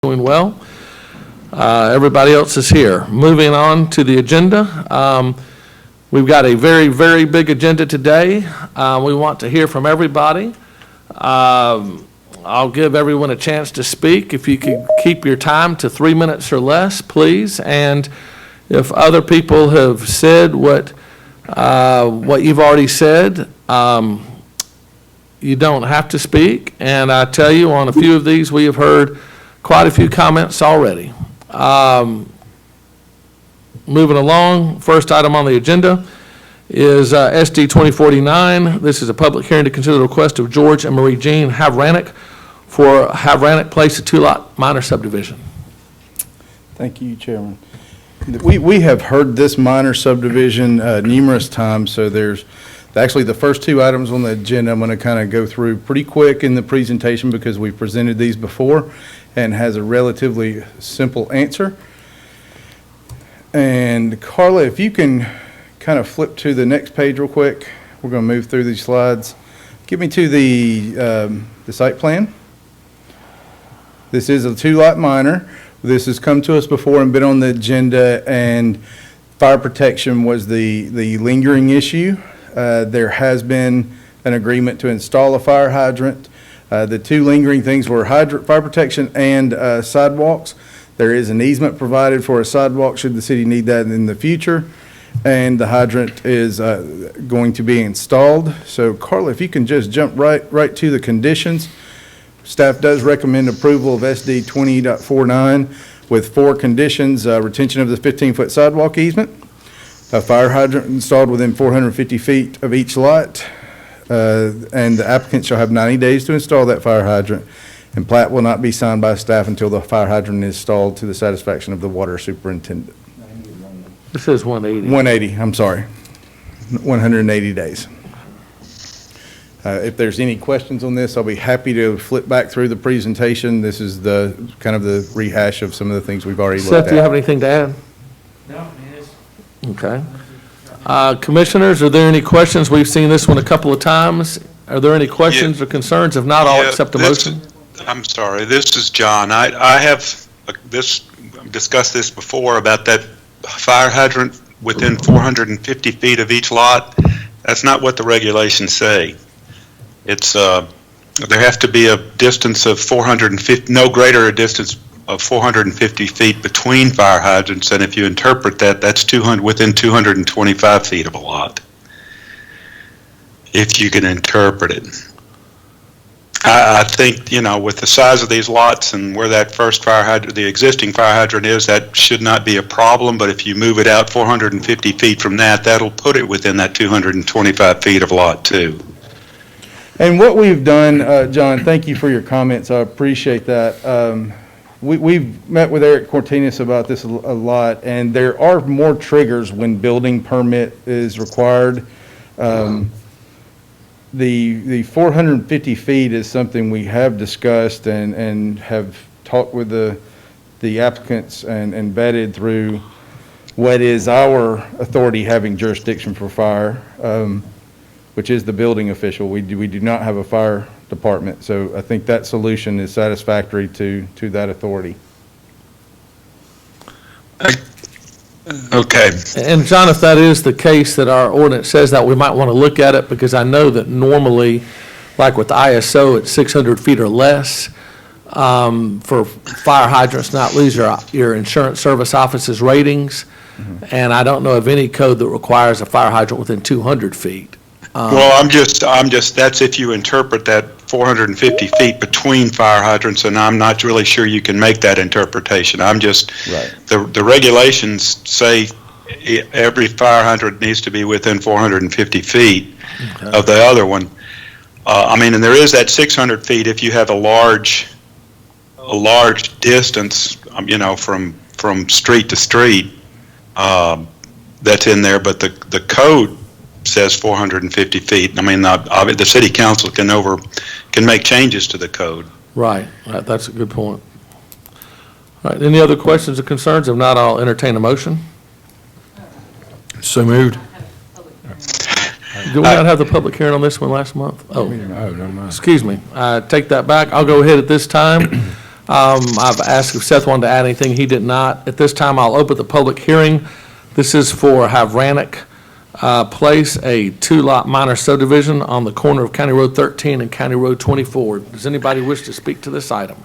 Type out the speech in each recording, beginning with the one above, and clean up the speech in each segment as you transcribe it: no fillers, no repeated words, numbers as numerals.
Doing well. Everybody else is here. Moving on to the agenda. We've got a very, very big agenda today. We want to hear from everybody. I'll give everyone a chance to speak. If you could keep your time to 3 minutes or less, please. And if other people have said what you've already said, you don't have to speak. And I tell you, on a few of these, we have heard quite a few comments already. Moving along, first item on the agenda is SD 2049. This is a public hearing to consider the request of George and Marie Jean Havranick for Havranick Place, a two-lot minor subdivision. Thank you, Chairman. We have heard this minor subdivision numerous times, so there's actually the first two items on the agenda I'm going to kind of go through pretty quick in the presentation because we've presented these before and has a relatively simple answer. And Carla, if you can kind of flip to the next page real quick, we're going to move through these slides. Get me to the site plan. This is a two-lot minor. This has come to us before and been on the agenda, and fire protection was the lingering issue. There has been an agreement to install a fire hydrant. The two lingering things were fire protection and sidewalks. There is an easement provided for a sidewalk should the city need that in the future, and the hydrant is going to be installed. So Carla, if you can just jump right to the conditions. Staff does recommend approval of SD 20.49 with 4 conditions: retention of the 15-foot sidewalk easement, a fire hydrant installed within 450 feet of each lot, and the applicant shall have 90 days to install that fire hydrant, and plat will not be signed by staff until the fire hydrant is installed to the satisfaction of the water superintendent. This is 180. 180, I'm sorry, 180 days. If there's any questions on this, I'll be happy to flip back through the presentation. This is the kind of the rehash of some of the things we've already looked at. Seth, do you have anything to add? No, it is. Okay. Commissioners, are there any questions? We've seen this one a couple of times. Are there any questions or concerns? If not, I'll accept a motion. I'm sorry, this is John. I have discussed this before about that fire hydrant within 450 feet of each lot. That's not what the regulations say. It's there has to be a distance of 450, no greater a distance of 450 feet between fire hydrants, and if you interpret that, that's within 225 feet of a lot. If you can interpret it. I think, with the size of these lots and where that first fire hydrant, the existing fire hydrant is, that should not be a problem, but if you move it out 450 feet from that, that'll put it within that 225 feet of lot 2. And what we've done, John, thank you for your comments. I appreciate that. We've met with Eric Cortinas about this a lot, and there are more triggers when building permit is required. The 450 feet is something we have discussed and have talked with the applicants and vetted through what is our authority having jurisdiction for fire, which is the building official. We do not have a fire department, so I think that solution is satisfactory to that authority. Okay. And John, if that is the case, that our ordinance says that, we might want to look at it, because I know that normally, like with the ISO, it's 600 feet or less for fire hydrants not lose your insurance service office's ratings. Mm-hmm. And I don't know of any code that requires a fire hydrant within 200 feet. Well, I'm just, that's if you interpret that 450 feet between fire hydrants, and I'm not really sure you can make that interpretation. I'm just, right. The regulations say every fire hydrant needs to be within 450 feet of the other one. And there is that 600 feet if you have a large distance, from street to street, that's in there, but the code says 450 feet. The city council can make changes to the code. Right. That's a good point. All right. Any other questions or concerns? If not, I'll entertain a motion. So moved. Did we not have the public hearing on this one last month? Oh, No. excuse me. I take that back. I'll go ahead at this time. I've asked if Seth wanted to add anything. He did not. At this time, I'll open the public hearing. This is for Havranic Place, a two-lot minor subdivision on the corner of County Road 13 and County Road 24. Does anybody wish to speak to this item?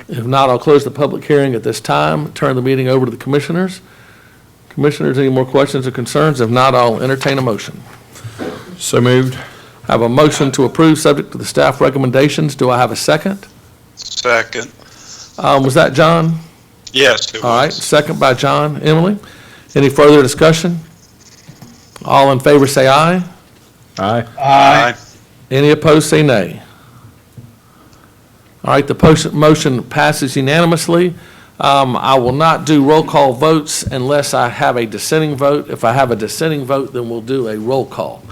If not, I'll close the public hearing at this time, turn the meeting over to the commissioners. Commissioners, any more questions or concerns? If not, I'll entertain a motion. So moved. I have a motion to approve, subject to the staff recommendations. Do I have a second? Second. Was that John? Yes, it All right, was. second by John. Emily, any further discussion? All in favor say aye. Aye. Aye. Any opposed say nay. All right, the motion passes unanimously. I will not do roll call votes unless I have a dissenting vote. If I have a dissenting vote, then we'll do a roll call.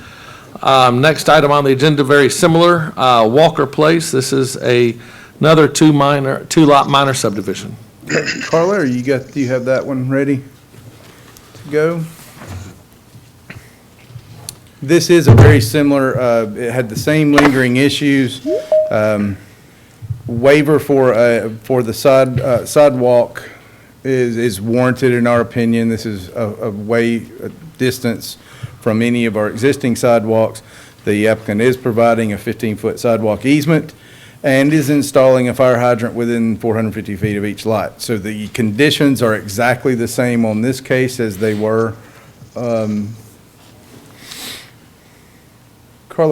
Next item on the agenda, very similar, Walker Place. This is another two-lot minor subdivision. Carla, do you have that one ready to go? This is a very similar, it had the same lingering issues. Waiver for the sidewalk is warranted in our opinion. This is a distance from any of our existing sidewalks. The applicant is providing a 15-foot sidewalk easement and is installing a fire hydrant within 450 feet of each lot. So the conditions are exactly the same on this case as they were. Carla,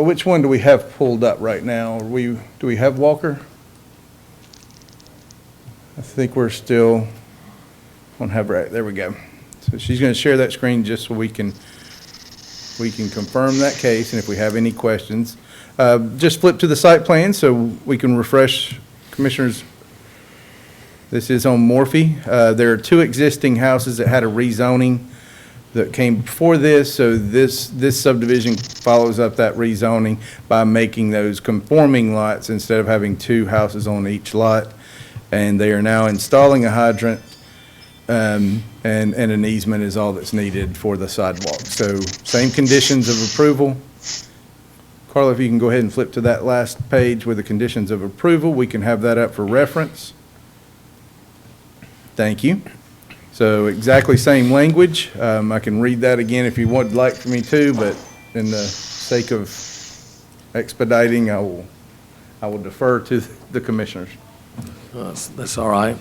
which one do we have pulled up right now? Do we have Walker? I think we're still on right. There we go. So she's going to share that screen just so we can confirm that case, and if we have any questions, just flip to the site plan so we can refresh commissioners. This is on Morphe. There are two existing houses that had a rezoning that came before this, so this subdivision follows up that rezoning by making those conforming lots instead of having two houses on each lot. And they are now installing a hydrant, and an easement is all that's needed for the sidewalk. So same conditions of approval. Carla, if you can go ahead and flip to that last page with the conditions of approval, we can have that up for reference. Thank you. So exactly same language. I can read that again if you would like for me to, but in the sake of expediting, I will defer to the commissioners. That's all right.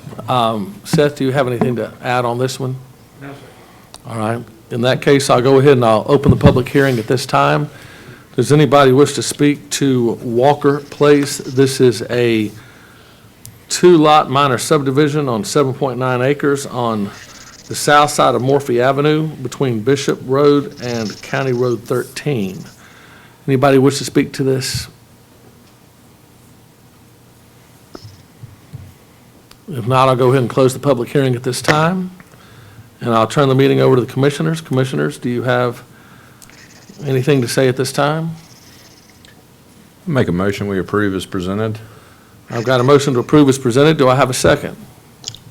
Seth, do you have anything to add on this one? No, sir. All right. In that case, I'll go ahead and I'll open the public hearing at this time. Does anybody wish to speak to Walker Place? This is a two-lot minor subdivision on 7.9 acres on the south side of Morphe Avenue between Bishop Road and County Road 13. Anybody wish to speak to this? If not, I'll go ahead and close the public hearing at this time, and I'll turn the meeting over to the commissioners. Commissioners, do you have anything to say at this time? Make a motion, we approve as presented. I've got a motion to approve as presented. Do I have a second?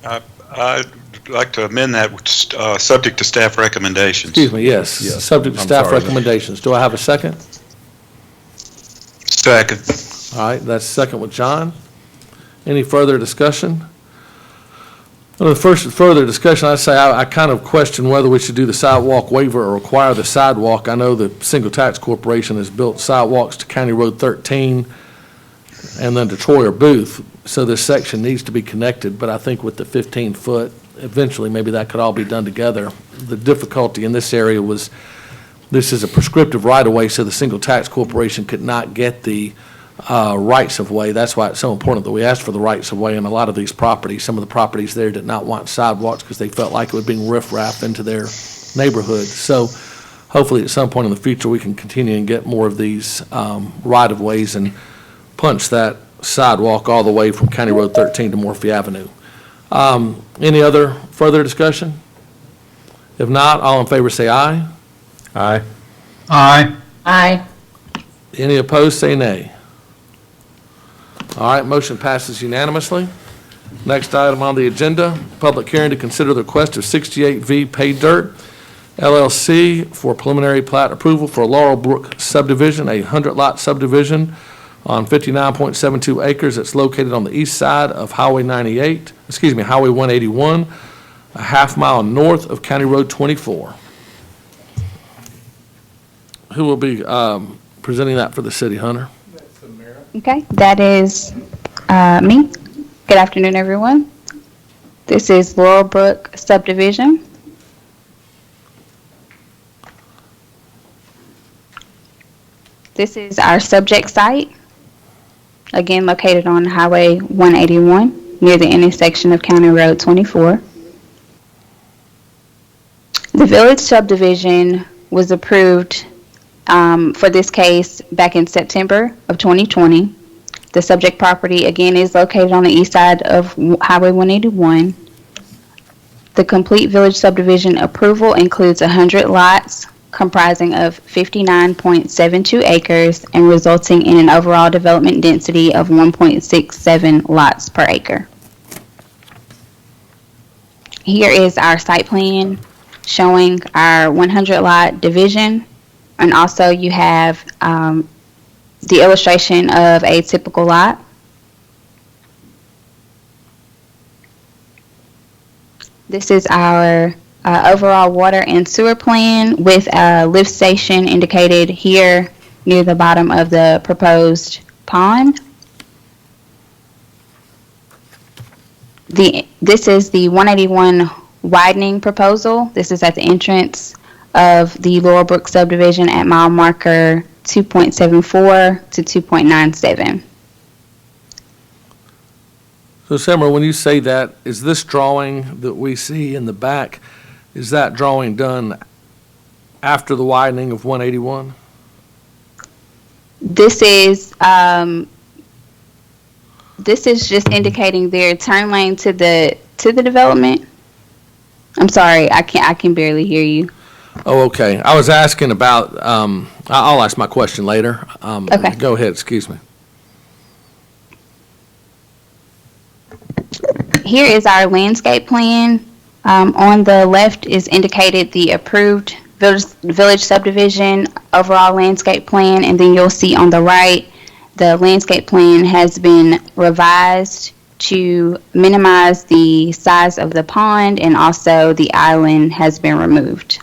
I'd like to amend that, subject to staff recommendations. Excuse me, yes. Yes. Subject to I'm staff sorry. recommendations. Do I have a second? Second. All right, that's second with John. Any further discussion? Well, the first further discussion, I'd say I kind of question whether we should do the sidewalk waiver or require the sidewalk. I know the Single Tax Corporation has built sidewalks to County Road 13 and then to Troy or Booth, so this section needs to be connected, but I think with the 15-foot, eventually maybe that could all be done together. The difficulty in this area was this is a prescriptive right-of-way, so the Single Tax Corporation could not get the rights-of-way. That's why it's so important that we asked for the rights-of-way in a lot of these properties. Some of the properties there did not want sidewalks because they felt like it would bring riffraff into their neighborhood. So hopefully at some point in the future, we can continue and get more of these right-of-ways and punch that sidewalk all the way from County Road 13 to Morphe Avenue. Any other further discussion? If not, all in favor say aye. Aye. Aye. Aye. Any opposed, say nay. All right, motion passes unanimously. Next item on the agenda, public hearing to consider the request of 68V Pay Dirt LLC for preliminary plat approval for Laurel Brook subdivision, a 100-lot subdivision on 59.72 acres that's located on the east side of Highway 181, a half mile north of County Road 24. Who will be presenting that for the city, Hunter? Okay, that is me. Good afternoon, everyone. This is Laurelbrook subdivision. This is our subject site, again located on Highway 181 near the intersection of County Road 24. The village subdivision was approved for this case back in September of 2020. The subject property again is located on the east side of Highway 181. The complete village subdivision approval includes 100 lots comprising of 59.72 acres and resulting in an overall development density of 1.67 lots per acre. Here is our site plan showing our 100 lot division, and also you have the illustration of a typical lot. This is our overall water and sewer plan with a lift station indicated here near the bottom of the proposed pond. This is the 181 widening proposal. This is at the entrance of the Laurelbrook subdivision at mile marker 2.74 to 2.97. So, Samara, when you say that, is this drawing that we see in the back, is that drawing done after the widening of 181? This is just indicating their turn lane to the development. I'm sorry, I can barely hear you. Oh, okay. I was asking about, I'll ask my question later. Okay. Go ahead, excuse me. Here is our landscape plan. On the left is indicated the approved village subdivision overall landscape plan, and then you'll see on the right the landscape plan has been revised to minimize the size of the pond, and also the island has been removed.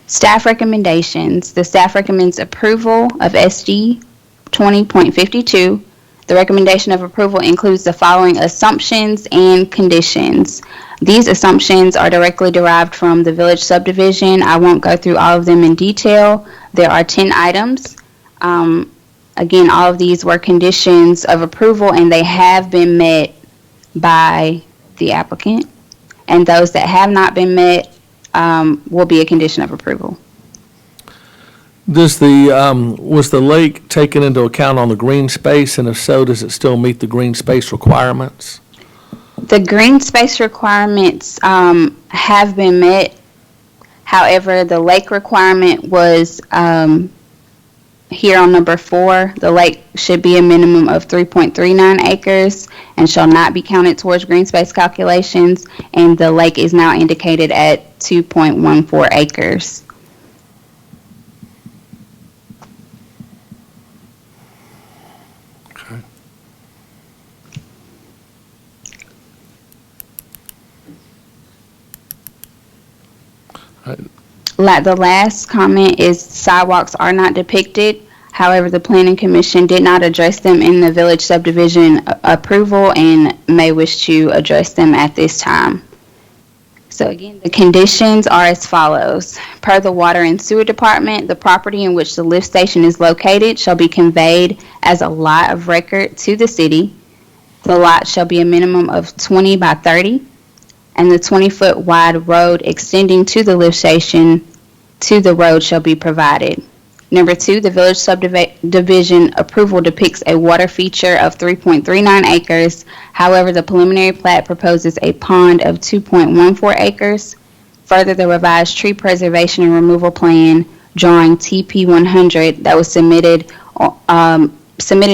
Staff recommendations. The staff recommends approval of SD 20.52. The recommendation of approval includes the following assumptions and conditions. These assumptions are directly derived from the village subdivision. I won't go through all of them in detail. There are 10 items. Again, all of these were conditions of approval, and they have been met by the applicant. And those that have not been met will be a condition of approval. Was the lake taken into account on the green space, and if so, does it still meet the green space requirements? The green space requirements have been met. However, the lake requirement was here on number 4. The lake should be a minimum of 3.39 acres and shall not be counted towards green space calculations, and the lake is now indicated at 2.14 acres. Okay. The last comment is sidewalks are not depicted. However, the Planning Commission did not address them in the village subdivision approval and may wish to address them at this time. So again, the conditions are as follows. Per the Water and Sewer Department, the property in which the lift station is located shall be conveyed as a lot of record to the city. The lot shall be a minimum of 20 by 30, and the 20-foot wide road extending to the lift station to the road shall be provided. Number 2, the village subdivision approval depicts a water feature of 3.39 acres. However, the preliminary plat proposes a pond of 2.14 acres. Further, the revised tree preservation and removal plan drawing TP100 that was submitted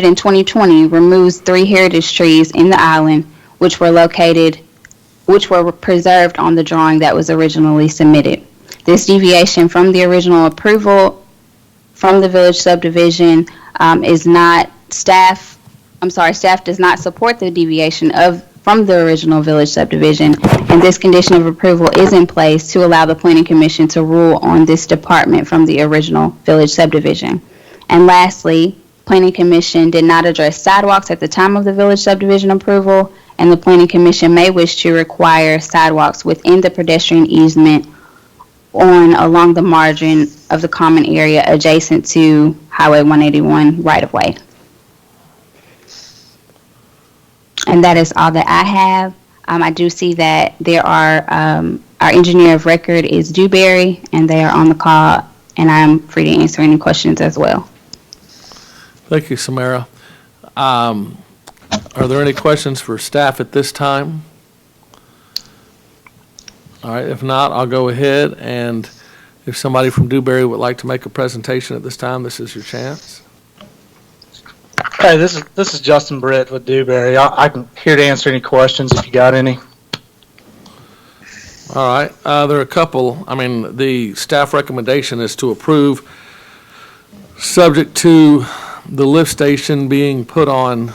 in 2020 removes 3 heritage trees in the island, which were preserved on the drawing that was originally submitted. This deviation from the original approval from the village subdivision staff does not support the deviation from the original village subdivision, and this condition of approval is in place to allow the planning commission to rule on this department from the original village subdivision. And lastly, planning commission did not address sidewalks at the time of the village subdivision approval, and the planning commission may wish to require sidewalks within the pedestrian easement along the margin of the common area adjacent to Highway 181 right-of-way. And that is all that I have. I do see that there are, our engineer of record is Dewberry, and they are on the call, and I'm free to answer any questions as well. Thank you, Samara. Are there any questions for staff at this time? All right, if not, I'll go ahead, and if somebody from Dewberry would like to make a presentation at this time, this is your chance. Hey, this is Justin Britt with Dewberry. I'm here to answer any questions if you got any. All right, there are a couple. The staff recommendation is to approve, subject to the lift station being put on,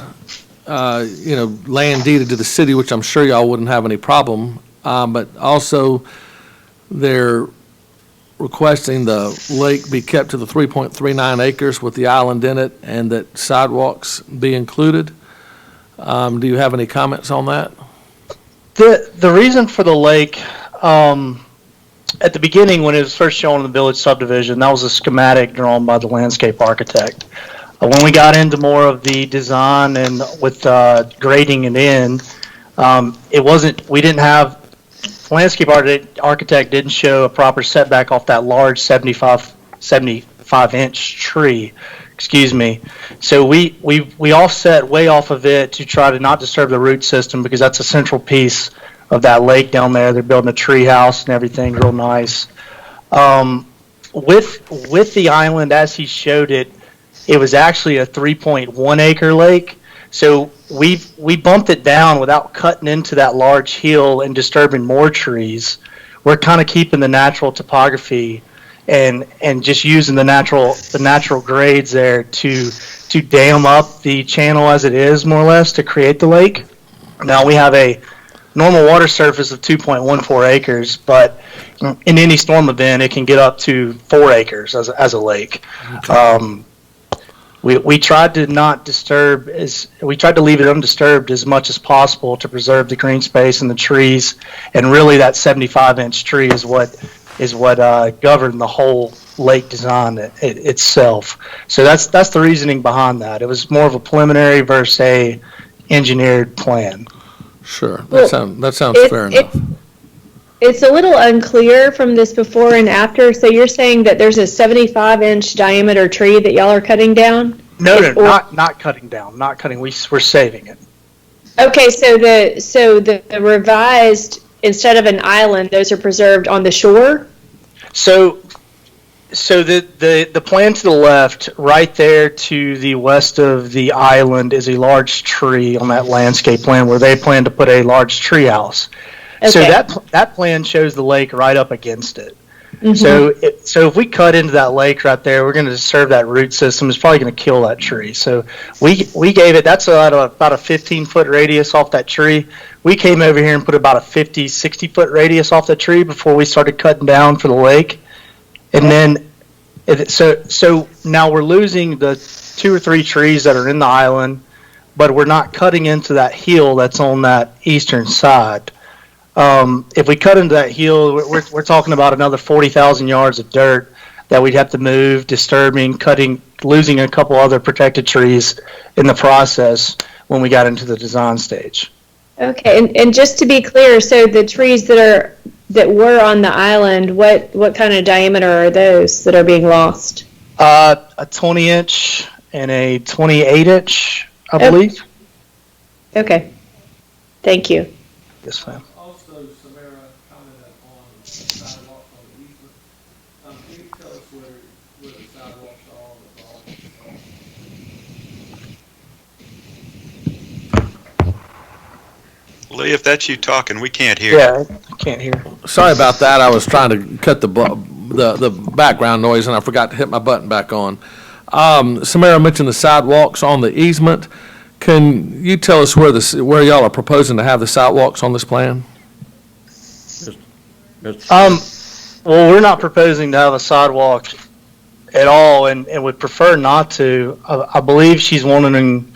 land deeded to the city, which I'm sure y'all wouldn't have any problem. But also, they're requesting the lake be kept to the 3.39 acres with the island in it, and that sidewalks be included. Do you have any comments on that? The reason for the lake, at the beginning when it was first shown in the village subdivision, that was a schematic drawn by the landscape architect. When we got into more of the design and with grading it in, the landscape architect didn't show a proper setback off that large 75-inch tree. Excuse me. So we offset way off of it to try to not disturb the root system, because that's a central piece of that lake down there. They're building a tree house and everything real nice. With the island as he showed it, it was actually a 3.1 acre lake. So we bumped it down without cutting into that large hill and disturbing more trees. We're kind of keeping the natural topography and just using the natural grades there to dam up the channel as it is, more or less, to create the lake. Now we have a normal water surface of 2.14 acres, but in any storm event, it can get up to 4 acres as a lake. Okay. We tried to not disturb we tried to leave it undisturbed as much as possible to preserve the green space and the trees, and really that 75-inch tree is what governed the whole lake design itself. So that's the reasoning behind that. It was more of a preliminary versus a engineered plan. Sure, that sounds fair enough. It's a little unclear from this before and after. So you're saying that there's a 75-inch diameter tree that y'all are cutting down? No, not cutting down. Not cutting. We're saving it. Okay, so the revised, instead of an island, those are preserved on the shore? So the plan to the left, right there to the west of the island, is a large tree on that landscape plan where they plan to put a large tree house. Okay. So that plan shows the lake right up against it. Mm-hmm. So if we cut into that lake right there, we're going to disturb that root system. It's probably going to kill that tree. So we gave it, that's about a 15-foot radius off that tree. We came over here and put about a 50, 60-foot radius off the tree before we started cutting down for the lake. And then, so now we're losing the 2 or 3 trees that are in the island, but we're not cutting into that hill that's on that eastern side. If we cut into that hill, we're talking about another 40,000 yards of dirt that we'd have to move, disturbing, cutting, losing a couple other protected trees in the process when we got into the design stage. Okay, and just to be clear, so the trees that were on the island, what kind of diameter are those that are being lost? A 20-inch and a 28-inch, I believe. Okay, thank you. Yes, ma'am. Also, Samara commented on sidewalks on the easement. Can you tell us where the sidewalks are on the property? Lee, if that's you talking, we can't hear. Yeah, I can't hear. Sorry about that. I was trying to cut the the background noise, and I forgot to hit my button back on. Samara mentioned the sidewalks on the easement. Can you tell us where y'all are proposing to have the sidewalks on this plan? Well, we're not proposing to have a sidewalk at all, and would prefer not to. I believe she's wanting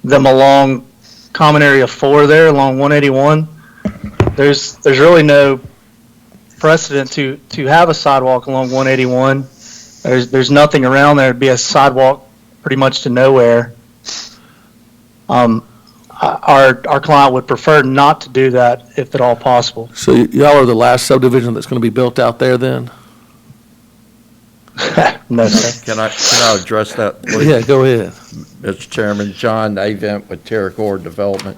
them along Common Area 4 there, along 181. There's really no precedent to have a sidewalk along 181. There's nothing around there. It'd be a sidewalk pretty much to nowhere. Our client would prefer not to do that if at all possible. So y'all are the last subdivision that's going to be built out there then? No, sir. Can I address that, please? Yeah, go ahead. Mr. Chairman, John Avent with Terracor Development.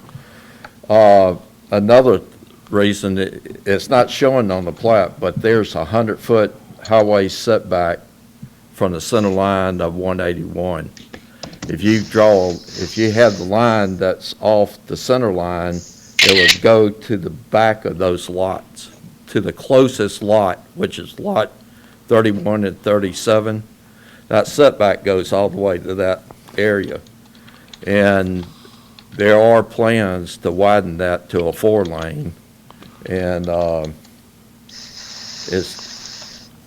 Another reason, it's not showing on the plat, but there's a 100-foot highway setback from the center line of 181. If you have the line that's off the center line, it would go to the back of those lots, to the closest lot, which is lot 31 and 37. That setback goes all the way to that area. And there are plans to widen that to a 4-lane and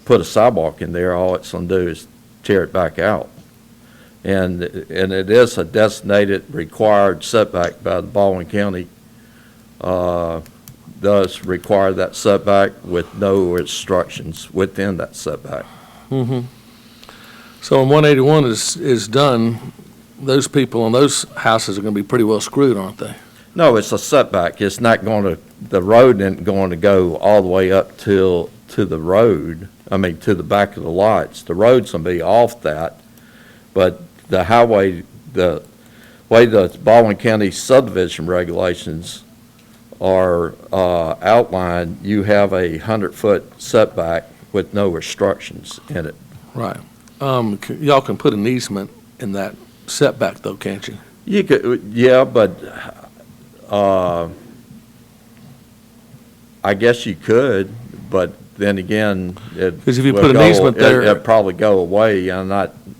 put a sidewalk in there. All it's going to do is tear it back out. And it is a designated required setback by the Baldwin County. Does require that setback with no restrictions within that setback. Mm-hmm. So when 181 is done, those people in those houses are going to be pretty well screwed, aren't they? No, it's a setback. It's not going to, the road isn't going to go all the way up to the road, to the back of the lots. The road's going to be off that, but the highway, the way the Baldwin County subdivision regulations are outlined, you have a 100-foot setback with no restrictions in it. Right. Y'all can put an easement in that setback, though, can't you? You could, yeah, but I guess you could, but then again, because if you put an easement there, it'd probably go away.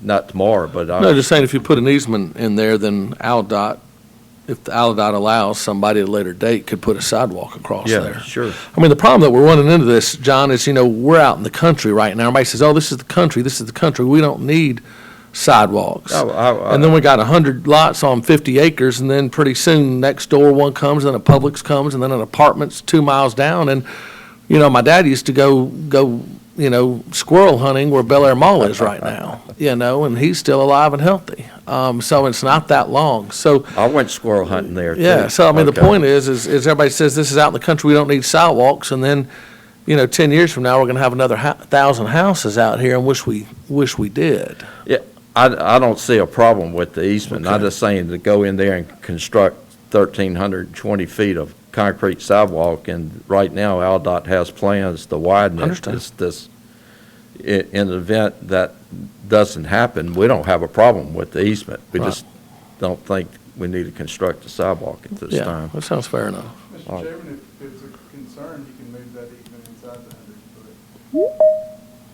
Not tomorrow, but no, just saying if you put an easement in there, then AlDOT, if the AlDOT allows, somebody at a later date could put a sidewalk across there. Yeah, sure. I mean, the problem that we're running into this, John, is, we're out in the country right now. Everybody says, oh, this is the country, this is the country. We don't need sidewalks. And then we got 100 lots on 50 acres, and then pretty soon next door one comes, and a Publix comes, and then an apartment's 2 miles down. And, my dad used to go squirrel hunting where Bel Air Mall is right now, and he's still alive and healthy. So it's not that long. So I went squirrel hunting there, too. Yeah, so the Okay. point is everybody says this is out in the country, we don't need sidewalks, and then, 10 years from now, we're gonna have another 1,000 houses out here and wish we did. Yeah, I don't see a problem with the easement. I'm Okay. just saying to go in there and construct 1,320 feet of concrete sidewalk, and right now AlDOT has plans to widen it. Understand. In the event that doesn't happen, we don't have a problem with the easement. We Right. just don't think we need to construct a sidewalk at this Yeah, time. that sounds fair enough. Mr. Chairman, if it's a concern, you can move that easement inside the 100 foot.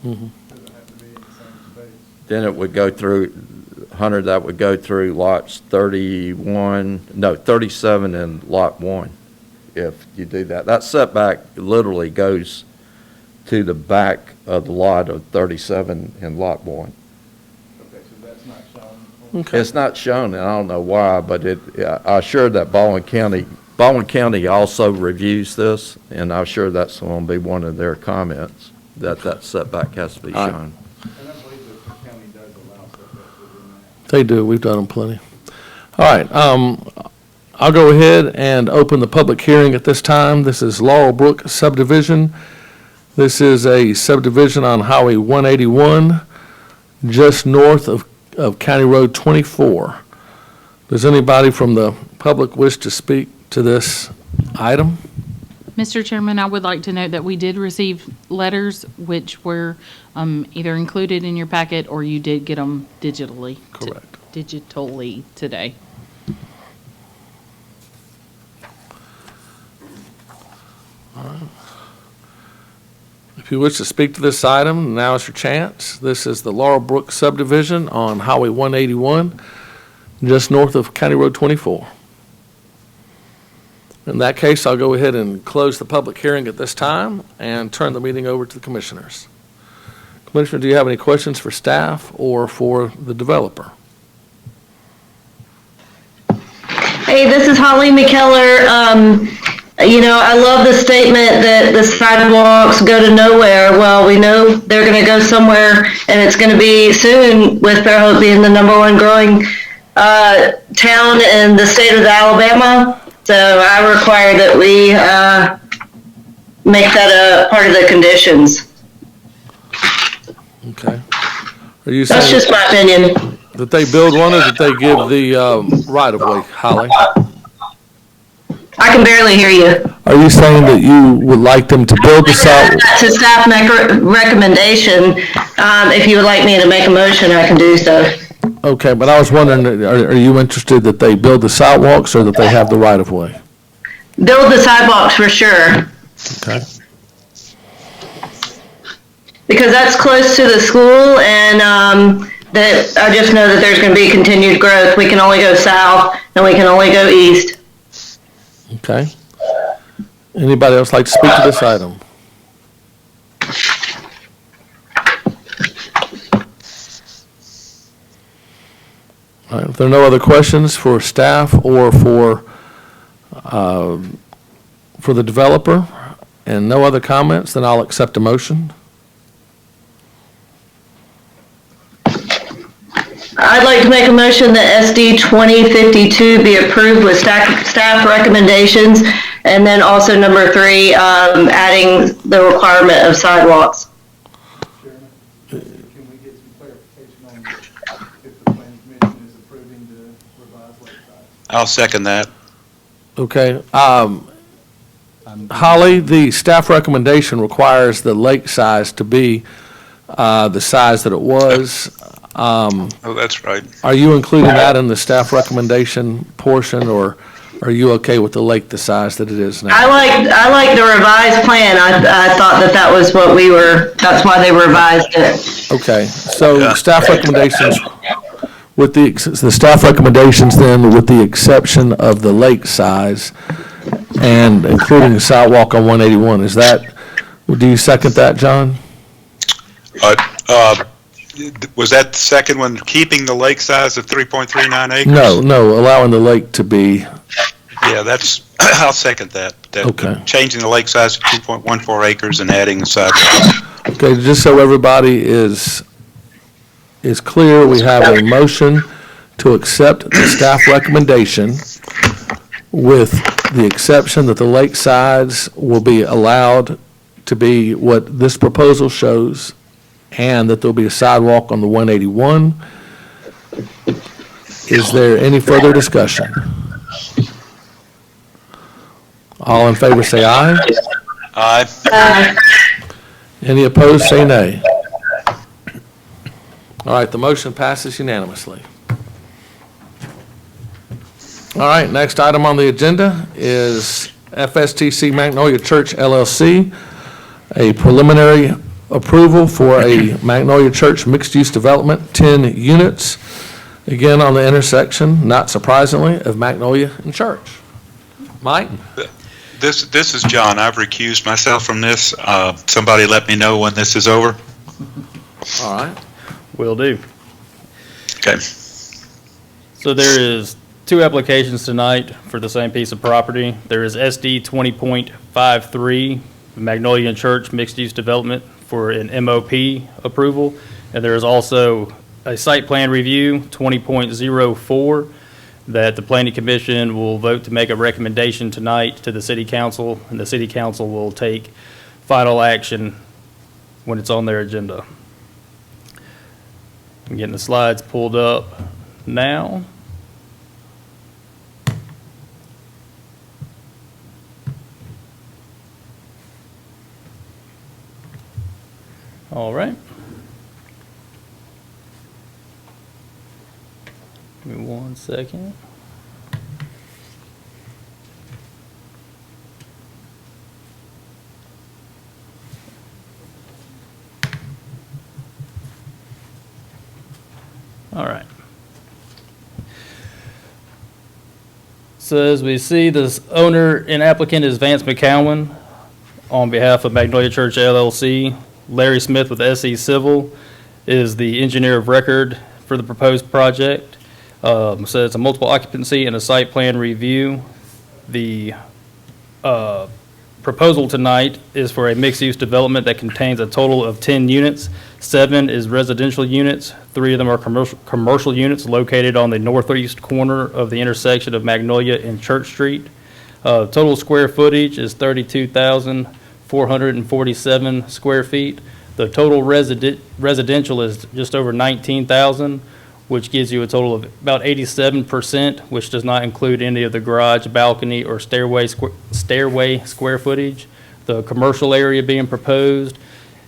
Mhm. Doesn't have to be in the same space. Then it would go through, Hunter, that would go through lots 37 and lot 1, if you do that. That setback literally goes to the back of the lot of 37 and lot 1. Okay, so that's not shown. Okay. It's not shown, and I don't know why, but I'm sure that Baldwin County also reviews this, and I'm sure that's going to be one of their comments, that setback has to be All right. shown. And I believe that the county does allow setbacks within that. They do, we've done them plenty. All right, I'll go ahead and open the public hearing at this time. This is Laurel Brook subdivision. This is a subdivision on Highway 181, just north of County Road 24. Does anybody from the public wish to speak to this item? Mr. Chairman, I would like to note that we did receive letters which were either included in your packet or you did get them digitally. Correct. Digitally today. If If you wish to speak to this item, now is your chance. This is the Laurel Brook subdivision on Highway 181, just north of County Road 24. In that case, I'll go ahead and close the public hearing at this time and turn the meeting over to the commissioners. Commissioner, do you have any questions for staff or for the developer? Hey, this is Holly McKellar. I love the statement that the sidewalks go to nowhere. Well, we know they're going to go somewhere, and it's going to be soon, with Fairhope being the #1 growing town in the state of Alabama. So I require that we make that a part of the conditions. Okay. Are you That's saying just my opinion. that they build one or that they give the right-of-way, Holly? I can barely hear you. Are you saying that you would like them to build the sidewalk? That's a staff recommendation. If you would like me to make a motion, I can do so. Okay, but I was wondering, are you interested that they build the sidewalks or that they have the right-of-way? Build the sidewalks for sure, Okay. because that's close to the school, and that I just know that there's going to be continued growth. We can only go south, and we can only go east. Okay. Anybody else like to speak to this item? All right, if there are no other questions for staff or for the developer, and no other comments, then I'll accept a motion. I'd like to make a motion that SD 2052 be approved with staff recommendations, and then also number 3, adding the requirement of sidewalks. Chairman, can we get some clarification on if the planning commission is approving the revised lakeside? I'll second that. Okay. Holly, the staff recommendation requires the lake size to be the size that it was. Oh, that's right. Are you including that in the staff recommendation portion, or are you okay with the lake the size that it is now? I like the revised plan. I thought that was what that's why they revised it. Okay, so Yeah. staff recommendations, with the staff recommendations then, with the exception of the lake size and including the sidewalk on 181, do you second that, John? Was that the second one, keeping the lake size of 3.39 acres? No, allowing the lake to be, Yeah, I'll second that. Okay. Changing the lake size to 2.14 acres and adding the sidewalk. okay, just so everybody is clear, we have a motion to accept the staff recommendation with the exception that the lake size will be allowed to be what this proposal shows, and that there'll be a sidewalk on the 181. Is there any further discussion? All in favor say aye. Aye. Any opposed say nay. All right, the motion passes unanimously. All right, next item on the agenda is FSTC Magnolia Church LLC, a preliminary approval for a Magnolia Church mixed-use development, 10 units, again on the intersection, not surprisingly, of Magnolia and Church. Mike? This is John. I've recused myself from this. Somebody let me know when this is over. All right. Will do. Okay. So there is 2 applications tonight for the same piece of property. There is SD 20.53, Magnolia Church Mixed-Use Development for an MOP approval. And there is also a site plan review, 20.04, that the Planning Commission will vote to make a recommendation tonight to the City Council, and the City Council will take final action when it's on their agenda. I'm getting the slides pulled up now. All right. Give me 1 second. All right. So as we see, this owner and applicant is Vance McCowan on behalf of Magnolia Church LLC. Larry Smith with SE Civil is the engineer of record for the proposed project. So it's a multiple occupancy and a site plan review. The proposal tonight is for a mixed-use development that contains a total of 10 units. 7 is residential units. 3 of them are commercial units located on the northeast corner of the intersection of Magnolia and Church Street. Total square footage is 32,447 square feet. The total residential is just over 19,000, which gives you a total of about 87%, which does not include any of the garage, balcony, or stairway square footage. The commercial area being proposed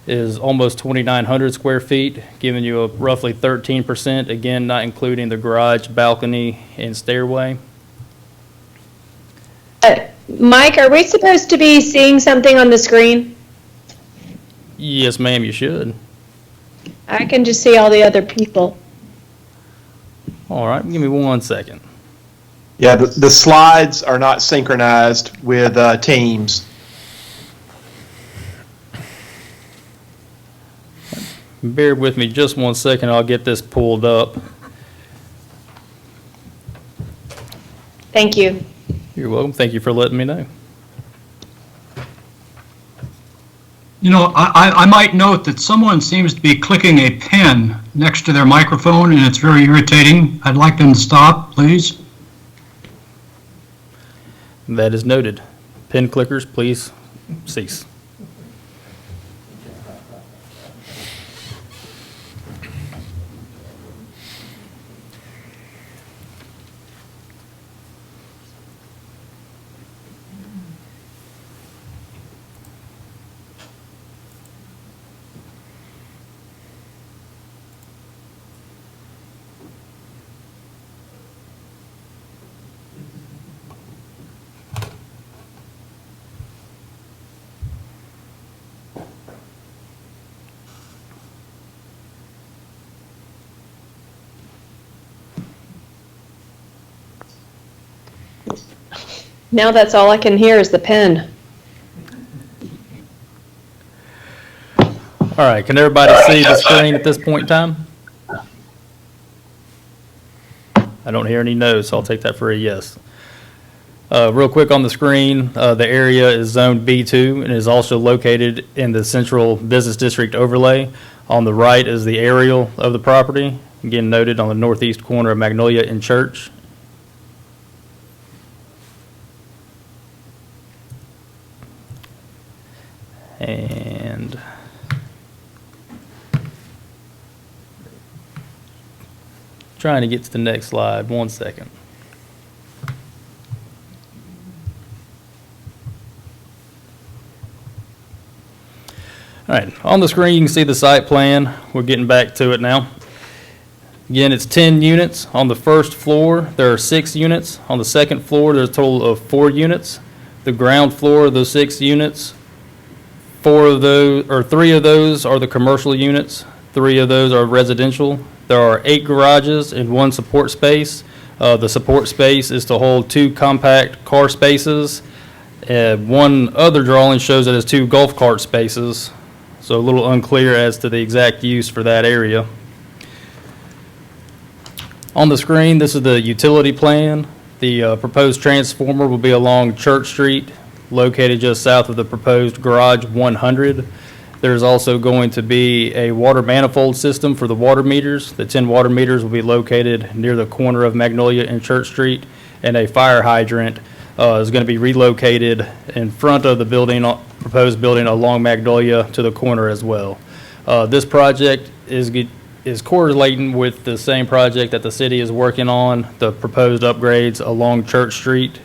is almost 2,900 square feet, giving you a roughly 13%, again, not including the garage, balcony, and stairway. Mike, are we supposed to be seeing something on the screen? Yes, ma'am, you should. I can just see all the other people. All right, give me 1 second. Yeah, the slides are not synchronized with Teams. Bear with me just 1 second, I'll get this pulled up. Thank you. You're welcome. Thank you for letting me know. You know, I might note that someone seems to be clicking a pen next to their microphone, and it's very irritating. I'd like them to stop, please. That is noted. Pen clickers, please cease. Now that's all I can hear is the pen. All right, can everybody see the screen at this point in time? I don't hear any no's, so I'll take that for a yes. Real quick on the screen, the area is zoned B2 and is also located in the central business district overlay. On the right is the aerial of the property, again noted on the northeast corner of Magnolia and Church. And trying to get to the next slide, 1 second. All right, on the screen you can see the site plan. We're getting back to it now. Again, it's 10 units. On the first floor, there are 6 units. On the second floor, there's a total of 4 units. The ground floor of those 6 units, 3 of those are the commercial units. 3 of those are residential. There are 8 garages and 1 support space. The support space is to hold 2 compact car spaces. One other drawing shows it as 2 golf cart spaces, so a little unclear as to the exact use for that area. On the screen, this is the utility plan. The proposed transformer will be along Church Street, located just south of the proposed garage 100. There's also going to be a water manifold system for the water meters. The 10 water meters will be located near the corner of Magnolia and Church Street, and a fire hydrant is going to be relocated in front of the building, proposed building along Magnolia to the corner as well. This project is correlating with the same project that the city is working on, the proposed upgrades along Church Street,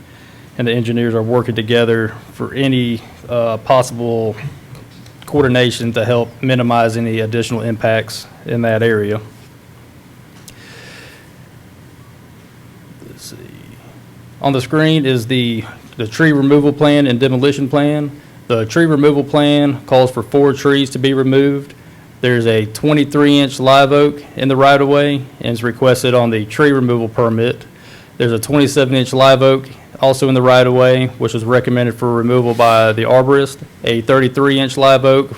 and the engineers are working together for any possible coordination to help minimize any additional impacts in that area. Let's see. On the screen is the tree removal plan and demolition plan. The tree removal plan calls for 4 trees to be removed. There's a 23-inch live oak in the right-of-way, and it's requested on the tree removal permit. There's a 27-inch live oak also in the right-of-way, which was recommended for removal by the arborist. A 33-inch live oak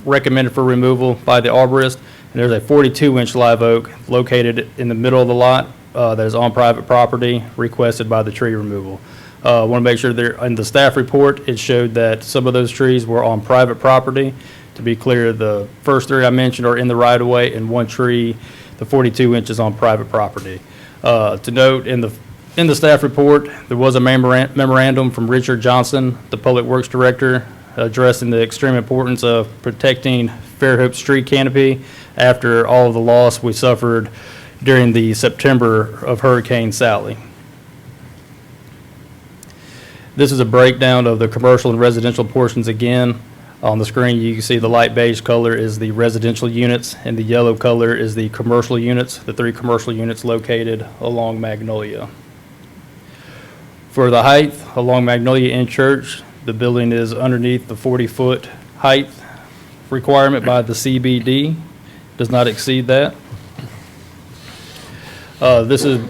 recommended for removal by the arborist. And there's a 42-inch live oak located in the middle of the lot that is on private property, requested by the tree removal. I want to make sure there, in the staff report, it showed that some of those trees were on private property. To be clear, the first three I mentioned are in the right-of-way, and one tree, the 42 inches, on private property. To note, in the staff report, there was a memorandum from Richard Johnson, the Public Works Director, addressing the extreme importance of protecting Fairhope's tree canopy after all of the loss we suffered during the September of Hurricane Sally. This is a breakdown of the commercial and residential portions again. On the screen, you can see the light beige color is the residential units, and the yellow color is the commercial units, the 3 commercial units located along Magnolia. For the height, along Magnolia and Church, the building is underneath the 40-foot height requirement by the CBD, does not exceed that. This is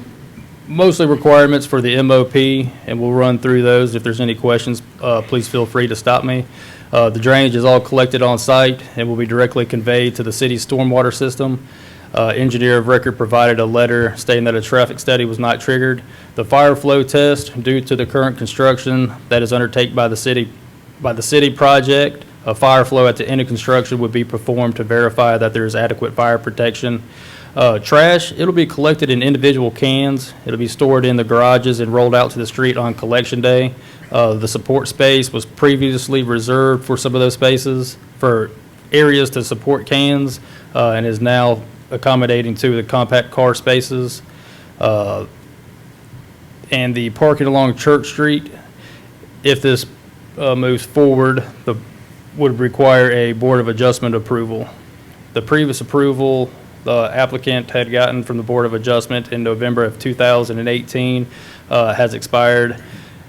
mostly requirements for the MOP, and we'll run through those. If there's any questions, please feel free to stop me. The drainage is all collected on site and will be directly conveyed to the city's stormwater system. Engineer of record provided a letter stating that a traffic study was not triggered. The fire flow test, due to the current construction that is undertaken by the city project, a fire flow at the end of construction would be performed to verify that there is adequate fire protection. Trash, it'll be collected in individual cans. It'll be stored in the garages and rolled out to the street on collection day. The support space was previously reserved for some of those spaces for areas to support cans, and is now accommodating to the compact car spaces. And the parking along Church Street, if this moves forward, would require a Board of Adjustment approval. The previous approval the applicant had gotten from the Board of Adjustment in November of 2018 has expired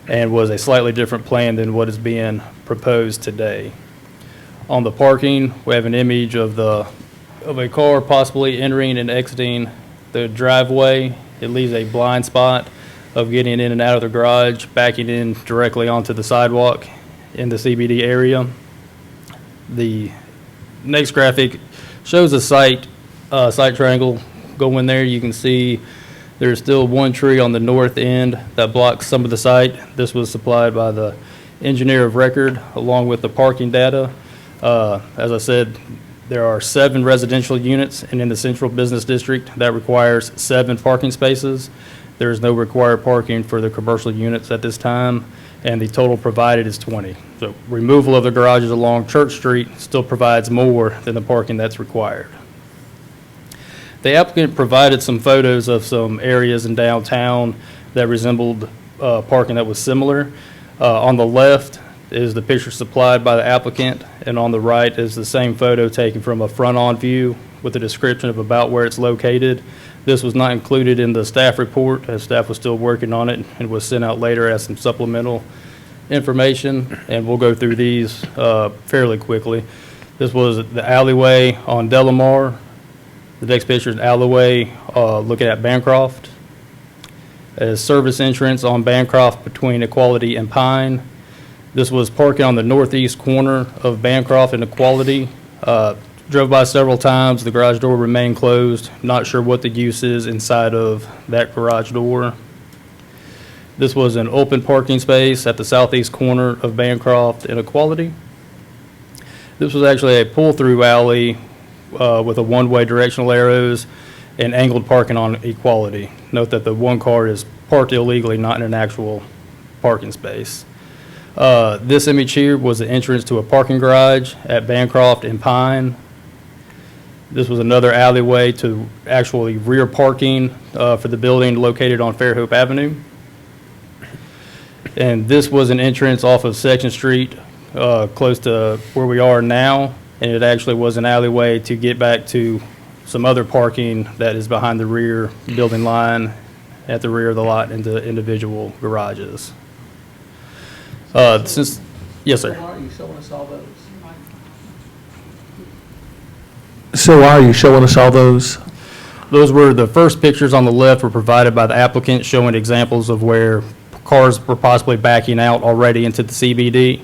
and was a slightly different plan than what is being proposed today. On the parking, we have an image of a car possibly entering and exiting the driveway. It leaves a blind spot of getting in and out of the garage, backing in directly onto the sidewalk in the CBD area. The next graphic shows a site triangle going there. You can see there's still one tree on the north end that blocks some of the site. This was supplied by the engineer of record along with the parking data. As I said, there are 7 residential units, and in the central business district that requires 7 parking spaces. There is no required parking for the commercial units at this time, and the total provided is 20. So removal of the garages along Church Street still provides more than the parking that's required. The applicant provided some photos of some areas in downtown that resembled parking that was similar. On the left is the picture supplied by the applicant, and on the right is the same photo taken from a front-on view with a description of about where it's located. This was not included in the staff report, as staff was still working on it, and was sent out later as some supplemental information, and we'll go through these fairly quickly. This was the alleyway on Delamar. The next picture is alleyway looking at Bancroft. A service entrance on Bancroft between Equality and Pine. This was parking on the northeast corner of Bancroft and Equality. Drove by several times. The garage door remained closed. Not sure what the use is inside of that garage door. This was an open parking space at the southeast corner of Bancroft and Equality. This was actually a pull-through alley with a one-way directional arrows and angled parking on Equality. Note that the one car is parked illegally, not in an actual parking space. This image here was the entrance to a parking garage at Bancroft and Pine. This was another alleyway to actually rear parking for the building located on Fairhope Avenue. And this was an entrance off of Section Street close to where we are now, and it actually was an alleyway to get back to some other parking that is behind the rear building line at the rear of the lot into individual garages. Yes, sir. Why are you showing us all those? So why are you showing us all those? Those were, the first pictures on the left were provided by the applicant showing examples of where cars were possibly backing out already into the CBD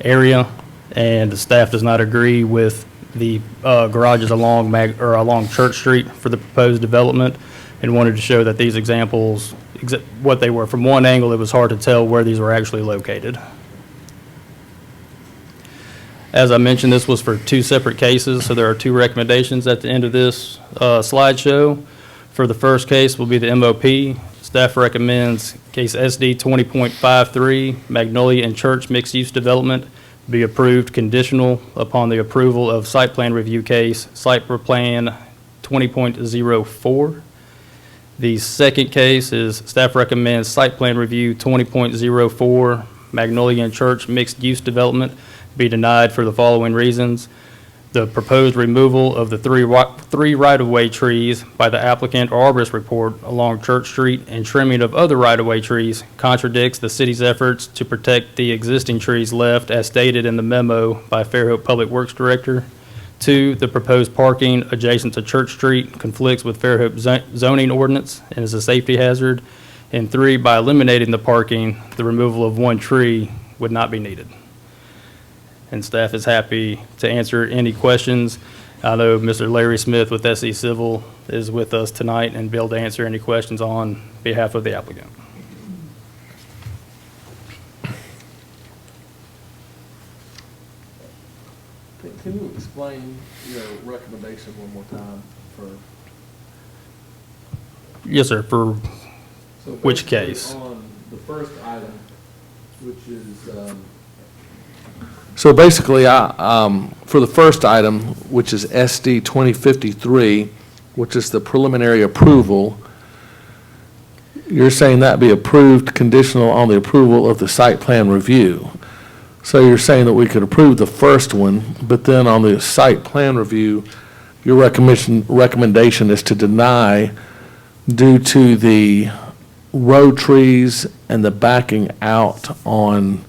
area, and the staff does not agree with the garages along along Church Street for the proposed development, and wanted to show that these examples, what they were. From one angle, it was hard to tell where these were actually located. As I mentioned, this was for two separate cases, so there are two recommendations at the end of this slideshow. For the first case will be the MOP. Staff recommends case SD 20.53, Magnolia and Church Mixed-Use Development, be approved conditional upon the approval of site plan review case, site plan 20.04. The second case is staff recommends site plan review 20.04, Magnolia and Church Mixed-Use Development, be denied for the following reasons. The proposed removal of the three right-of-way trees by the applicant or arborist report along Church Street and trimming of other right-of-way trees contradicts the city's efforts to protect the existing trees left as stated in the memo by Fairhope Public Works Director. 2, the proposed parking adjacent to Church Street conflicts with Fairhope zoning ordinance and is a safety hazard. And 3, by eliminating the parking, the removal of one tree would not be needed. And staff is happy to answer any questions. I know Mr. Larry Smith with SE Civil is with us tonight and be able to answer any questions on behalf of the applicant. Can you explain your recommendation one more time for? Yes, sir. For So which basically case? On the first item, which is, so basically, for the first item, which is SD 2053, which is the preliminary approval, you're saying that be approved conditional on the approval of the site plan review. So you're saying that we could approve the first one, but then on the site plan review, your recommendation is to deny due to the row trees and the backing out on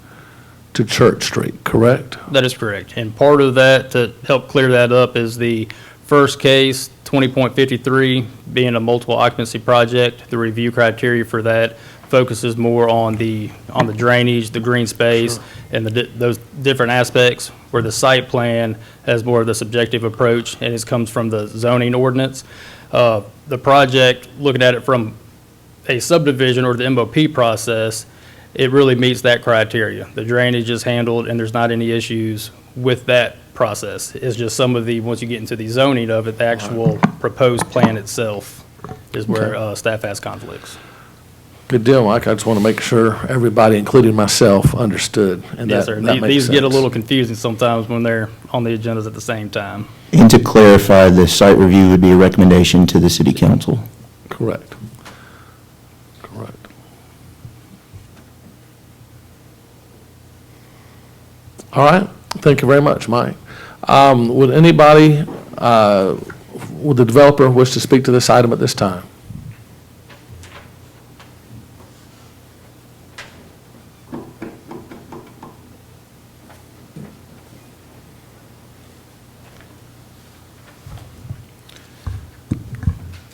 to Church Street, correct? That is correct. And part of that, to help clear that up, is the first case, 20.53, being a multiple occupancy project. The review criteria for that focuses more on the drainage, the green space, sure, and those different aspects, where the site plan has more of the subjective approach, and it comes from the zoning ordinance. The project, looking at it from a subdivision or the MOP process, it really meets that criteria. The drainage is handled, and there's not any issues with that process. It's just some of the, once you get into the zoning of it, the actual proposed plan itself is where staff has conflicts. Good deal, Mike. I just want to make sure everybody, including myself, understood. And Yes, that, sir. that makes These get a sense. little confusing sometimes when they're on the agendas at the same time. And to clarify, the site review would be a recommendation to the city council. Correct. Correct. All right. Thank you very much, Mike. Would anybody, would the developer wish to speak to this item at this time?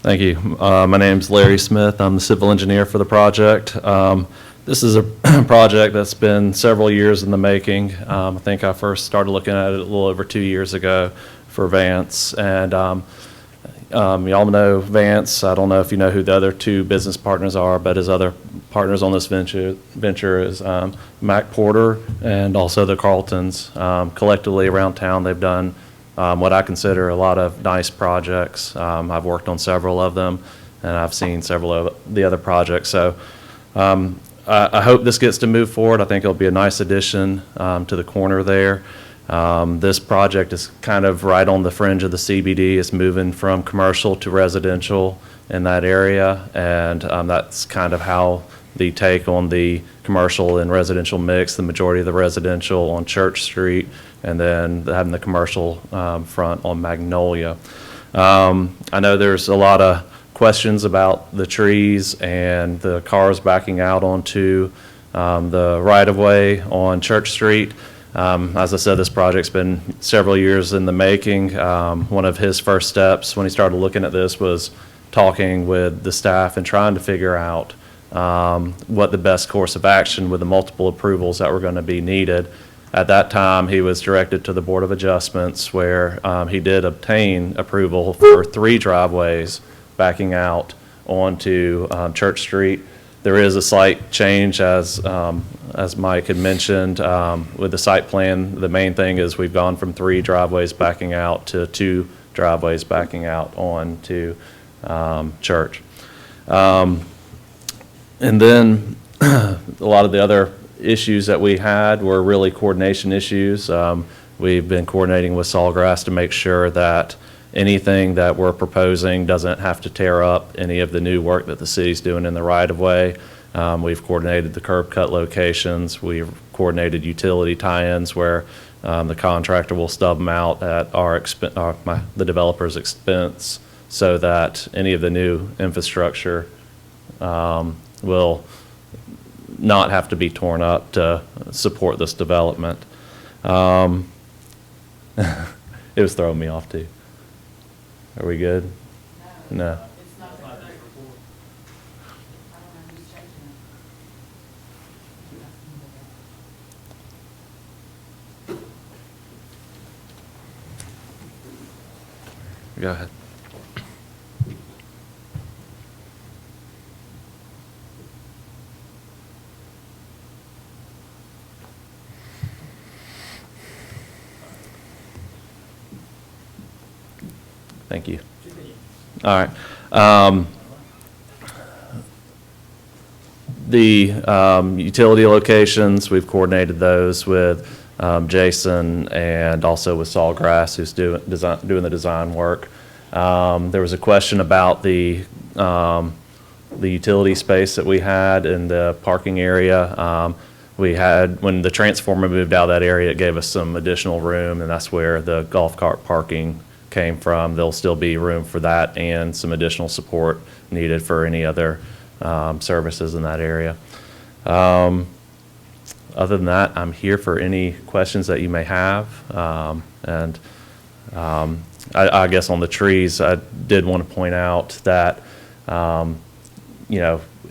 Thank you. My name's Larry Smith. I'm the civil engineer for the project. This is a project that's been several years in the making. I think I first started looking at it a little over 2 years ago for Vance. And y'all know Vance. I don't know if you know who the other two business partners are, but his other partners on this venture is Mac Porter and also the Carltons. Collectively around town, they've done what I consider a lot of nice projects. I've worked on several of them, and I've seen several of the other projects. So I hope this gets to move forward. I think it'll be a nice addition to the corner there. This project is kind of right on the fringe of the CBD. It's moving from commercial to residential in that area, and that's kind of how the take on the commercial and residential mix, the majority of the residential on Church Street, and then having the commercial front on Magnolia. I know there's a lot of questions about the trees and the cars backing out onto the right-of-way on Church Street. As I said, this project's been several years in the making. One of his first steps when he started looking at this was talking with the staff and trying to figure out what the best course of action with the multiple approvals that were going to be needed. At that time, he was directed to the Board of Adjustments, where he did obtain approval for 3 driveways backing out onto Church Street. There is a slight change, as Mike had mentioned, with the site plan. The main thing is we've gone from 3 driveways backing out to 2 driveways backing out onto Church. And then a lot of the other issues that we had were really coordination issues. We've been coordinating with Sawgrass to make sure that anything that we're proposing doesn't have to tear up any of the new work that the city's doing in the right-of-way. We've coordinated the curb cut locations. We've coordinated utility tie-ins where the contractor will stub them out at the developer's expense, so that any of the new infrastructure will not have to be torn up to support this development. It was throwing me off too. Are we good? No. Go ahead. Thank you. All right. The utility locations, we've coordinated those with Jason and also with Sawgrass, who's doing the design work. There was a question about the utility space that we had in the parking area. When the transformer moved out of that area, it gave us some additional room, and that's where the golf cart parking came from. There'll still be room for that and some additional support needed for any other services in that area. Other than that, I'm here for any questions that you may have. I guess on the trees, I did want to point out that,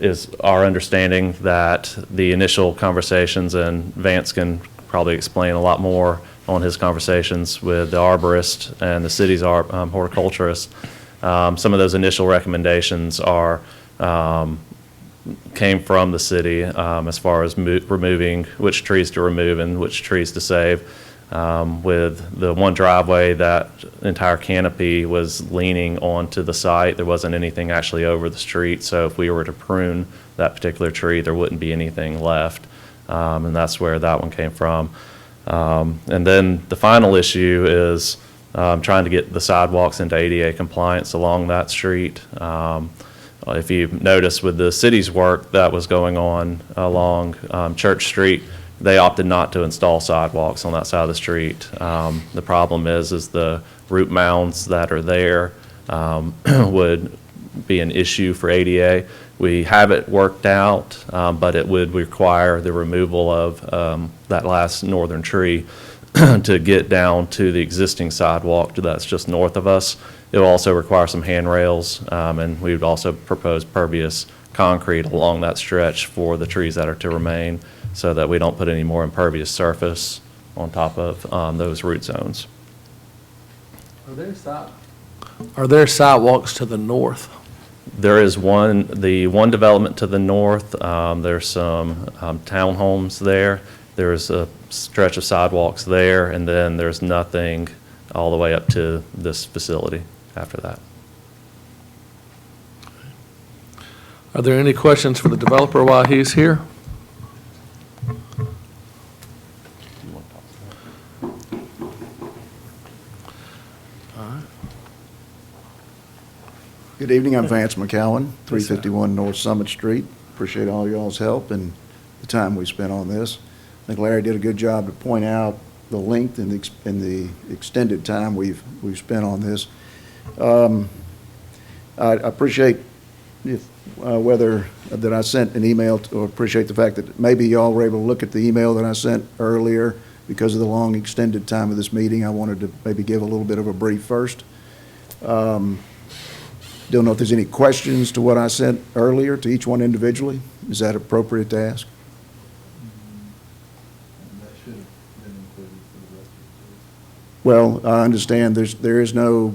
is our understanding that the initial conversations, and Vance can probably explain a lot more on his conversations with the arborist and the city's horticulturist. Some of those initial recommendations came from the city as far as removing which trees to remove and which trees to save. With the one driveway, that entire canopy was leaning onto the site. There wasn't anything actually over the street, so if we were to prune that particular tree, there wouldn't be anything left, and that's where that one came from. And then the final issue is trying to get the sidewalks into ADA compliance along that street. If you notice with the city's work that was going on along Church Street, they opted not to install sidewalks on that side of the street. The problem is the root mounds that are there would be an issue for ADA. We have it worked out, but it would require the removal of that last northern tree to get down to the existing sidewalk that's just north of us. It will also require some handrails, and we would also propose pervious concrete along that stretch for the trees that are to remain, so that we don't put any more impervious surface on top of those root zones. Are there sidewalks to the north? There is the one development to the north. There's some townhomes there. There's a stretch of sidewalks there, and then there's nothing all the way up to this facility after that. Are there any questions for the developer while he's here? Good evening, I'm Vance McCowan, 351 North Summit Street. Appreciate all y'all's help and the time we spent on this. I think Larry did a good job to point out the length and the extended time we've spent on this. I appreciate whether I sent an email, or appreciate the fact that maybe y'all were able to look at the email that I sent earlier because of the long extended time of this meeting, I wanted to maybe give a little bit of a brief first. Don't know if there's any questions to what I said earlier to each one individually. Is that appropriate to ask? Well, I understand there is no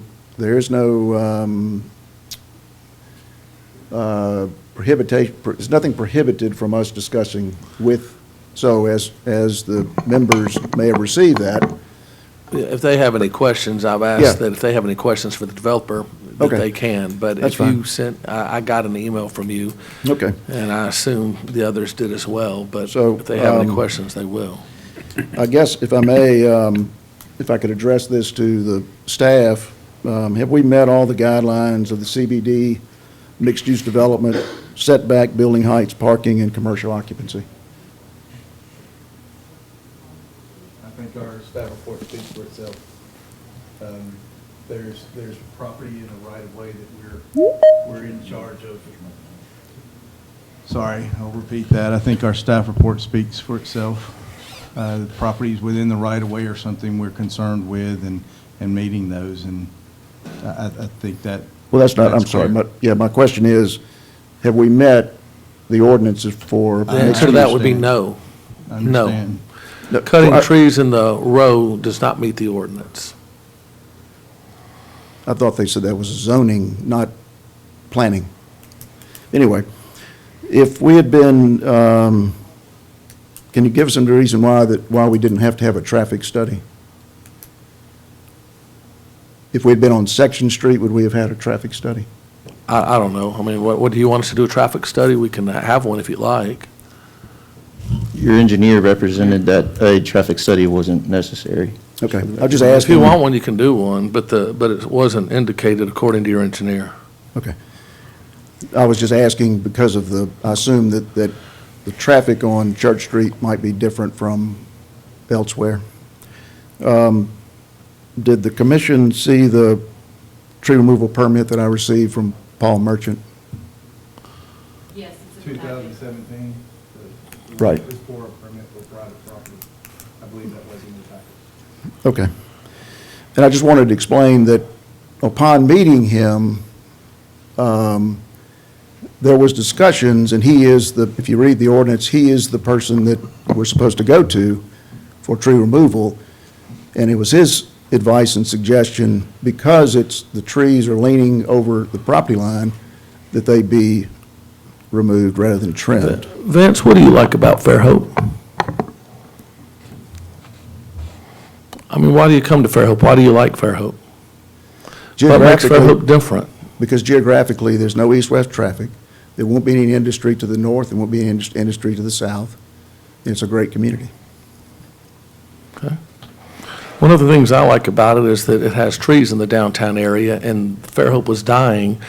prohibitation, there's nothing prohibited from us discussing with, so as the members may have received that. If they have any questions, I've Yeah. asked that if they have any questions for the developer, that Okay. they can. But That's if you fine. sent, I got an email from you, Okay. and I assume the others did as well, but So, if they have any questions, they will. I guess if I may, if I could address this to the staff, have we met all the guidelines of the CBD, mixed-use development, setback, building heights, parking, and commercial occupancy? I think our staff report speaks for itself. There's property in a right-of-way that we're in charge of. Sorry, I'll repeat that. I think our staff report speaks for itself. The properties within the right-of-way are something we're concerned with and meeting those, and I think that. Well, that's not, I'm that's sorry, clear. but, yeah, my question is, have we met the ordinances for? The answer to that would be no. I understand. Cutting trees in the row does not meet the ordinance. I thought they said that was zoning, not planning. Anyway, if we had been, can you give us some reason why we didn't have to have a traffic study? If we'd been on Section Street, would we have had a traffic study? I don't know. I mean, what do you want us to do, a traffic study? We can have one if you like. Your engineer represented that a traffic study wasn't necessary. Okay, I'll just If ask you you. want one, you can do one, but it wasn't indicated according to your engineer. Okay. I was just asking because of I assume that the traffic on Church Street might be different from elsewhere. Did the commission see the tree removal permit that I received from Paul Merchant? Yes, 2017. Right. It was for a permit for private property. I believe that was in the package. Okay. And I just wanted to explain that upon meeting him, there was discussions, and he is if you read the ordinance, he is the person that we're supposed to go to for tree removal. And it was his advice and suggestion, because the trees are leaning over the property line, that they be removed rather than trimmed. Vince, what do you like about Fairhope? I mean, why do you come to Fairhope? Why do you like Fairhope? What makes Fairhope different? Because geographically, there's no east-west traffic. There won't be any industry to the north, there won't be any industry to the south. It's a great community. Okay. One of the things I like about it is that it has trees in the downtown area, and Fairhope was dying,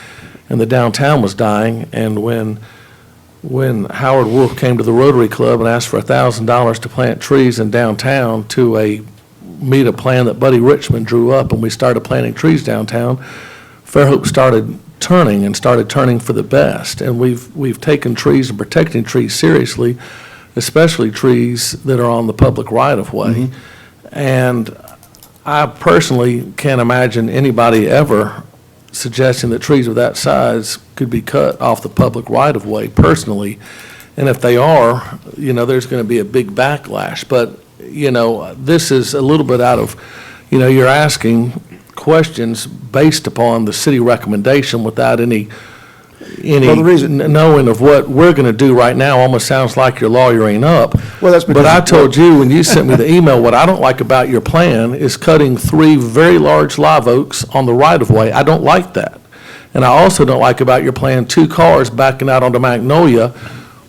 and the downtown was dying, and when Howard Wolf came to the Rotary Club and asked for $1,000 to plant trees in downtown to meet a plan that Buddy Richmond drew up, and we started planting trees downtown, Fairhope started turning for the best, and we've taken trees and protecting trees seriously, especially trees that are on the public right-of-way. And I personally can't imagine anybody ever suggesting that trees of that size could be cut off the public right-of-way personally. And if they are, there's going to be a big backlash. But, this is a little bit out of, you're asking questions based upon the city recommendation without any Well, the reason- knowing of what we're going to do right now. Almost sounds like you're lawyering up. Well, that's because. But I told you when you sent me the email, what I don't like about your plan is cutting 3 very large live oaks on the right-of-way. I don't like that. And I also don't like about your plan 2 cars backing out onto Magnolia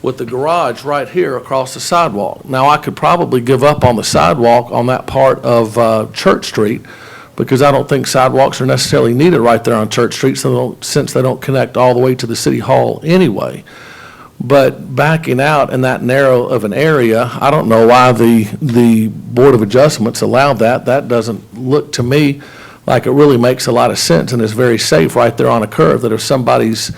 with the garage right here across the sidewalk. Now, I could probably give up on the sidewalk on that part of Church Street, because I don't think sidewalks are necessarily needed right there on Church Street, since they don't connect all the way to the city hall anyway. But backing out in that narrow of an area, I don't know why the Board of Adjustments allowed that. That doesn't look to me like it really makes a lot of sense, and is very safe right there on a curve, that if somebody's,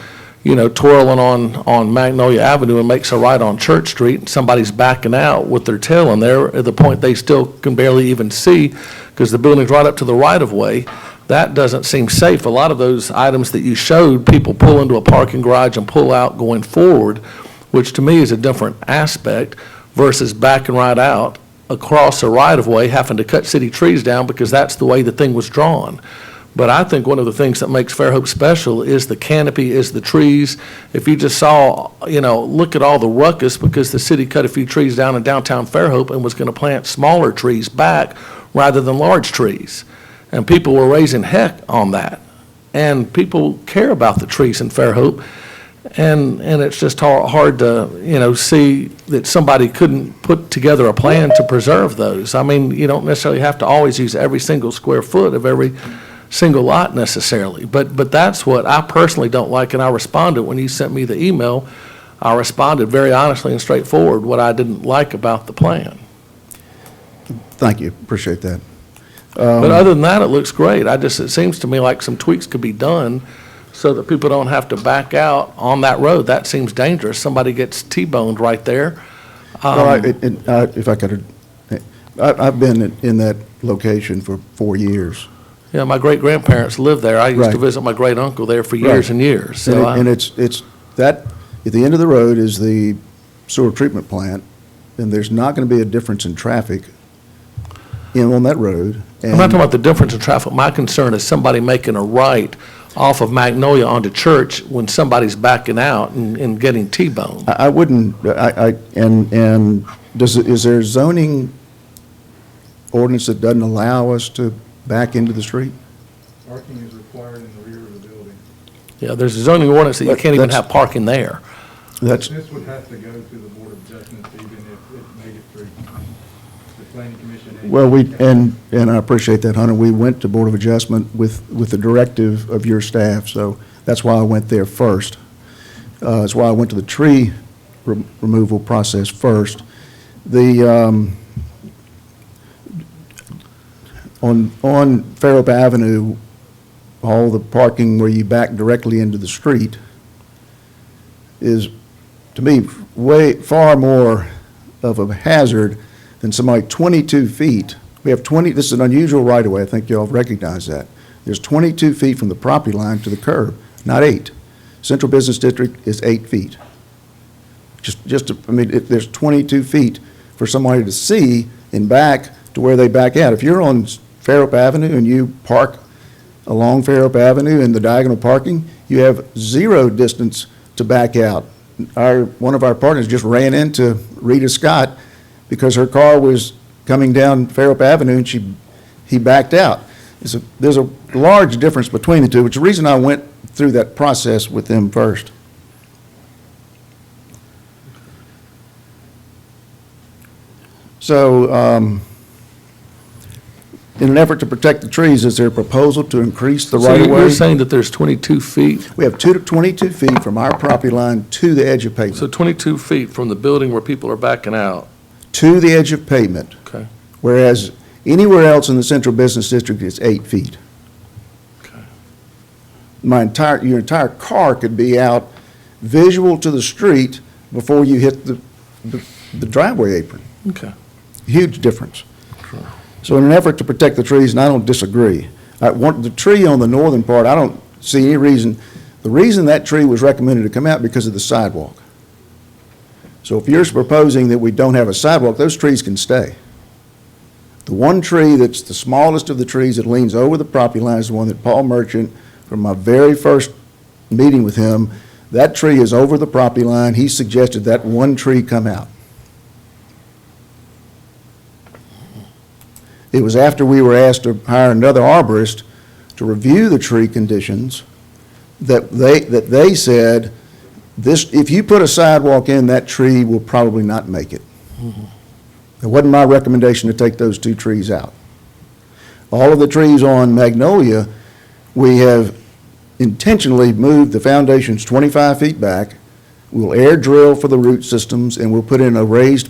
twirling on Magnolia Avenue and makes a right on Church Street, and somebody's backing out with their tail, and they're at the point they still can barely even see because the building's right up to the right-of-way. That doesn't seem safe. A lot of those items that you showed, people pull into a parking garage and pull out going forward, which to me is a different aspect versus backing right out across a right-of-way, having to cut city trees down because that's the way the thing was drawn. But I think one of the things that makes Fairhope special is the canopy, is the trees. If you just saw, look at all the ruckus because the city cut a few trees down in downtown Fairhope and was going to plant smaller trees back rather than large trees. And people were raising heck on that. And people care about the trees in Fairhope. And it's just hard to, see that somebody couldn't put together a plan to preserve those. I mean, you don't necessarily have to always use every single square foot of every single lot necessarily. But that's what I personally don't like, and I responded when you sent me the email. I responded very honestly and straightforward what I didn't like about the plan. Thank you, appreciate that. But other than that, it looks great. It seems to me like some tweaks could be done so that people don't have to back out on that road. That seems dangerous. Somebody gets T-boned right there. If I could, I've been in that location for 4 years. Yeah, my great-grandparents lived there. I used to Right. visit my great-uncle there for years and years. So And it's that, at the end of the road is the sewer treatment plant, and there's not going to be a difference in traffic on that road. I'm not talking about the difference in traffic. My concern is somebody making a right off of Magnolia onto Church when somebody's backing out and getting T-boned. I wouldn't, is there zoning ordinance that doesn't allow us to back into the street? Parking is required in the rear of the building. Yeah, there's a zoning ordinance that you can't even have parking there. That's, This would have to go to the Board of Adjustments even if it made it through the planning commission. well, and I appreciate that, Hunter. We went to Board of Adjustment with the directive of your staff, so that's why I went there first. That's why I went to the tree removal process first. On Fairhope Avenue, all the parking where you back directly into the street is, to me, far more of a hazard than somebody 22 feet. We have 20, this is an unusual right-of-way, I think y'all recognize that. There's 22 feet from the property line to the curb, not 8. Central Business District is 8 feet. If there's 22 feet for somebody to see and back to where they back out. If you're on Fairhope Avenue and you park along Fairhope Avenue in the diagonal parking, you have 0 distance to back out. One of our partners just ran into Rita Scott because her car was coming down Fairhope Avenue and he backed out. There's a large difference between the two, which is the reason I went through that process with them first. So, in an effort to protect the trees, is there a proposal to increase the So right-of-way? you're saying that there's 22 feet, We have 22 feet from our property line to the edge of so pavement, 22 feet from the building where people are backing out. to the edge of pavement. Okay. Whereas anywhere else in the Central Business District is 8 feet. Okay. Your entire car could be out visual to the street before you hit the driveway apron. Okay. Huge difference. So in an effort to protect the trees, and I don't disagree, I want the tree on the northern part, I don't see any reason, the reason that tree was recommended to come out because of the sidewalk. So if you're proposing that we don't have a sidewalk, those trees can stay. The one tree that's the smallest of the trees that leans over the property line is the one that Paul Merchant, from my very first meeting with him, that tree is over the property line. He suggested that one tree come out. It was after we were asked to hire another arborist to review the tree conditions that they said, if you put a sidewalk in, that tree will probably not make it. It wasn't my recommendation to take those 2 trees out. All of the trees on Magnolia, we have intentionally moved the foundations 25 feet back. We'll air drill for the root systems, and we'll put in a raised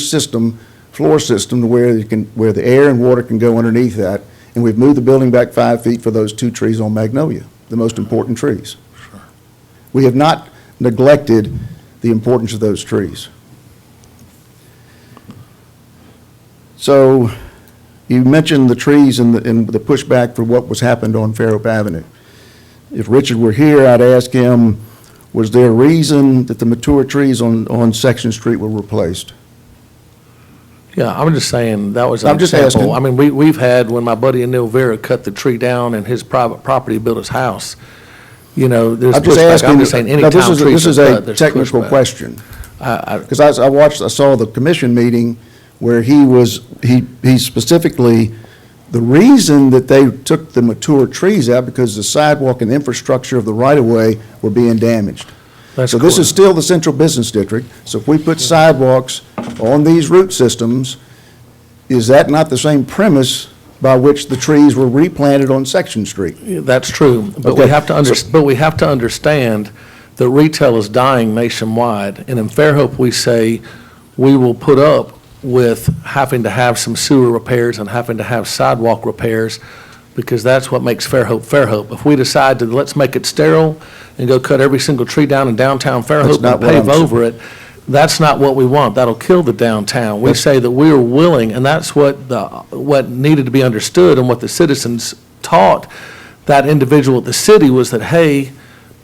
system, floor system, to where the air and water can go underneath that. And we've moved the building back 5 feet for those 2 trees on Magnolia, the most important trees. We have not neglected the importance of those trees. So you mentioned the trees and the pushback for what was happened on Fairhope Avenue. If Richard were here, I'd ask him, was there a reason that the mature trees on Section Street were replaced? Yeah, I'm just saying, that was an I'm just example. asking. I mean, we've had, when my buddy Neil Vera cut the tree down in his private property to build his house, you know, there's I'm just pushback. asking. I'm just saying, No, anytime this trees is are a cut, there's technical pushback. question. I- Because I saw the commission meeting where he specifically, the reason that they took the mature trees out because the sidewalk and infrastructure of the right-of-way were being damaged. That's So this is correct. still the central business district, so if we put sidewalks on these root systems, is that not the same premise by which the trees were replanted on Section Street? That's true, but we Okay, have to but we have to understand that retail is dying nationwide, and in Fairhope, we say we will put up with having to have some sewer repairs and having to have sidewalk repairs, because that's what makes Fairhope Fairhope. If we decide to, let's make it sterile and go cut every single tree down in downtown Fairhope not and what pave I'm saying. over it, that's not what we want. That'll kill the downtown. We say that we are willing, and that's what needed to be understood and what the citizens taught that individual at the city was that, hey,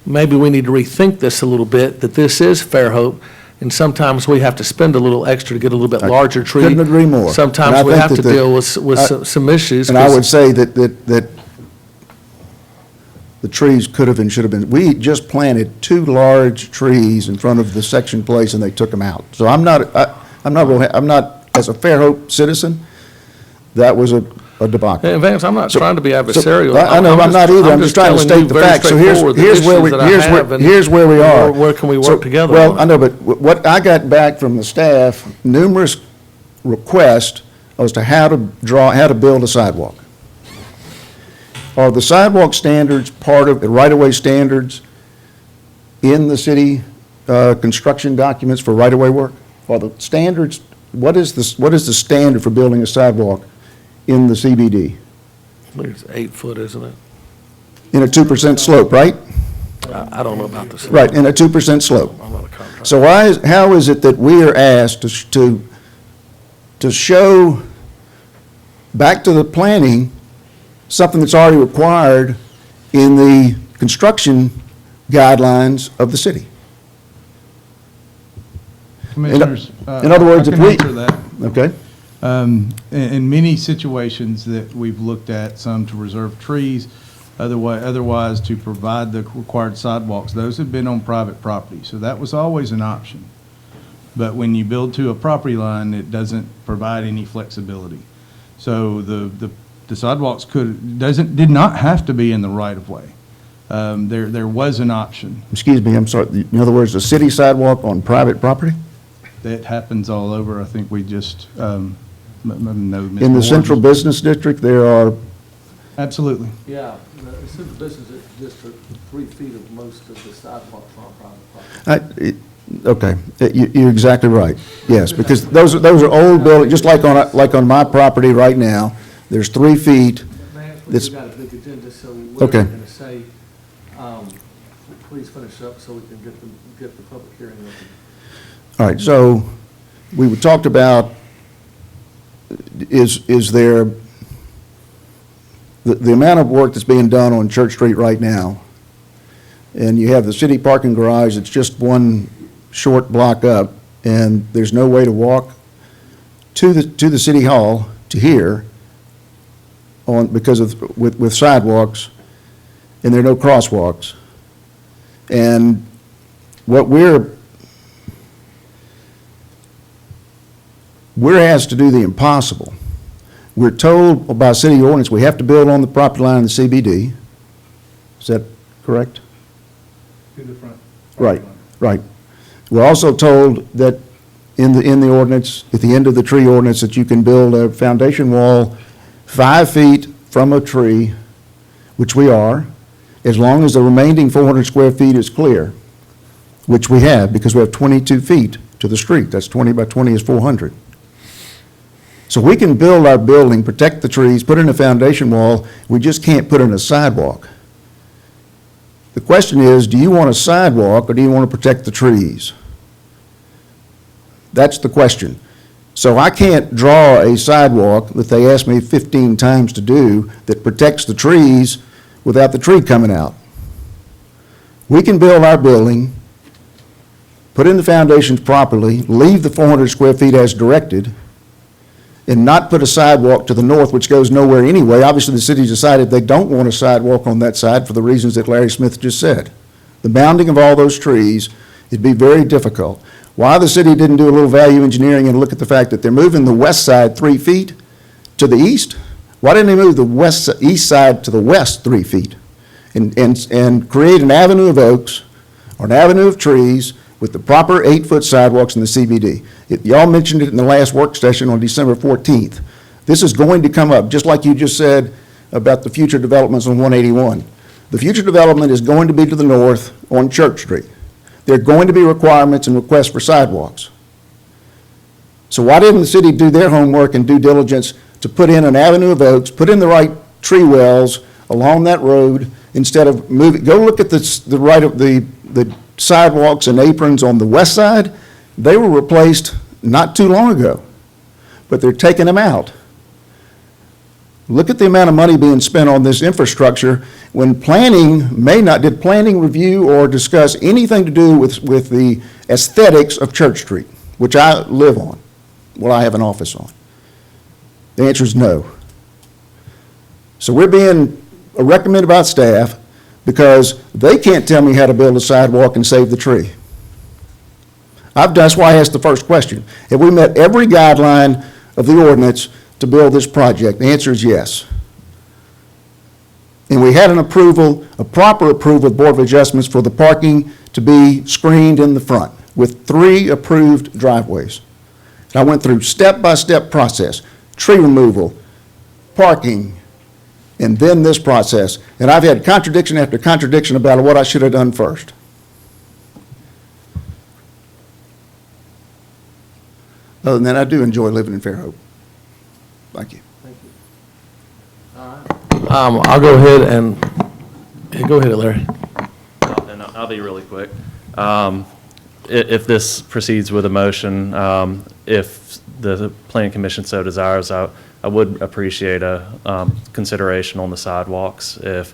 maybe we need to rethink this a little bit, that this is Fairhope, and sometimes we have to spend a little extra to get a little bit larger tree. Couldn't agree more. And I Sometimes we think have to that deal with some issues. And I 'cause- would say that the trees could have and should have been, we just planted 2 large trees in front of the Section Place and they took them out. So I'm not, as a Fairhope citizen, that was a debacle. Hey, Vance, I'm not So- trying to be So, adversarial. I know, I'm not either, I'm just trying to telling you state the very facts. So here's straightforward the where we, issues that I have and here's where we are. Where can we So, work together Well, on I it? know, but what I got back from the staff, numerous requests as to how to build a sidewalk. Are the sidewalk standards part of the right-of-way standards in the city construction documents for right-of-way work? Are the standards, what is the standard for building a sidewalk in the CBD? I think it's 8 foot, isn't it? In a 2% slope, right? I don't know about this. Right, in a 2% slope. I'm not a contractor. So how is it that we are asked to show back to the planning something that's already required in the construction guidelines of the city? Commissioners, in other words, I if can we- answer that. Okay? In many situations that we've looked at, some to reserve trees, otherwise to provide the required sidewalks, those have been on private property, so that was always an option. But when you build to a property line, it doesn't provide any flexibility. So the sidewalks did not have to be in the right of way. There was an option. Excuse me, I'm sorry. In other words, a city sidewalk on private property? That happens all over. I think we just, know Ms. In the Moore central just- business district, there are, Absolutely. Yeah, it's in the business district, 3 feet of most of the sidewalks on private property. okay, you're exactly right. Yes, because those are old buildings, just like on my property right now, there's 3 feet. Vance, This- we've got a big agenda, so Okay. what I'm going to say, please finish up so we can get the public hearing open. All right, so we talked about, is there, the amount of work that's being done on Church Street right now, and you have the city parking garage, it's just one short block up, and there's no way to walk to the city hall to here because with sidewalks, and there are no crosswalks. And what we're asked to do the impossible. We're told by city ordinance we have to build on the property line of the CBD. Is that correct? To the front. Right, right. We're also told that in the ordinance, at the end of the tree ordinance, that you can build a foundation wall 5 feet from a tree, which we are, as long as the remaining 400 square feet is clear, which we have, because we have 22 feet to the street. That's 20 by 20 is 400. So we can build our building, protect the trees, put in a foundation wall, we just can't put in a sidewalk. The question is, do you want a sidewalk or do you want to protect the trees? That's the question. So I can't draw a sidewalk that they asked me 15 times to do that protects the trees without the tree coming out. We can build our building, put in the foundations properly, leave the 400 square feet as directed, and not put a sidewalk to the north, which goes nowhere anyway. Obviously, the city decided they don't want a sidewalk on that side for the reasons that Larry Smith just said. The bounding of all those trees, it'd be very difficult. Why the city didn't do a little value engineering and look at the fact that they're moving the west side 3 feet to the east? Why didn't they move the east side to the west 3 feet? And create an avenue of oaks or an avenue of trees with the proper 8-foot sidewalks in the CBD. Y'all mentioned it in the last work session on December 14th. This is going to come up, just like you just said about the future developments on 181. The future development is going to be to the north on Church Street. There are going to be requirements and requests for sidewalks. So why didn't the city do their homework and due diligence to put in an avenue of oaks, put in the right tree wells along that road instead of moving? Go look at the sidewalks and aprons on the west side. They were replaced not too long ago, but they're taking them out. Look at the amount of money being spent on this infrastructure when planning did planning review or discuss anything to do with the aesthetics of Church Street, which I live on, what I have an office on. The answer is no. So we're being recommended by staff because they can't tell me how to build a sidewalk and save the tree. That's why I asked the first question. Have we met every guideline of the ordinance to build this project? The answer is yes. And we had an approval, a proper approval of Board of Adjustments for the parking to be screened in the front with 3 approved driveways. And I went through step-by-step process, tree removal, parking, and then this process. And I've had contradiction after contradiction about what I should have done first. Other than that, I do enjoy living in Fairhope. Thank you. I'll go ahead and, go ahead, Larry. And I'll be really quick. If this proceeds with a motion, if the Planning Commission so desires, I would appreciate a consideration on the sidewalks. If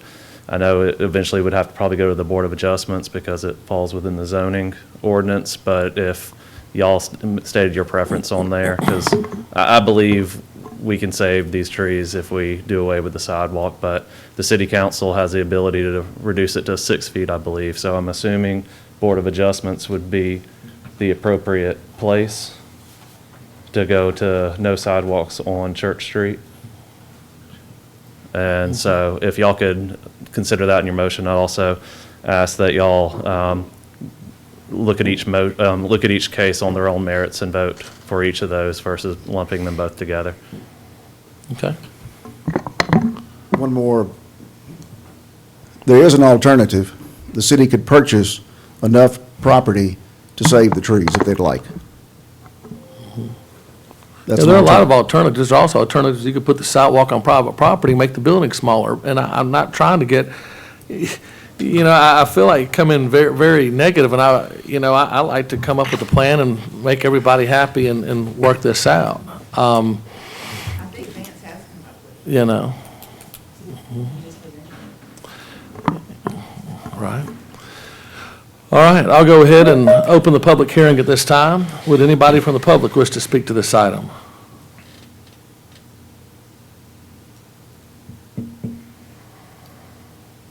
I know it eventually would have to probably go to the Board of Adjustments because it falls within the zoning ordinance, but if y'all stated your preference on there, because I believe we can save these trees if we do away with the sidewalk, but the city council has the ability to reduce it to 6 feet, I believe. So I'm assuming Board of Adjustments would be the appropriate place to go to no sidewalks on Church Street. And so if y'all could consider that in your motion, I'd also ask that y'all look at each case on their own merits and vote for each of those versus lumping them both together. Okay. One more. There is an alternative. The city could purchase enough property to save the trees if they'd like. Yeah, there are a lot of alternatives. There are also alternatives. You could put the sidewalk on private property, make the building smaller. And I'm not trying to get, I feel like come in very, very negative, and I like to come up with a plan and make everybody happy and work this out. I think Vance has come up with it. Right. All right, I'll go ahead and open the public hearing at this time. Would anybody from the public wish to speak to this item?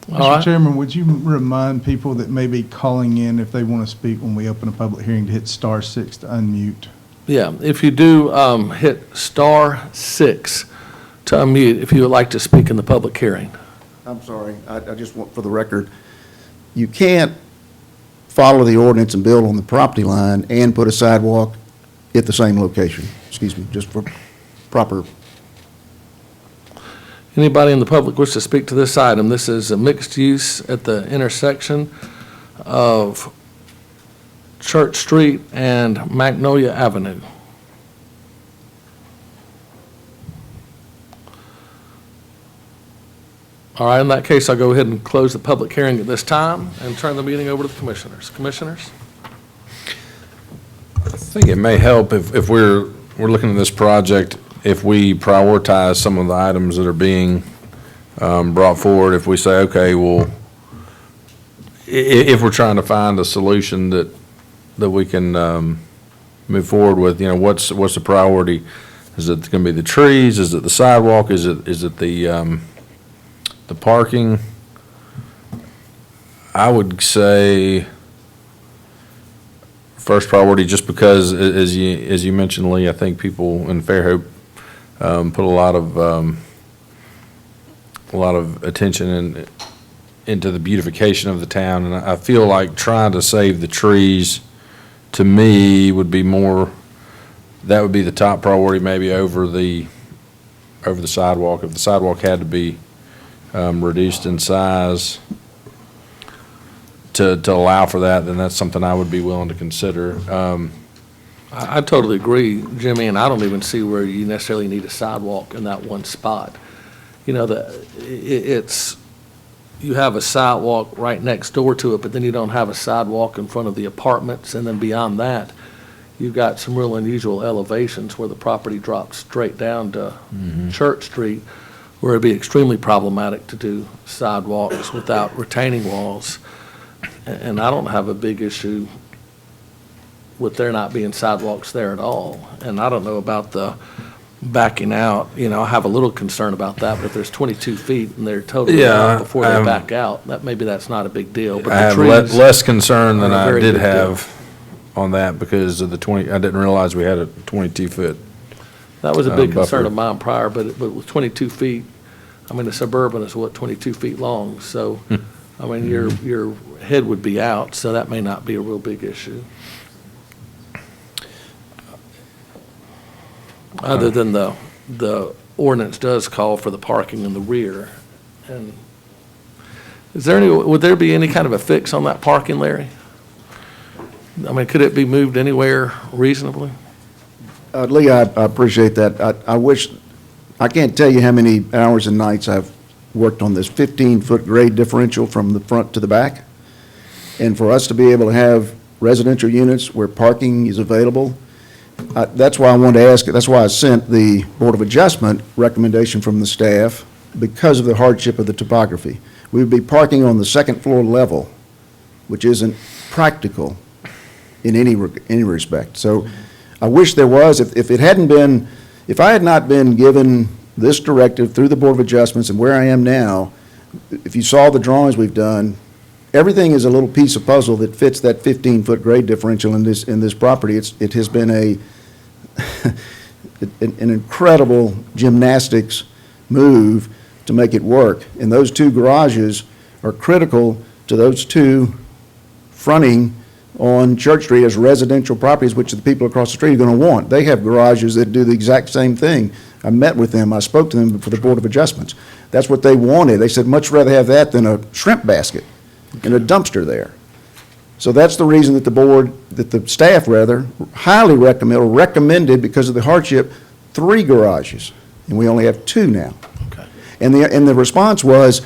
Mr. Chairman, would you remind people that may be calling in if they want to speak when we open a public hearing to hit *6 to unmute? Yeah, if you do hit *6 to unmute, if you would like to speak in the public hearing. I'm sorry, I just want, for the record, you can't follow the ordinance and build on the property line and put a sidewalk at the same location. Excuse me, just for proper. Anybody in the public wish to speak to this item? This is a mixed use at the intersection of Church Street and Magnolia Avenue. All right, in that case, I'll go ahead and close the public hearing at this time and turn the meeting over to the commissioners. Commissioners? I think it may help if we're looking at this project, if we prioritize some of the items that are being brought forward, if we say, okay, well, if we're trying to find a solution that we can move forward with, what's the priority? Is it going to be the trees? Is it the sidewalk? Is it the parking? I would say first priority, just because, as you mentioned, Lee, I think people in Fairhope put a lot of attention into the beautification of the town, and I feel like trying to save the trees, to me, would be more. That would be the top priority, maybe over the sidewalk. If the sidewalk had to be reduced in size to allow for that, then that's something I would be willing to consider. I totally agree, Jimmy, and I don't even see where you necessarily need a sidewalk in that one spot. You have a sidewalk right next door to it, but then you don't have a sidewalk in front of the apartments, and then beyond that, you've got some real unusual elevations where the property drops straight down to Church Street, where it'd be extremely problematic to do sidewalks without retaining walls. And I don't have a big issue with there not being sidewalks there at all. And I don't know about the backing out, I have a little concern about that, but if there's 22 feet and they're totally out before they back out, maybe that's not a big deal. But I have less concern than I did have on that because of the 20, I didn't realize we had a 22-foot. That was a big concern buffer. of mine prior, but with 22 feet, the Suburban is 22 feet long, so, your head would be out, so that may not be a real big issue. Other than the ordinance does call for the parking in the rear. And would there be any kind of a fix on that parking, Larry? Could it be moved anywhere reasonably? Lee, I appreciate that. I can't tell you how many hours and nights I've worked on this 15-foot grade differential from the front to the back. And for us to be able to have residential units where parking is available, that's why I wanted to ask, that's why I sent the Board of Adjustment recommendation from the staff, because of the hardship of the topography. We would be parking on the second floor level, which isn't practical in any respect. So I wish there was, if I had not been given this directive through the Board of Adjustments and where I am now, if you saw the drawings we've done, everything is a little piece of puzzle that fits that 15-foot grade differential in this property. It has been an incredible gymnastics move to make it work. And those two garages are critical to those two fronting on Church Street as residential properties, which the people across the street are going to want. They have garages that do the exact same thing. I met with them. I spoke to them for the Board of Adjustments. That's what they wanted. They said, much rather have that than a shrimp basket and a dumpster there. So that's the reason that the staff highly recommended, because of the hardship, 3 garages, and we only have 2 now. Okay. And the response was,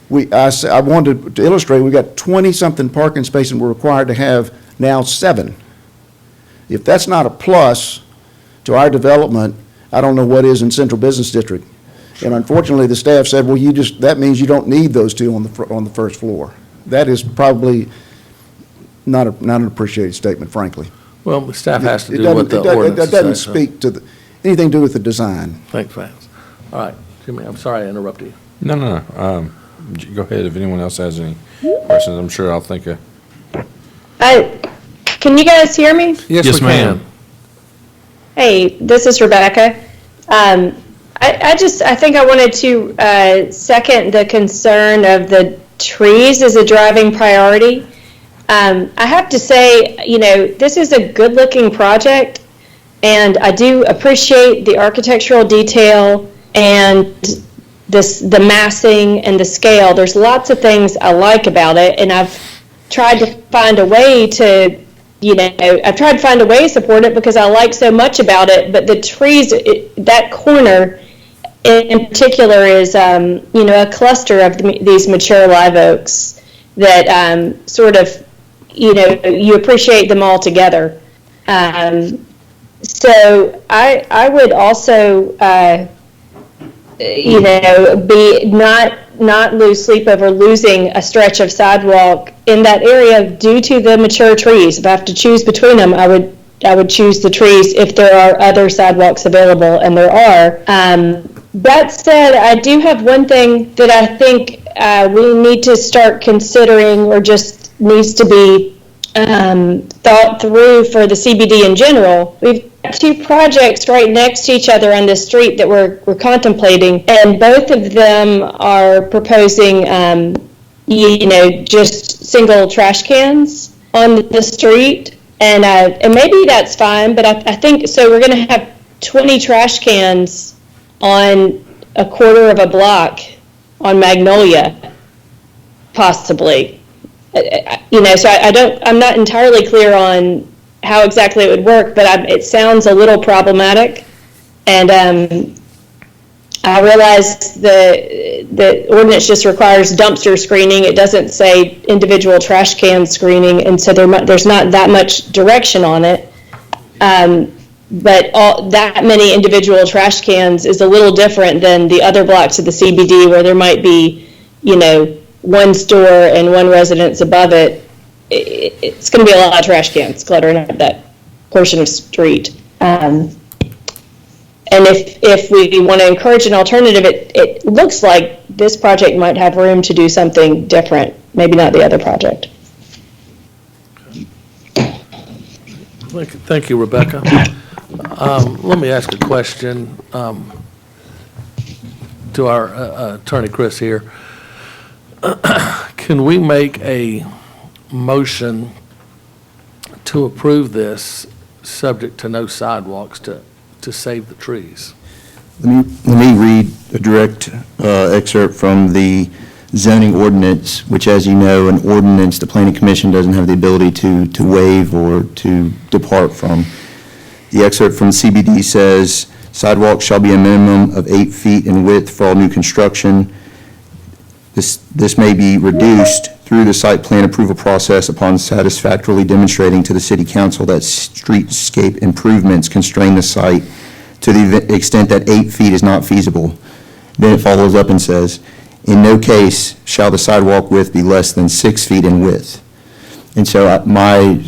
I wanted to illustrate, we got 20-something parking spaces, and we're required to have now 7. If that's not a plus to our development, I don't know what is in Central Business District. And unfortunately, the staff said, well, that means you don't need those 2 on the first floor. That is probably not an appreciated statement, frankly. Well, the staff has to do what the ordinance says. It doesn't speak to anything to do with the design. Thanks, Vance. All right, Jimmy, I'm sorry I interrupted you. No. Go ahead. If anyone else has any questions, I'm sure I'll think of. Can you guys hear me? Yes, we can. Hey, this is Rebecca. I think I wanted to second the concern of the trees as a driving priority. I have to say, this is a good-looking project, and I do appreciate the architectural detail and the massing and the scale. There's lots of things I like about it, and I've tried to find a way to support it because I like so much about it, but the trees, that corner, in particular is, a cluster of these mature live oaks that sort of, you appreciate them all together. So I would also, be not lose sleep over losing a stretch of sidewalk in that area due to the mature trees. If I have to choose between them, I would choose the trees if there are other sidewalks available, and there are. That said, I do have one thing that I think we need to start considering, or just needs to be thought through for the CBD in general. We've got two projects right next to each other on this street that we're contemplating, and both of them are proposing, just single trash cans on the street, and maybe that's fine, but I think, so we're going to have 20 trash cans on a quarter of a block on Magnolia, possibly. So I'm not entirely clear on how exactly it would work, but it sounds a little problematic. And I realize the ordinance just requires dumpster screening. It doesn't say individual trash can screening, and so there's not that much direction on it. But that many individual trash cans is a little different than the other blocks of the CBD, where there might be, one store and one residence above it. It's going to be a lot of trash cans cluttering up that portion of street. And if we want to encourage an alternative, it looks like this project might have room to do something different, maybe not the other project. Thank you, Rebecca. Let me ask a question to our attorney, Chris, here. Can we make a motion to approve this, subject to no sidewalks, to save the trees? Let me read a direct excerpt from the zoning ordinance, which, as you know, an ordinance, the planning commission doesn't have the ability to waive or to depart from. The excerpt from CBD says, sidewalks shall be a minimum of 8 feet in width for all new construction. This may be reduced through the site plan approval process upon satisfactorily demonstrating to the city council that streetscape improvements constrain the site to the extent that 8 feet is not feasible. Then it follows up and says, in no case shall the sidewalk width be less than 6 feet in width. And so my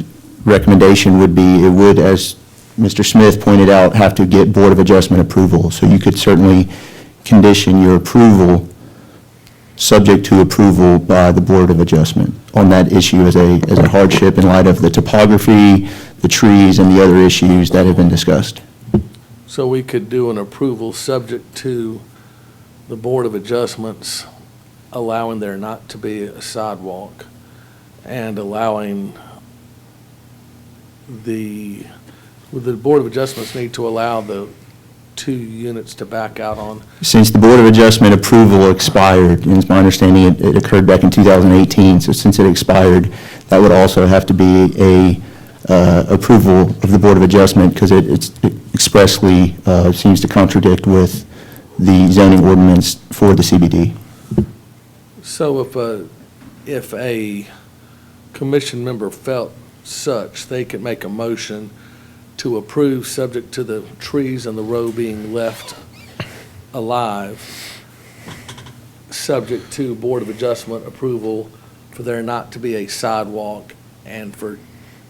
recommendation would be, it would, as Mr. Smith pointed out, have to get Board of Adjustment approval. So you could certainly condition your approval subject to approval by the Board of Adjustment on that issue as a hardship in light of the topography, the trees, and the other issues that have been discussed. So we could do an approval subject to the Board of Adjustments allowing there not to be a sidewalk, and allowing would the Board of Adjustments need to allow the 2 units to back out on? Since the Board of Adjustment approval expired, and it's my understanding it occurred back in 2018, so since it expired, that would also have to be a approval of the Board of Adjustment, because it expressly seems to contradict with the zoning ordinance for the CBD. So if a commission member felt such, they could make a motion to approve subject to the trees and the row being left alive, subject to Board of Adjustment approval for there not to be a sidewalk and for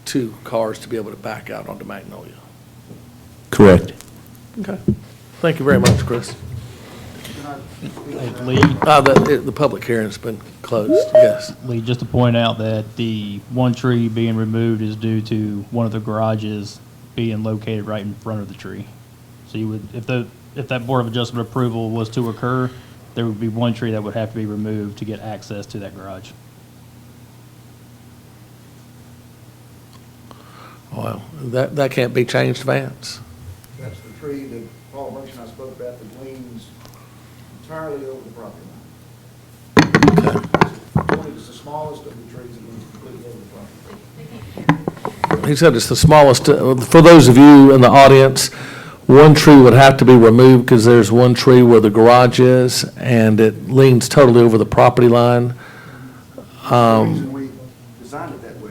2 cars to be able to back out onto Magnolia. Correct. Okay. Thank you very much, Chris. Lee, The public hearing's been closed, yes. Lee, just to point out that the one tree being removed is due to one of the garages being located right in front of the tree. So you would, if that Board of Adjustment approval was to occur, there would be one tree that would have to be removed to get access to that garage. Well, that can't be changed, Vance. That's the tree that Paul Merchant and I spoke about that leans entirely over the property line. It's the smallest of the trees that leans completely over the property. He said it's the smallest. For those of you in the audience, One tree would have to be removed because there's one tree where the garage is, and it leans totally over the property line. The reason we designed it that way,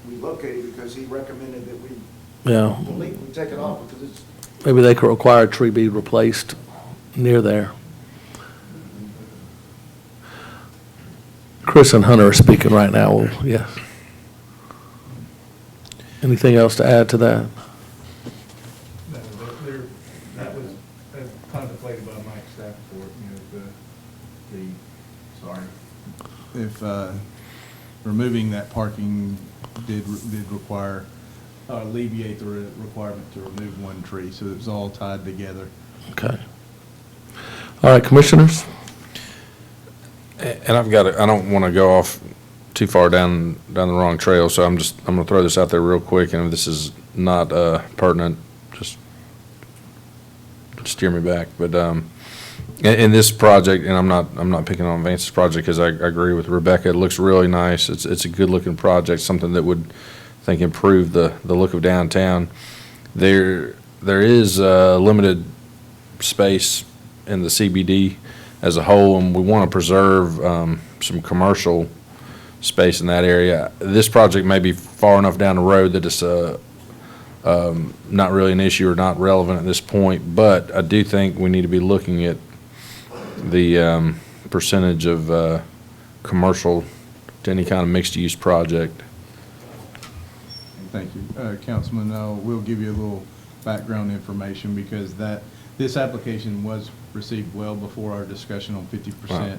we located it because he recommended that we Yeah, delete, we take it off because it's, maybe they could require a tree be replaced near there. Chris and Hunter are speaking right now. Well, yes. Anything else to add to that? No, that was contemplated by Mike's staff report, sorry. If, removing that parking did require, alleviate the requirement to remove one tree, so it was all tied together. Okay. All right, commissioners? And I don't want to go off too far down the wrong trail, so I'm going to throw this out there real quick, and if this is not pertinent, just steer me back. But in this project, and I'm not picking on Vance's project because I agree with Rebecca. It looks really nice. It's a good looking project, something that would, I think, improve the look of downtown. There is limited space in the CBD as a whole, and we want to preserve some commercial space in that area. This project may be far enough down the road that it's not really an issue or not relevant at this point, but I do think we need to be looking at the percentage of commercial to any kind of mixed-use project. Thank you. Councilman, we'll give you a little background information because this application was received well before our discussion on 50%.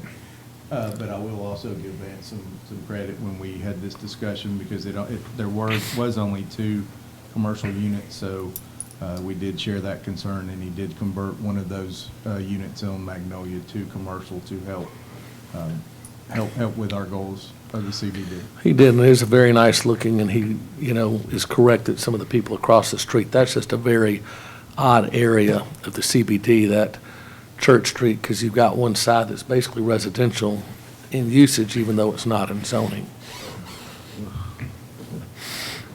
But I will also give Vance some credit when we had this discussion because there was only 2 commercial units, so we did share that concern, and he did convert one of those units on Magnolia to commercial to help with our goals of the CBD. He did, and it is a very nice looking, and he, is correct that some of the people across the street, that's just a very odd area of the CBD, that Church Street, because you've got one side that's basically residential in usage, even though it's not in zoning.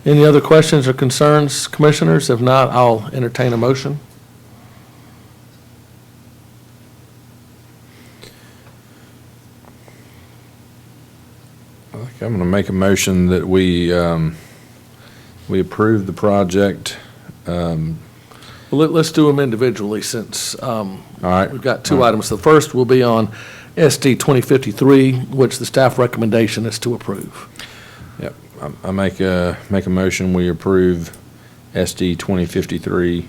Any other questions or concerns, commissioners? If not, I'll entertain a motion. I think I'm going to make a motion that we approve the project. Well, let's do them individually since All right. we've got 2 items. The first will be on SD 2053, which the staff recommendation is to approve. Yep. I make a motion, we approve SD 2053.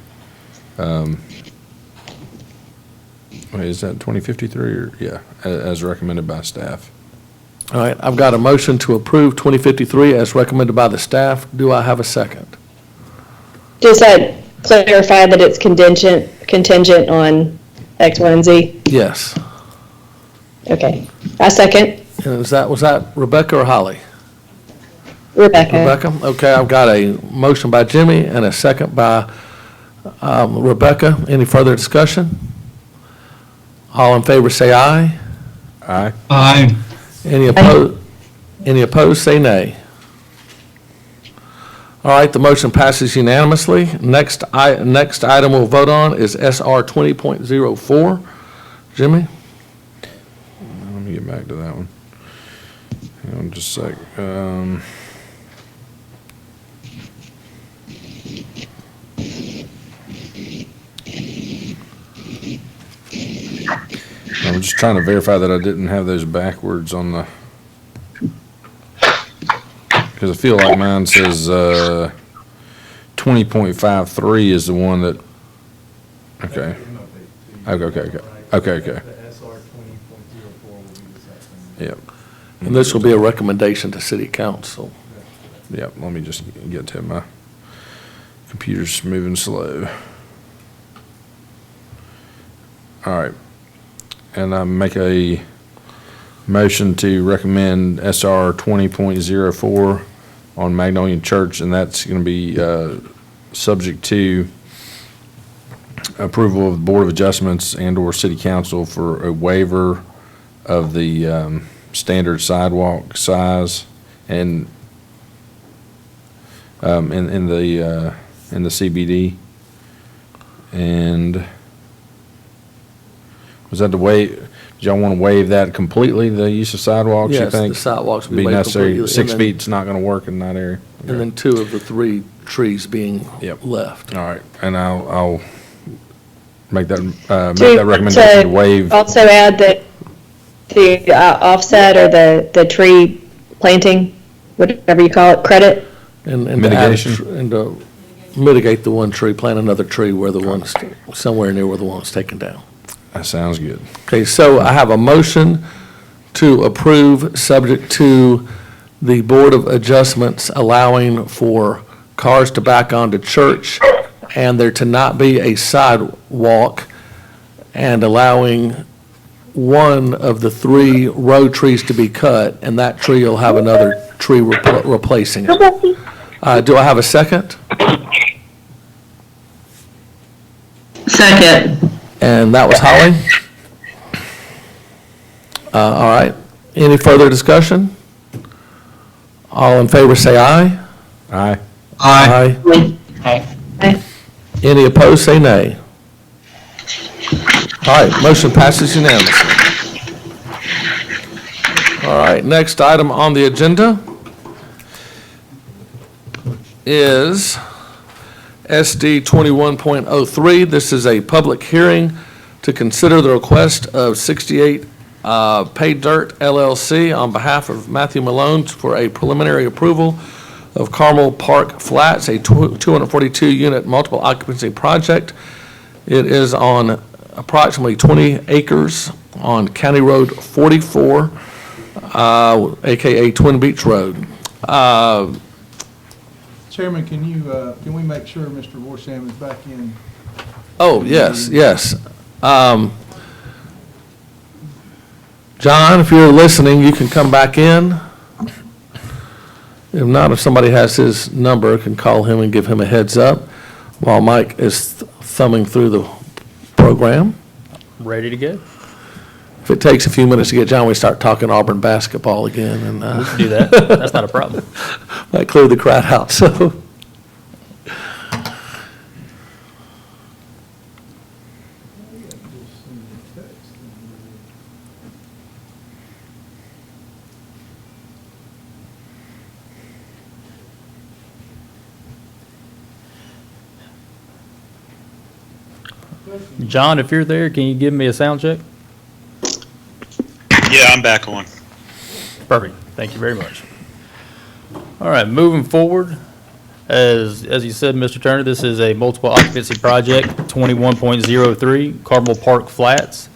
Wait, is that 2053 or, yeah, as recommended by staff. All right, I've got a motion to approve 2053 as recommended by the staff. Do I have a second? Just clarify that it's contingent on X, Y, and Z? Yes. Okay. I second. And was that Rebecca or Holly? Rebecca. Rebecca? Okay, I've got a motion by Jimmy and a second by Rebecca. Any further discussion? All in favor say aye. Aye. Aye. Any opposed say nay. All right, the motion passes unanimously. Next item we'll vote on is SR 20.04. Jimmy? Let me get back to that one. Hang on just a sec. I'm just trying to verify that I didn't have those backwards on the, because I feel like mine says 20.53 is the one that, okay. Okay. Yep. And this will be a recommendation to city council. Yep, let me just get to my computer's moving slow. All right. And I make a motion to recommend SR 20.04 on Magnolia Church, and that's going to be subject to approval of the Board of Adjustments and/or City Council for a waiver of the standard sidewalk size and in the CBD. And was that the way, did y'all want to waive that completely, the use of sidewalks, you Yes, think? the sidewalks will be Be waived necessary, completely, 6 and then- feet's not going to work in that area. And then 2 of the 3 trees being Yep. left. All right, and I'll make that recommendation to waive. Also add that the offset or the tree planting, whatever you call it, credit. And to add a Mitigation. And to mitigate the one tree, plant another tree where the one's, somewhere near where the one's taken down. That sounds good. Okay, so I have a motion to approve, subject to the Board of Adjustments allowing for cars to back onto Church and there to not be a sidewalk, and allowing one of the 3 road trees to be cut, and that tree will have another tree replacing it. Do I have a second? Second. And that was Holly. All right. Any further discussion? All in favor say aye. Aye. Aye. Any opposed, say nay. All right, motion passes unanimously. All right, next item on the agenda is SD 21.03. This is a public hearing to consider the request of 68 Pay Dirt LLC on behalf of Matthew Malone for a preliminary approval of Carmel Park Flats, a 242-unit multiple occupancy project. It is on approximately 20 acres on County Road 44, AKA Twin Beach Road. Chairman, can we make sure Mr. Warsham is back in? Oh, yes, yes. John, if you're listening, you can come back in. If not, if somebody has his number, can call him and give him a heads up while Mike is thumbing through the program. Ready to go? If it takes a few minutes to get John, we start talking Auburn basketball again, and We can do that. That's not a problem. might clear the crowd out, so. John, if you're there, can you give me a sound check? Yeah, I'm back on. Perfect. Thank you very much. All right, moving forward, as you said, Mr. Turner, this is a multiple occupancy project, 21.03 Carmel Park Flats.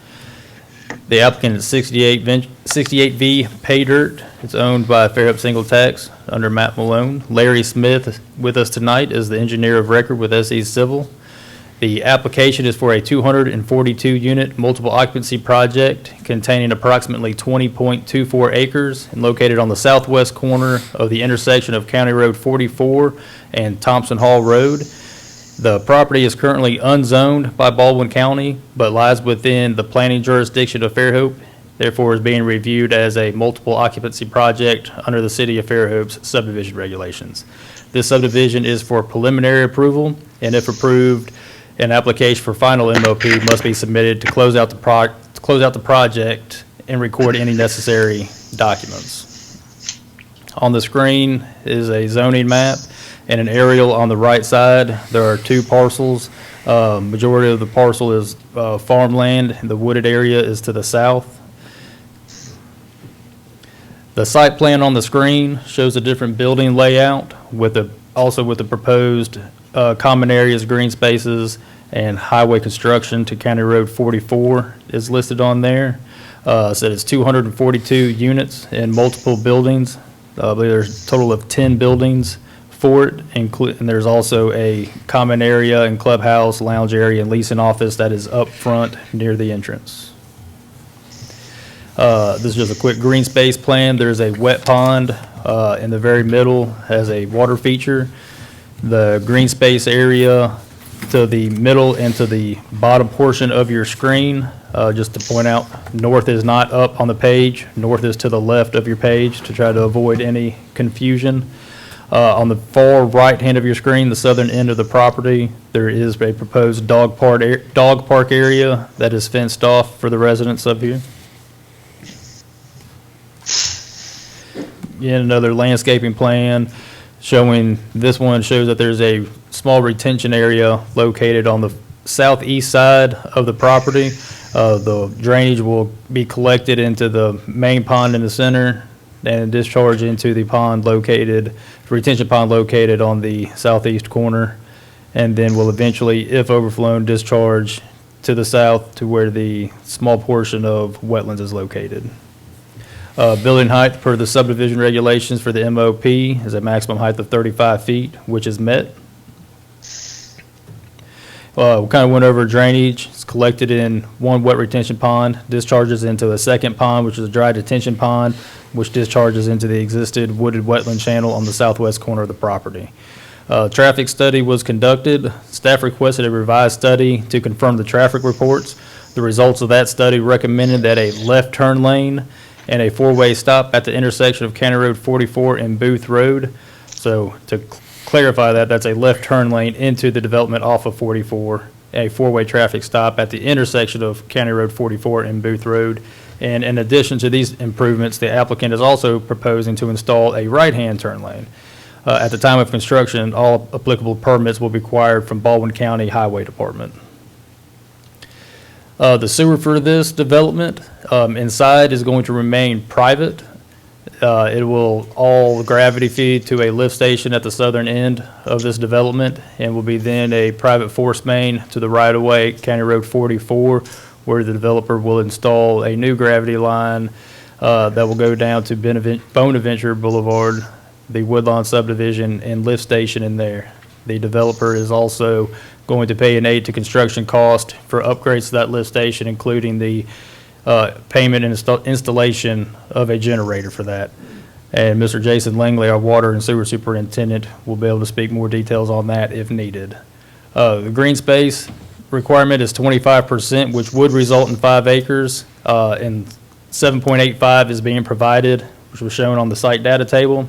The applicant is 68V Pay Dirt. It's owned by Fairhope Single Tax under Matt Malone. Larry Smith with us tonight is the engineer of record with SE Civil. The application is for a 242-unit multiple occupancy project containing approximately 20.24 acres and located on the southwest corner of the intersection of County Road 44 and Thompson Hall Road. The property is currently unzoned by Baldwin County, but lies within the planning jurisdiction of Fairhope, therefore is being reviewed as a multiple occupancy project under the City of Fairhope's subdivision regulations. This subdivision is for preliminary approval, and if approved, an application for final MOP must be submitted to close out the project and record any necessary documents. On the screen is a zoning map and an aerial on the right side. There are 2 parcels. Majority of the parcel is farmland, and the wooded area is to the south. The site plan on the screen shows a different building layout also with the proposed common areas, green spaces, and highway construction to County Road 44 is listed on there. So it's 242 units in multiple buildings. I believe there's a total of 10 buildings for it, and there's also a common area and clubhouse, lounge area, and leasing office that is up front near the entrance. This is just a quick green space plan. There's a wet pond in the very middle, has a water feature. The green space area to the middle and to the bottom portion of your screen, just to point out, north is not up on the page. North is to the left of your page to try to avoid any confusion. On the far right hand of your screen, the southern end of the property, there is a proposed dog park area that is fenced off for the residents up here. Again, another landscaping plan showing, this one shows that there's a small retention area located on the southeast side of the property. The drainage will be collected into the main pond in the center and discharge into the pond located, retention pond located on the southeast corner, and then will eventually, if overflown, discharge to the south to where the small portion of wetlands is located. Building height per the subdivision regulations for the MOP is a maximum height of 35 feet, which is met. We kind of went over drainage. It's collected in one wet retention pond, discharges into a second pond, which is a dry detention pond, which discharges into the existed wooded wetland channel on the southwest corner of the property. Traffic study was conducted. Staff requested a revised study to confirm the traffic reports. The results of that study recommended that a left turn lane and a four-way stop at the intersection of County Road 44 and Booth Road. So to clarify that, that's a left turn lane into the development off of 44, a four-way traffic stop at the intersection of County Road 44 and Booth Road. And in addition to these improvements, the applicant is also proposing to install a right-hand turn lane. At the time of construction, all applicable permits will be required from Baldwin County Highway Department. The sewer for this development inside is going to remain private. It will all gravity feed to a lift station at the southern end of this development, and will be then a private force main to the right-of-way, County Road 44, where the developer will install a new gravity line that will go down to Bonaventure Boulevard, the Woodlawn subdivision, and lift station in there. The developer is also going to pay an aid to construction cost for upgrades to that lift station, including the payment and installation of a generator for that. And Mr. Jason Langley, our water and sewer superintendent, will be able to speak more details on that if needed. The green space requirement is 25%, which would result in 5 acres, and 7.85 is being provided, which was shown on the site data table.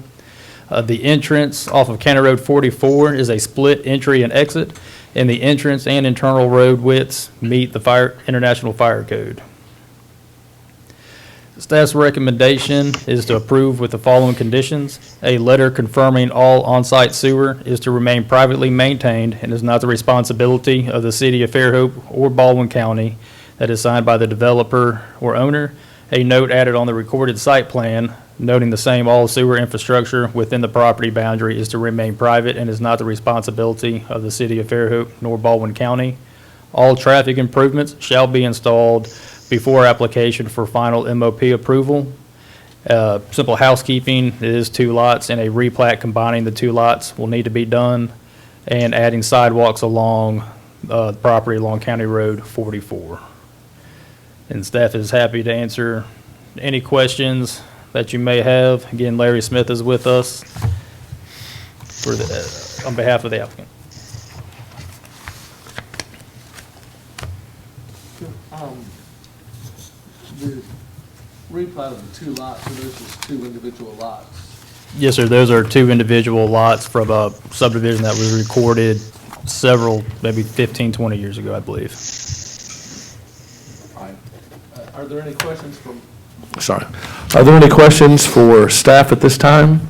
The entrance off of County Road 44 is a split entry and exit, and the entrance and internal road widths meet the International Fire Code. Staff's recommendation is to approve with the following conditions. A letter confirming all on-site sewer is to remain privately maintained and is not the responsibility of the City of Fairhope or Baldwin County, that is signed by the developer or owner. A note added on the recorded site plan noting the same, all sewer infrastructure within the property boundary is to remain private and is not the responsibility of the City of Fairhope nor Baldwin County. All traffic improvements shall be installed before application for final MOP approval. Simple housekeeping, it is 2 lots, and a replat combining the 2 lots will need to be done, and adding sidewalks along the property along County Road 44. And staff is happy to answer any questions that you may have. Again, Larry Smith is with us for on behalf of the applicant. The replat of the 2 lots, so those just 2 individual lots. Yes, sir. Those are 2 individual lots from a subdivision that was recorded several, maybe 15, 20 years ago, I believe. All right. Are there any questions from? Sorry. Are there any questions for staff at this time?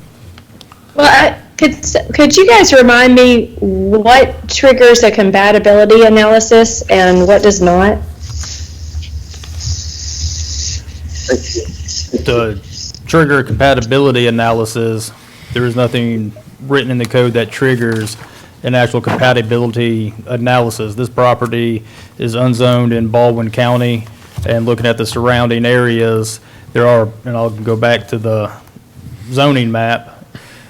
Well, could you guys remind me what triggers a compatibility analysis and what does not? To trigger compatibility analysis, there is nothing written in the code that triggers an actual compatibility analysis. This property is unzoned in Baldwin County, and looking at the surrounding areas, there are, and I'll go back to the zoning map,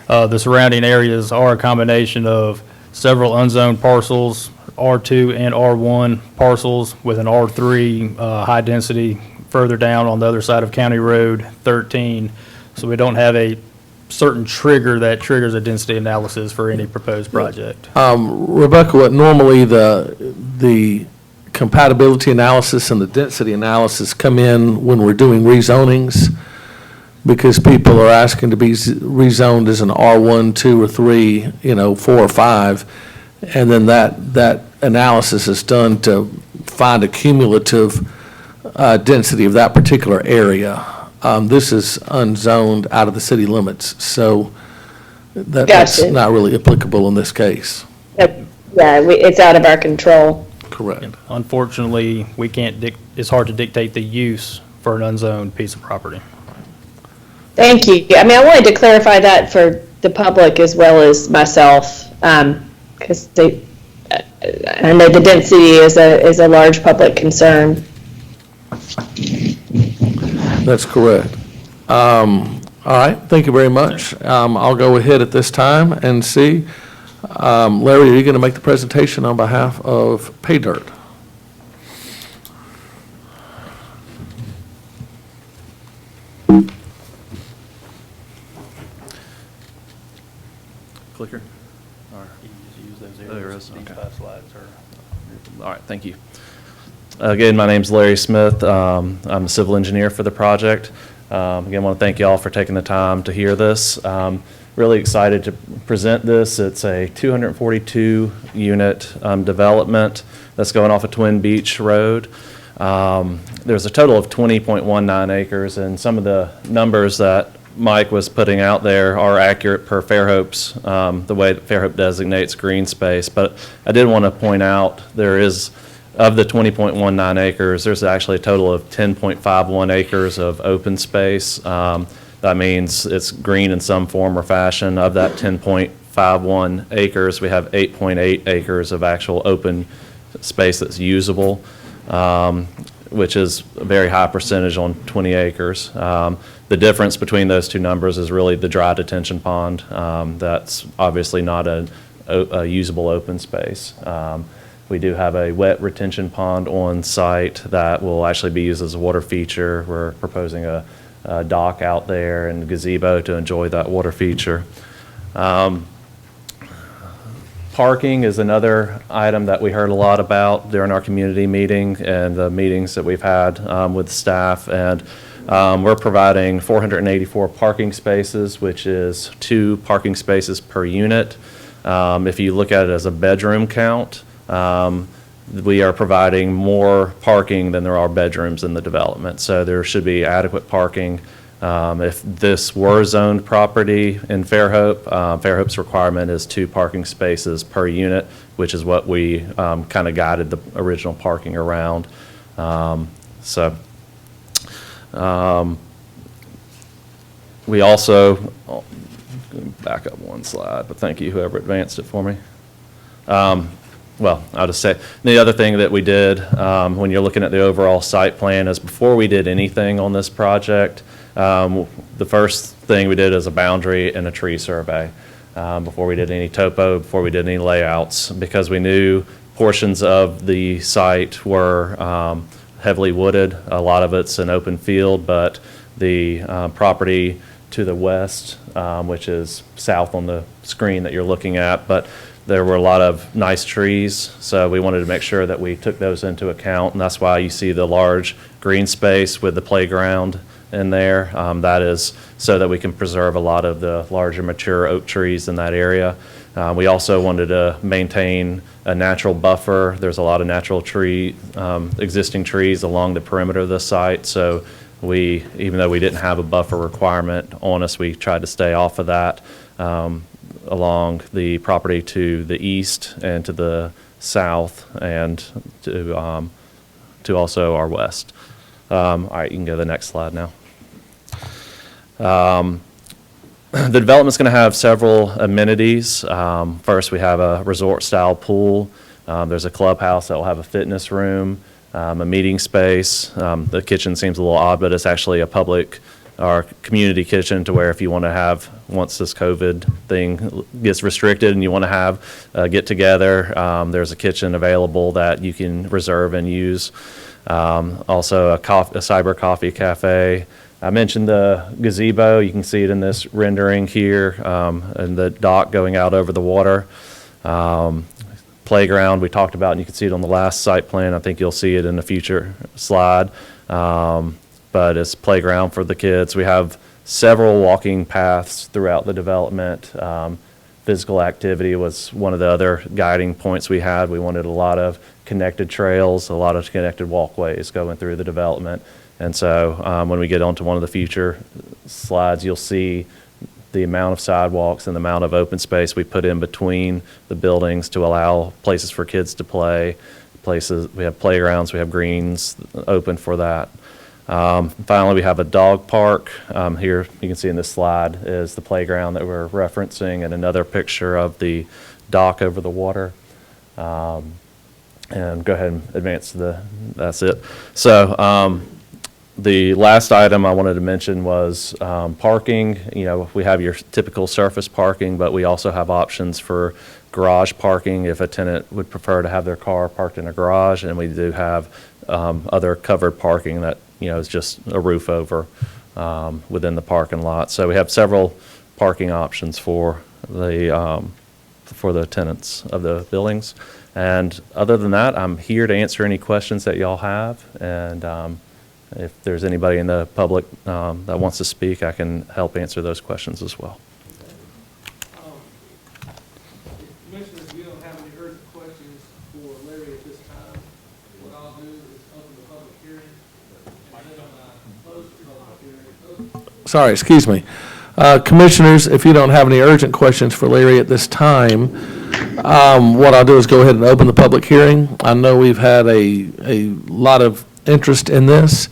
the surrounding areas are a combination of several unzoned parcels, R2 and R1 parcels with an R3 high density further down on the other side of County Road 13. So we don't have a certain trigger that triggers a density analysis for any proposed project. Rebecca, what normally the compatibility analysis and the density analysis come in when we're doing rezonings. because people are asking to be rezoned as an R1, 2, or 3, 4 or 5, and then that analysis is done to find a cumulative density of that particular area. This is unzoned out of the city limits, so that's Gotcha. not really applicable in this case. Yeah, it's out of our control. Correct. Unfortunately, we can't it's hard to dictate the use for an unzoned piece of property. Thank you. I mean, I wanted to clarify that for the public as well as myself, because I know the density is a large public concern. That's correct. All right, thank you very much. I'll go ahead at this time and see. Larry, are you going to make the presentation on behalf of Pay Dirt? Clicker? There is, okay. All right, thank you. Again, my name's Larry Smith. I'm a civil engineer for the project. Again, I want to thank you all for taking the time to hear this. Really excited to present this. It's a 242-unit development that's going off of Twin Beach Road. There's a total of 20.19 acres, and some of the numbers that Mike was putting out there are accurate per Fairhope's, the way that Fairhope designates green space. But I did want to point out there is, of the 20.19 acres, there's actually a total of 10.51 acres of open space. That means it's green in some form or fashion. Of that 10.51 acres, we have 8.8 acres of actual open space that's usable, which is a very high percentage on 20 acres. The difference between those two numbers is really the dry detention pond. That's obviously not a usable open space. We do have a wet retention pond on site that will actually be used as a water feature. We're proposing a dock out there and gazebo to enjoy that water feature. Parking is another item that we heard a lot about during our community meeting and the meetings that we've had with staff. And we're providing 484 parking spaces, which is 2 parking spaces per unit. If you look at it as a bedroom count, we are providing more parking than there are bedrooms in the development. So there should be adequate parking. If this were zoned property in Fairhope, Fairhope's requirement is 2 parking spaces per unit, which is what we kind of guided the original parking around. We also, back up one slide, but thank you, whoever advanced it for me. Well, I'll just say, the other thing that we did when you're looking at the overall site plan is before we did anything on this project, the first thing we did is a boundary and a tree survey before we did any topo, before we did any layouts, because we knew portions of the site were heavily wooded. A lot of it's an open field, but the property to the west, which is south on the screen that you're looking at, but there were a lot of nice trees, so we wanted to make sure that we took those into account, and that's why you see the large green space with the playground in there. That is so that we can preserve a lot of the larger mature oak trees in that area. We also wanted to maintain a natural buffer. There's a lot of natural existing trees along the perimeter of the site, so even though we didn't have a buffer requirement on us, we tried to stay off of that. Along the property to the east and to the south and to also our west. All right, you can go to the next slide now. The development's going to have several amenities. First, we have a resort-style pool. There's a clubhouse that will have a fitness room, a meeting space. The kitchen seems a little odd, but it's actually a public our community kitchen to where if you want to have, once this COVID thing gets restricted and you want to have a get together, there's a kitchen available that you can reserve and use. Also a cyber coffee cafe. I mentioned the gazebo. You can see it in this rendering here, and the dock going out over the water. Playground we talked about, and you can see it on the last site plan. I think you'll see it in a future slide. But it's playground for the kids. We have several walking paths throughout the development. Physical activity was one of the other guiding points we had. We wanted a lot of connected trails, a lot of connected walkways going through the development. And so when we get onto one of the future slides, you'll see the amount of sidewalks and the amount of open space we put in between the buildings to allow places for kids to play, we have playgrounds, we have greens open for that. Finally, we have a dog park. Here you can see in this slide is the playground that we're referencing, and another picture of the dock over the water. And go ahead and advance to that's it. So the last item I wanted to mention was parking. You know, we have your typical surface parking, but we also have options for garage parking if a tenant would prefer to have their car parked in a garage, and we do have other covered parking that, you know, is just a roof over within the parking lot. So we have several parking options for the tenants of the buildings. And other than that, I'm here to answer any questions that y'all have. And if there's anybody in the public that wants to speak, I can help answer those questions as well. Commissioners, we don't have any urgent questions for Larry at this time. What I'll do is open the public hearing, and then close the public hearing. Sorry, excuse me. Commissioners, if you don't have any urgent questions for Larry at this time, what I'll do is go ahead and open the public hearing. I know we've had a lot of interest in this,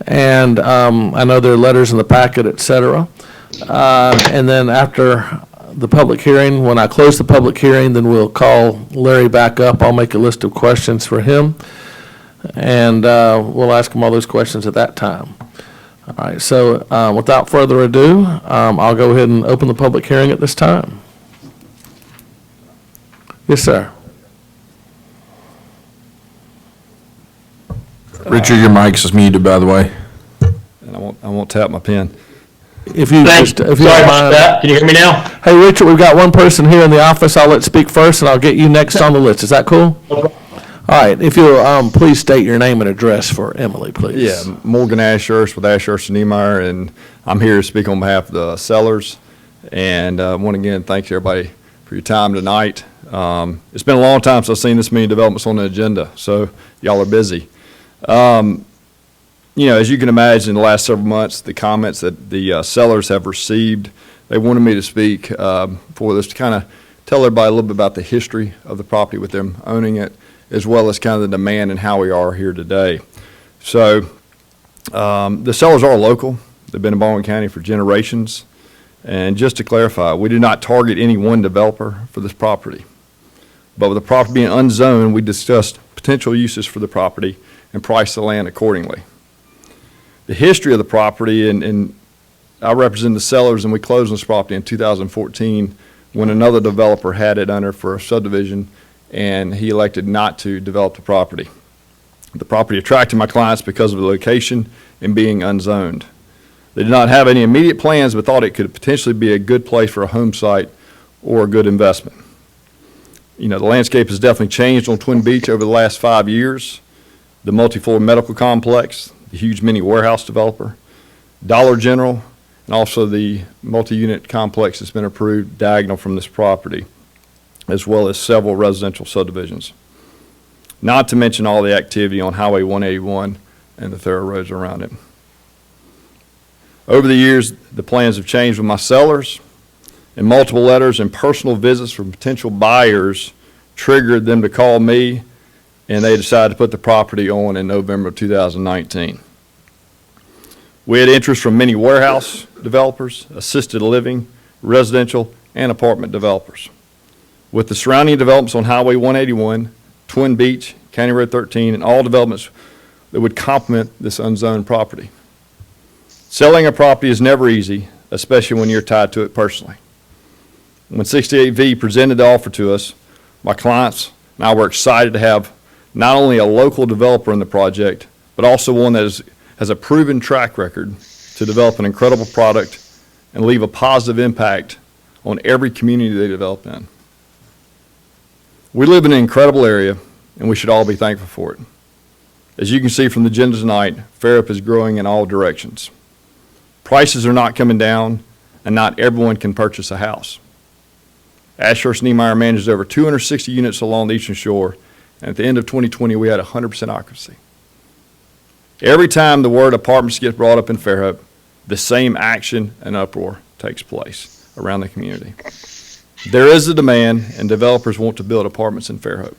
and I know there are letters in the packet, et cetera. And then after the public hearing, when I close the public hearing, then we'll call Larry back up. I'll make a list of questions for him, and we'll ask him all those questions at that time. All right, so without further ado, I'll go ahead and open the public hearing at this time. Yes, sir. Richard, your mic's muted, by the way. And I won't tap my pen. If you Thanks. just, if you Sorry don't about mind. that. Can you hear me now? Hey, Richard, we've got one person here in the office. I'll let speak first, and I'll get you next on the list. Is that cool? All right, if you'll please state your name and address for Emily, please. Yeah, Morgan Ashurst with Ashurst and Niemeyer, and I'm here to speak on behalf of the sellers. And once again, thanks everybody for your time tonight. It's been a long time since I've seen this many developments on the agenda, so y'all are busy. You know, as you can imagine, in the last several months, the comments that the sellers have received, they wanted me to speak for this to kind of tell everybody a little bit about the history of the property with them owning it, as well as kind of the demand and how we are here today. So the sellers are local. They've been in Baldwin County for generations. And just to clarify, we do not target any one developer for this property. But with the property being unzoned, we discussed potential uses for the property and priced the land accordingly. The history of the property, and I represent the sellers, and we closed on this property in 2014 when another developer had it under for a subdivision, and he elected not to develop the property. The property attracted my clients because of the location and being unzoned. They did not have any immediate plans, but thought it could potentially be a good place for a home site or a good investment. You know, the landscape has definitely changed on Twin Beach over the last 5 years. The multi-floor medical complex, the huge mini warehouse developer, Dollar General, and also the multi-unit complex that's been approved diagonal from this property, as well as several residential subdivisions. Not to mention all the activity on Highway 181 and the thorough roads around it. Over the years, the plans have changed with my sellers, and multiple letters and personal visits from potential buyers triggered them to call me, and they decided to put the property on in November of 2019. We had interest from many warehouse developers, assisted living, residential, and apartment developers. With the surrounding developments on Highway 181, Twin Beach, County Road 13, and all developments that would complement this unzoned property. Selling a property is never easy, especially when you're tied to it personally. When 68V presented the offer to us, my clients and I were excited to have not only a local developer in the project, but also one that has a proven track record to develop an incredible product and leave a positive impact on every community they develop in. We live in an incredible area, and we should all be thankful for it. As you can see from the agenda tonight, Fairhope is growing in all directions. Prices are not coming down, and not everyone can purchase a house. Ashurst Niemeyer manages over 260 units along the Eastern Shore, and at the end of 2020, we had 100% occupancy. Every time the word apartments gets brought up in Fairhope, the same action and uproar takes place around the community. There is a demand, and developers want to build apartments in Fairhope.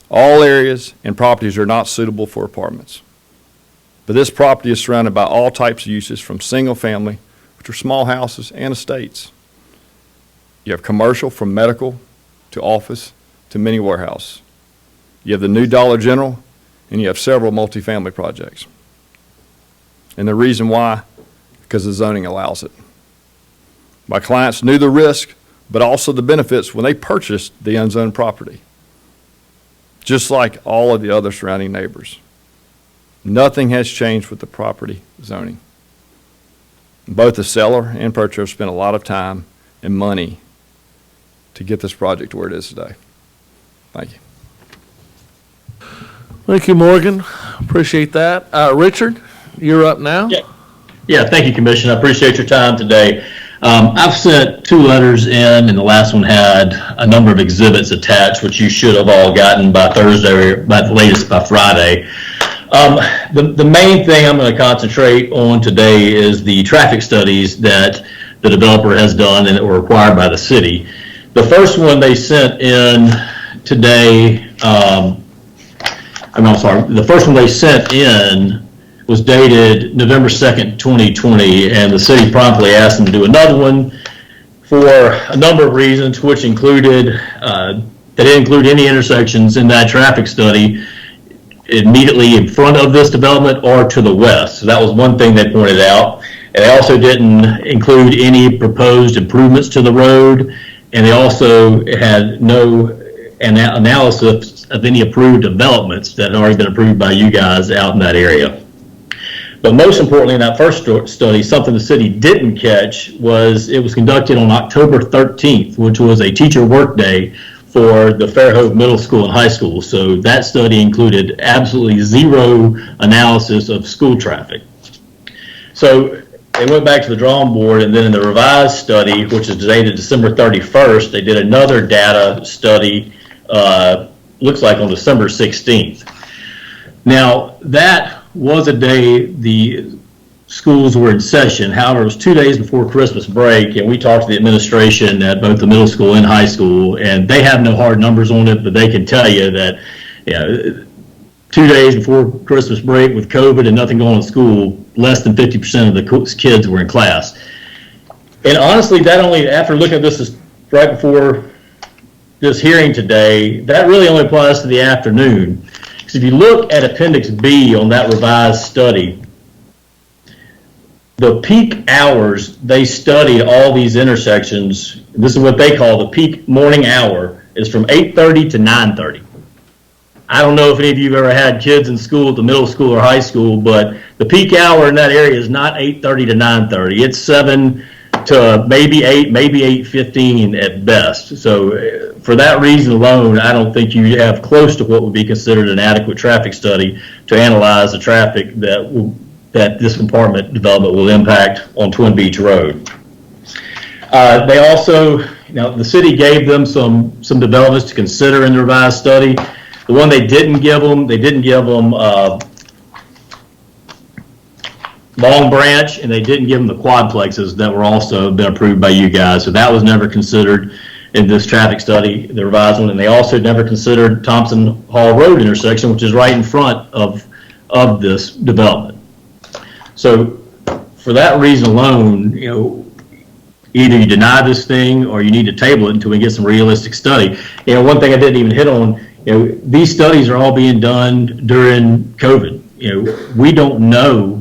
All areas and properties are not suitable for apartments. But this property is surrounded by all types of uses, from single family, which are small houses, and estates. You have commercial, from medical to office to mini warehouse. You have the new Dollar General, and you have several multifamily projects. And the reason why, because the zoning allows it. My clients knew the risk, but also the benefits when they purchased the unzoned property, just like all of the other surrounding neighbors. Nothing has changed with the property zoning. Both the seller and purchaser spent a lot of time and money to get this project to where it is today. Thank you. Thank you, Morgan. Appreciate that. Richard, you're up now. Yeah, thank you, Commissioner. I appreciate your time today. I've sent 2 letters in, and the last one had a number of exhibits attached, which you should have all gotten by Thursday or by the latest by Friday. The main thing I'm going to concentrate on today is the traffic studies that the developer has done and that were required by the city. The first one they sent in today, the first one they sent in was dated November 2nd, 2020, and the city promptly asked them to do another one for a number of reasons, which included, they didn't include any intersections in that traffic study immediately in front of this development or to the west. So that was one thing they pointed out. And they also didn't include any proposed improvements to the road, and they also had no analysis of any approved developments that had already been approved by you guys out in that area. But most importantly, in that first study, something the city didn't catch was it was conducted on October 13th, which was a teacher workday for the Fairhope Middle School and High School. So that study included absolutely zero analysis of school traffic. So they went back to the drawing board, and then in the revised study, which is dated December 31st, they did another data study, looks like on December 16th. Now, that was a day the schools were in session. However, it was 2 days before Christmas break, and we talked to the administration at both the middle school and high school, and they have no hard numbers on it, but they can tell you that, 2 days before Christmas break with COVID and nothing going on in school, less than 50% of the kids were in class. And honestly, that only, after looking at this right before this hearing today, that really only applies to the afternoon. Because if you look at Appendix B on that revised study, the peak hours they studied all these intersections, this is what they call the peak morning hour, is from 8:30 to 9:30. I don't know if any of you have ever had kids in school at the middle school or high school, but the peak hour in that area is not 8:30 to 9:30. It's 7 to maybe 8, maybe 8:15 at best. So for that reason alone, I don't think you have close to what would be considered an adequate traffic study to analyze the traffic that this apartment development will impact on Twin Beach Road. They also, the city gave them some developments to consider in the revised study. The one they didn't give them Long Branch, and they didn't give them the quadplexes that were also been approved by you guys. So that was never considered in this traffic study, the revised one. And they also never considered Thompson Hall Road intersection, which is right in front of this development. So for that reason alone, either you deny this thing or you need to table it until we get some realistic study. One thing I didn't even hit on, these studies are all being done during COVID. We don't know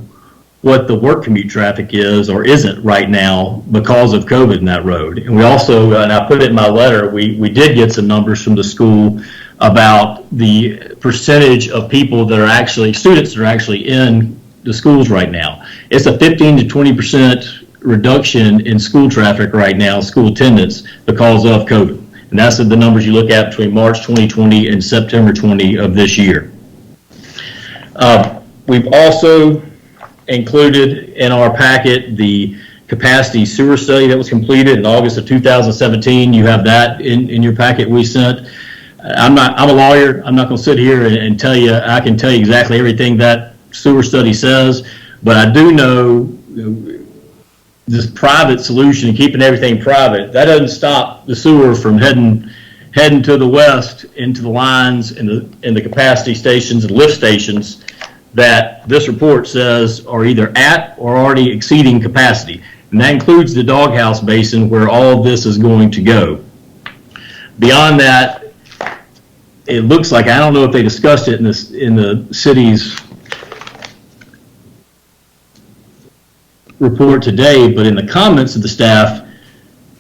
what the work commute traffic is or isn't right now because of COVID in that road. And we also, and I put it in my letter, we did get some numbers from the school about the percentage of people that are actually, students that are actually in the schools right now. It's a 15 to 20% reduction in school traffic right now, school attendance, because of COVID. And that's the numbers you look at between March 2020 and September 20 of this year. We've also, included in our packet the capacity sewer study that was completed in August of 2017. You have that in your packet we sent. I'm a lawyer. I'm not going to sit here and tell you, I can tell you exactly everything that sewer study says, but I do know this private solution, keeping everything private, that doesn't stop the sewer from heading to the west into the lines and the capacity stations and lift stations that this report says are either at or already exceeding capacity. And that includes the doghouse basin where all of this is going to go. Beyond that, it looks like, I don't know if they discussed it in the city's report today, but in the comments of the staff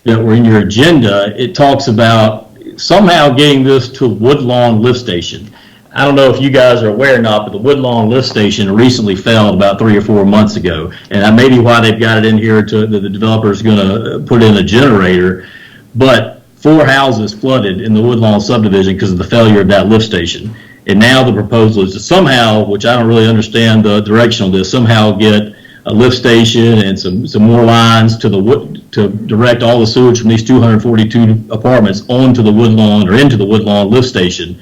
that were in your agenda, it talks about somehow getting this to Woodlawn Lift Station. I don't know if you guys are aware or not, but the Woodlawn Lift Station recently failed about 3 or 4 months ago, and that may be why they've got it in here to the developer's going to put in a generator. But 4 houses flooded in the Woodlawn subdivision because of the failure of that lift station. And now the proposal is to somehow, which I don't really understand the direction on this, somehow get a lift station and some more lines to direct all the sewage from these 242 apartments onto the Woodlawn or into the Woodlawn lift station.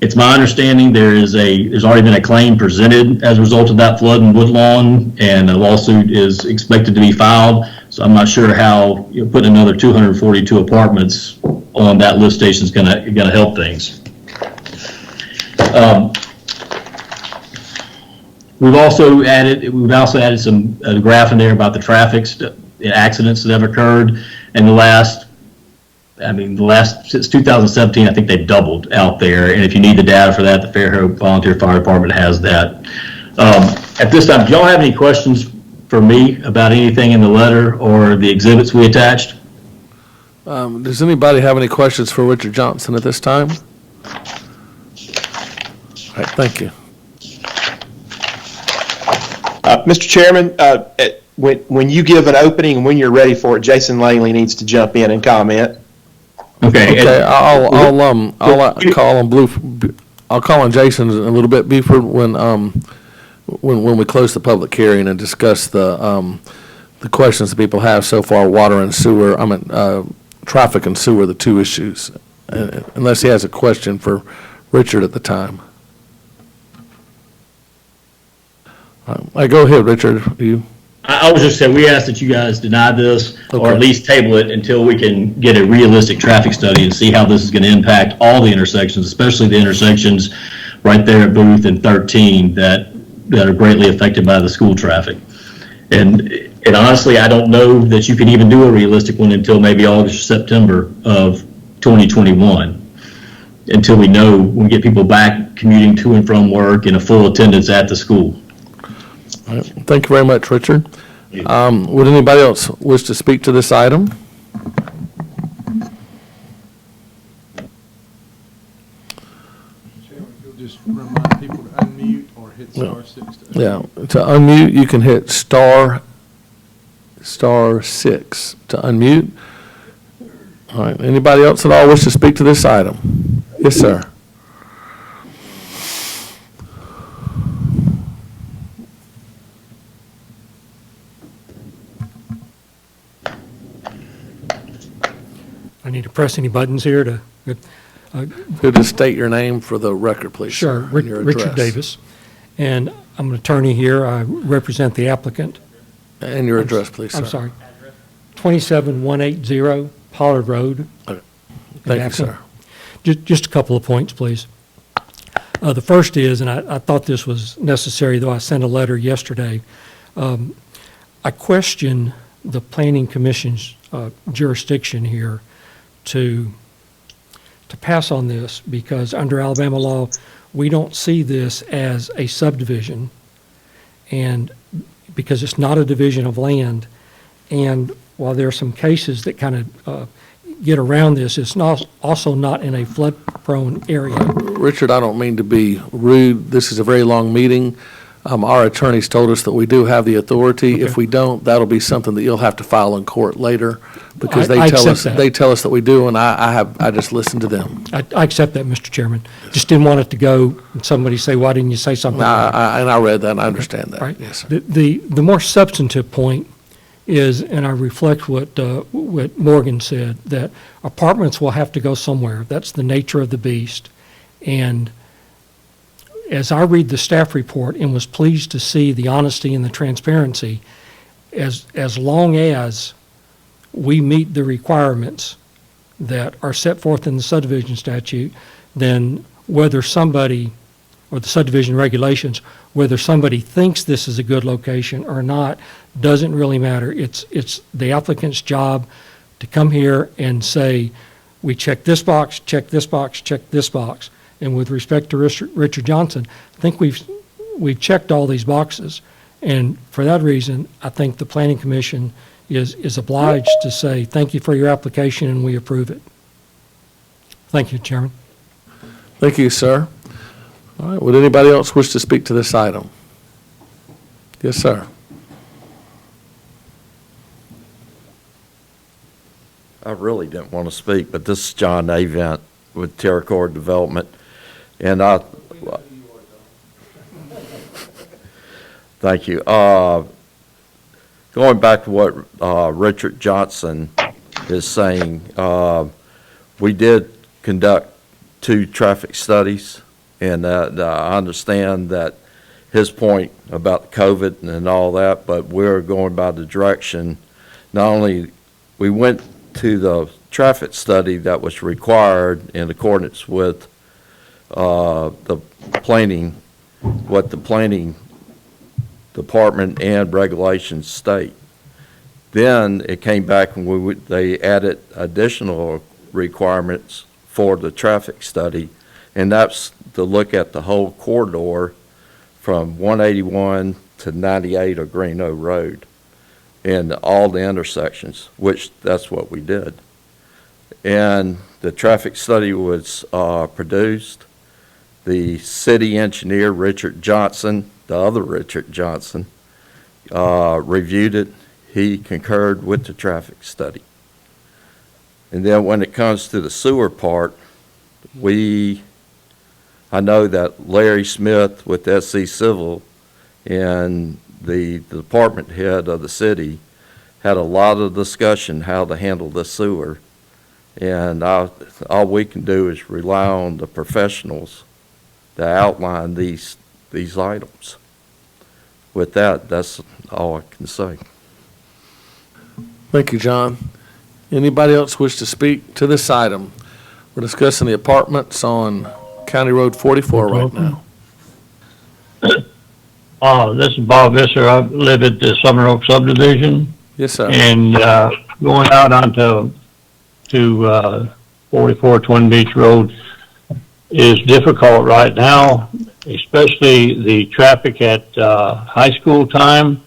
It's my understanding there's already been a claim presented as a result of that flood in Woodlawn, and a lawsuit is expected to be filed. So I'm not sure how putting another 242 apartments on that lift station is going to help things. We've also added some graph in there about the traffic accidents that have occurred in the last since 2017. I think they've doubled out there. And if you need the data for that, the Fairhope Volunteer Fire Department has that. At this time, do y'all have any questions for me about anything in the letter or the exhibits we attached? Does anybody have any questions for Richard Johnson at this time? All right, thank you. Mr. Chairman, when you give an opening and when you're ready for it, Jason Langley needs to jump in and comment. Okay, I'll call on Jason a little bit, Buford, when we close the public hearing and discuss the questions that people have so far, water and sewer, traffic and sewer, the two issues, unless he has a question for Richard at the time. Go ahead, Richard. I was just saying, we ask that you guys deny this, or at least table it until we can get a realistic traffic study and see how this is going to impact all the intersections, especially the intersections right there at Booth and 13 that are greatly affected by the school traffic. And honestly, I don't know that you can even do a realistic one until maybe August or September of 2021, until we know we get people back commuting to and from work in a full attendance at the school. All right. Thank you very much, Richard. Would anybody else wish to speak to this item? You'll just remind people to unmute or hit star 6. To unmute, you can hit star 6 to unmute. All right. Anybody else at all wish to speak to this item? Yes, sir. I need to press any buttons here to. Could you state your name for the record, please? Sure, Richard Davis. And I'm an attorney here. I represent the applicant. And your address, please, sir. I'm sorry. 27180 Pollard Road. Okay. Thank you, sir. Just a couple of points, please. The first is, and I thought this was necessary, though I sent a letter yesterday. I question the Planning Commission's jurisdiction here to pass on this, because under Alabama law, we don't see this as a subdivision, and because it's not a division of land. And while there are some cases that kind of get around this, it's also not in a flood-prone area. Richard, I don't mean to be rude. This is a very long meeting. Our attorneys told us that we do have the authority. If we don't, that'll be something that you'll have to file in court later, because I accept that. they tell us that we do, and I just listen to them. I accept that, Mr. Chairman. Just didn't want it to go and somebody say, why didn't you say something? And I read that, and I understand that. Right. Yes, sir. The more substantive point is, and I reflect what Morgan said, that apartments will have to go somewhere. That's the nature of the beast. And as I read the staff report and was pleased to see the honesty and the transparency, as long as we meet the requirements that are set forth in the subdivision statute, then whether somebody, or the subdivision regulations, whether somebody thinks this is a good location or not, doesn't really matter. It's the applicant's job to come here and say, we check this box, check this box, check this box. And with respect to Richard Johnson, I think we've checked all these boxes. And for that reason, I think the Planning Commission is obliged to say, thank you for your application, and we approve it. Thank you, Chairman. Thank you, sir. All right, would anybody else wish to speak to this item? Yes, sir. I really didn't want to speak, but this is John Avent with Terracord Development. And thank you. Going back to what Richard Johnson is saying, we did conduct 2 traffic studies, and I understand that his point about COVID and all that, but we're going by the direction, not only, we went to the traffic study that was required in accordance with the planning, what the planning department and regulations state. Then it came back and they added additional requirements for the traffic study, and that's to look at the whole corridor from 181 to 98 of Green Oak Road and all the intersections, which that's what we did. And the traffic study was produced. The city engineer, Richard Johnson, the other Richard Johnson, reviewed it. He concurred with the traffic study. And then when it comes to the sewer part, I know that Larry Smith with SC Civil and the department head of the city had a lot of discussion how to handle the sewer. And all we can do is rely on the professionals to outline these items. With that, that's all I can say. Thank you, John. Anybody else wish to speak to this item? We're discussing the apartments on County Road 44 right now. This is Bob Visser. I live at the Summer Oak subdivision. Yes, sir. And going out onto 44 Twin Beach Road is difficult right now, especially the traffic at high school time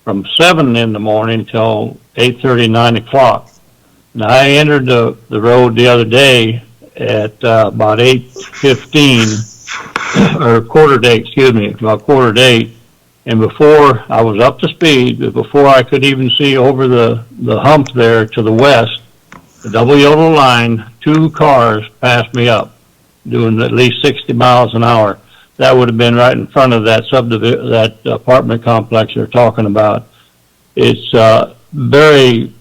from 7 in the morning till 8:30, 9 o'clock. Now, I entered the road the other day at about 8:15, or about quarter to 8, and before I was up to speed, but before I could even see over the hump there to the west, the double yellow line, 2 cars passed me up, doing at least 60 miles an hour. That would have been right in front of that that apartment complex they're talking about. It's very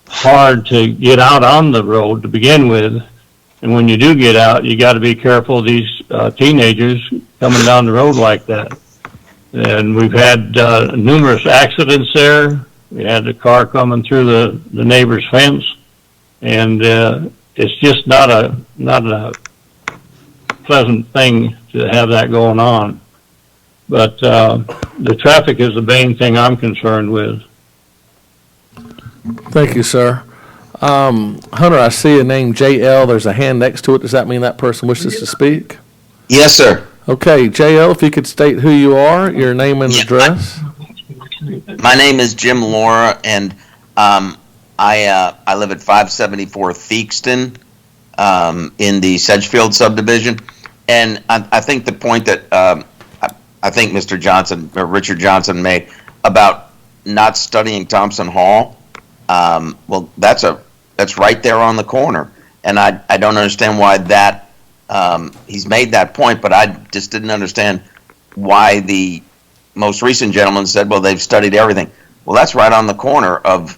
hard to get out on the road to begin with, and when you do get out, you got to be careful of these teenagers coming down the road like that. And we've had numerous accidents there. We had a car coming through the neighbor's fence, and it's just not a pleasant thing to have that going on. But the traffic is the main thing I'm concerned with. Thank you, sir. Hunter, I see a name JL. There's a hand next to it. Does that mean that person wishes to speak? Yes, sir. Okay, JL, if you could state who you are, your name and address. My name is Jim Laura, and I live at 574 Theakston in the Sedgefield subdivision. And I think the point that I think Mr. Johnson, or Richard Johnson made about not studying Thompson Hall. Well, that's right there on the corner. And I don't understand why that, he's made that point, but I just didn't understand why the most recent gentleman said, well, they've studied everything. Well, that's right on the corner of,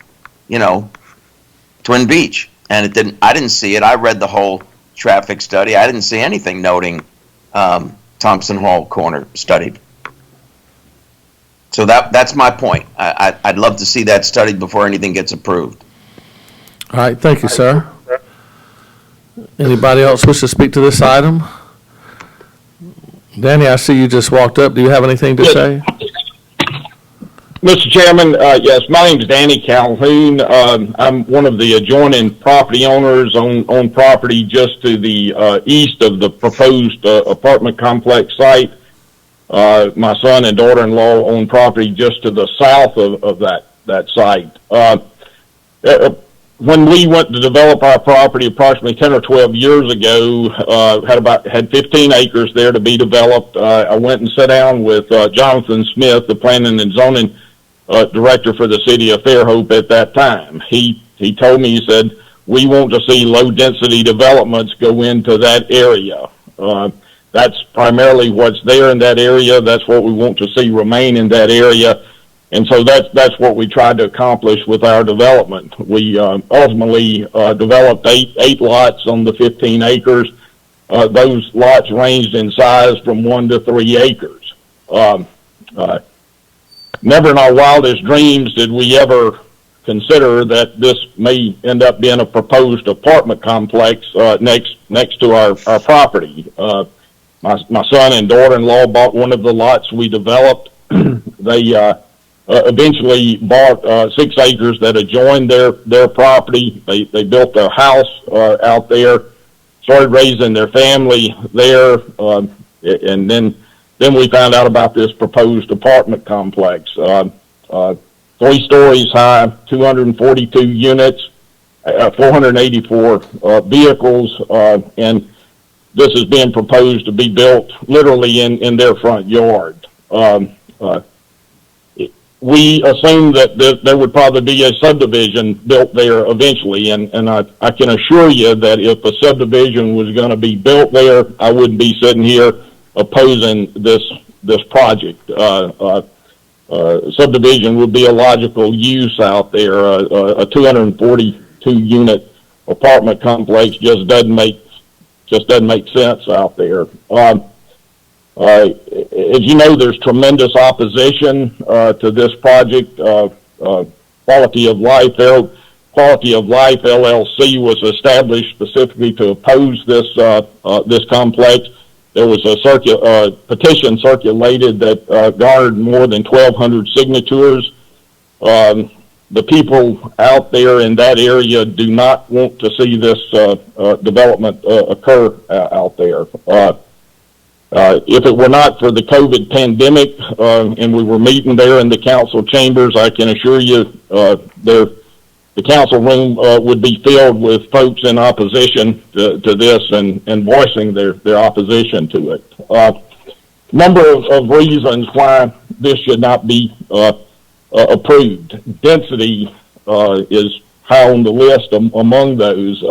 Twin Beach. And I didn't see it. I read the whole traffic study. I didn't see anything noting Thompson Hall corner studied. So that's my point. I'd love to see that studied before anything gets approved. All right, thank you, sir. Anybody else wish to speak to this item? Danny, I see you just walked up. Do you have anything to say? Mr. Chairman, yes, my name is Danny Calhoun. I'm one of the adjoining property owners on property just to the east of the proposed apartment complex site. My son and daughter-in-law own property just to the south of that site. When we went to develop our property approximately 10 or 12 years ago, had 15 acres there to be developed. I went and sat down with Jonathan Smith, the planning and zoning director for the city of Fairhope at that time. He told me, he said, we want to see low-density developments go into that area. That's primarily what's there in that area. That's what we want to see remain in that area. And so that's what we tried to accomplish with our development. We ultimately developed eight lots on the 15 acres. Those lots ranged in size from 1 to 3 acres. Never in our wildest dreams did we ever consider that this may end up being a proposed apartment complex next to our property. My son and daughter-in-law bought one of the lots we developed. They eventually bought 6 acres that adjoined their property. They built their house out there, started raising their family there, and then we found out about this proposed apartment complex. 3 stories high, 242 units, 484 vehicles, and this is being proposed to be built literally in their front yard. We assumed that there would probably be a subdivision built there eventually, and I can assure you that if a subdivision was going to be built there, I wouldn't be sitting here opposing this project. Subdivision would be a logical use out there. A 242 unit apartment complex just doesn't make sense out there. As you know, there's tremendous opposition to this project. Quality of Life LLC was established specifically to oppose this complex. There was a petition circulated that garnered more than 1,200 signatures. The people out there in that area do not want to see this development occur out there. If it were not for the COVID pandemic and we were meeting there in the council chambers, I can assure you the council room would be filled with folks in opposition to this and voicing their opposition to it. Number of reasons why this should not be approved. Density is high on the list among those.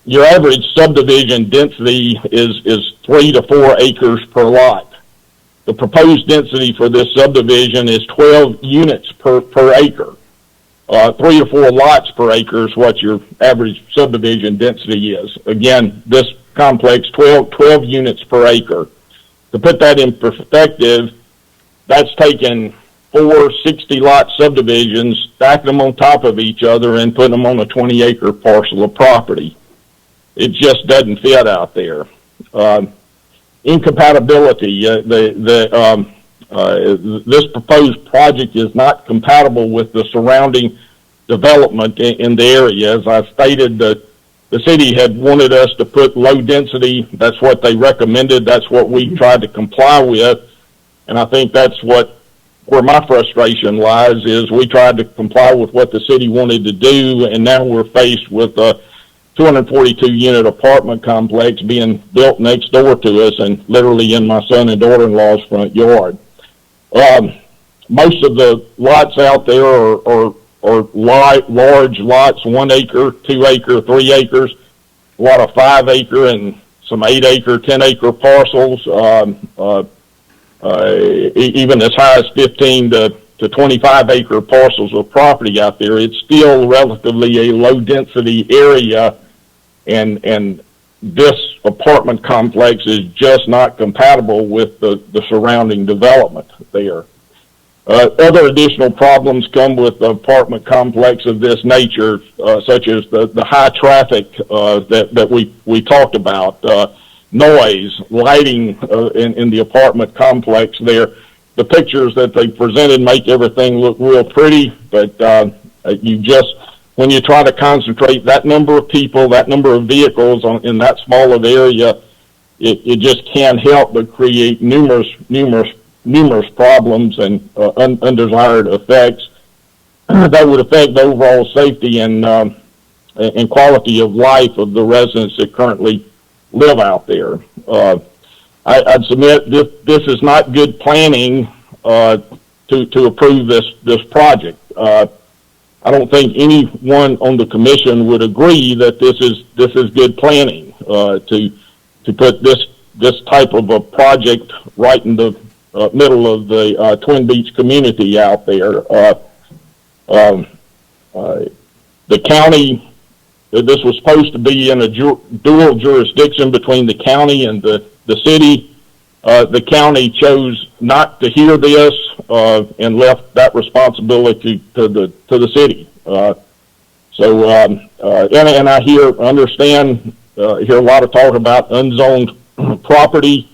Your average subdivision density is 3 to 4 acres per lot. The proposed density for this subdivision is 12 units per acre. 3 or 4 lots per acre is what your average subdivision density is. Again, this complex, 12 units per acre. To put that in perspective, that's taken 4 60-lot subdivisions, stacking them on top of each other, and putting them on a 20-acre parcel of property. It just doesn't fit out there. Incompatibility. This proposed project is not compatible with the surrounding development in the area. As I stated, the city had wanted us to put low density. That's what they recommended. That's what we tried to comply with. And I think that's where my frustration lies, is we tried to comply with what the city wanted to do, and now we're faced with 242-unit apartment complex being built next door to us and literally in my son and daughter-in-law's front yard. Most of the lots out there are large lots, 1 acre, 2 acre, 3 acres, a lot of 5 acre and some 8 acre, 10 acre parcels, even as high as 15 to 25 acre parcels of property out there. It's still relatively a low density area, and this apartment complex is just not compatible with the surrounding development there. Other additional problems come with the apartment complex of this nature, such as the high traffic that we talked about, noise, lighting in the apartment complex there. The pictures that they presented make everything look real pretty, but when you try to concentrate that number of people, that number of vehicles in that small of area, it just can't help but create numerous problems and undesired effects that would affect the overall safety and quality of life of the residents that currently live out there. I'd submit this is not good planning to approve this project. I don't think anyone on the commission would agree that this is good planning to put this type of a project right in the middle of the Twin Beach community out there. The county, this was supposed to be in a dual jurisdiction between the county and the city. The county chose not to hear this and left that responsibility to the city. And I hear a lot of talk about unzoned property.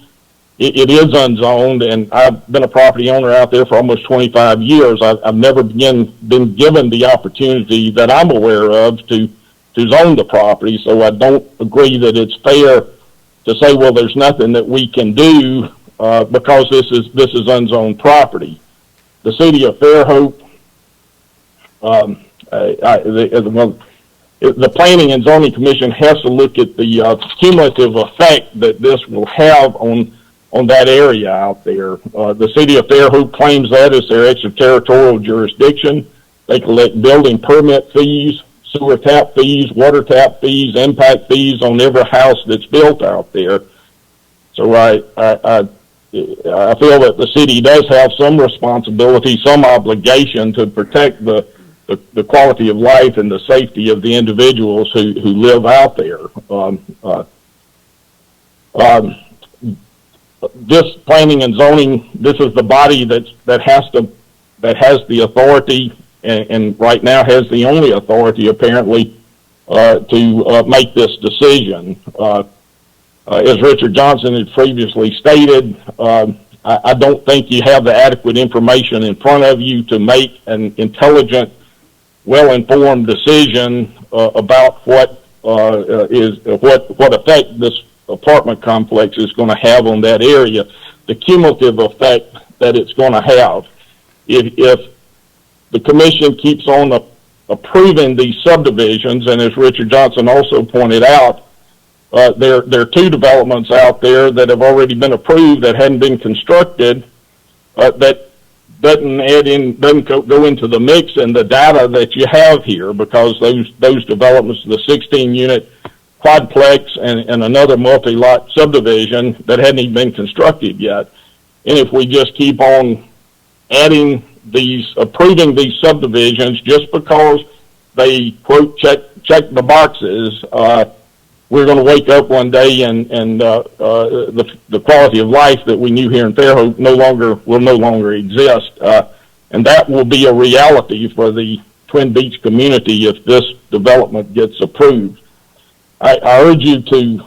It is unzoned, and I've been a property owner out there for almost 25 years. I've never been given the opportunity that I'm aware of to zone the property, so I don't agree that it's fair to say, well, there's nothing that we can do because this is unzoned property. The city of Fairhope, the Planning and Zoning Commission has to look at the cumulative effect that this will have on that area out there. The city of Fairhope claims that as their extraterritorial jurisdiction. They collect building permit fees, sewer tap fees, water tap fees, impact fees on every house that's built out there. So I feel that the city does have some responsibility, some obligation to protect the quality of life and the safety of the individuals who live out there. This planning and zoning, this is the body that has the authority and right now has the only authority apparently to make this decision. As Richard Johnson had previously stated, I don't think you have the adequate information in front of you to make an intelligent, well-informed decision about what effect this apartment complex is going to have on that area, the cumulative effect that it's going to have. If the commission keeps on approving these subdivisions, and as Richard Johnson also pointed out, there are 2 developments out there that have already been approved that hadn't been constructed that doesn't go into the mix and the data that you have here, because those developments, the 16-unit quadplex and another multi-lot subdivision that hadn't even been constructed yet. And if we just keep on approving these subdivisions just because they, quote, check the boxes, we're going to wake up one day and the quality of life that we knew here in Fairhope will no longer exist. And that will be a reality for the Twin Beach community if this development gets approved. I urge you to,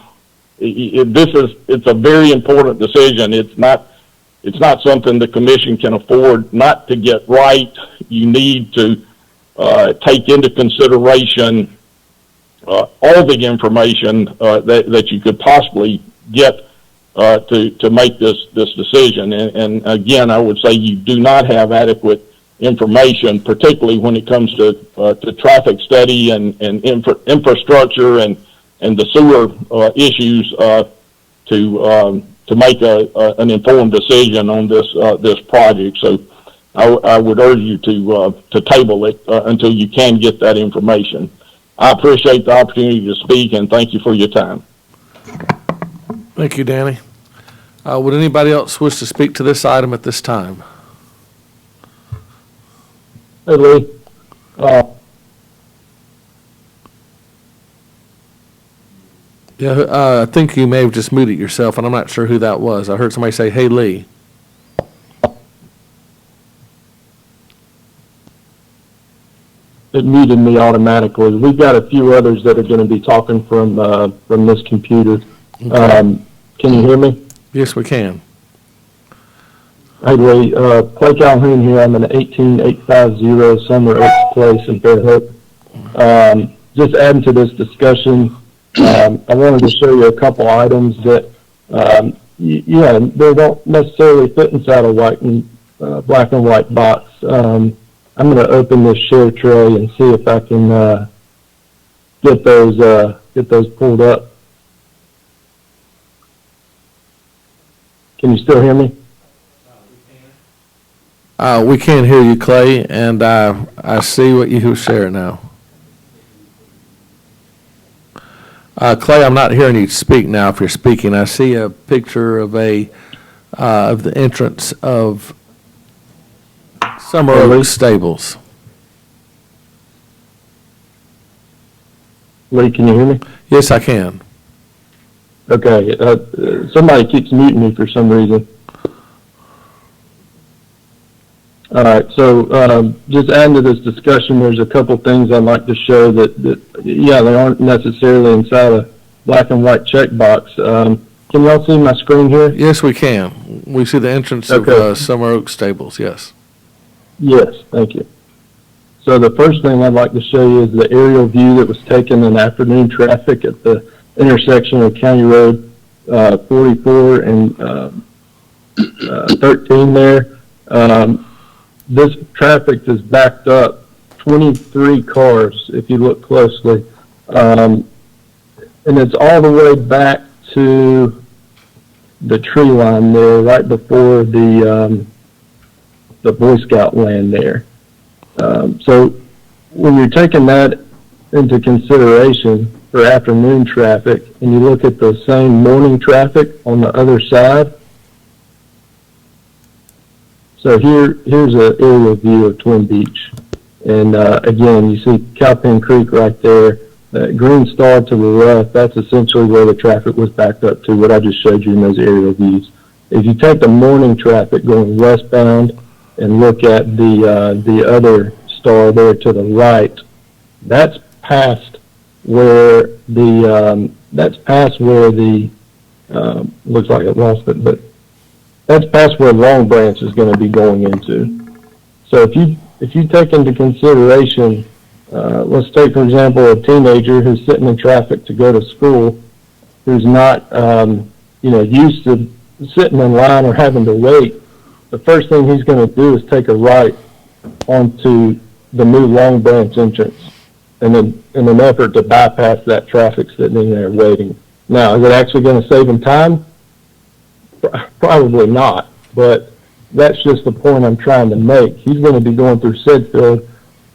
it's a very important decision. It's not something the commission can afford not to get right. You need to take into consideration all the information that you could possibly get to make this decision. And again, I would say you do not have adequate information, particularly when it comes to traffic study and infrastructure and the sewer issues to make an informed decision on this project. So I would urge you to table it until you can get that information. I appreciate the opportunity to speak, and thank you for your time. Thank you, Danny. Would anybody else wish to speak to this item at this time? Hey, Lee. Yeah, I think you may have just muted yourself, and I'm not sure who that was. I heard somebody say, "Hey, Lee." It muted me automatically. We've got a few others that are going to be talking from this computer. Okay. Can you hear me? Yes, we can. Hey, Lee. Clay Calhoun here. I'm in 18850 Summer Oaks Place in Fairhope. Just adding to this discussion, I wanted to show you a couple items that, they don't necessarily fit inside a black and white box. I'm going to open this share tray and see if I can get those pulled up. Can you still hear me? We can't hear you, Clay, and I see what you share now. Clay, I'm not hearing you speak now. If you're speaking, I see a picture of of the entrance of Summer Oaks Stables. Lee, can you hear me? Yes, I can. Okay. Somebody keeps muting me for some reason. All right. So just adding to this discussion, there's a couple things I'd like to show that they aren't necessarily inside a black and white checkbox. Can y'all see my screen here? Yes, we can. We see the entrance of Summer Oaks Stables, yes. Yes, thank you. So the first thing I'd like to show you is the aerial view that was taken in afternoon traffic at the intersection of County Road 44 and 13 there. This traffic is backed up 23 cars if you look closely. And it's all the way back to the tree line there right before the Boy Scout land there. So when you're taking that into consideration for afternoon traffic and you look at the same morning traffic on the other side, so here's an aerial view of Twin Beach. And again, you see Cowpen Creek right there. Green Star to the left, that's essentially where the traffic was backed up to, what I just showed you in those aerial views. If you take the morning traffic going westbound and look at the other star there to the right, that's past where the looks like I lost it, but that's past where Long Branch is going to be going into. So if you take into consideration, let's take for example a teenager who's sitting in traffic to go to school, who's not used to sitting in line or having to wait. The first thing he's going to do is take a right onto the new Long Branch entrance, and then in an effort to bypass that traffic sitting in there waiting. Now, is it actually going to save him time? Probably not, but that's just the point I'm trying to make. He's going to be going through Sedgefield,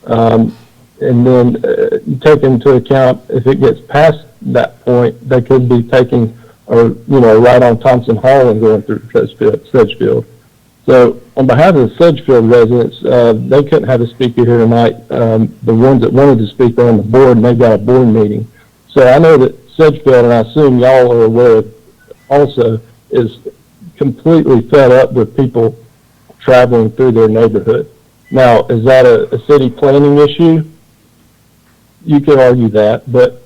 and then you take into account if it gets past that point, they could be taking, right on Thompson Hall and going through Sedgefield. So on behalf of the Sedgefield residents, they couldn't have a speaker here tonight. The ones that wanted to speak are on the board, and they've got a board meeting. So I know that Sedgefield, and I assume y'all are aware of also, is completely fed up with people traveling through their neighborhood. Now, is that a city planning issue? You could argue that, but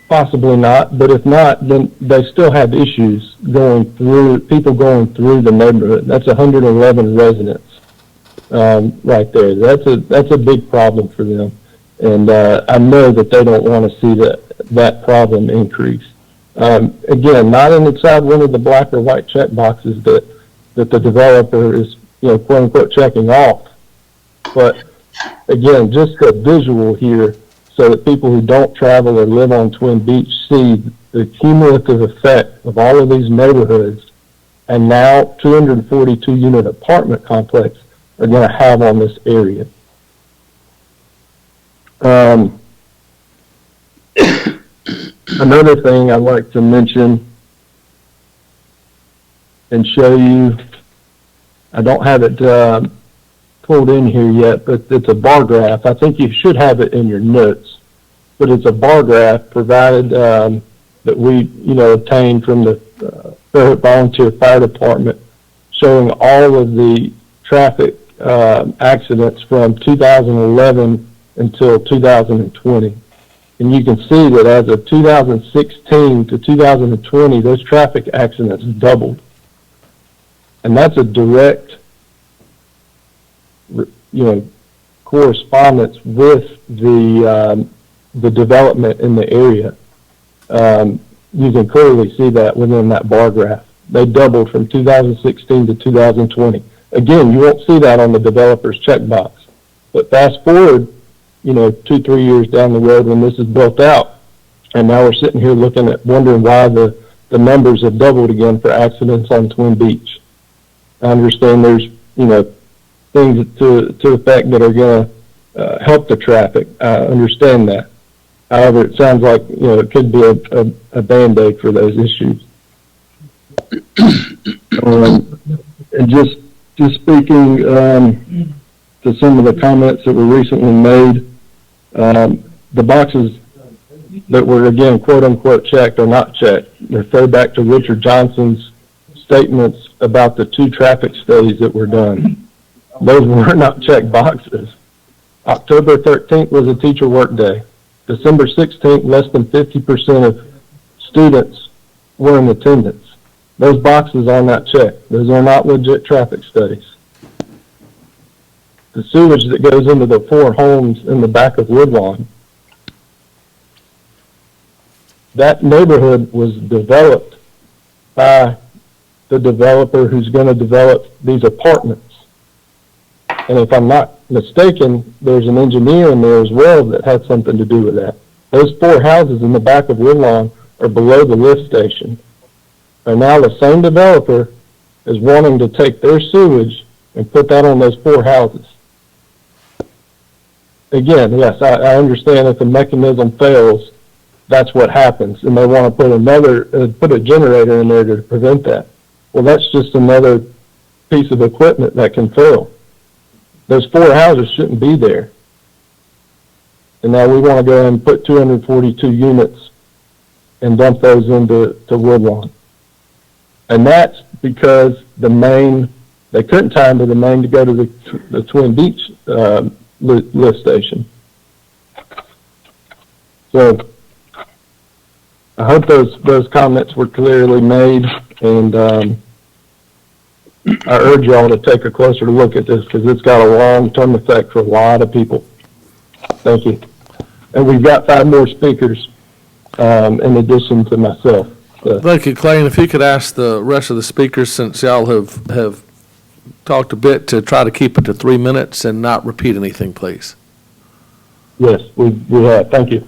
possibly not. But if not, then they still have issues people going through the neighborhood. That's 111 residents right there. That's a big problem for them. And I know that they don't want to see that problem increase. Again, not inside one of the black or white check boxes that the developer is, quote unquote, checking off. But again, just a visual here so that people who don't travel or live on Twin Beach see the cumulative effect of all of these neighborhoods and now 242 unit apartment complex are going to have on this area. Another thing I'd like to mention and show you, I don't have it pulled in here yet, but it's a bar graph. I think you should have it in your notes, but it's a bar graph provided that we, obtained from the Fairhope Volunteer Fire Department, showing all of the traffic accidents from 2011 until 2020. And you can see that as of 2016 to 2020, those traffic accidents doubled. And that's a direct, correspondence with the development in the area. You can clearly see that within that bar graph. They doubled from 2016 to 2020. Again, you won't see that on the developer's checkbox. But fast forward, 2-3 years down the road when this is built out, and now we're sitting here looking at wondering why the numbers have doubled again for accidents on Twin Beach. I understand there's, things to effect that are going to help the traffic. I understand that. However, it sounds like, it could be a Band-Aid for those issues. And just speaking to some of the comments that were recently made, the boxes that were, again, quote-unquote checked are not checked. Refer back to Richard Johnson's statements about the 2 traffic studies that were done. Those were not checked boxes. October 13th was a teacher work day. December 16th, less than 50% of students were in attendance. Those boxes are not checked. Those are not legit traffic studies. The sewage that goes into the 4 homes in the back of Woodlawn, that neighborhood was developed by the developer who's going to develop these apartments. And if I'm not mistaken, there's an engineer in there as well that had something to do with that. Those 4 houses in the back of Woodlawn are below the lift station. And now the same developer is wanting to take their sewage and put that on those 4 houses. Again, yes, I understand if the mechanism fails, that's what happens. And they want to put a generator in there to prevent that. Well, that's just another piece of equipment that can fail. Those 4 houses shouldn't be there. And now we want to go ahead and put 242 units and dump those into Woodlawn. And that's because they couldn't tie into the main to go to the Twin Beach lift station. So I hope those comments were clearly made, and I urge y'all to take a closer look at this because it's got a long-term effect for a lot of people. Thank you. And we've got 5 more speakers in addition to myself. Thank you, Clay. And if you could ask the rest of the speakers, since y'all have talked a bit, to try to keep it to 3 minutes and not repeat anything, please. Yes, we have. Thank you.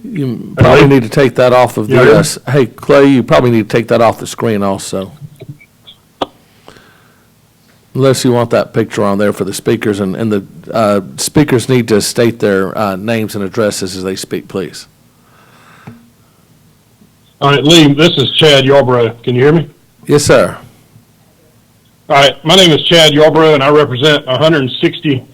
You probably need to take that off of the, hey, Clay, you probably need to take that off the screen also. Unless you want that picture on there for the speakers, and the speakers need to state their names and addresses as they speak, please. All right, Lee, this is Chad Yarborough. Can you hear me? Yes, sir. All right, my name is Chad Yarborough, and I represent 160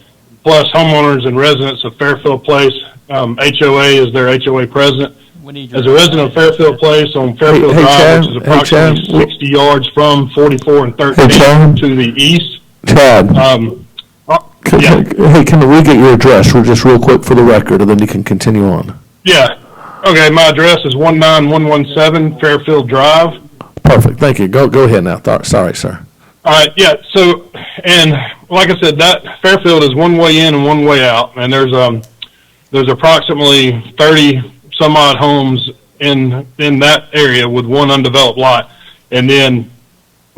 plus homeowners and residents of Fairfield Place. HOA is their HOA president. As a resident of Fairfield Place on Fairfield Drive, which is approximately 60 yards from 44 and 13 to the east. Chad. Hey, can we get your address just real quick for the record, and then you can continue on? Yeah. Okay, my address is 19117 Fairfield Drive. Perfect. Thank you. Go ahead now. Sorry, sir. All right. Yeah. So, and like I said, that Fairfield is one way in and one way out, and there's approximately 30 some odd homes in that area with one undeveloped lot, and then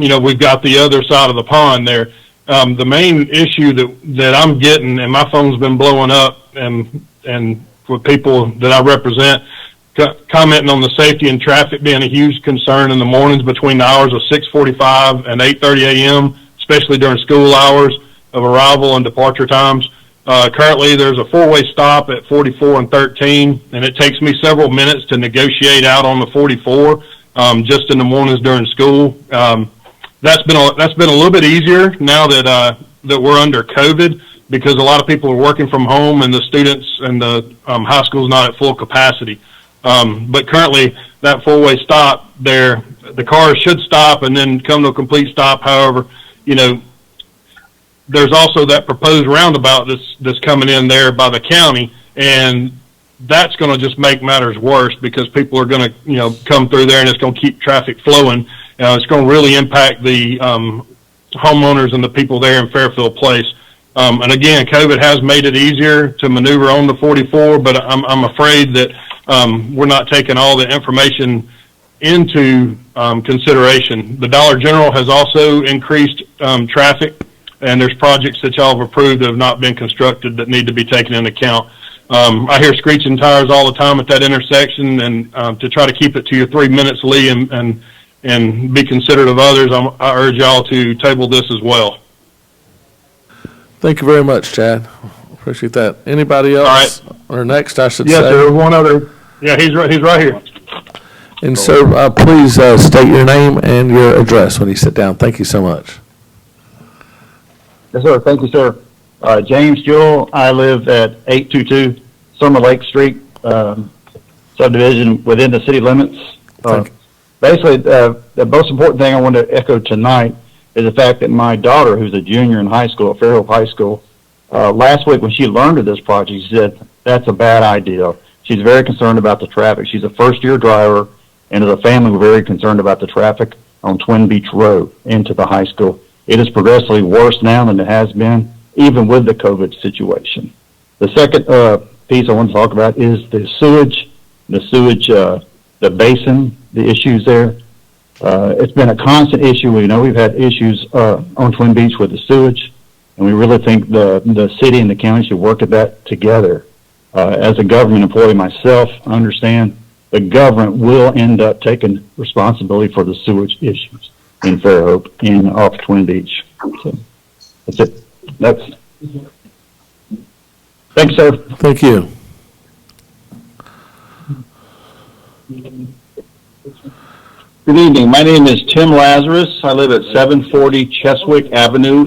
we've got the other side of the pond there. The main issue that I'm getting, and my phone's been blowing up, and with people that I represent, commenting on the safety and traffic being a huge concern in the mornings between the hours of 6:45 and 8:30 a.m., especially during school hours of arrival and departure times. Currently, there's a four-way stop at 44 and 13, and it takes me several minutes to negotiate out on the 44 just in the mornings during school. That's been a little bit easier now that we're under COVID, because a lot of people are working from home and the students and the high school is not at full capacity. But currently, that four-way stop there, the cars should stop and then come to a complete stop. However, there's also that proposed roundabout that's coming in there by the county, and that's going to just make matters worse because people are going to, come through there, and it's going to keep traffic flowing. It's going to really impact the homeowners and the people there in Fairfield Place. And again, COVID has made it easier to maneuver on the 44, but I'm afraid that we're not taking all the information into consideration. The Dollar General has also increased traffic, and there's projects that y'all have approved that have not been constructed that need to be taken into account. I hear screeching tires all the time at that intersection, and to try to keep it to your 3 minutes, Lee, and be considerate of others, I urge y'all to table this as well. Thank you very much, Chad. Appreciate that. Anybody else? All right. Or next, I should say. Yes, sir. One other. Yeah, he's right here. And sir, please state your name and your address when you sit down. Thank you so much. Yes, sir. Thank you, sir. James Jewell. I live at 822 Summer Lake Street, subdivision within the city limits. Basically, the most important thing I want to echo tonight is the fact that my daughter, who's a junior in high school at Fairhope High School, last week when she learned of this project, she said, that's a bad idea. She's very concerned about the traffic. She's a first-year driver, and as a family, we're very concerned about the traffic on Twin Beach Road into the high school. It is progressively worse now than it has been, even with the COVID situation. The second piece I want to talk about is the sewage, the basin, the issues there. It's been a constant issue. We know we've had issues on Twin Beach with the sewage, and we really think the city and the county should work at that together. As a government employee myself, I understand the government will end up taking responsibility for the sewage issues in Fairhope and off Twin Beach. So that's it. Thanks, sir. Thank you. Good evening. My name is Tim Lazarus. I live at 740 Cheswick Avenue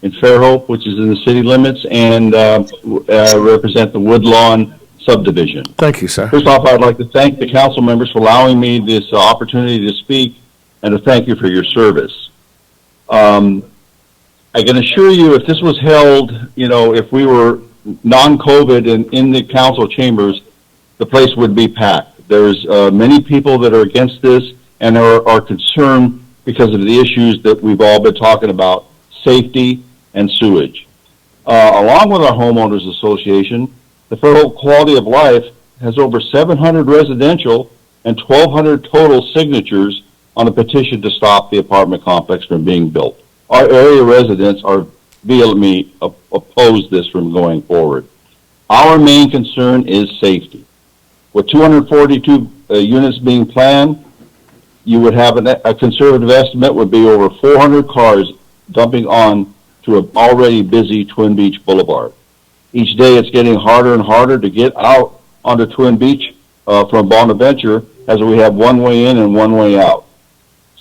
in Fairhope, which is in the city limits, and represent the Woodlawn subdivision. Thank you, sir. First off, I'd like to thank the council members for allowing me this opportunity to speak, and to thank you for your service. I can assure you, if this was held, if we were non-COVID and in the council chambers, the place would be packed. There's many people that are against this and are concerned because of the issues that we've all been talking about, safety and sewage. Along with our homeowners association, the Fairhope Quality of Life has over 700 residential and 1,200 total signatures on a petition to stop the apartment complex from being built. Our area residents are vehemently oppose this from going forward. Our main concern is safety. With 242 units being planned, you would have a conservative estimate would be over 400 cars dumping on to an already busy Twin Beach Boulevard. Each day it's getting harder and harder to get out onto Twin Beach from Bonaventure, as we have one way in and one way out.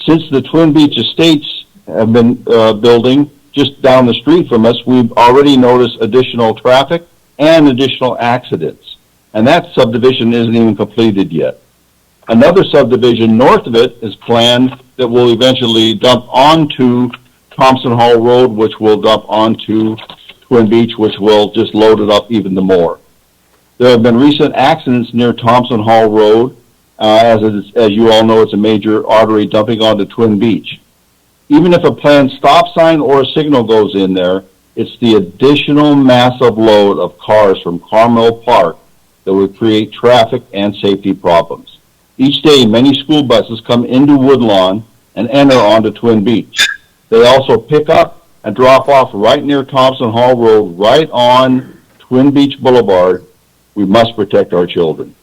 Since the Twin Beach Estates have been building just down the street from us, we've already noticed additional traffic and additional accidents. And that subdivision isn't even completed yet. Another subdivision north of it is planned that will eventually dump onto Thompson Hall Road, which will dump onto Twin Beach, which will just load it up even more. There have been recent accidents near Thompson Hall Road. As you all know, it's a major artery dumping onto Twin Beach. Even if a planned stop sign or a signal goes in there, it's the additional massive load of cars from Carmel Park that would create traffic and safety problems. Each day, many school buses come into Woodlawn and enter onto Twin Beach. They also pick up and drop off right near Thompson Hall Road, right on Twin Beach Boulevard. We must protect our children.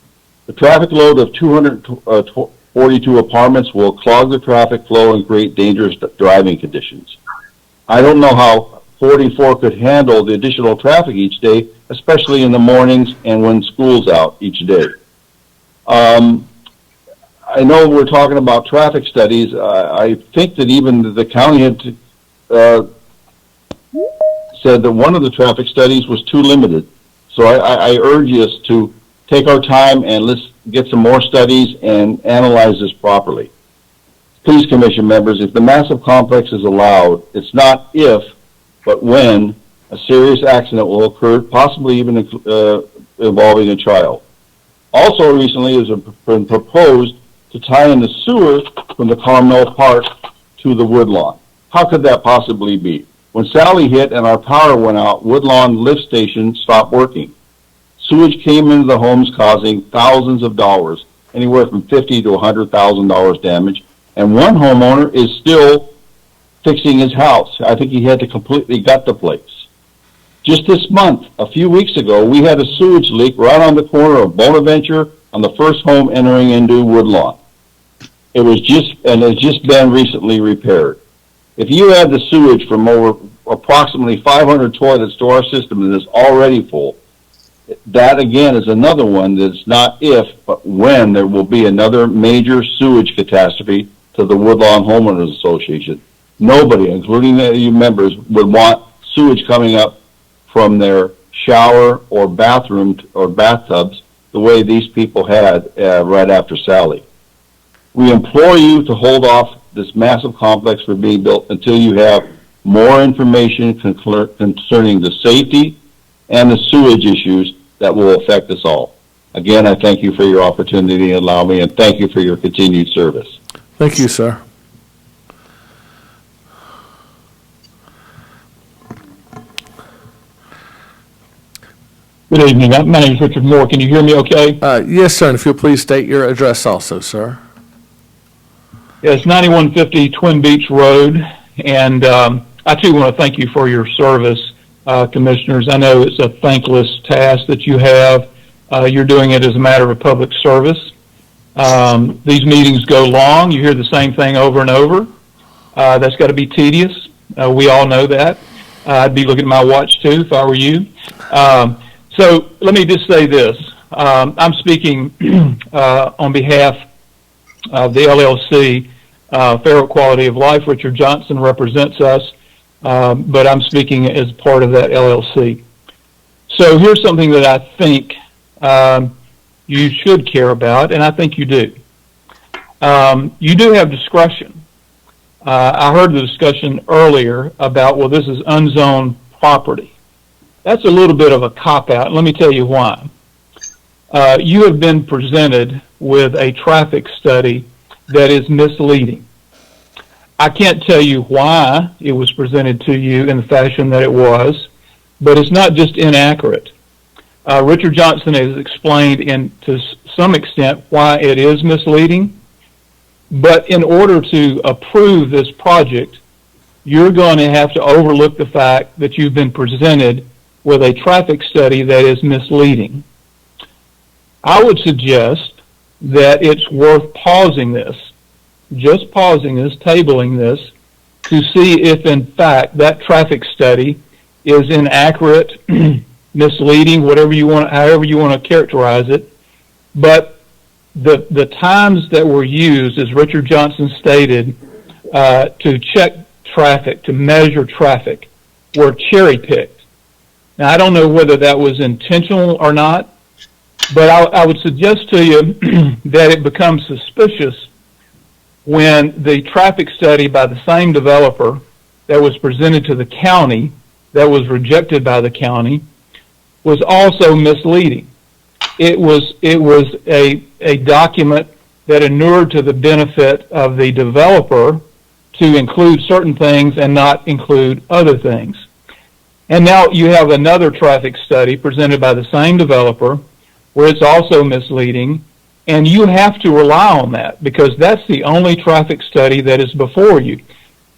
The traffic load of 242 apartments will clog the traffic flow and create dangerous driving conditions. I don't know how 44 could handle the additional traffic each day, especially in the mornings and when school's out each day. I know we're talking about traffic studies. I think that even the county had said that one of the traffic studies was too limited. So I urge us to take our time and let's get some more studies and analyze this properly. Please, Commission members, if the massive complex is allowed, it's not if, but when a serious accident will occur, possibly even involving a child. Also recently it has been proposed to tie in the sewer from the Carmel Park to the Woodlawn. How could that possibly be? When Sally hit and our power went out, Woodlawn lift station stopped working. Sewage came into the homes causing thousands of dollars, anywhere from $50,000 to $100,000 damage, and one homeowner is still fixing his house. I think he had to completely gut the place. Just this month, a few weeks ago, we had a sewage leak right on the corner of Bonaventure on the first home entering into Woodlawn. It's just been recently repaired. If you add the sewage from over approximately 500 toilets to our system that is already full, that again is another one that's not if, but when there will be another major sewage catastrophe to the Woodlawn Homeowners Association. Nobody, including you members, would want sewage coming up from their shower or bathroom or bathtubs the way these people had right after Sally. We implore you to hold off this massive complex from being built until you have more information concerning the safety and the sewage issues that will affect us all. Again, I thank you for your opportunity and allow me, and thank you for your continued service. Thank you, sir. Good evening. My name is Richard Moore. Can you hear me okay? Yes, sir, and if you'll please state your address also, sir. Yes, 9150 Twin Beach Road, and I too want to thank you for your service, Commissioners. I know it's a thankless task that you have. You're doing it as a matter of public service. These meetings go long. You hear the same thing over and over. That's got to be tedious. We all know that. I'd be looking at my watch too if I were you. So let me just say this. I'm speaking on behalf of the LLC, Fairhope Quality of Life. Richard Johnson represents us, but I'm speaking as part of that LLC. So here's something that I think you should care about, and I think you do. You do have discretion. I heard the discussion earlier about, well, this is unzoned property. That's a little bit of a cop-out. Let me tell you why. You have been presented with a traffic study that is misleading. I can't tell you why it was presented to you in the fashion that it was, but it's not just inaccurate. Richard Johnson has explained to some extent why it is misleading, but in order to approve this project, you're going to have to overlook the fact that you've been presented with a traffic study that is misleading. I would suggest that it's worth pausing this, just pausing this, tabling this, to see if in fact that traffic study is inaccurate, misleading, however you want to characterize it. But the times that were used, as Richard Johnson stated, to check traffic, to measure traffic, were cherry-picked. Now, I don't know whether that was intentional or not, but I would suggest to you that it becomes suspicious when the traffic study by the same developer that was presented to the county, that was rejected by the county, was also misleading. It was a document that inured to the benefit of the developer to include certain things and not include other things. And now you have another traffic study presented by the same developer where it's also misleading, And you have to rely on that because that's the only traffic study that is before you.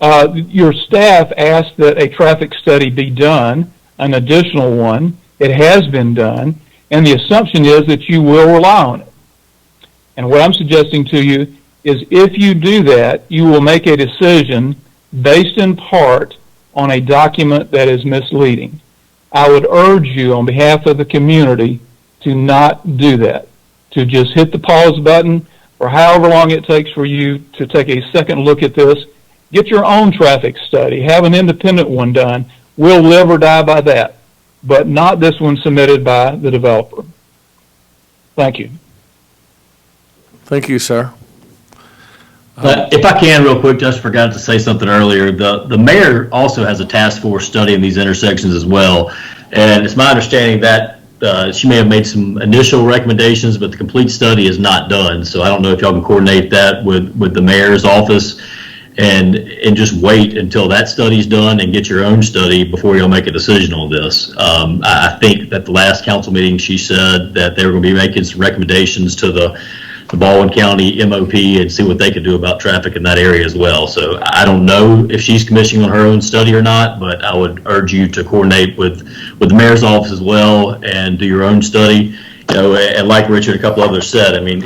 Your staff asked that a traffic study be done, an additional one. It has been done, and the assumption is that you will rely on it. And what I'm suggesting to you is if you do that, you will make a decision based in part on a document that is misleading. I would urge you on behalf of the community to not do that, to just hit the pause button for however long it takes for you to take a second look at this. Get your own traffic study. Have an independent one done. We'll live or die by that, but not this one submitted by the developer. Thank you. Thank you, sir. If I can, real quick, just forgot to say something earlier. The mayor also has a task force studying these intersections as well, and it's my understanding that she may have made some initial recommendations, but the complete study is not done. So I don't know if y'all can coordinate that with the mayor's office and just wait until that study's done and get your own study before y'all make a decision on this. I think that the last council meeting she said that they were going to be making some recommendations to the Baldwin County MOP and see what they could do about traffic in that area as well. So I don't know if she's commissioning on her own study or not, but I would urge you to coordinate with the mayor's office as well and do your own study. You know, and like Richard, a couple others said, I mean,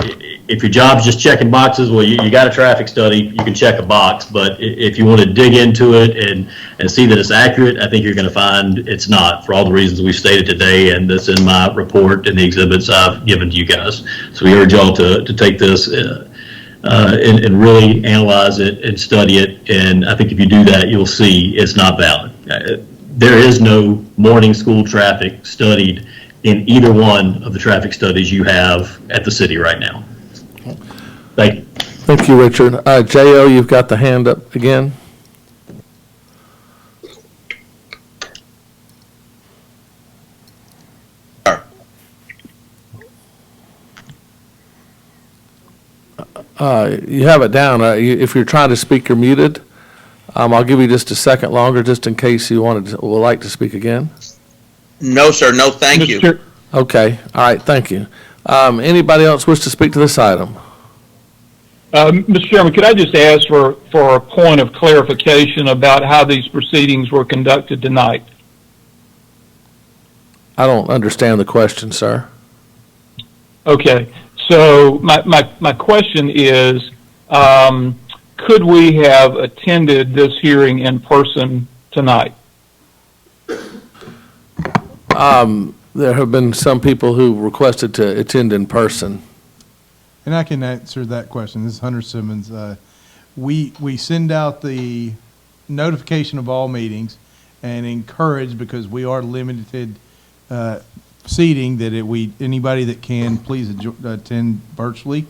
if your job's just checking boxes, well, you got a traffic study, you can check a box. But if you want to dig into it and see that it's accurate, I think you're going to find it's not, for all the reasons we've stated today, and that's in my report and the exhibits I've given to you guys. So we urge y'all to take this and really analyze it and study it. And I think if you do that, you'll see it's not valid. There is no morning school traffic studied in either one of the traffic studies you have at the city right now. Thank you. Thank you, Richard. J.O., you've got the hand up again. You have it down. If you're trying to speak, you're muted. I'll give you just a second longer, just in case you would like to speak again. No, sir. No, thank you. Okay. All right. Thank you. Anybody else wish to speak to this item? Mr. Chairman, could I just ask for a point of clarification about how these proceedings were conducted tonight? I don't understand the question, sir. Okay. So my question is, could we have attended this hearing in person tonight? There have been some people who requested to attend in person. And I can answer that question. This is Hunter Simmons. We send out the notification of all meetings and encourage, because we are limited seating, that anybody that can, please attend virtually.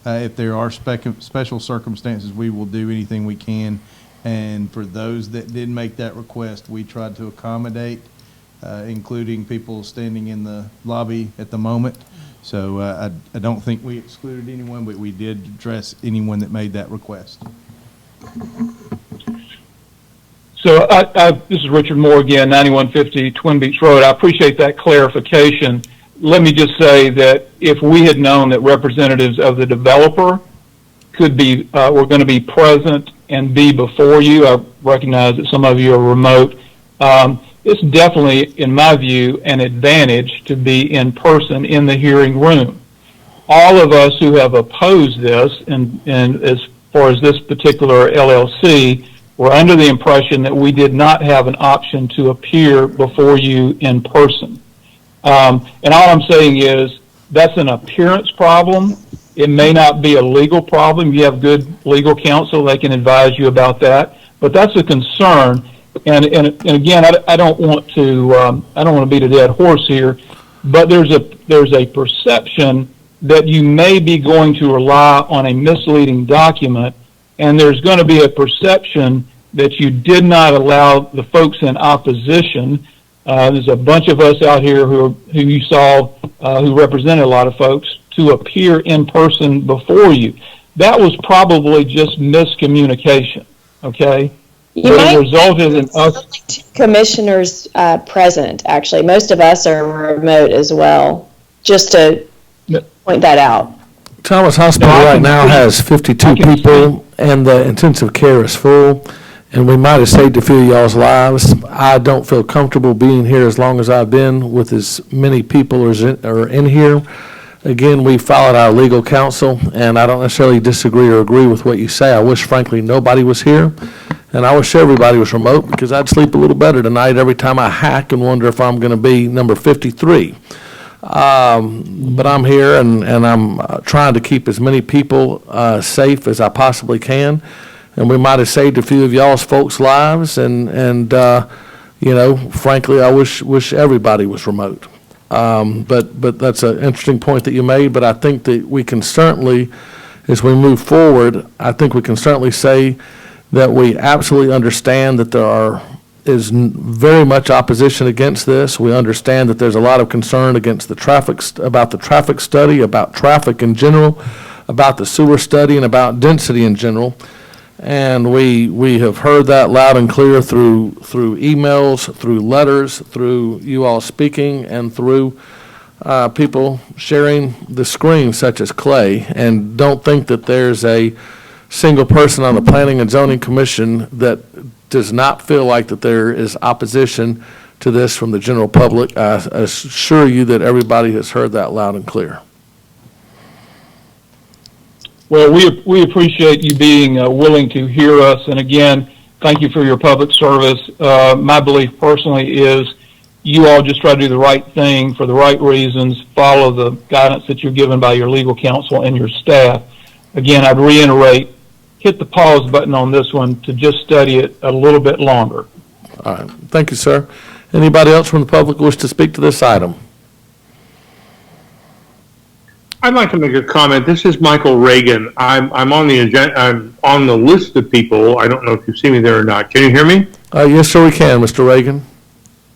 If there are special circumstances, we will do anything we can. And for those that did make that request, we tried to accommodate, including people standing in the lobby at the moment. So I don't think we excluded anyone, but we did address anyone that made that request. So this is Richard Moore again, 9150 Twin Beach Road. I appreciate that clarification. Let me just say that if we had known that representatives of the developer were going to be present and be before you, I recognize that some of you are remote. It's definitely, in my view, an advantage to be in person in the hearing room. All of us who have opposed this, and as far as this particular LLC, were under the impression that we did not have an option to appear before you in person. And all I'm saying is that's an appearance problem. It may not be a legal problem. You have good legal counsel. They can advise you about that. But that's a concern. And again, I don't want to beat a dead horse here, but there's a perception that you may be going to rely on a misleading document, and there's going to be a perception that you did not allow the folks in opposition. There's a bunch of us out here who you saw who represented a lot of folks to appear in person before you. That was probably just miscommunication. Okay. It resulted in us. Only 2 commissioners present, actually. Most of us are remote as well, just to point that out. Thomas Hospital right now has 52 people, and the intensive care is full, and we might have saved a few of y'all's lives. I don't feel comfortable being here as long as I've been with as many people as are in here. Again, we followed our legal counsel, and I don't necessarily disagree or agree with what you say. I wish, frankly, nobody was here, and I wish everybody was remote, because I'd sleep a little better tonight every time I hack and wonder if I'm going to be number 53. But I'm here, and I'm trying to keep as many people safe as I possibly can, and we might have saved a few of y'all's folks' lives, and frankly, I wish everybody was remote. But that's an interesting point that you made, but I think that we can certainly, as we move forward, I think we can certainly say that we absolutely understand that there is very much opposition against this. We understand that there's a lot of concern against about the traffic study, about traffic in general, about the sewer study, and about density in general. And we have heard that loud and clear through emails, through letters, through you all speaking, and through people sharing the screen, such as Clay. And don't think that there's a single person on the Planning and Zoning Commission that does not feel like that there is opposition to this from the general public. I assure you that everybody has heard that loud and clear. Well, we appreciate you being willing to hear us, and again, thank you for your public service. My belief personally is you all just try to do the right thing for the right reasons, follow the guidance that you're given by your legal counsel and your staff. Again, I'd reiterate, hit the pause button on this one to just study it a little bit longer. All right. Thank you, sir. Anybody else from the public wish to speak to this item? I'd like to make a comment. This is Michael Reagan. I'm on the agenda. I'm on the list of people. I don't know if you see me there or not. Can you hear me? Yes, sir, we can, Mr. Reagan.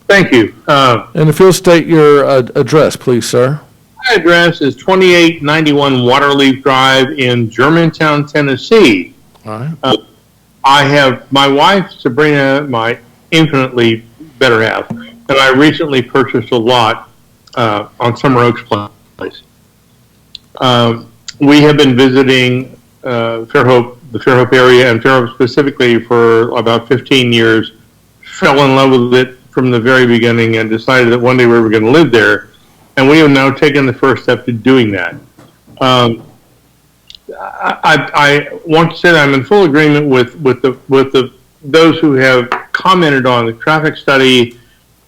Thank you. And if you'll state your address, please, sir. My address is 2891 Waterleaf Drive in Germantown, Tennessee. All right. I have my wife, Sabrina, my infinitely better half, and I recently purchased a lot on Summer Oaks Place. We have been visiting Fairhope, the Fairhope area, and Fairhope specifically for about 15 years. Fell in love with it from the very beginning and decided that one day we were going to live there. And we have now taken the first step to doing that. I want to say that I'm in full agreement with those who have commented on the traffic study.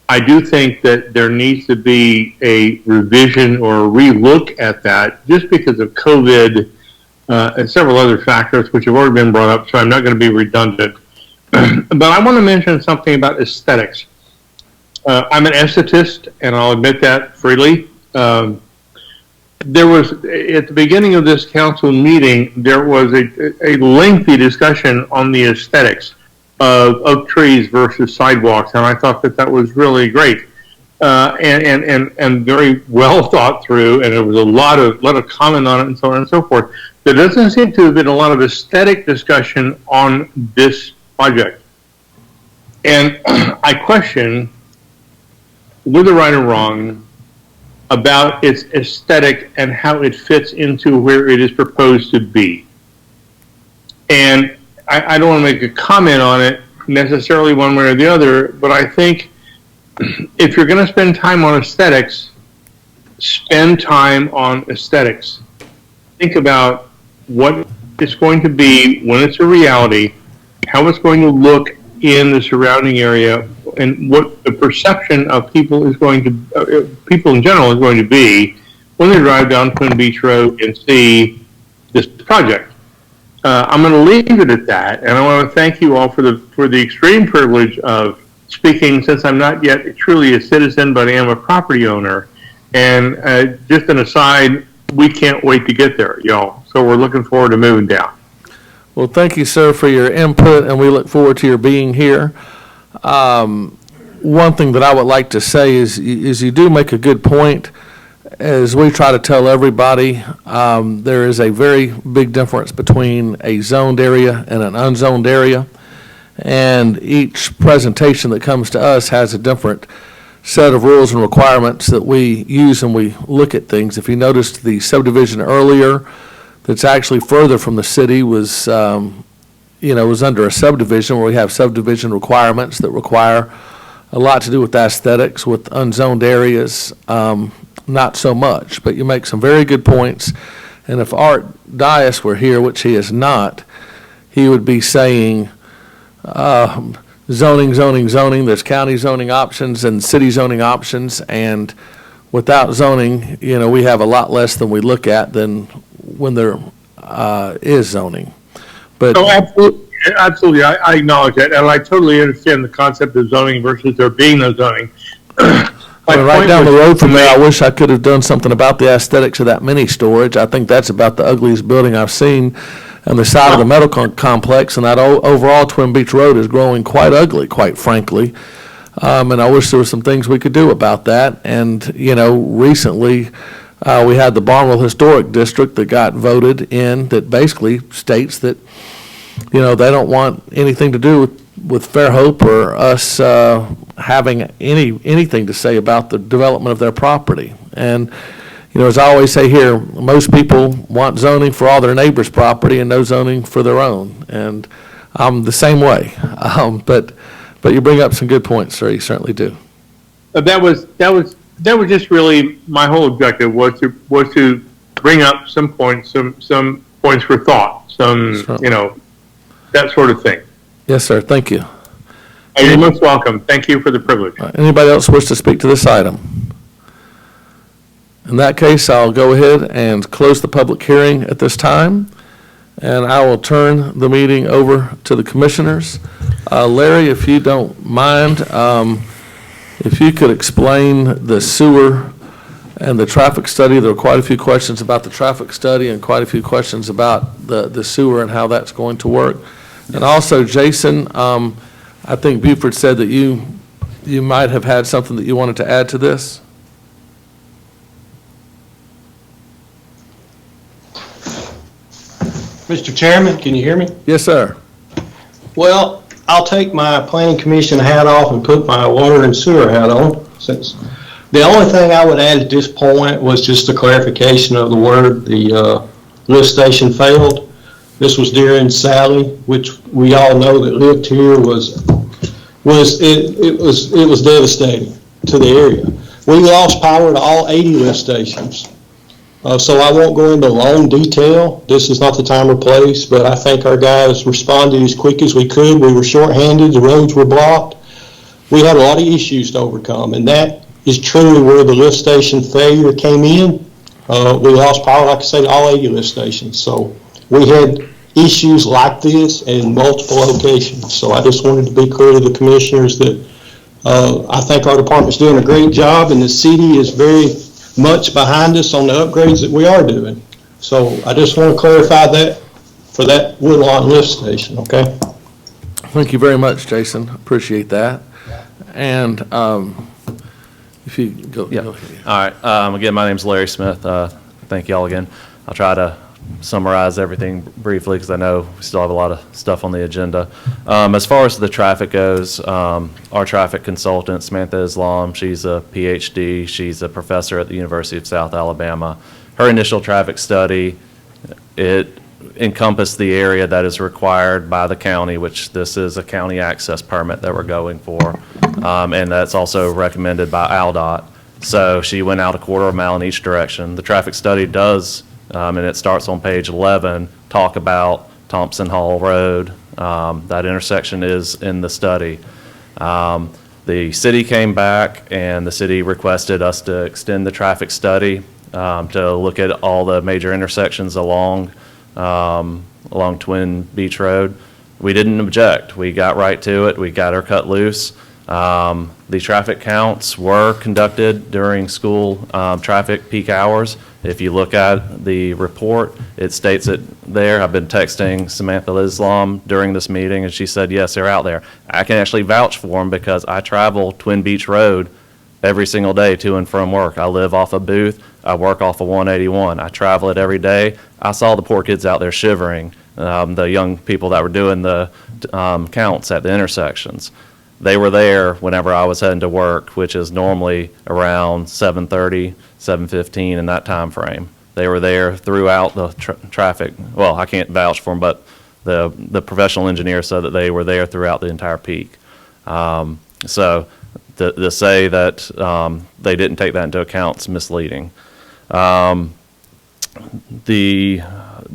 I do think that there needs to be a revision or a relook at that, just because of COVID and several other factors which have already been brought up, so I'm not going to be redundant. But I want to mention something about aesthetics. I'm an esthetist, and I'll admit that freely. There was, at the beginning of this council meeting, there was a lengthy discussion on the aesthetics of trees versus sidewalks, and I thought that was really great and very well thought through, and there was a lot of comment on it and so on and so forth. There doesn't seem to have been a lot of aesthetic discussion on this project, and I question, whether right or wrong, about its aesthetic and how it fits into where it is proposed to be. And I don't want to make a comment on it necessarily one way or the other, but I think if you're going to spend time on aesthetics, spend time on aesthetics. Think about what it's going to be when it's a reality, how it's going to look in the surrounding area, and what the perception of people is going to, people in general is going to be when they drive down Twin Beach Road and see this project. I'm going to leave it at that, and I want to thank you all for the extreme privilege of speaking, since I'm not yet truly a citizen, but I am a property owner. And just an aside, we can't wait to get there, y'all. So we're looking forward to moving down. Well, thank you, sir, for your input, and we look forward to your being here. One thing that I would like to say is you do make a good point. As we try to tell everybody, there is a very big difference between a zoned area and an unzoned area, and each presentation that comes to us has a different set of rules and requirements that we use when we look at things. If you noticed the subdivision earlier, that's actually further from the city was, was under a subdivision where we have subdivision requirements that require a lot to do with aesthetics. With unzoned areas, not so much. But you make some very good points. And if Art Dias were here, which he is not, he would be saying, zoning, zoning, zoning. There's county zoning options and city zoning options. And without zoning, we have a lot less than we look at than when there is zoning. But Oh, absolutely, absolutely. I acknowledge that, and I totally understand the concept of zoning versus there being no zoning. right down the road from there, I wish I could have done something about the aesthetics of that mini storage. I think that's about the ugliest building I've seen on the side of the medical complex, and that overall Twin Beach Road is growing quite ugly, quite frankly. And I wish there were some things we could do about that. And, recently, we had the Barnwell Historic District that got voted in that basically states that, they don't want anything to do with Fairhope or us having anything to say about the development of their property. And, as I always say here, most people want zoning for all their neighbors' property and no zoning for their own. And I'm the same way. But you bring up some good points, sir. You certainly do. That was just really my whole objective was to bring up some points for thought, that sort of thing. Yes, sir. Thank you. You're most welcome. Thank you for the privilege. Anybody else wish to speak to this item? In that case, I'll go ahead and close the public hearing at this time, and I will turn the meeting over to the commissioners. Larry, if you don't mind, if you could explain the sewer and the traffic study. There were quite a few questions about the traffic study and quite a few questions about the sewer and how that's going to work. And also, Jason, I think Buford said that you might have had something that you wanted to add to this. Mr. Chairman, can you hear me? Yes, sir. Well, I'll take my planning commission hat off and put my water and sewer hat on. Since the only thing I would add at this point was just a clarification of the word the lift station failed. This was during Sally, which we all know that lived here was devastating to the area. We lost power to all 80 lift stations. So I won't go into long detail. This is not the time or place, but I think our guys responded as quick as we could. We were shorthanded, the roads were blocked. We had a lot of issues to overcome, and that is truly where the lift station failure came in. We lost power, like I said, to all 80 lift stations. So we had issues like this in multiple locations. So I just wanted to be clear to the commissioners that I think our department's doing a great job, and the city is very much behind us on the upgrades that we are doing. So I just want to clarify that for that Woodlawn lift station, okay? Thank you very much, Jason. Appreciate that. And if you go. Yeah. Go ahead. All right. Again, my name's Larry Smith. Thank you all again. I'll try to summarize everything briefly because I know we still have a lot of stuff on the agenda. As far as the traffic goes, our traffic consultant, Samantha Islam, she's a PhD. She's a professor at the University of South Alabama. Her initial traffic study, it encompassed the area that is required by the county, which this is a county access permit that we're going for, and that's also recommended by ALDOT. So she went out a quarter of a mile in each direction. The traffic study does, and it starts on page 11, talk about Thompson Hall Road. That intersection is in the study. The city came back and the city requested us to extend the traffic study to look at all the major intersections along Twin Beach Road. We didn't object. We got right to it. We got her cut loose. The traffic counts were conducted during school traffic peak hours. If you look at the report, it states it there. I've been texting Samantha Islam during this meeting, and she said, yes, they're out there. I can actually vouch for them because I travel Twin Beach Road every single day to and from work. I live off of Booth. I work off of 181. I travel it every day. I saw the poor kids out there shivering, the young people that were doing the counts at the intersections. They were there whenever I was heading to work, which is normally around 7:30, 7:15 in that time frame. They were there throughout the traffic. Well, I can't vouch for them, but the professional engineer said that they were there throughout the entire peak. So to say that they didn't take that into account is misleading. The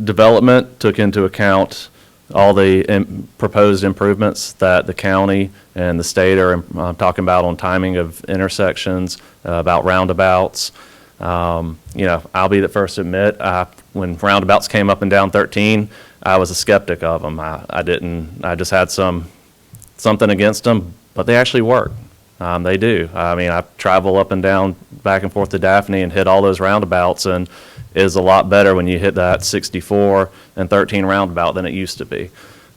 development took into account all the proposed improvements that the county and the state are talking about on timing of intersections, about roundabouts. I'll be the first to admit, when roundabouts came up and down 13, I was a skeptic of them. I just had something against them, but they actually work. They do. I mean, I travel up and down, back and forth to Daphne and hit all those roundabouts, and it is a lot better when you hit that 64 and 13 roundabout than it used to be.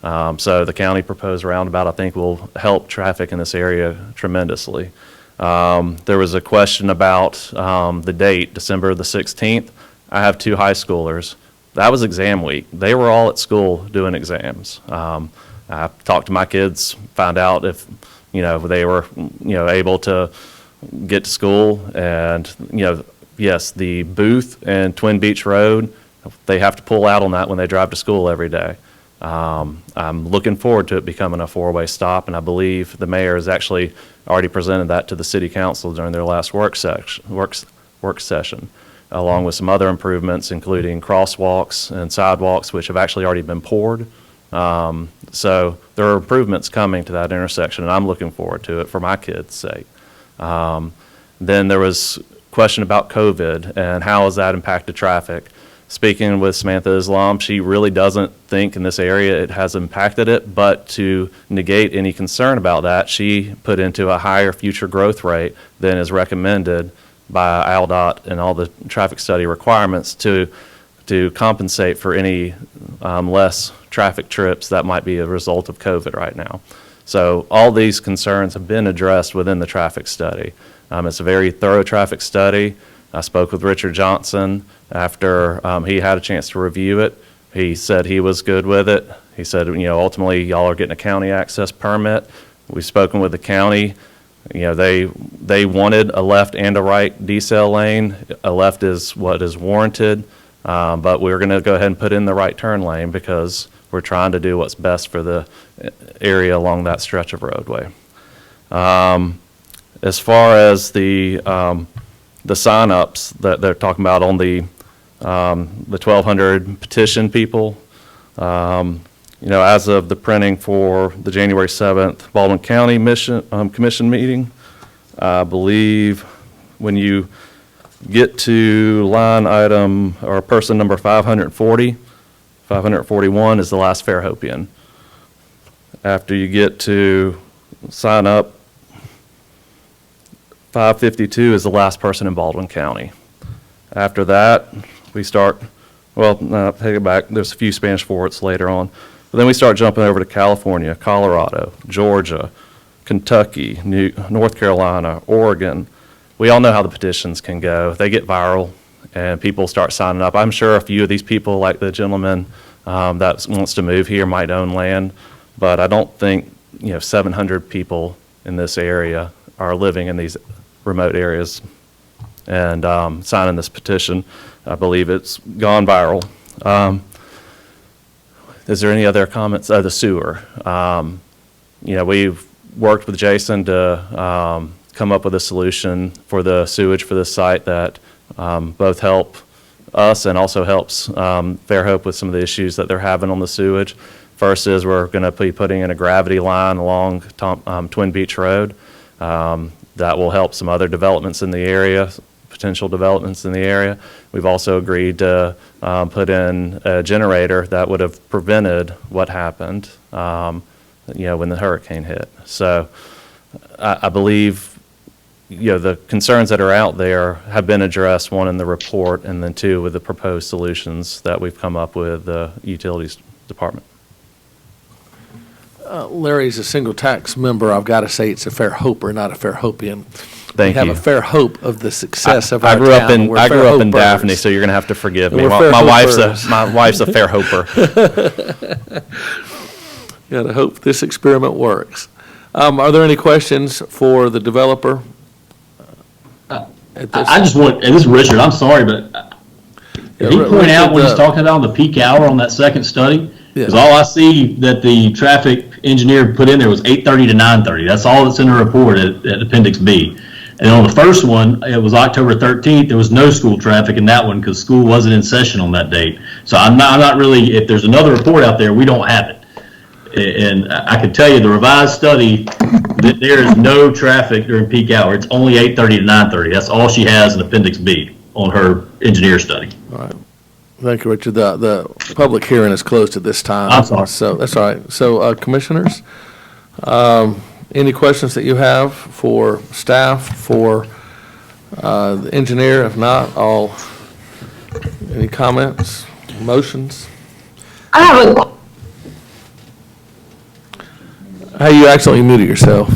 So the county proposed roundabout, I think, will help traffic in this area tremendously. There was a question about the date, December the 16th. I have 2 high schoolers. That was exam week. They were all at school doing exams. I talked to my kids, found out if they were able to get to school, and yes, the Booth and Twin Beach Road, they have to pull out on that when they drive to school every day. I'm looking forward to it becoming a 4-way stop, and I believe the mayor has actually already presented that to the city council during their last work session, along with some other improvements, including crosswalks and sidewalks, which have actually already been poured. So there are improvements coming to that intersection, and I'm looking forward to it for my kids' sake. Then there was question about COVID and how has that impacted traffic. Speaking with Samantha Islam, she really doesn't think in this area it has impacted it, but to negate any concern about that, she put into a higher future growth rate than is recommended by ALDOT and all the traffic study requirements to compensate for any less traffic trips that might be a result of COVID right now. So all these concerns have been addressed within the traffic study. It's a very thorough traffic study. I spoke with Richard Johnson after he had a chance to review it. He said he was good with it. He said, ultimately y'all are getting a county access permit. We've spoken with the county. They wanted a left and a right decel lane. A left is what is warranted, but we're going to go ahead and put in the right turn lane because we're trying to do what's best for the area along that stretch of roadway. As far as the sign-ups that they're talking about on the 1,200 petition people, as of the printing for the January 7th Baldwin County Commission meeting, I believe when you get to line item or person number 540, 541 is the last Fairhopian. After you get to sign up, 552 is the last person in Baldwin County. After that, we start, take it back, there's a few Spanish Forts later on. But then we start jumping over to California, Colorado, Georgia, Kentucky, North Carolina, Oregon. We all know how the petitions can go. They get viral and people start signing up. I'm sure a few of these people, like the gentleman that wants to move here, might own land, but I don't think 700 people in this area are living in these remote areas and signing this petition. I believe it's gone viral. Is there any other comments? The sewer. We've worked with Jason to come up with a solution for the sewage for this site that both help us and also helps Fairhope with some of the issues that they're having on the sewage. First is we're going to be putting in a gravity line along Twin Beach Road. That will help some other developments in the area, potential developments in the area. We've also agreed to put in a generator that would have prevented what happened, when the hurricane hit. So I believe, the concerns that are out there have been addressed, one in the report, and then 2 with the proposed solutions that we've come up with the Utilities Department. Larry's a single tax member. I've got to say it's a Fairhoper, not a Fairhopian. Thank you. We have a fair hope of the success of our I grew up town. in We're I grew up in Fairhopers. Daphne, so you're going to have to forgive me. We're My wife's Fairhopers. a Fairhoper. Got to hope this experiment works. Are there any questions for the developer? I just want, and this is Richard, I'm sorry, but Did he point out when he's talking about the peak hour on that second study? Because all I see that the traffic engineer put in there was 8:30 to 9:30. That's all that's in the report at Appendix B. And on the first one, it was October 13th. There was no school traffic in that one because school wasn't in session on that date. So I'm not really, if there's another report out there, we don't have it. And I can tell you the revised study that there is no traffic during peak hour. It's only 8:30 to 9:30. That's all she has in Appendix B on her engineer study. All right. Thank you, Richard. The public hearing is closed at this time. I'm sorry. So that's all right. So, commissioners, any questions that you have for staff, for the engineer? If not, any comments, motions? I have a Hey, you accidentally muted yourself.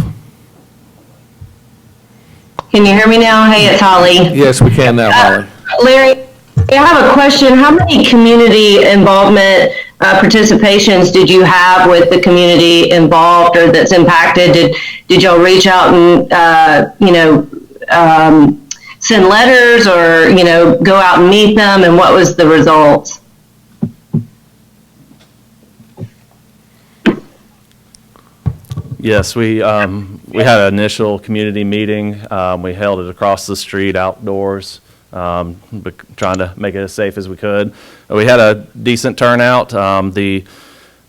Can you hear me now? Hey, it's Holly. Yes, we can now, Holly. Larry, I have a question. How many community involvement participations did you have with the community involved or that's impacted? Did y'all reach out and, send letters or, go out and meet them? And what was the result? Yes, we had an initial community meeting. We held it across the street outdoors, trying to make it as safe as we could. We had a decent turnout. The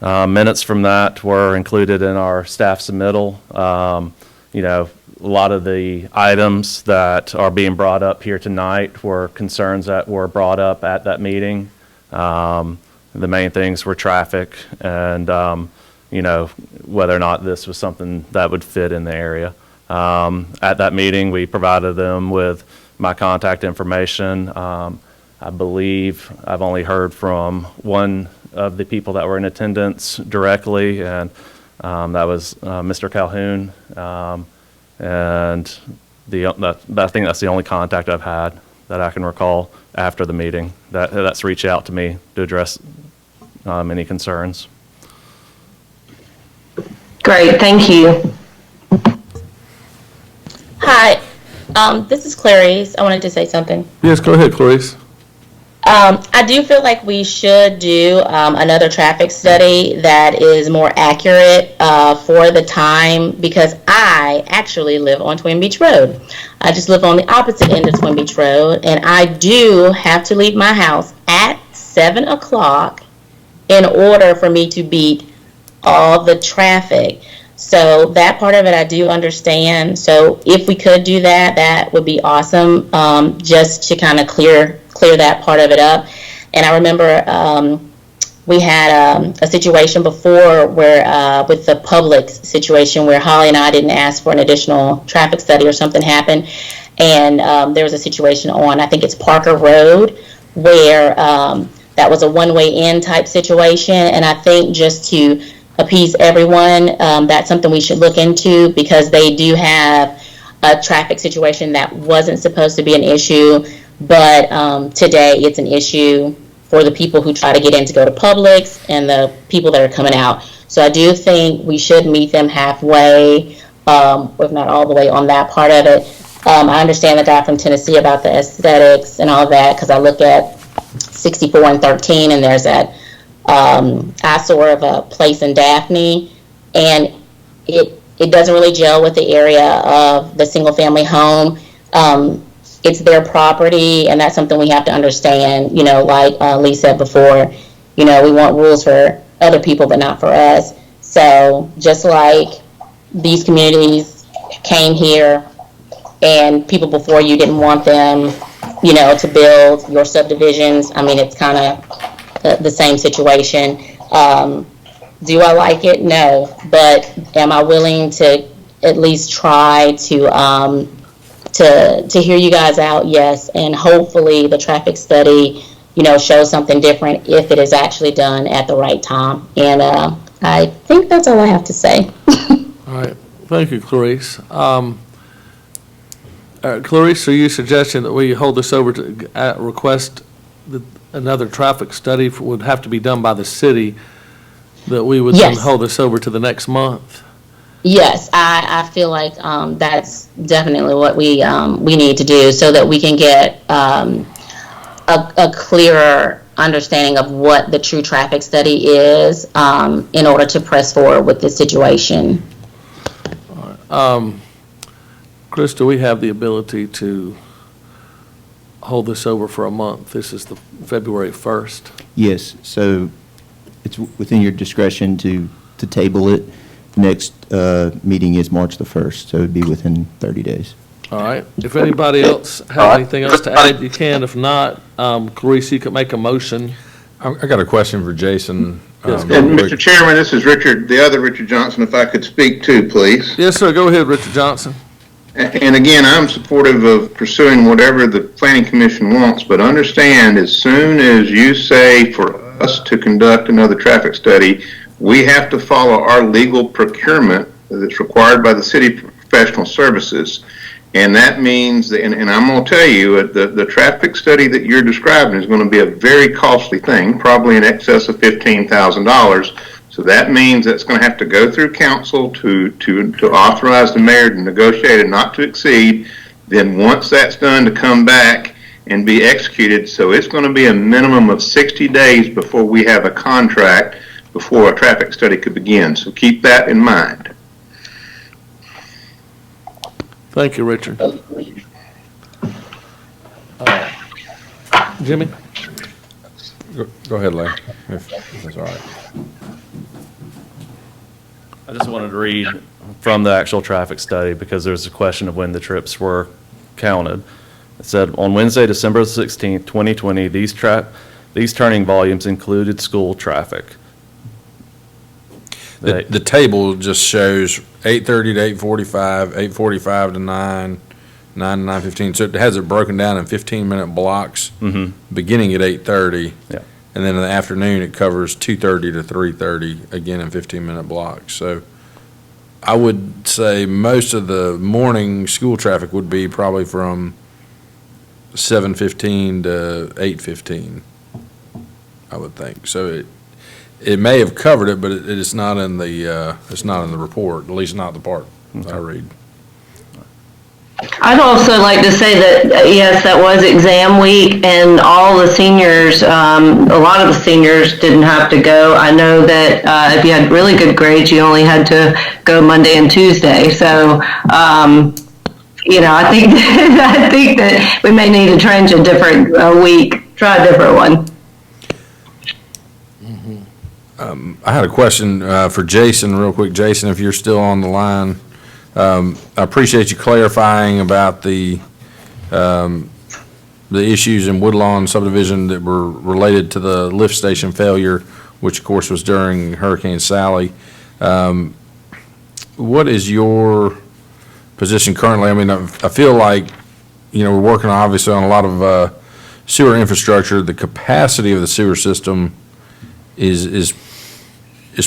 minutes from that were included in our staff submittal. A lot of the items that are being brought up here tonight were concerns that were brought up at that meeting. The main things were traffic and whether or not this was something that would fit in the area. At that meeting, we provided them with my contact information. I believe I've only heard from one of the people that were in attendance directly, and that was Mr. Calhoun. And I think that's the only contact I've had that I can recall after the meeting that's reached out to me to address any concerns. Great, thank you. Hi, this is Clarice. I wanted to say something. Yes, go ahead, Clarice. I do feel like we should do another traffic study that is more accurate for the time, because I actually live on Twin Beach Road. I just live on the opposite end of Twin Beach Road, and I do have to leave my house at 7 o'clock in order for me to beat all the traffic. So that part of it I do understand. So if we could do that, that would be awesome, just to kind of clear that part of it up. And I remember we had a situation before where with the Publix situation where Holly and I didn't ask for an additional traffic study or something happened. And there was a situation on, I think it's Parker Road, where that was a one-way in type situation. And I think just to appease everyone, that's something we should look into, because they do have a traffic situation that wasn't supposed to be an issue, but today it's an issue for the people who try to get in to go to Publix and the people that are coming out. So I do think we should meet them halfway, if not all the way on that part of it. I understand the guy from Tennessee about the aesthetics and all of that, because I look at 64 and 13 and there's that eyesore of a place in Daphne, and it doesn't really gel with the area of the single family home. It's their property, and that's something we have to understand. Like Lee said before, we want rules for other people but not for us. So just like these communities came here and people before you didn't want them to build your subdivisions, I mean, it's kind of the same situation. Do I like it? No. But am I willing to at least try to hear you guys out? Yes. And hopefully the traffic study, shows something different if it is actually done at the right time. And I think that's all I have to say. All right. Thank you, Clarice. Clarice, are you suggesting that we hold this over to request another traffic study would have to be done by the city, that we would then hold this over to the next month? Yes, I feel like that's definitely what we need to do, so that we can get a clearer understanding of what the true traffic study is in order to press forward with this situation. Chris, do we have the ability to hold this over for a month? This is the February 1st. Yes, so it's within your discretion to table it. Next meeting is March the 1st, so it'd be within 30 days. All right. If anybody else has anything else to add, you can. If not, Clarice, you could make a motion. I got a question for Jason. Yes, And Mr. Chairman, this is Richard, the other Richard Johnson, if I could speak too, please. Yes, sir. Go ahead, Richard Johnson. And again, I'm supportive of pursuing whatever the Planning Commission wants, but understand as soon as you say for us to conduct another traffic study, we have to follow our legal procurement that's required by the city professional services. And that means, that, and I'm going to tell you, the traffic study that you're describing is going to be a very costly thing, probably in excess of $15,000. So that means that's going to have to go through council to authorize the mayor to negotiate a not to exceed. Then once that's done, to come back and be executed. So it's going to be a minimum of 60 days before we have a contract, before a traffic study could begin. So keep that in mind. Thank you, Richard. Jimmy? Go ahead, Larry, if that's all right. I just wanted to read from the actual traffic study because there's a question of when the trips were counted. It said, on Wednesday, December 16th, 2020, these turning volumes included school traffic. The table just shows 8:30 to 8:45, 8:45 to 9, 9 to 9:15. So it has it broken down in 15-minute blocks, beginning at 8:30. Yeah. And then in the afternoon, it covers 2:30 to 3:30, again in 15-minute blocks. So I would say most of the morning school traffic would be probably from 7:15 to 8:15, I would think. So it may have covered it, but it's not in the it's not in the report, at least not the part I read. I'd also like to say that, yes, that was exam week, and all the seniors, a lot of the seniors didn't have to go. I know that if you had really good grades, you only had to go Monday and Tuesday. So, you know, I think I think that we may need to change a different week, try a different one. I had a question for Jason, real quick. Jason, if you're still on the line, I appreciate you clarifying about the issues in Woodlawn subdivision that were related to the lift station failure, which of course was during Hurricane Sally. What is your position currently? I mean, I feel like, you know, we're working obviously on a lot of sewer infrastructure. The capacity of the sewer system is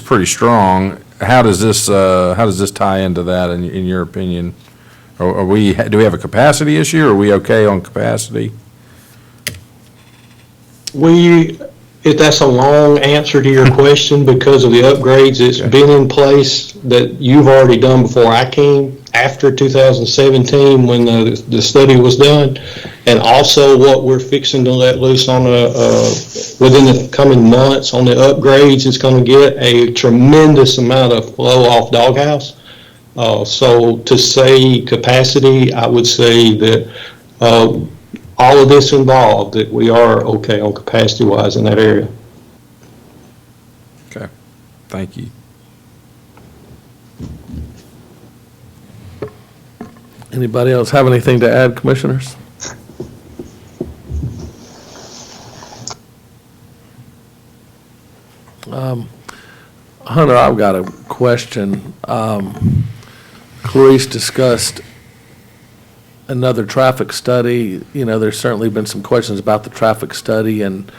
pretty strong. How does this tie into that in your opinion? Do we have a capacity issue, or are we okay on capacity? That's a long answer to your question because of the upgrades that's been in place that you've already done before I came, after 2017 when the study was done, and also what we're fixing to let loose on within the coming months on the upgrades. It's going to get a tremendous amount of flow off Doghouse. So to say capacity, I would say that all of this involved, that we are okay on capacity-wise in that area. Okay, thank you. Anybody else have anything to add, commissioners? Hunter, I've got a question. Clarice discussed another traffic study. You know, there's certainly been some questions about the traffic study and,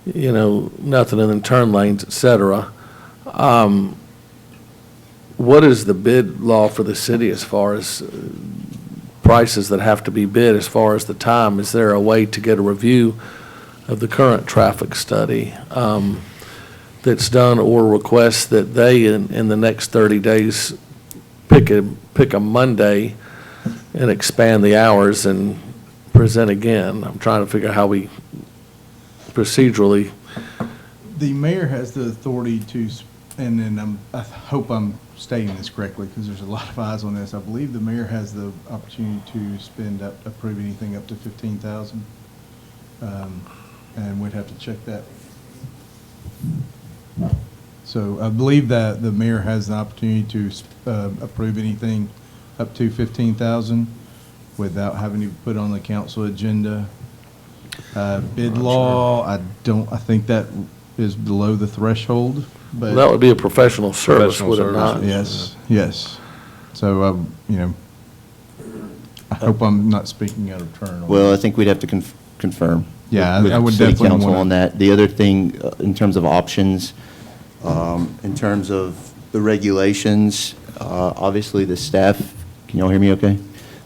you know, nothing in the turn lanes, et cetera. What is the bid law for the city as far as prices that have to be bid as far as the time? Is there a way to get a review of the current traffic study that's done, or request that they in the next 30 days pick a Monday and expand the hours and present again. I'm trying to figure out how we procedurally. The mayor has the authority to, and then I hope I'm stating this correctly because there's a lot of eyes on this. I believe the mayor has the opportunity to approve anything up to 15,000. And we'd have to check that. So I believe that the mayor has the opportunity to approve anything up to 15,000 without having to put on the council agenda. Bid law, I think that is below the threshold, but. That would be a professional service, would it not? Yes, yes. So, I hope I'm not speaking out of turn. Well, I think we'd have to confirm. Yeah, with I would city definitely council wanna- on that. The other thing, in terms of options, in terms of the regulations, obviously the staff, can y'all hear me okay?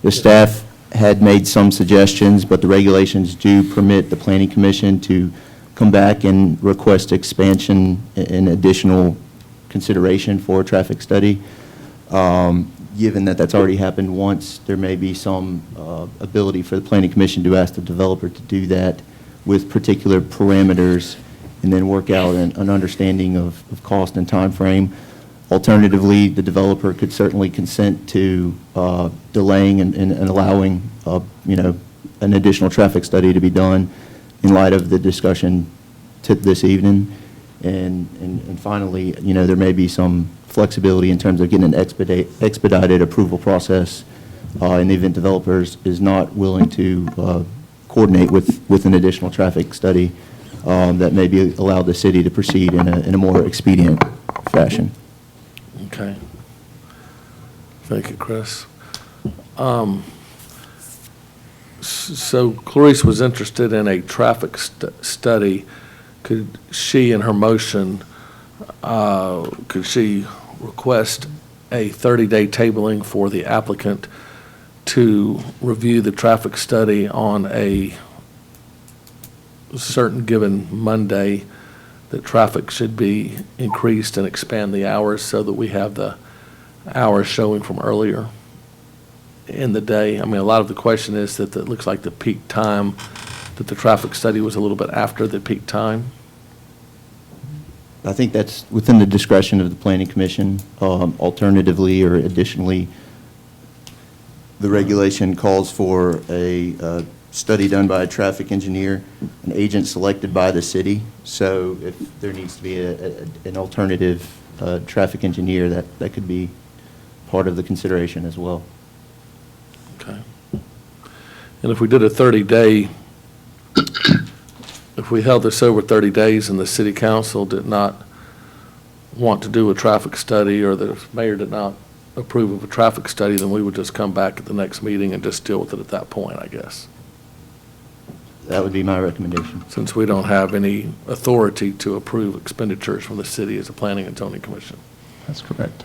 The staff had made some suggestions, but the regulations do permit the planning commission to come back and request expansion and additional consideration for a traffic study. Given that that's already happened once, there may be some ability for the planning commission to ask the developer to do that with particular parameters and then work out an understanding of cost and time frame. Alternatively, the developer could certainly consent to delaying and allowing, an additional traffic study to be done in light of the discussion this evening. And finally, there may be some flexibility in terms of getting an expedited approval process in the event developers is not willing to coordinate with an additional traffic study that may be allowed the city to proceed in a more expedient fashion. Okay. Thank you, Chris. So Clarice was interested in a traffic study. Could she, in her motion, could she request a 30-day tabling for the applicant to review the traffic study on a certain given Monday, that traffic should be increased and expand the hours so that we have the hours showing from earlier in the day? I mean, a lot of the question is that it looks like the peak time, that the traffic study was a little bit after the peak time. I think that's within the discretion of the planning commission. Alternatively or additionally, the regulation calls for a study done by a traffic engineer, an agent selected by the city. So if there needs to be an alternative traffic engineer, that could be part of the consideration as well. Okay. And if we did a 30-day, if we held this over 30 days and the city council did not want to do a traffic study, or the mayor did not approve of a traffic study, then we would just come back at the next meeting and just deal with it at that point, I guess. That would be my recommendation. Since we don't have any authority to approve expenditures from the city as a planning and zoning commission. That's correct.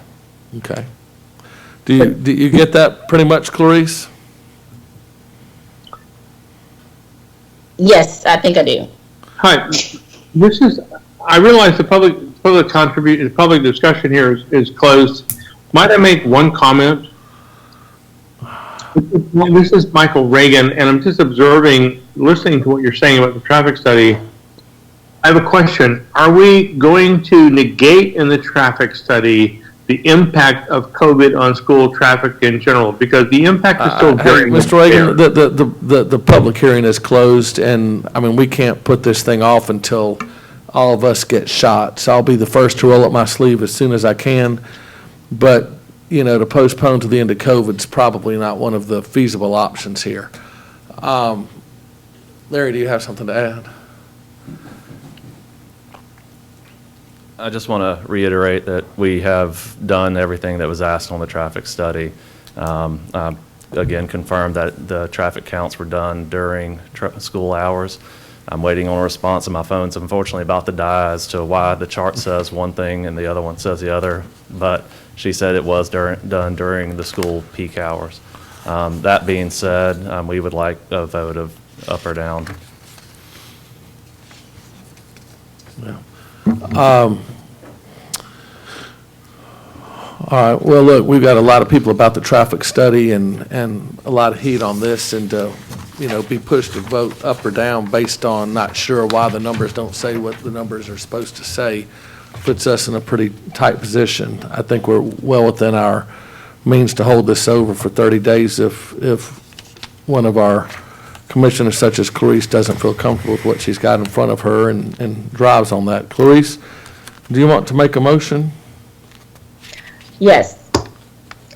Okay. Do you get that pretty much, Clarice? Yes, I think I do. Hi, I realize the public discussion here is closed. Might I make one comment? This is Michael Reagan, and I'm just observing, listening to what you're saying about the traffic study. I have a question. Are we going to negate in the traffic study the impact of COVID on school traffic in general? Because the impact is still very much Mr. Reagan, there. the public hearing is closed, and, I mean, we can't put this thing off until all of us get shot. So I'll be the first to roll up my sleeve as soon as I can. But, to postpone to the end of COVID is probably not one of the feasible options here. Larry, do you have something to add? I just want to reiterate that we have done everything that was asked on the traffic study. Again, confirmed that the traffic counts were done during school hours. I'm waiting on a response, and my phone's unfortunately about to die as to why the chart says one thing and the other one says the other. But she said it was done during the school peak hours. That being said, we would like a vote of up or down. Yeah. All right, well, look, we've got a lot of people about the traffic study and a lot of heat on this, and be pushed to vote up or down based on not sure why the numbers don't say what the numbers are supposed to say, puts us in a pretty tight position. I think we're well within our means to hold this over for 30 days if one of our commissioners, such as Clarice, doesn't feel comfortable with what she's got in front of her and drives on that. Clarice, do you want to make a motion? Yes.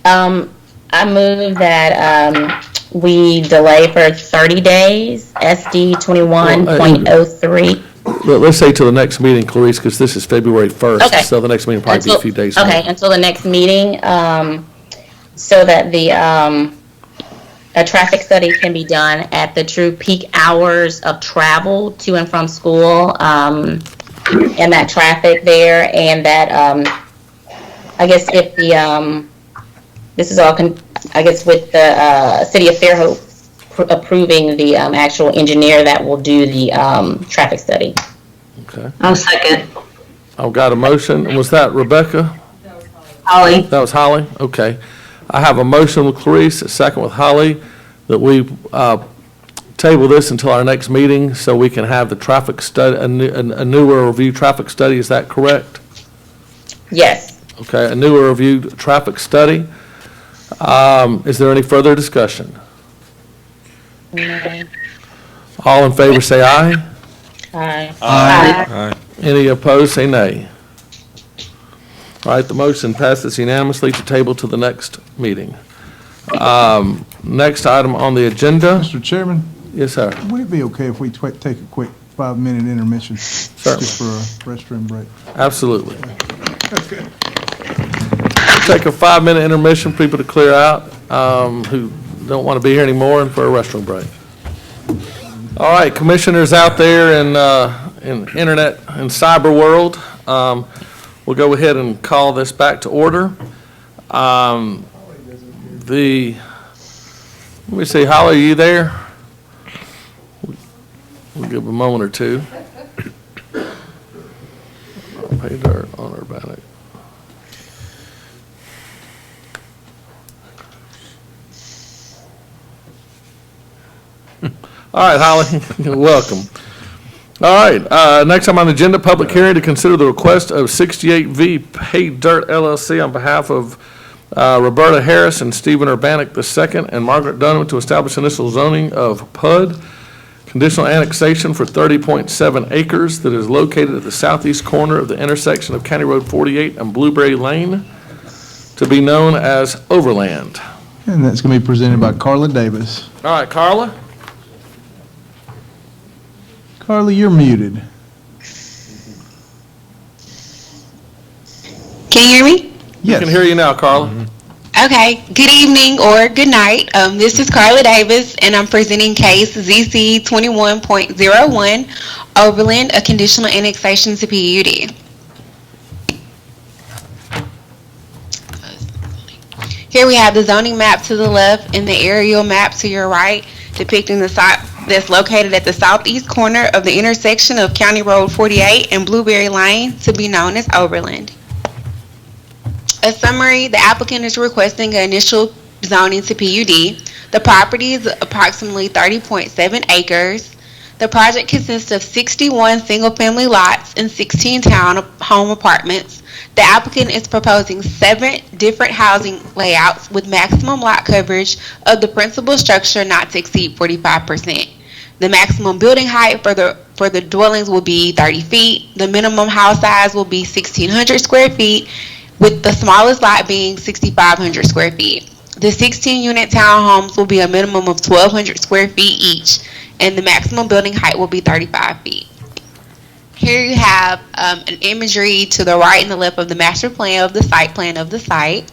I move that we delay for 30 days, SD 21.03. Let's say till the next meeting, Clarice, because this is February 1st. Okay. So the next meeting will probably be a few days. Okay, until the next meeting, so that the a traffic study can be done at the true peak hours of travel to and from school, and that traffic there, and that I guess if the this is all I guess with the city of Fairhope approving the actual engineer that will do the traffic study. Okay. I'll second. I've got a motion. Was that Rebecca? Holly. That was Holly? Okay. I have a motion with Clarice, a second with Holly, that we table this until our next meeting so we can have the traffic study, a newer review traffic study. Is that correct? Yes. Okay, a newer review traffic study. Is there any further discussion? No. All in favor say aye. Aye. Aye. Any opposed say nay. All right, the motion passes unanimously to table to the next meeting. Next item on the agenda. Mr. Chairman? Yes, sir. Would it be okay if we take a quick 5-minute intermission? Certainly. Just for a restroom break? Absolutely. Okay. Take a 5-minute intermission, people to clear out who don't want to be here anymore, and for a restroom break. All right, commissioners out there in internet and cyber world, we'll go ahead and call this back to order. Let me see, Holly, are you there? We'll give a moment or two. I'll pay dirt on her back. All right, Holly, welcome. All right, next time on the agenda, public hearing to consider the request of 68V Pay Dirt LLC on behalf of Roberta Harris and Stephen Urbanek II and Margaret Dunham to establish initial zoning of PUD, conditional annexation for 30.7 acres that is located at the southeast corner of the intersection of County Road 48 and Blueberry Lane, to be known as Overland. And that's going to be presented by Carla Davis. All right, Carla? Carla, you're muted. Can you hear me? Yes. I can hear you now, Carla. Okay. Good evening or good night. This is Carla Davis, and I'm presenting case ZC 21.01, Overland, a conditional annexation to PUD. Here we have the zoning map to the left and the aerial map to your right, depicting the site that's located at the southeast corner of the intersection of County Road 48 and Blueberry Lane, to be known as Overland. A summary: the applicant is requesting an initial zoning to PUD. The property is approximately 30.7 acres. The project consists of 61 single-family lots and 16 townhome apartments. The applicant is proposing 7 different housing layouts with maximum lot coverage of the principal structure not to exceed 45%. The maximum building height for the dwellings will be 30 feet. The minimum house size will be 1,600 square feet, with the smallest lot being 6,500 square feet. The 16-unit townhomes will be a minimum of 1,200 square feet each, and the maximum building height will be 35 feet. Here you have an imagery to the right and the left of the master plan of the site plan of the site.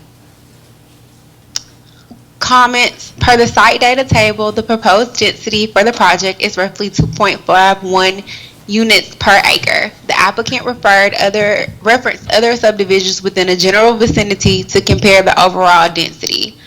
Comments: per the site data table, the proposed density for the project is roughly 2.51 units per acre. The applicant referenced other subdivisions within a general vicinity to compare the overall density.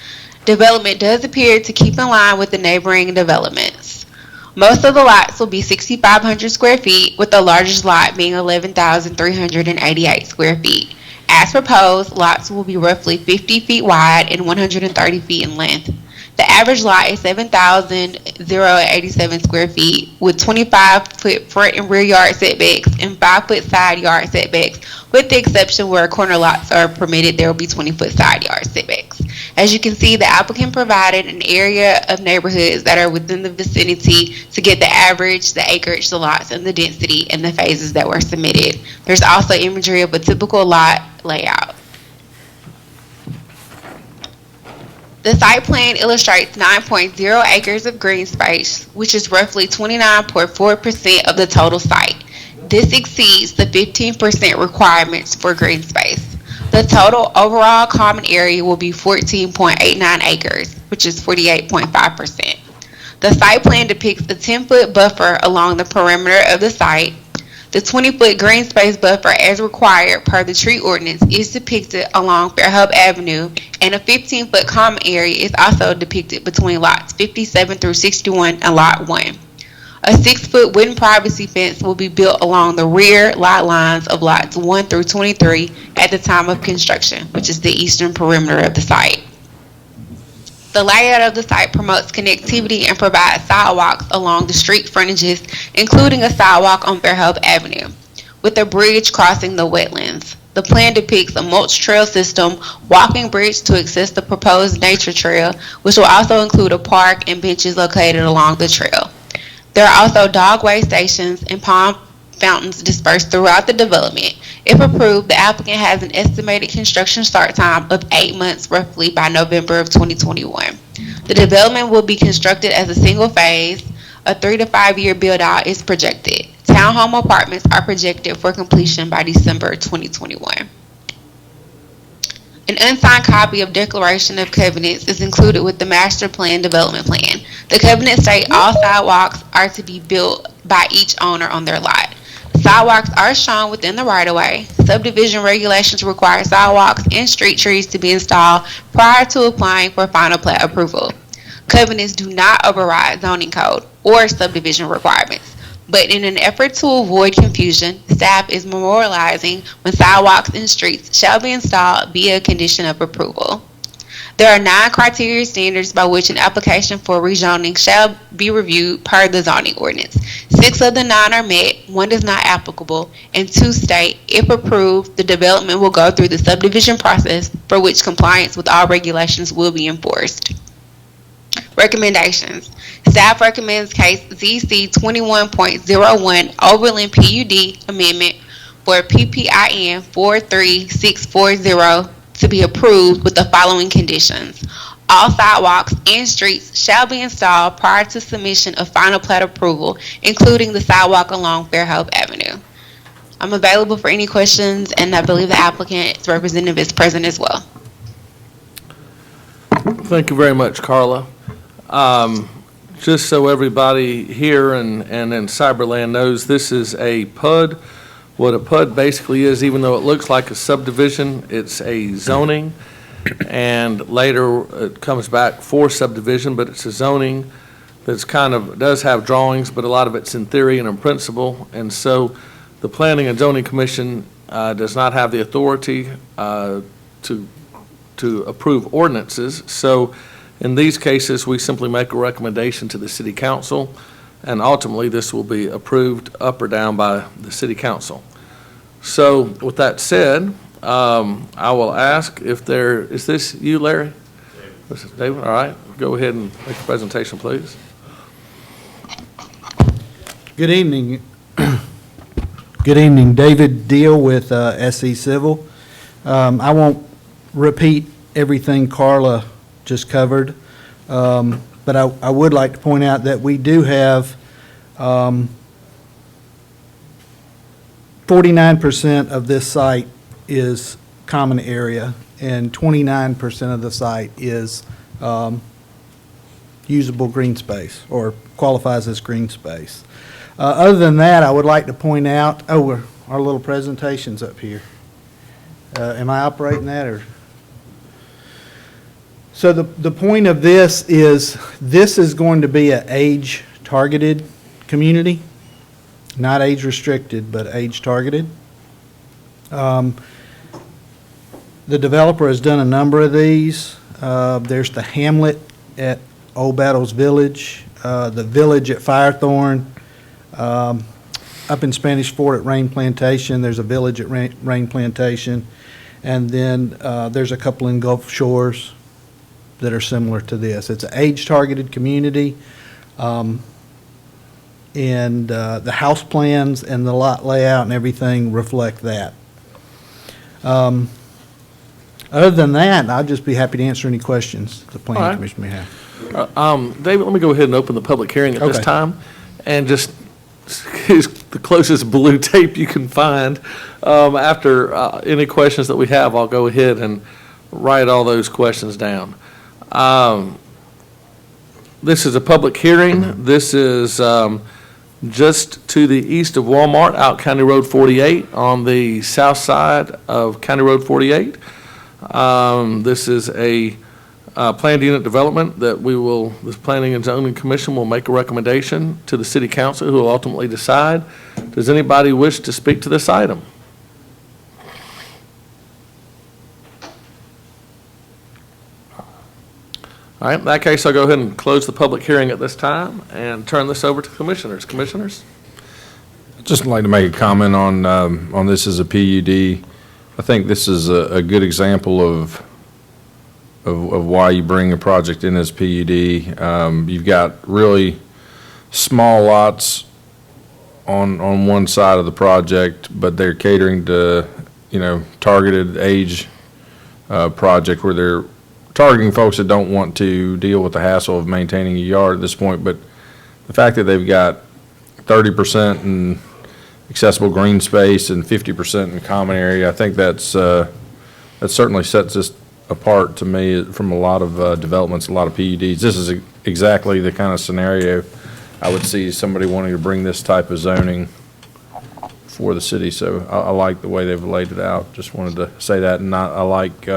Development does appear to keep in line with the neighboring developments. Most of the lots will be 6,500 square feet, with the largest lot being 11,388 square feet. As proposed, lots will be roughly 50 feet wide and 130 feet in length. The The average lot is 7,087 square feet with 25-foot front and rear yard setbacks and 5-foot side yard setbacks, with the exception where corner lots are permitted, there will be 20-foot side yard setbacks. As you can see, the applicant provided an area of neighborhoods that are within the vicinity to get the average, the acreage, the lots, and the density and the phases that were submitted. There's also imagery of a typical lot layout. The site plan illustrates 9.0 acres of green space, which is roughly 29.4% of the total site. This exceeds the 15% requirements for green space. The total overall common area will be 14.89 acres, which is 48.5%. The site plan depicts a 10-foot buffer along the perimeter of the site. The 20-foot green space buffer as required per the tree ordinance is depicted along Fairhope Avenue, and a 15-foot common area is also depicted between lots 57 through 61 and lot 1. A 6-foot wooden privacy fence will be built along the rear lot lines of lots 1 through 23 at the time of construction, which is the eastern perimeter of the site. The layout of the site promotes connectivity and provides sidewalks along the street frontages, including a sidewalk on Fairhope Avenue, with a bridge crossing the wetlands. The plan depicts a mulch trail system, walking bridge to access the proposed nature trail, which will also include a park and benches located along the trail. There are also dogway stations and pond fountains dispersed throughout the development. If approved, the applicant has an estimated construction start time of 8 months, roughly by November of 2021. The development will be constructed as a single phase. A 3 to 5 year build out is projected. Townhome apartments are projected for completion by December 2021. An unsigned copy of Declaration of Covenants is included with the Master Plan Development Plan. The covenants state all sidewalks are to be built by each owner on their lot. Sidewalks are shown within the right-of-way. Subdivision regulations require sidewalks and street trees to be installed prior to applying for final plat approval. Covenants do not override zoning code or subdivision requirements, but in an effort to avoid confusion, staff is memorializing when sidewalks and streets shall be installed via condition of approval. There are 9 criteria standards by which an application for rezoning shall be reviewed per the zoning ordinance. 6 of the 9 are met, 1 is not applicable, and 2 state, if approved, the development will go through the subdivision process for which compliance with all regulations will be enforced. Recommendations. Staff recommends case ZC 21.01 Overland PUD amendment for PPIN 43640 to be approved with the following conditions. All sidewalks and streets shall be installed prior to submission of final plat approval, including the sidewalk along Fairhope Avenue. I'm available for any questions, and I believe the applicant's representative is present as well. Thank you very much, Carla. Just so everybody here and in Cyberland knows, this is a PUD. What a PUD basically is, even though it looks like a subdivision, it's a zoning, and later it comes back for subdivision, but it's a zoning that's does have drawings, but a lot of it's in theory and in principle, and so the Planning and Zoning Commission does not have the authority to approve ordinances. So in these cases, we simply make a recommendation to the City Council, and ultimately this will be approved up or down by the City Council. So with that said, I will ask if is this you, Larry? This is David, all right. Go ahead and make a presentation, please. Good evening. Good evening, David Deal with SE Civil. I won't repeat everything Carla just covered, but I would like to point out that we do have 49% of this site is common area, and 29% of the site is usable green space, or qualifies as green space. Other than that, I would like to point out, our little presentation's up here. Am I operating that, or? So the point of this is going to be an age-targeted community. Not age-restricted, but age-targeted. The developer has done a number of these. There's the hamlet at Old Battles Village, the village at Firethorn, up in Spanish Fort at Rain Plantation, there's a village at Rain Plantation, and then there's a couple in Gulf Shores that are similar to this. It's an age-targeted community, and the house plans and the lot layout and everything reflect that. Other than that, I'd just be happy to answer any questions the All Planning right. Commission may have. David, let me go ahead and open the public hearing at this Okay. time, and just use the closest blue tape you can find. After any questions that we have, I'll go ahead and write all those questions down. This is a public hearing. This is just to the east of Walmart, out County Road 48, on the south side of County Road 48. This is a planned unit development that this Planning and Zoning Commission will make a recommendation to the City Council, who will ultimately decide. Does anybody wish to speak to this item? All right, in that case, I'll go ahead and close the public hearing at this time and turn this over to commissioners. Commissioners? I'd just like to make a comment on this as a PUD. I think this is a good example of why you bring a project in as PUD. You've got really small lots on one side of the project, but they're catering to, targeted age project where they're targeting folks that don't want to deal with the hassle of maintaining a yard at this point. But the fact that they've got 30% in accessible green space and 50% in common area, I think that certainly sets this apart to me from a lot of developments, a lot of PUDs. This is exactly the kind of scenario I would see somebody wanting to bring this type of zoning for the city. So I like the way they've laid it out. Just wanted to say that, and I like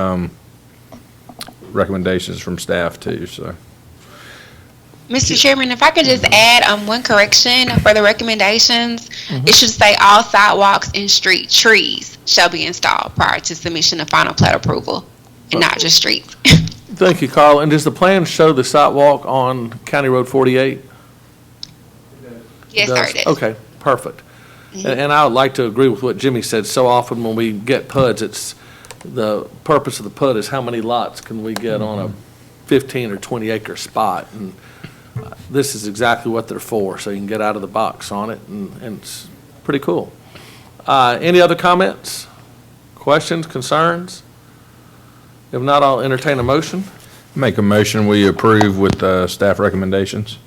recommendations from staff too. So, Mr. Chairman, if I could just add one correction for the recommendations, it should say all sidewalks and street trees shall be installed prior to submission of final plat approval, and not just streets. Thank you, Carl. And does the plan show the sidewalk on County Road 48? Yes, sir, it is. Okay, perfect. And I would like to agree with what Jimmy said. So often when we get PUDs, it's the purpose of the PUD is how many lots can we get on a 15 or 20 acre spot. And this is exactly what they're for, so you can get out of the box on it, and it's pretty cool. Any other comments, questions, concerns? If not, I'll entertain a motion. make a motion we approve with staff recommendations.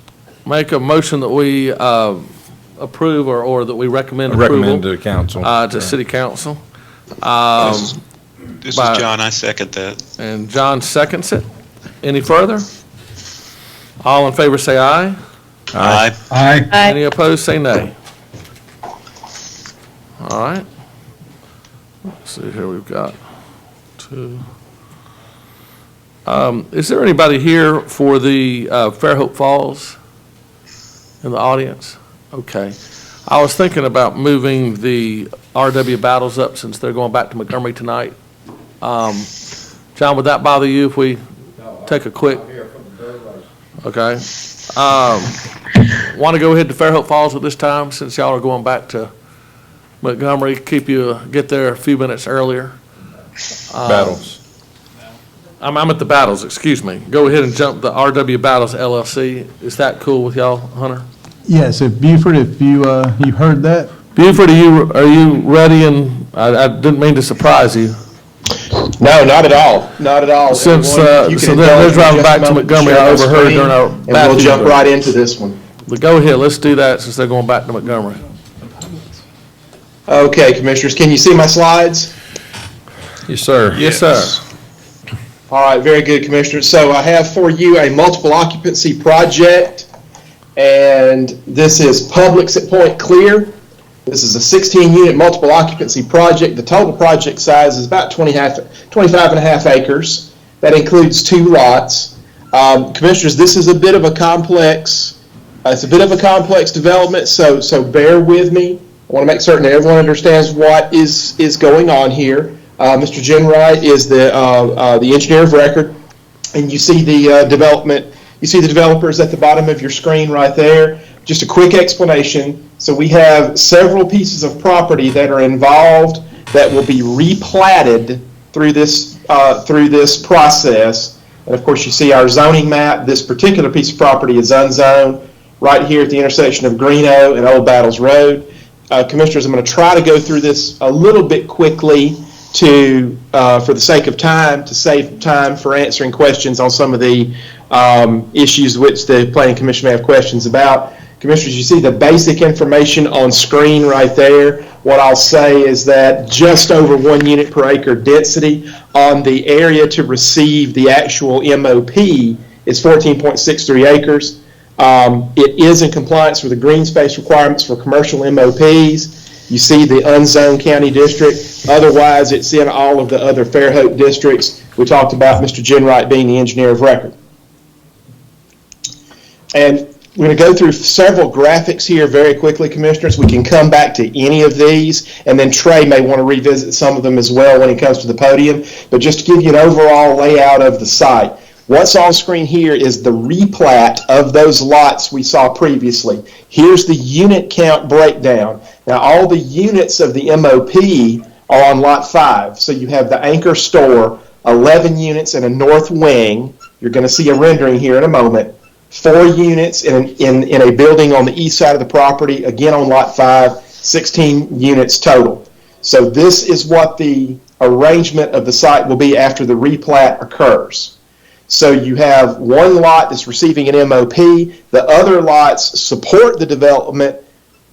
Make a motion that we approve or that we recommend approval. Recommend to council. To city council. This is John, I second that. And John seconds it. Any further? All in favor say aye. Aye. Aye. Any opposed say nay. All right. Let's see here, we've got two. Is there anybody here for the Fairhope Falls in the audience? Okay. I was thinking about moving the RW battles up since they're going back to Montgomery tonight. John, would that bother you if we take a quick? Okay. Want to go ahead to Fairhope Falls at this time since y'all are going back to Montgomery, get there a few minutes earlier. Battles. I'm at the battles, excuse me. Go ahead and jump the RW Battles LLC. Is that cool with y'all, Hunter? Yes, if Buford, if you heard that. Buford, are you ready? And I didn't mean to surprise you. No, not at all. Not at all. Since Everyone, so they're driving back to Montgomery, I overheard during our and we'll jump right into this one. But go ahead, let's do that since they're going back to Montgomery. Okay, Commissioners, can you see my slides? Yes, sir. Yes, sir. All right, very good, Commissioners. So I have for you a multiple occupancy project, and this is Publix at Point Clear. This is a 16-unit multiple occupancy project. The total project size is about 25 and a half acres. That includes 2 lots. Commissioners, this is a bit of a complex. It's a bit of a complex development, so bear with me. I want to make certain that everyone understands what is going on here. Mr. Jenwright is the engineer of record, and you see the development You see the developers at the bottom of your screen right there. Just a quick explanation. So we have several pieces of property that are involved that will be replatted through this process. And of course, you see our zoning map. This particular piece of property is unzoned right here at the intersection of Greeno and Old Battles Road. Commissioners, I'm going to try to go through this a little bit quickly for the sake of time, to save time for answering questions on some of the issues which the Planning Commission may have questions about. Commissioners, you see the basic information on screen right there. What I'll say is that just over 1 unit per acre density on the area to receive the actual MOP is 14.63 acres. It is in compliance with the green space requirements for commercial MOPs. You see the unzoned county district. Otherwise, it's in all of the other Fairhope districts. We talked about Mr. Jenwright being the engineer of record. And we're going to go through several graphics here very quickly, Commissioners. We can come back to any of these, and then Trey may want to revisit some of them as well when he comes to the podium. But just to give you an overall layout of the site, what's on screen here is the replat of those lots we saw previously. Here's the unit count breakdown. Now, all the units of the MOP are on Lot 5. So you have the anchor store, 11 units in a north wing. You're going to see a rendering here in a moment. 4 units in a building on the east side of the property, again on Lot 5, 16 units total. So this is what the arrangement of the site will be after the replat occurs. So you have one lot that's receiving an MOP. The other lots support the development.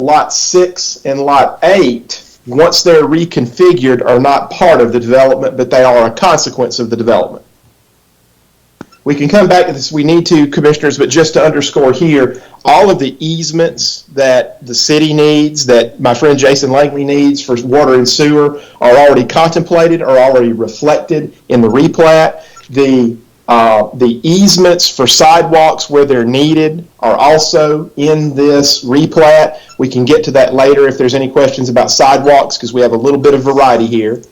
Lot 6 and Lot 8, once they're reconfigured, are not part of the development, but they are a consequence of the development. We can come back to this if we need to, Commissioners, but just to underscore here, all of the easements that the city needs, that my friend Jason Langley needs for water and sewer, are already contemplated, are already reflected in the replat. The easements for sidewalks where they're needed are also in this replat. We can get to that later if there's any questions about sidewalks, because we have a little bit of variety here.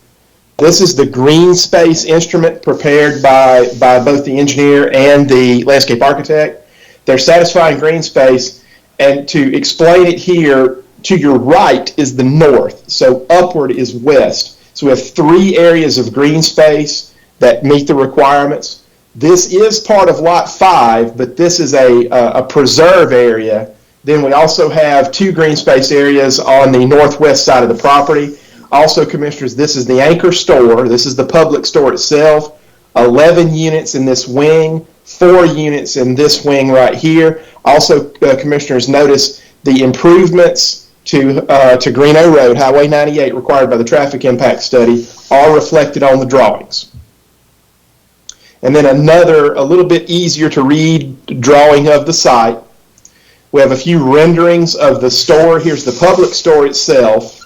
This is the green space instrument prepared by both the engineer and the landscape architect. They're satisfying green space, and to explain it here, to your right is the north, so upward is west. So we have 3 areas of green space that meet the requirements. This is part of Lot 5, but this is a preserve area. Then we also have 2 green space areas on the northwest side of the property. Also, Commissioners, this is the anchor store. This is the public store itself. 11 units in this wing, 4 units in this wing right here. Also, Commissioners, notice the improvements to Greeno Road, Highway 98, required by the traffic impact study, are reflected on the drawings. And then another, a little bit easier to read drawing of the site. We have a few renderings of the store. Here's the public store itself.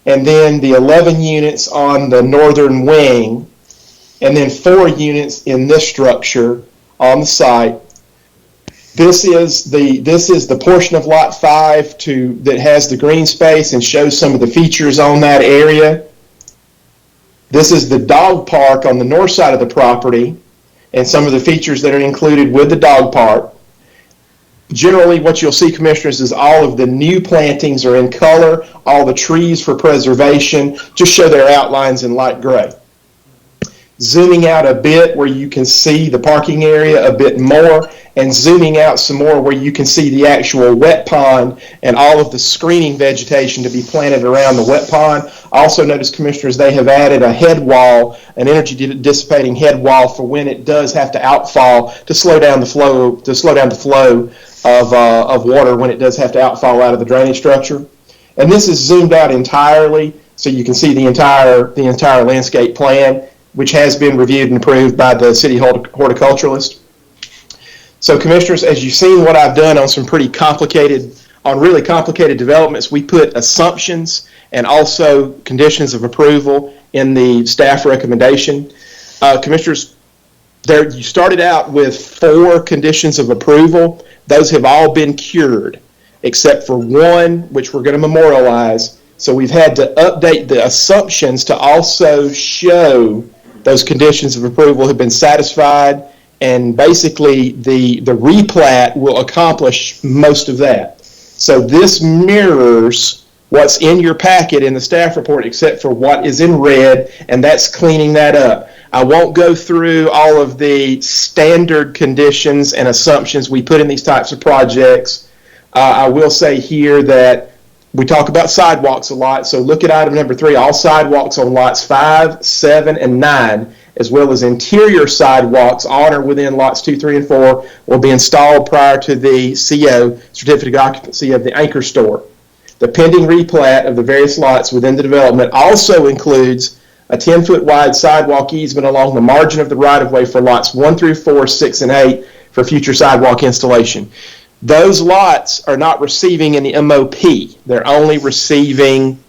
And then the 11 units on the northern wing, and then 4 units in this structure on the site. This is the portion of Lot 5 that has the green space and shows some of the features on that area. This is the dog park on the north side of the property and some of the features that are included with the dog park. Generally, what you'll see, Commissioners, is all of the new plantings are in color. All the trees for preservation just show their outlines in light gray. Zooming out a bit where you can see the parking area a bit more, and zooming out some more where you can see the actual wet pond and all of the screening vegetation to be planted around the wet pond. Also notice, Commissioners, they have added a head wall, an energy dissipating head wall for when it does have to outfall to slow down the flow of water when it does have to outfall out of the drainage structure. And this is zoomed out entirely so you can see the entire landscape plan, which has been reviewed and approved by the city horticulturalist. So, Commissioners, as you've seen what I've done on some really complicated developments, we put assumptions and also conditions of approval in the staff recommendation. Commissioners, you started out with 4 conditions of approval. Those have all been cured, except for one, which we're going to memorialize. So we've had to update the assumptions to also show those conditions of approval have been satisfied and basically the replat will accomplish most of that. So this mirrors what's in your packet in the staff report, except for what is in red, and that's cleaning that up. I won't go through all of the standard conditions and assumptions we put in these types of projects. I will say here that we talk about sidewalks a lot, so look at item number 3. All sidewalks on lots 5, 7, and 9, as well as interior sidewalks on or within lots 2, 3, and 4, will be installed prior to the CO, certificate of occupancy, of the anchor store. The pending replat of the various lots within the development also includes a 10-foot wide sidewalk easement along the margin of the right-of-way for lots 1 through 4, 6, and 8 for future sidewalk installation. Those lots are not receiving any MOP. They're only receiving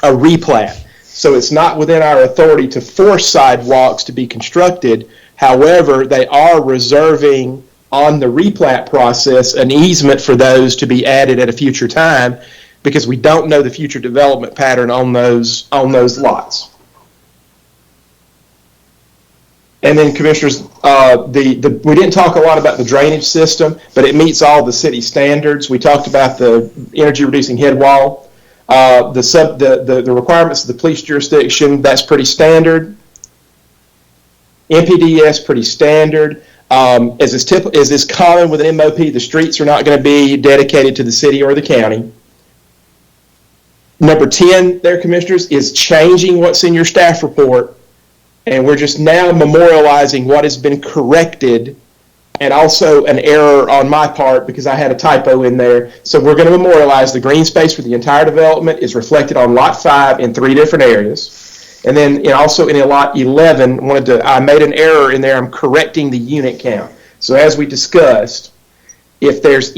a replat. So it's not within our authority to force sidewalks to be constructed. However, they are reserving on the replat process an easement for those to be added at a future time, because we don't know the future development pattern on those lots. And then, Commissioners, we didn't talk a lot about the drainage system, but it meets all the city standards. We talked about the energy-reducing head wall, the requirements of the police jurisdiction. That's pretty standard. MPDS, pretty standard. As is common with an MOP, the streets are not going to be dedicated to the city or the county. Number 10 there, Commissioners, is changing what's in your staff report, and we're just now memorializing what has been corrected, and also an error on my part because I had a typo in there. So we're going to memorialize the green space for the entire development is reflected on lot 5 in 3 different areas. And then also in lot 11, I made an error in there. I'm correcting the unit count. So as we discussed, if there's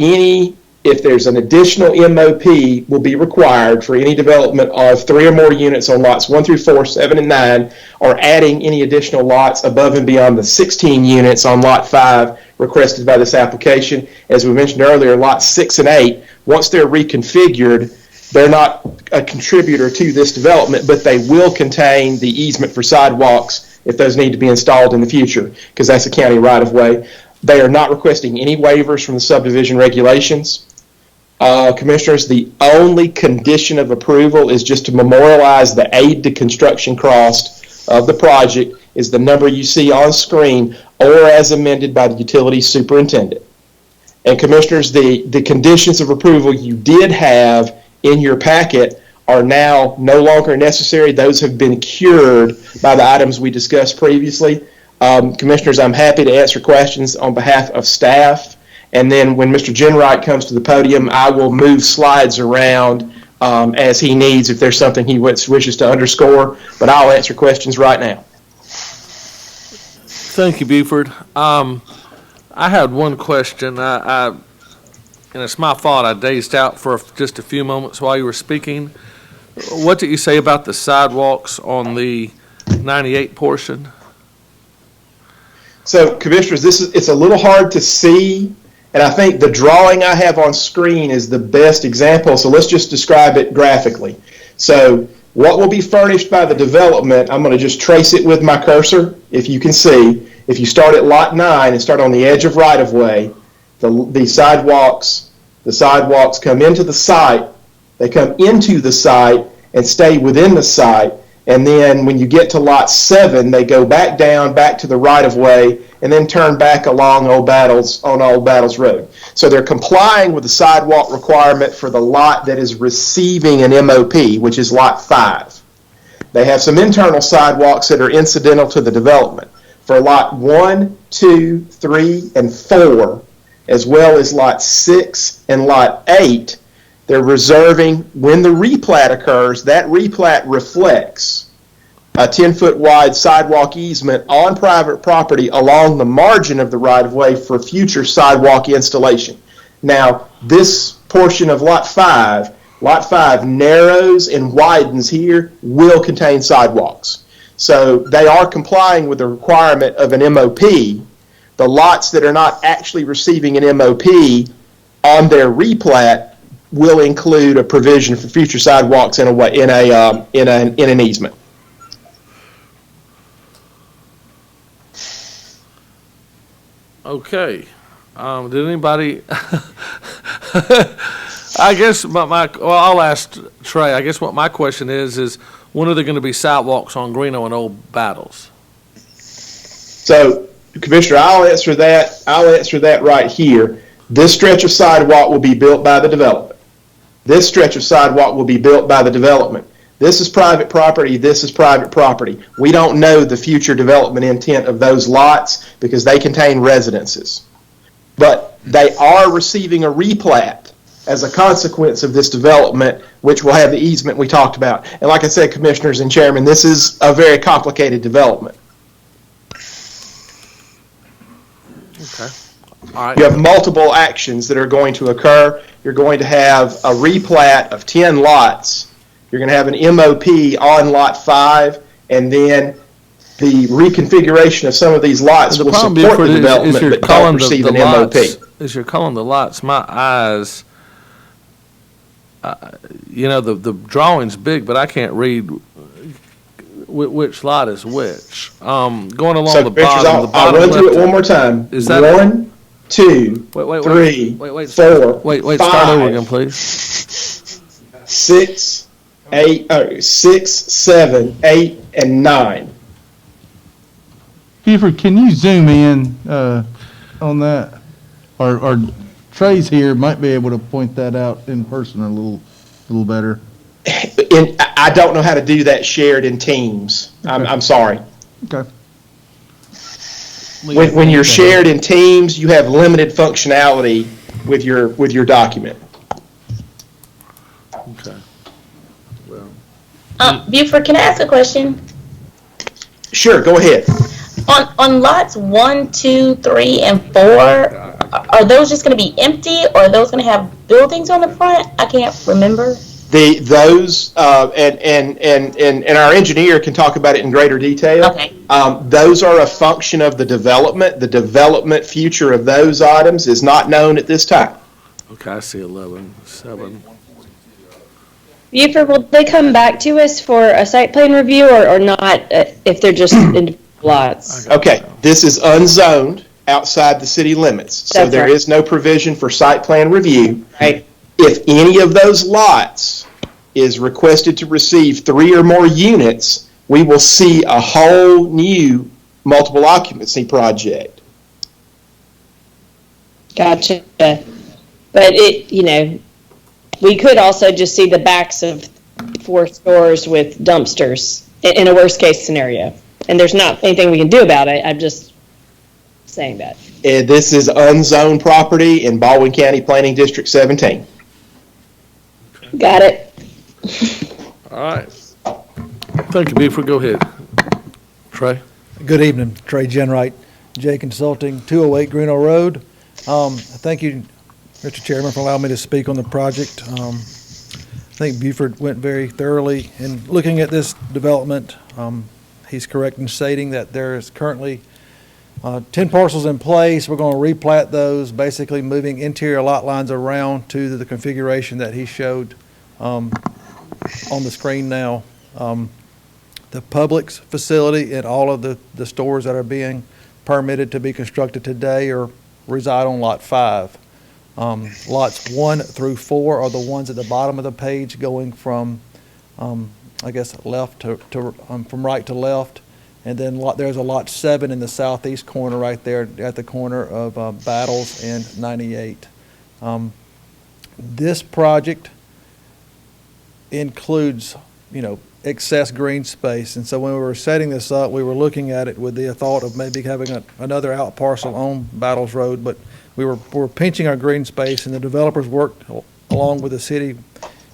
an additional MOP will be required for any development of 3 or more units on lots 1 through 4, 7, and 9, or adding any additional lots above and beyond the 16 units on lot 5 requested by this application. As we mentioned earlier, lots 6 and 8, once they're reconfigured, they're not a contributor to this development, but they will contain the easement for sidewalks if those need to be installed in the future, because that's a county right-of-way. They are not requesting any waivers from the subdivision regulations. Commissioners, the only condition of approval is just to memorialize the aid to construction cost of the project is the number you see on screen or as amended by the utility superintendent. And Commissioners, the conditions of approval you did have in your packet are now no longer necessary. Those have been cured by the items we discussed previously. Commissioners, I'm happy to answer questions on behalf of staff. And then when Mr. Jenright comes to the podium, I will move slides around as he needs if there's something he wishes to underscore. But I'll answer questions right now. Thank you, Buford. I had one question, and it's my fault. I dazed out for just a few moments while you were speaking. What did you say about the sidewalks on the 98 portion? So, Commissioners, it's a little hard to see. And I think the drawing I have on screen is the best example, so let's just describe it graphically. So what will be furnished by the development, I'm going to just trace it with my cursor, if you can see. If you start at lot 9 and start on the edge of right-of-way, the sidewalks come into the site, they come into the site and stay within the site, and then when you get to lot 7, they go back down, back to the right-of-way, and then turn back along Old Battles Road. So they're complying with the sidewalk requirement for the lot that is receiving an MOP, which is lot 5. They have some internal sidewalks that are incidental to the development. For lot 1, 2, 3, and 4, as well as lot 6 and lot 8, they're reserving, when the replat occurs, that replat reflects a 10-foot wide sidewalk easement on private property along the margin of the right-of-way for future sidewalk installation. Now, this portion of lot 5 narrows and widens here, will contain sidewalks. So they are complying with the requirement of an MOP. The lots that are not actually receiving an MOP on their replat will include a provision for future sidewalks in an easement. Okay. Did anybody, I guess well, I'll ask Trey. I guess what my question is when are there going to be sidewalks on Greeno and Old Battles? So, Commissioner, I'll answer that right here. This stretch of sidewalk will be built by the development. This stretch of sidewalk will be built by the development. This is private property, this is private property. We don't know the future development intent of those lots because they contain residences. But they are receiving a replat as a consequence of this development, which will have the easement we talked about. And like I said, Commissioners and Chairman, this is a very complicated development. Okay. All right. You have multiple actions that are going to occur. You're going to have a replat of 10 lots. You're going to have an MOP on Lot 5, and then the reconfiguration of some of these lots will support the development, but don't receive an MOP. As you're calling the lots, my eyes, the drawing's big, but I can't read which lot is which. Going along So, the bottom, I'll run through it one more time. Is that 1, 2, 3, 4, start over 5, again, please. 6, 7, 8, and 9. Buford, can you zoom in on that? Or Trey's here, might be able to point that out in person a little better. I don't know how to do that shared in Teams. I'm sorry. Okay. When you're shared in Teams, you have limited functionality with your document. Okay. Buford, can I ask a question? Sure, go ahead. On lots 1, 2, 3, and 4, are those just going to be empty, or are those going to have buildings on the front? I can't remember. Those and our engineer can talk about it in greater detail. Okay. Those are a function of the development. The development future of those items is not known at this time. Okay, I see 11, 7. Buford, will they come back to us for a site plan review or not if they're just individual lots? Okay, this is unzoned outside the city limits, so That's there right. is no provision for site plan review. Right. If any of those lots is requested to receive 3 or more units, we will see a whole new multiple occupancy project. Gotcha. But we could also just see the backs of 4 stores with dumpsters in a worst case scenario. And there's not anything we can do about it. I'm just saying that. And this is unzoned property in Baldwin County Planning District 17. Got it. All right. Thank you, Buford. Go ahead. Trey? Good evening. Trey Genwright, J Consulting, 208 Greeno Road. Thank you, Mr. Chairman, for allowing me to speak on the project. I think Buford went very thoroughly in looking at this development. He's correct in stating that there is currently 10 parcels in place. We're going to replat those, basically moving interior lot lines around to the configuration that he showed on the screen now. The Publix facility and all of the stores that are being permitted to be constructed today reside on Lot 5. Lots 1 through 4 are the ones at the bottom of the page going from, left from right to left. And then there's a Lot 7 in the southeast corner right there at the corner of Battles and 98. This project includes, excess green space. And so when we were setting this up, we were looking at it with the thought of maybe having another out parcel on Battles Road, but we were pinching our green space, and the developers worked along with the city,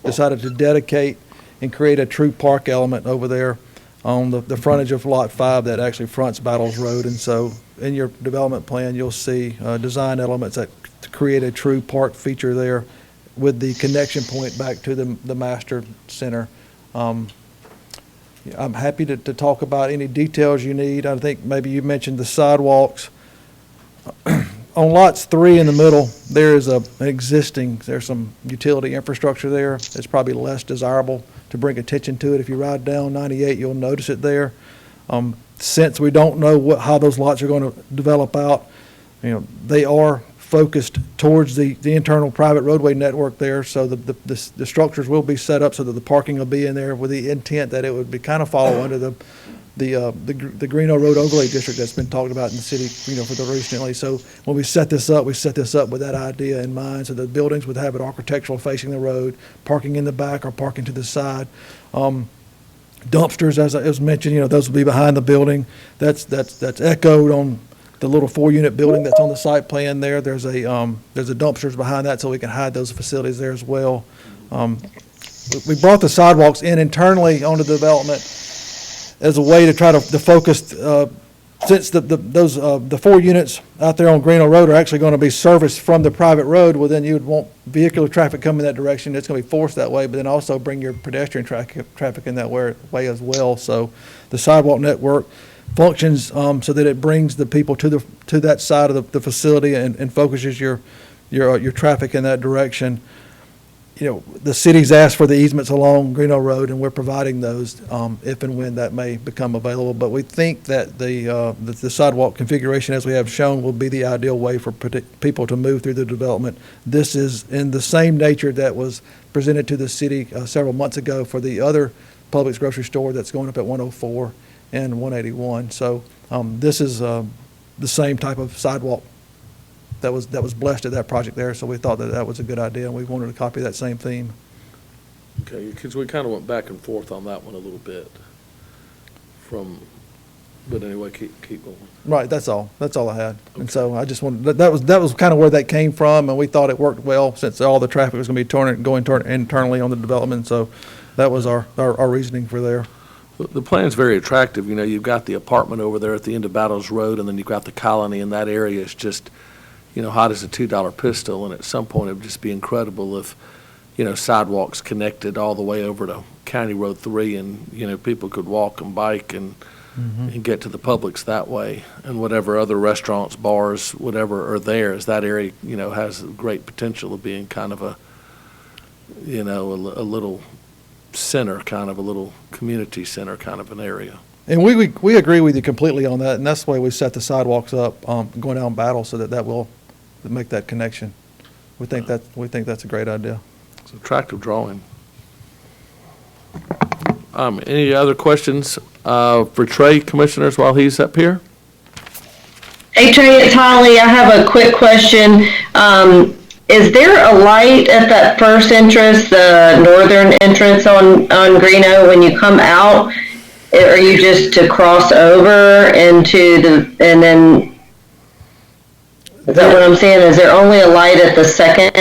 decided to dedicate and create a true park element over there on the frontage of Lot 5 that actually fronts Battles Road. And so in your development plan, you'll see design elements that create a true park feature there with the connection point back to the master center. I'm happy to talk about any details you need. I think maybe you mentioned the sidewalks. On lots 3 in the middle, there's there's some utility infrastructure there. It's probably less desirable to bring attention to it. If you ride down 98, you'll notice it there. Since we don't know how those lots are going to develop out, they are focused towards the internal private roadway network there, so the structures will be set up so that the parking will be in there with the intent that it would be kind of follow under the Greeno Road Overlay District that's been talked about in the city, for the recently. So when we set this up with that idea in mind, so the buildings would have it architectural facing the road, parking in the back or parking to the side. Dumpsters, as I was mentioned, those will be behind the building. That's echoed on the little 4-unit building that's on the site plan there. There's a dumpsters behind that, so we can hide those facilities there as well. We brought the sidewalks in internally onto the development as a way to try to focus, since the 4 units out there on Greeno Road are actually going to be serviced from the private road, well, then you would want vehicular traffic coming that direction. It's going to be forced that way, but then also bring your pedestrian traffic in that way as well. So the sidewalk network functions so that it brings the people to that side of the facility and focuses your traffic in that direction. The city's asked for the easements along Greeno Road, and we're providing those if and when that may become available. But we think that the sidewalk configuration, as we have shown, will be the ideal way for people to move through the development. This is in the same nature that was presented to the city several months ago for the other Publix grocery store that's going up at 104 and 181. So this is the same type of sidewalk that was blessed at that project there, so we thought that was a good idea, and we wanted to copy that same theme. Okay, because we kind of went back and forth on that one a little bit but anyway, keep going. Right, that's all I had. Okay. And so I just wanted, that was kind of where that came from, and we thought it worked well since all the traffic was going to be going internally on the development, so that was our reasoning for there. The plan's very attractive. You've got the apartment over there at the end of Battles Road, and then you've got the colony, and that area is just hot as a $2 pistol, and at some point it would just be incredible if, sidewalks connected all the way over to County Road 3, and, people could walk and bike and get to the Publix that way, and whatever other restaurants, bars, whatever are there, as that area, has great potential of being kind of a little center, kind of a little community center kind of an area. And we agree with you completely on that, and that's the way we set the sidewalks up, going down Battle, so that will make that connection. We think that's a great idea. It's an attractive drawing. Any other questions for Trey, commissioners, while he's up here? Hey Trey, it's Holly. I have a quick question. Is there a light at that first entrance, the northern entrance on Greeno, when you come out? Are you just to cross over into and then, is that what I'm saying? Is there only a light at the second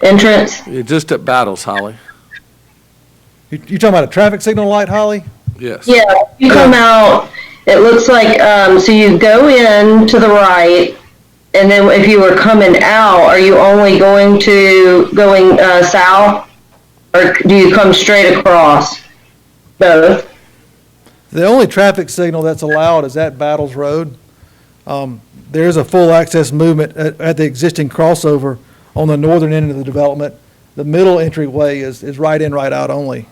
entrance? Yeah, just at Battles, Holly. You talking about a traffic signal light, Holly? Yes. Yeah, you come out, it looks like, so you go in to the right, and then if you were coming out, are you only going south, or do you come straight across? Both. The only traffic signal that's allowed is at Battles Road. There's a full access movement at the existing crossover on the northern end of the development. The middle entryway is right in, right out only.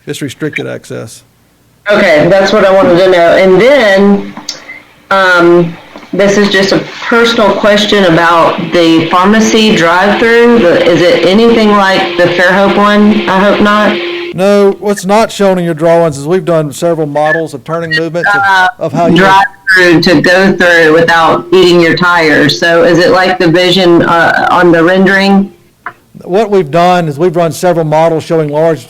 Just restricted access. Okay, that's what I wanted to know. And then, this is just a personal question about the pharmacy drive-through. Is it anything like the Fairhope one? I hope not. No, what's not shown in your drawings is we've done several models of turning movements of how you drive through to go through without eating your tires. So is it like the vision on the rendering? What we've done is we've run several models showing large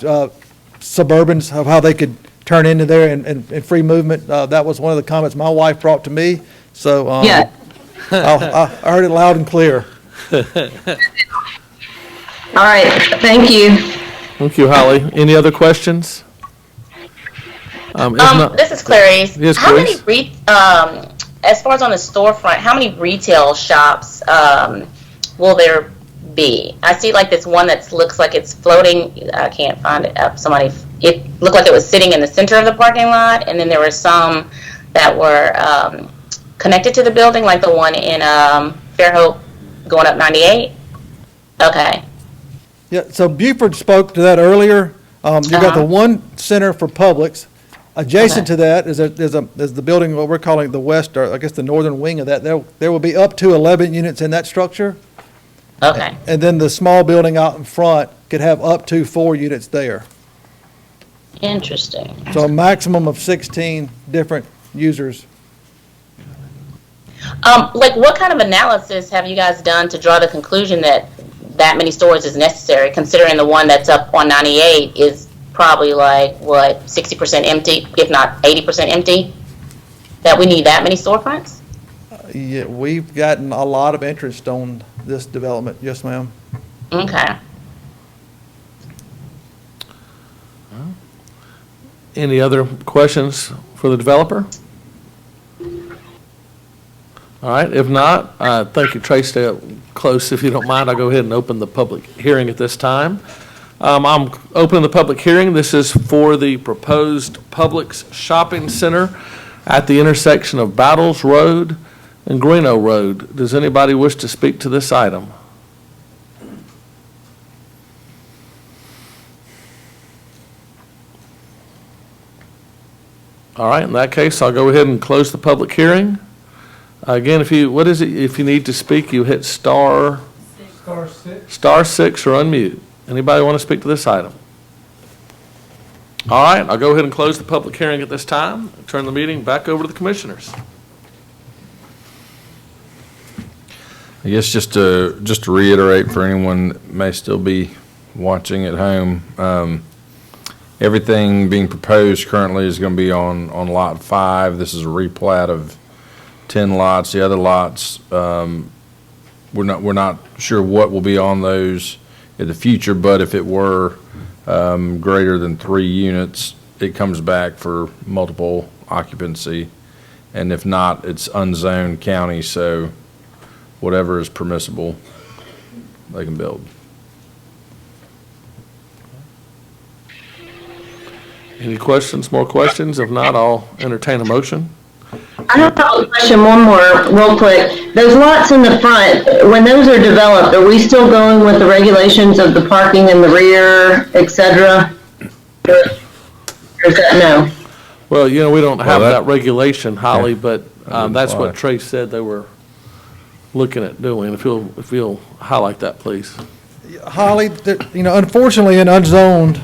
Suburbans of how they could turn into there and free movement. That was one of the comments my wife brought to me. So yeah. I heard it loud and clear. All right, thank you. Thank you, Holly. Any other questions? This is Clarice. Yes, how please. many as far as on the storefront, how many retail shops will there be? I see like this one that looks like it's floating. I can't find it. It looked like it was sitting in the center of the parking lot, and then there were some that were connected to the building, like the one in Fairhope going up 98. Okay. Yeah, so Buford spoke to that earlier. You've got the one center for Publix Adjacent Okay. to that is the building, what we're calling the west, or I guess the northern wing of that. There will be up to 11 units in that structure. Okay. And then the small building out in front could have up to 4 units there. Interesting. So a maximum of 16 different users. Like, what kind of analysis have you guys done to draw the conclusion that that many stores is necessary, considering the one that's up on 98 is probably like, what, 60% empty, if not 80% empty? That we need that many storefronts? Yeah, we've gotten a lot of interest on this development. Yes, ma'am. Okay. Any other questions for the developer? All right, if not, thank you, Trey. Stay up close if you don't mind. I'll go ahead and open the public hearing at this time. I'm opening the public hearing. This is for the proposed Publix Shopping Center at the intersection of Battles Road and Greeno Road. Does anybody wish to speak to this item? All right, in that case, I'll go ahead and close the public hearing. Again, if you need to speak, you hit star 6 or unmute. Anybody want to speak to this item? All right, I'll go ahead and close the public hearing at this time. Turn the meeting back over to the commissioners. I guess just to reiterate for anyone that may still be watching at home, everything being proposed currently is going to be on Lot 5. This is a replat of 10 lots. The other lots, we're not sure what will be on those in the future, but if it were greater than 3 units, it comes back for multiple occupancy. And if not, it's unzoned county, so whatever is permissible, they can build. Any questions, more questions? If not, I'll entertain a motion. I have a question, one more, real quick. Those lots in the front, when those are developed, are we still going with the regulations of the parking in the rear, et cetera? Or is that no? Well, we don't have that- that regulation, Holly, but didn't that's apply. what Trey said they were looking at doing. If you'll highlight that, please. Holly, unfortunately in unzoned,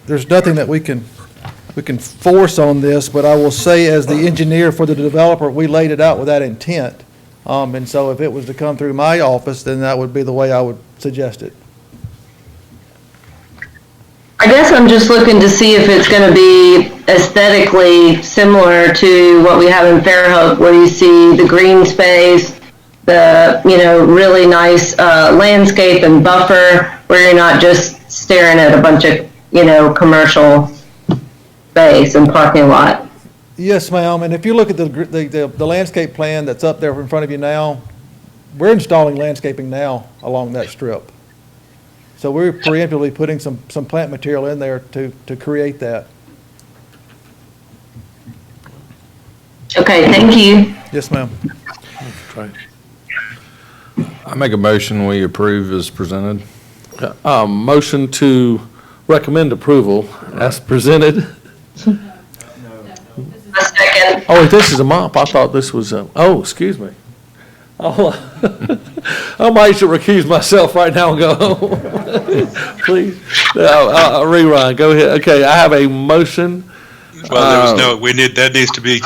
there's nothing that we can force on this, but I will say as the engineer for the developer, we laid it out with that intent. And so if it was to come through my office, then that would be the way I would suggest it. I guess I'm just looking to see if it's going to be aesthetically similar to what we have in Fairhope, where you see the green space, the, really nice landscape and buffer, where you're not just staring at a bunch of, commercial space and parking lot. Yes, ma'am, and if you look at the landscape plan that's up there in front of you now, we're installing landscaping now along that strip. So we're preemptively putting some plant material in there to create that. Okay, thank you. Yes, ma'am. Trey. I make a motion, we approve as presented. Motion to recommend approval as presented. A second. Oh, wait, this is a mop. I thought this was excuse me. I might should recuse myself right now and go home. Please. I'll rerun. Go ahead. Okay, I have a motion. Well, that needs to be,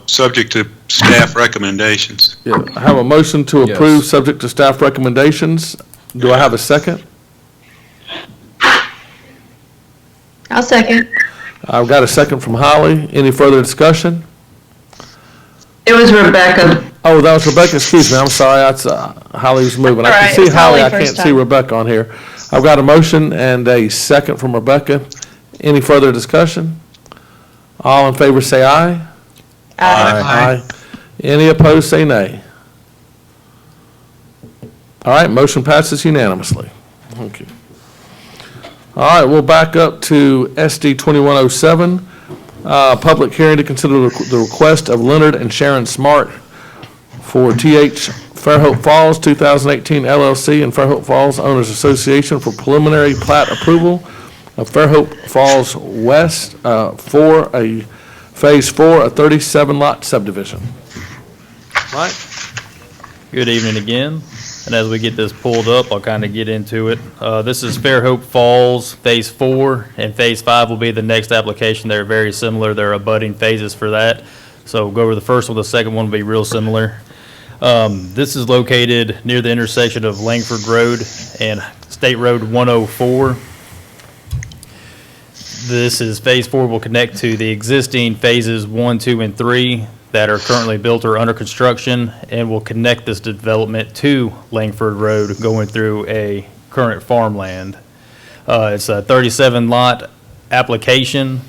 subject to staff recommendations. Yeah, I have a motion to approve, Yes. subject to staff recommendations. Do I have a second? I'll second. I've got a second from Holly. Any further discussion? It was Rebecca. Oh, that was Rebecca. Excuse me. I'm sorry. That's Holly was moving. I All can right, see it's Holly. Holly I can't first see time. Rebecca on here. I've got a motion and a second from Rebecca. Any further discussion? All in favor say aye. Aye. Any opposed say nay. All right, motion passes unanimously. Thank you. All right, we'll back up to SD 2107. Public hearing to consider the request of Leonard and Sharon Smart for TH Fairhope Falls 2018 LLC and Fairhope Falls Owners Association for preliminary plat approval of Fairhope Falls West for a Phase 4, a 37-lot subdivision. Mike? Good evening again. And as we get this pulled up, I'll kind of get into it. This is Fairhope Falls Phase 4, and Phase 5 will be the next application. They're very similar. There are abutting phases for that. So we'll go over the first one. The second one will be real similar. This is located near the intersection of Langford Road and State Road 104. This is Phase 4 will connect to the existing Phases 1, 2, and 3 that are currently built or under construction, and will connect this development to Langford Road going through a current farmland. It's a 37-lot application,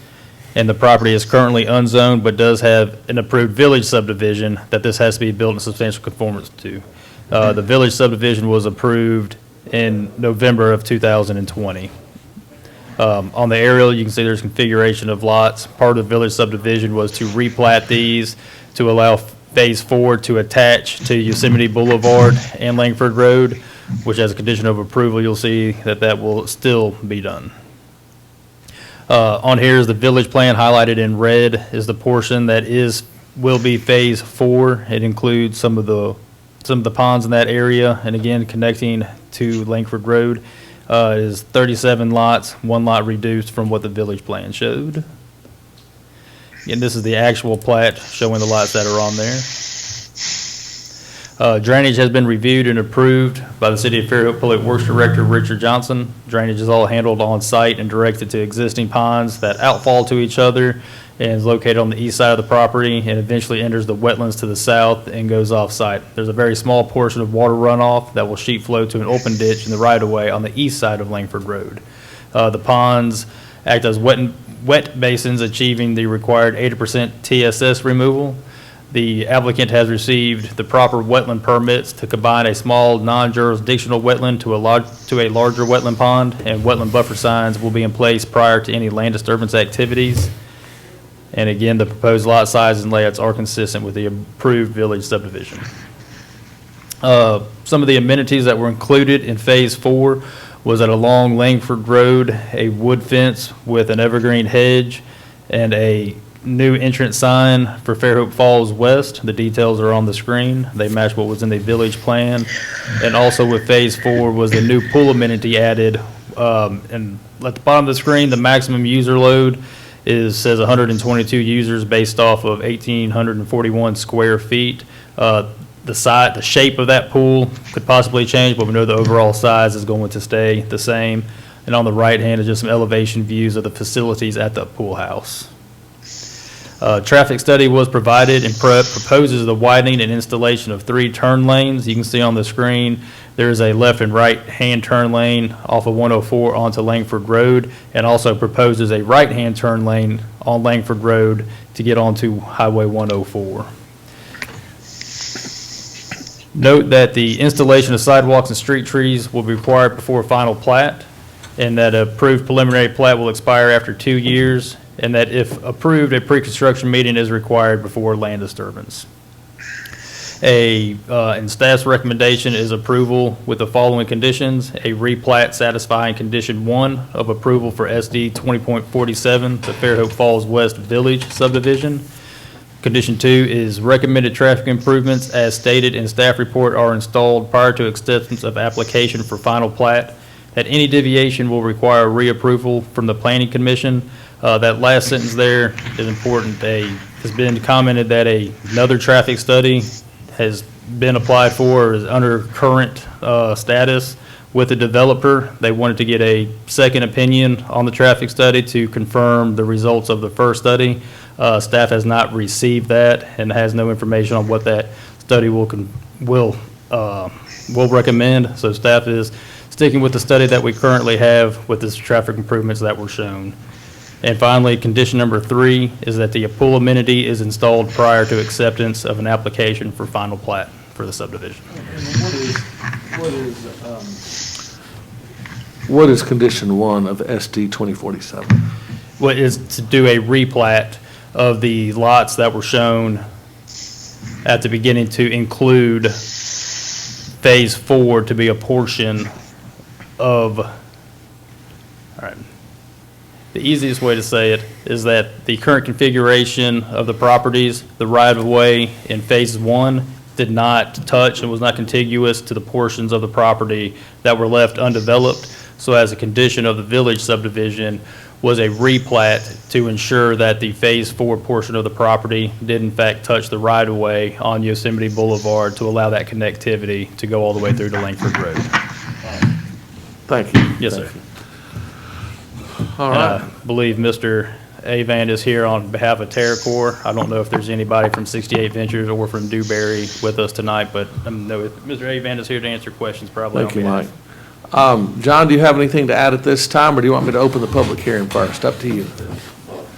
and the property is currently unzoned but does have an approved village subdivision that this has to be built in substantial conformance to. The village subdivision was approved in November of 2020. On the aerial, you can see there's configuration of lots. Part of the village subdivision was to replat these to allow Phase 4 to attach to Yosemite Boulevard and Langford Road, which as a condition of approval, you'll see that that will still be done. On here is the village plan highlighted in red is the portion that will be Phase 4. It includes some of the ponds in that area, and again, connecting to Langford Road. Is 37 lots, 1 lot reduced from what the village plan showed. And this is the actual plat showing the lots that are on there. Drainage has been reviewed and approved by the City of Fairhope Public Works Director Richard Johnson. Drainage is all handled on site and directed to existing ponds that outfall to each other and is located on the east side of the property and eventually enters the wetlands to the south and goes off site. There's a very small portion of water runoff that will sheet flow to an open ditch in the right of way on the east side of Langford Road. The ponds act as wet basins, achieving the required 80% TSS removal. The applicant has received the proper wetland permits to combine a small non-jurisdictional wetland to a larger wetland pond, and wetland buffer signs will be in place prior to any land disturbance activities. And again, the proposed lot sizes and layouts are consistent with the approved village subdivision. Some of the amenities that were included in Phase 4 was that along Langford Road, a wood fence with an evergreen hedge and a new entrance sign for Fairhope Falls West. The details are on the screen. They match what was in the village plan. And also with Phase 4 was the new pool amenity added. And at the bottom of the screen, the maximum user load says 122 users based off of 1,841 square feet. The shape of that pool could possibly change, but we know the overall size is going to stay the same. And on the right hand is just some elevation views of the facilities at the pool house. Traffic study was provided and proposes the widening and installation of 3 turn lanes. You can see on the screen there is a left and right hand turn lane off of 104 onto Langford Road, and also proposes a right hand turn lane on Langford Road to get onto Highway 104. Note that the installation of sidewalks and street trees will be required before final plat, and that approved preliminary plat will expire after 2 years, and that if approved, a pre-construction meeting is required before land disturbance. And staff's recommendation is approval with the following conditions: a replat satisfying condition 1 of approval for SD 20.47, the Fairhope Falls West Village subdivision. Condition 2 is recommended traffic improvements as stated in staff report are installed prior to acceptance of application for final plat. That any deviation will require reapproval from the Planning Commission. That last sentence there is important. Has been commented that another traffic study has been applied for, is under current status with the developer. They wanted to get a second opinion on the traffic study to confirm the results of the first study. Staff has not received that and has no information on what that study will recommend. So staff is sticking with the study that we currently have with this traffic improvements that were shown. And finally, condition number 3 is that the pool amenity is installed prior to acceptance of an application for final plat for the subdivision. What is condition 1 of SD 2047? What is to do a replat of the lots that were shown at the beginning to include Phase 4 to be a portion of, all right, The easiest way to say it is that the current configuration of the properties, the right-of-way in Phase 1 did not touch and was not contiguous to the portions of the property that were left undeveloped. So as a condition of the village subdivision was a replat to ensure that the Phase 4 portion of the property did in fact touch the right-of-way on Yosemite Boulevard to allow that connectivity to go all the way through to Langford Road. Thank you. Yes, sir. All And right. I believe Mr. Avant is here on behalf of TerraCore. I don't know if there's anybody from 68 Ventures or from Dewberry with us tonight, but no, Mr. Avant is here to answer questions probably. Thank you, Mike. John, do you have anything to add at this time, or do you want me to open the public hearing first? Up to you.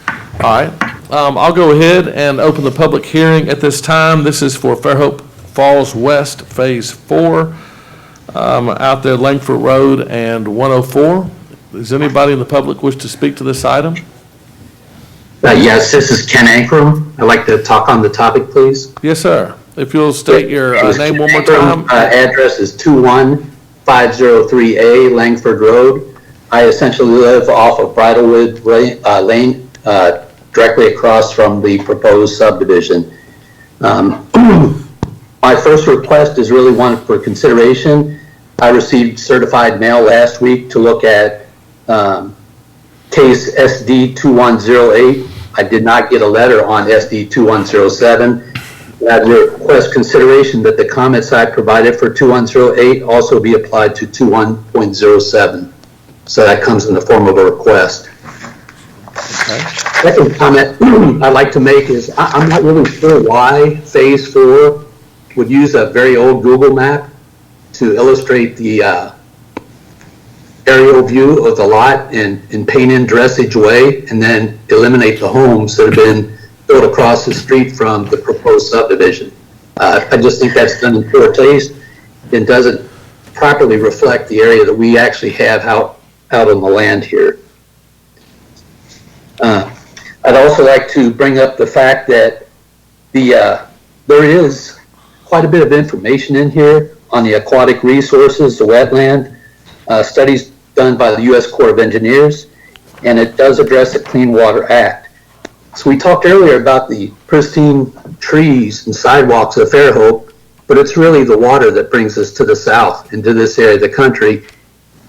All right. I'll go ahead and open the public hearing at this time. This is for Fairhope Falls West Phase 4, out there Langford Road and 104. Does anybody in the public wish to speak to this item? Yes, this is Ken Ankrum. I'd like to talk on the topic, please. Yes, sir. If you'll state your name one more time. Address is 21503A Langford Road. I essentially live off of Bridlewood Lane, directly across from the proposed subdivision. My first request is really one for consideration. I received certified mail last week to look at case SD 2108. I did not get a letter on SD 2107. I request consideration that the comments I provided for 2108 also be applied to 21.07. So that comes in the form of a request. Okay. Second comment I'd like to make is I'm not really sure why Phase 4 would use a very old Google map to illustrate the aerial view of the lot in paint in dressage way, and then eliminate the homes that have been built across the street from the proposed subdivision. I just think that's done in poor taste and doesn't properly reflect the area that we actually have out on the land here. I'd also like to bring up the fact that there is quite a bit of information in here on the aquatic resources, the wetland, studies done by the U.S. Corps of Engineers, and it does address the Clean Water Act. So we talked earlier about the pristine trees and sidewalks of Fairhope, but it's really the water that brings us to the south into this area of the country.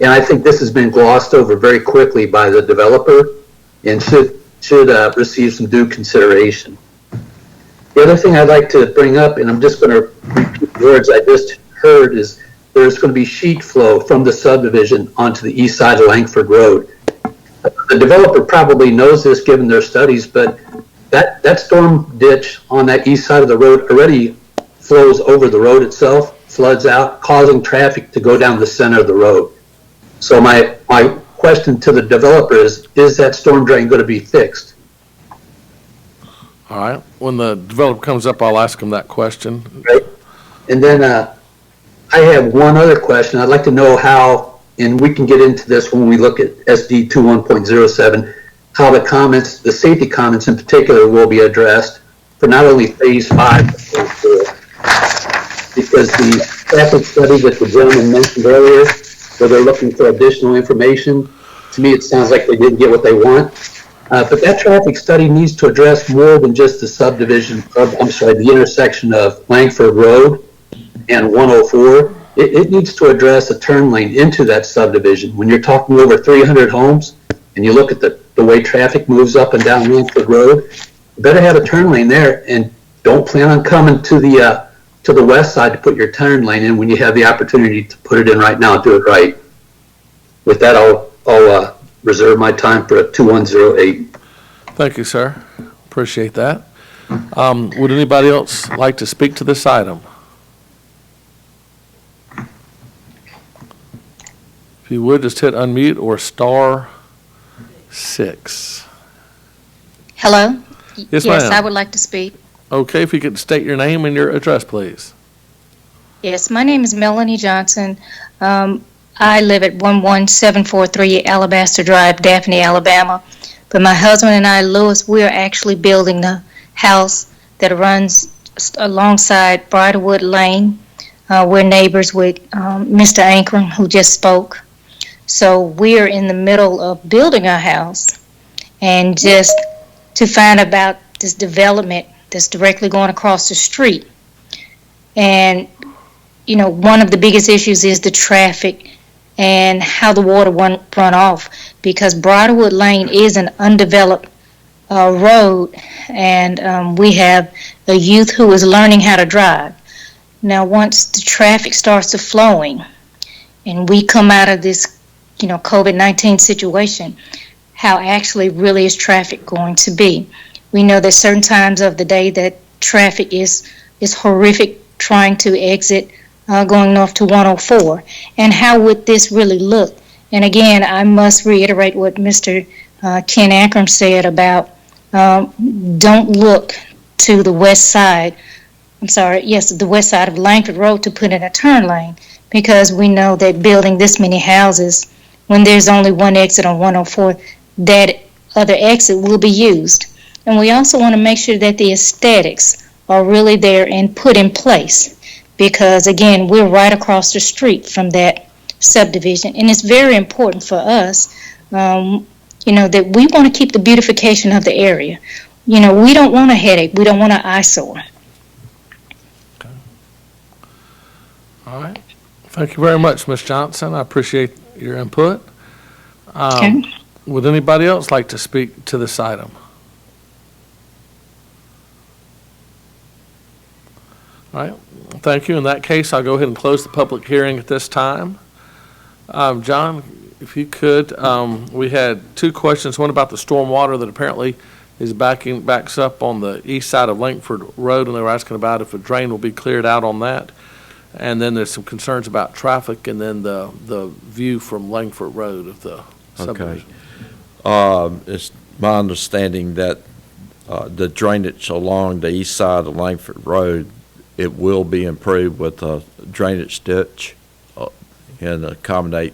And I think this has been glossed over very quickly by the developer and should receive some due consideration. The other thing I'd like to bring up, and I'm just going to repeat the words I just heard, is there's going to be sheet flow from the subdivision onto the east side of Langford Road. The developer probably knows this given their studies, but that storm ditch on that east side of the road already flows over the road itself, floods out, causing traffic to go down the center of the road. So my question to the developer is that storm drain going to be fixed? All right. When the developer comes up, I'll ask him that question. Right. And then I have one other question. I'd like to know how, and we can get into this when we look at SD 21.07, how the comments, the safety comments in particular, will be addressed for not only Phase 5, but Phase 4. Because the traffic study that the gentleman mentioned earlier, where they're looking for additional information, to me it sounds like they didn't get what they want. But that traffic study needs to address more than just the subdivision, the intersection of Langford Road and 104. It needs to address a turn lane into that subdivision. When you're talking over 300 homes and you look at the way traffic moves up and down Langford Road, you better have a turn lane there, and don't plan on coming to the west side to put your turn lane in when you have the opportunity to put it in right now. Do it right. With that, I'll reserve my time for a 2108. Thank you, sir. Appreciate that. Would anybody else like to speak to this item? If you would, just hit unmute or *6. Hello? Yes, Yes, ma'am. I would like to speak. Okay, if you could state your name and your address, please. Yes, my name is Melanie Johnson. I live at 11743 Alabaster Drive, Daphne, Alabama. But my husband and I, Louis, we are actually building the house that runs alongside Bridlewood Lane. We're neighbors with Mr. Ankrum, who just spoke. So we are in the middle of building our house. and just to find about this development that's directly going across the street. And, you know, one of the biggest issues is the traffic and how the water run off, because Briarwood Lane is an undeveloped road, and we have a youth who is learning how to drive. Now, once the traffic starts to flowing and we come out of this, you know, COVID-19 situation, how actually really is traffic going to be? We know that certain times of the day that traffic is horrific, trying to exit going north to 104. And how would this really look? And again, I must reiterate what Mr. Ken Ackram said about don't look to the west side. The west side of Langford Road to put in a turn lane, because we know that building this many houses, when there's only one exit on 104, that other exit will be used. And we also want to make sure that the aesthetics are really there and put in place, because again, we're right across the street from that subdivision, and it's very important for us, you know, that we want to keep the beautification of the area. You know, we don't want a headache, we don't want an eyesore. All right. Thank you very much, Ms. Johnson. I appreciate your input. Okay. Would anybody else like to speak to this item? All right. Thank you. In that case, I'll go ahead and close the public hearing at this time. John, if you could, we had two questions. One about the stormwater that apparently is backs up on the east side of Langford Road, and they were asking about if a drain will be cleared out on that. And then there's some concerns about traffic, and then the view from Langford Road of the subdivision. It's my understanding that the drainage along the east side of Langford Road, it will be improved with a drainage ditch and accommodate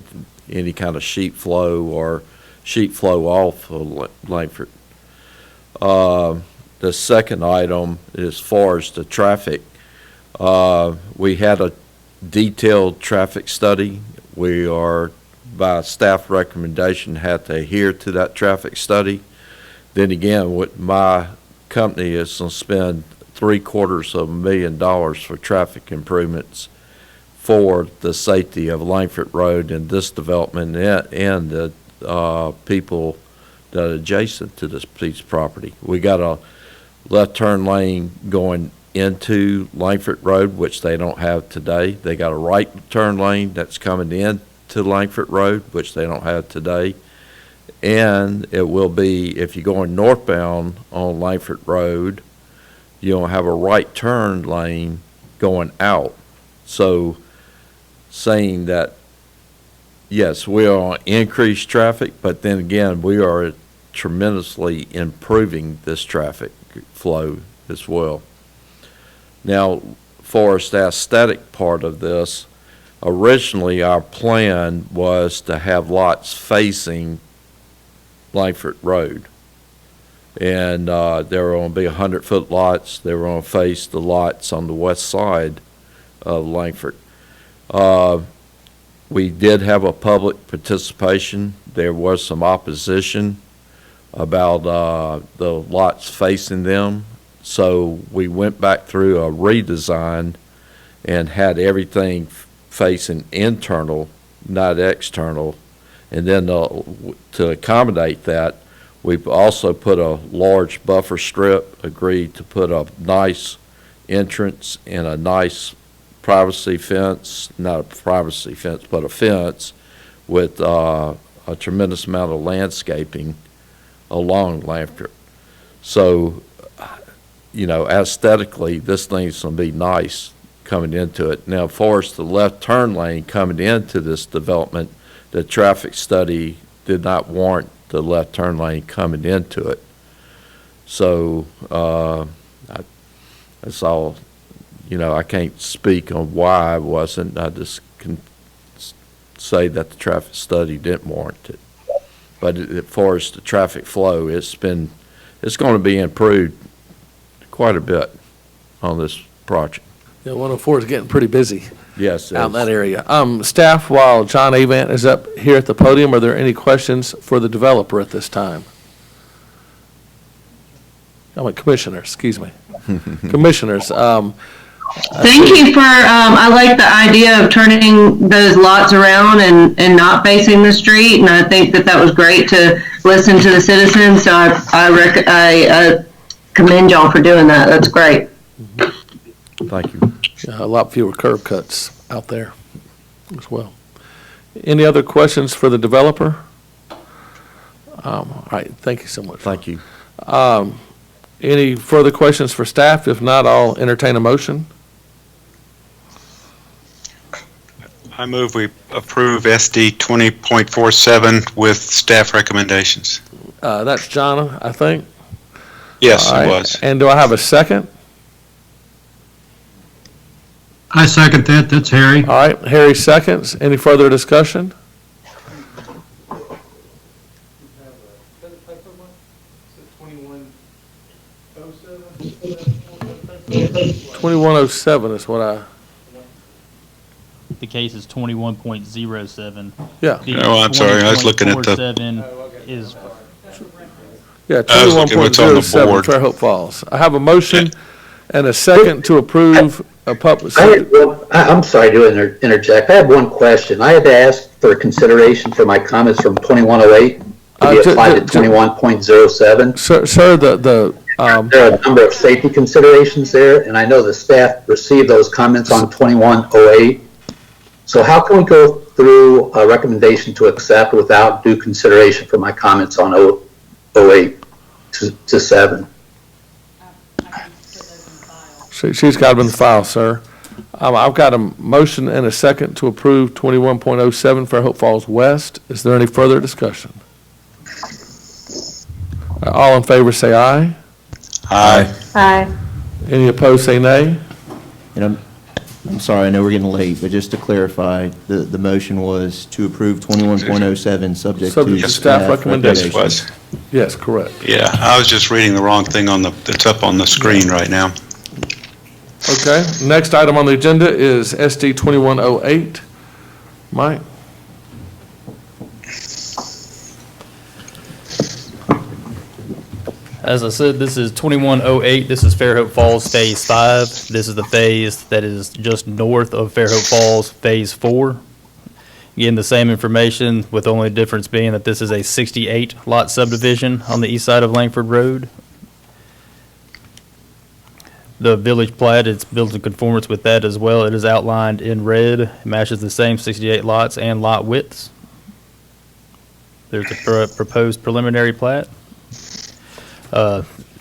any kind of sheet flow or sheet flow off of Langford. The second item, as far as the traffic, we had a detailed traffic study. We are, by staff recommendation, had to adhere to that traffic study. Then again, what my company is going to spend $750,000 for traffic improvements for the safety of Langford Road and this development and the people that are adjacent to this piece of property. We got a left turn lane going into Langford Road, which they don't have today. They got a right turn lane that's coming in to Langford Road, which they don't have today. And it will be, if you're going northbound on Langford Road, you'll have a right turn lane going out. So saying that, yes, we are increased traffic, but then again, we are tremendously improving this traffic flow as well. Now, for the aesthetic part of this, originally our plan was to have lots facing Langford Road. And there were going to be 100-foot lots. They were going to face the lots on the west side of Langford. We did have a public participation. There was some opposition about the lots facing them. So we went back through a redesign and had everything facing internal, not external. And then to accommodate that, we've also put a large buffer strip, agreed to put a nice entrance and a nice privacy fence, not a privacy fence, but a fence with a tremendous amount of landscaping along Langford. So, you know, aesthetically, this thing's going to be nice coming into it. Now, as far as the left turn lane coming into this development, the traffic study did not warrant the left turn lane coming into it. So that's all. You know, I can't speak on why I wasn't. I just can say that the traffic study didn't warrant it. But as far as the traffic flow, it's going to be improved quite a bit on this project. Yeah, 104 is getting pretty busy. Yes. Out in that area. Staff, while John Avant is up here at the podium, are there any questions for the developer at this time? Commissioners, excuse me. Commissioners, Thank you for, I like the idea of turning those lots around and not facing the street, and I think that was great to listen to the citizens, so I commend y'all for doing that. That's great. Thank you. Yeah, a lot fewer curb cuts out there as well. Any other questions for the developer? All right, thank you so much. Thank you. Any further questions for staff? If not, I'll entertain a motion. I move we approve SD 20.47 with staff recommendations. That's John, I think. Yes, All right. it was. And do I have a second? I second that. That's Harry. All right, Harry seconds. Any further discussion? $21.07 is what I. The case is 21.07. Yeah. The Oh, I'm sorry, I was looking at the- 20.47 is, Yeah, I was looking what's on the 21.07 board. Fairhope Falls. I have a motion and a second to approve a public. I'm sorry to interject. I have one question. I had asked for consideration for my comments from 2108 to be applied to 21.07. Sir, there are a number of safety considerations there, and I know the staff received those comments on 2108. So how can we go through a recommendation to accept without due consideration for my comments on 08 to 7? She's got them in the file, sir. I've got a motion and a second to approve 21.07 Fairhope Falls West. Is there any further discussion? All in favor say aye. Aye. Aye. Any opposed say nay. And I'm sorry, I know we're getting late, but just to clarify, the motion was to approve 21.07 subject Subject to to staff Yes, recommendation. it was. Yes, correct. Yeah, I was just reading the wrong thing that's up on the screen right now. Okay, next item on the agenda is SD 2108. Mike? as I said, this is 2108. This is Fairhope Falls Phase 5. This is the phase that is just north of Fairhope Falls Phase 4. Again, the same information, with the only difference being that this is a 68 lot subdivision on the east side of Langford Road. The village plat, it's built in conformance with that as well. It is outlined in red. It matches the same 68 lots and lot widths. There's a proposed preliminary plat.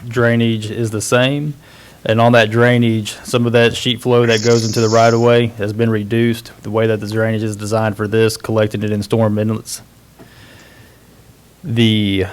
Drainage is the same. And on that drainage, some of that sheet flow that goes into the right-of-way has been reduced. The way that the drainage is designed for this, collecting it in storm inlets. The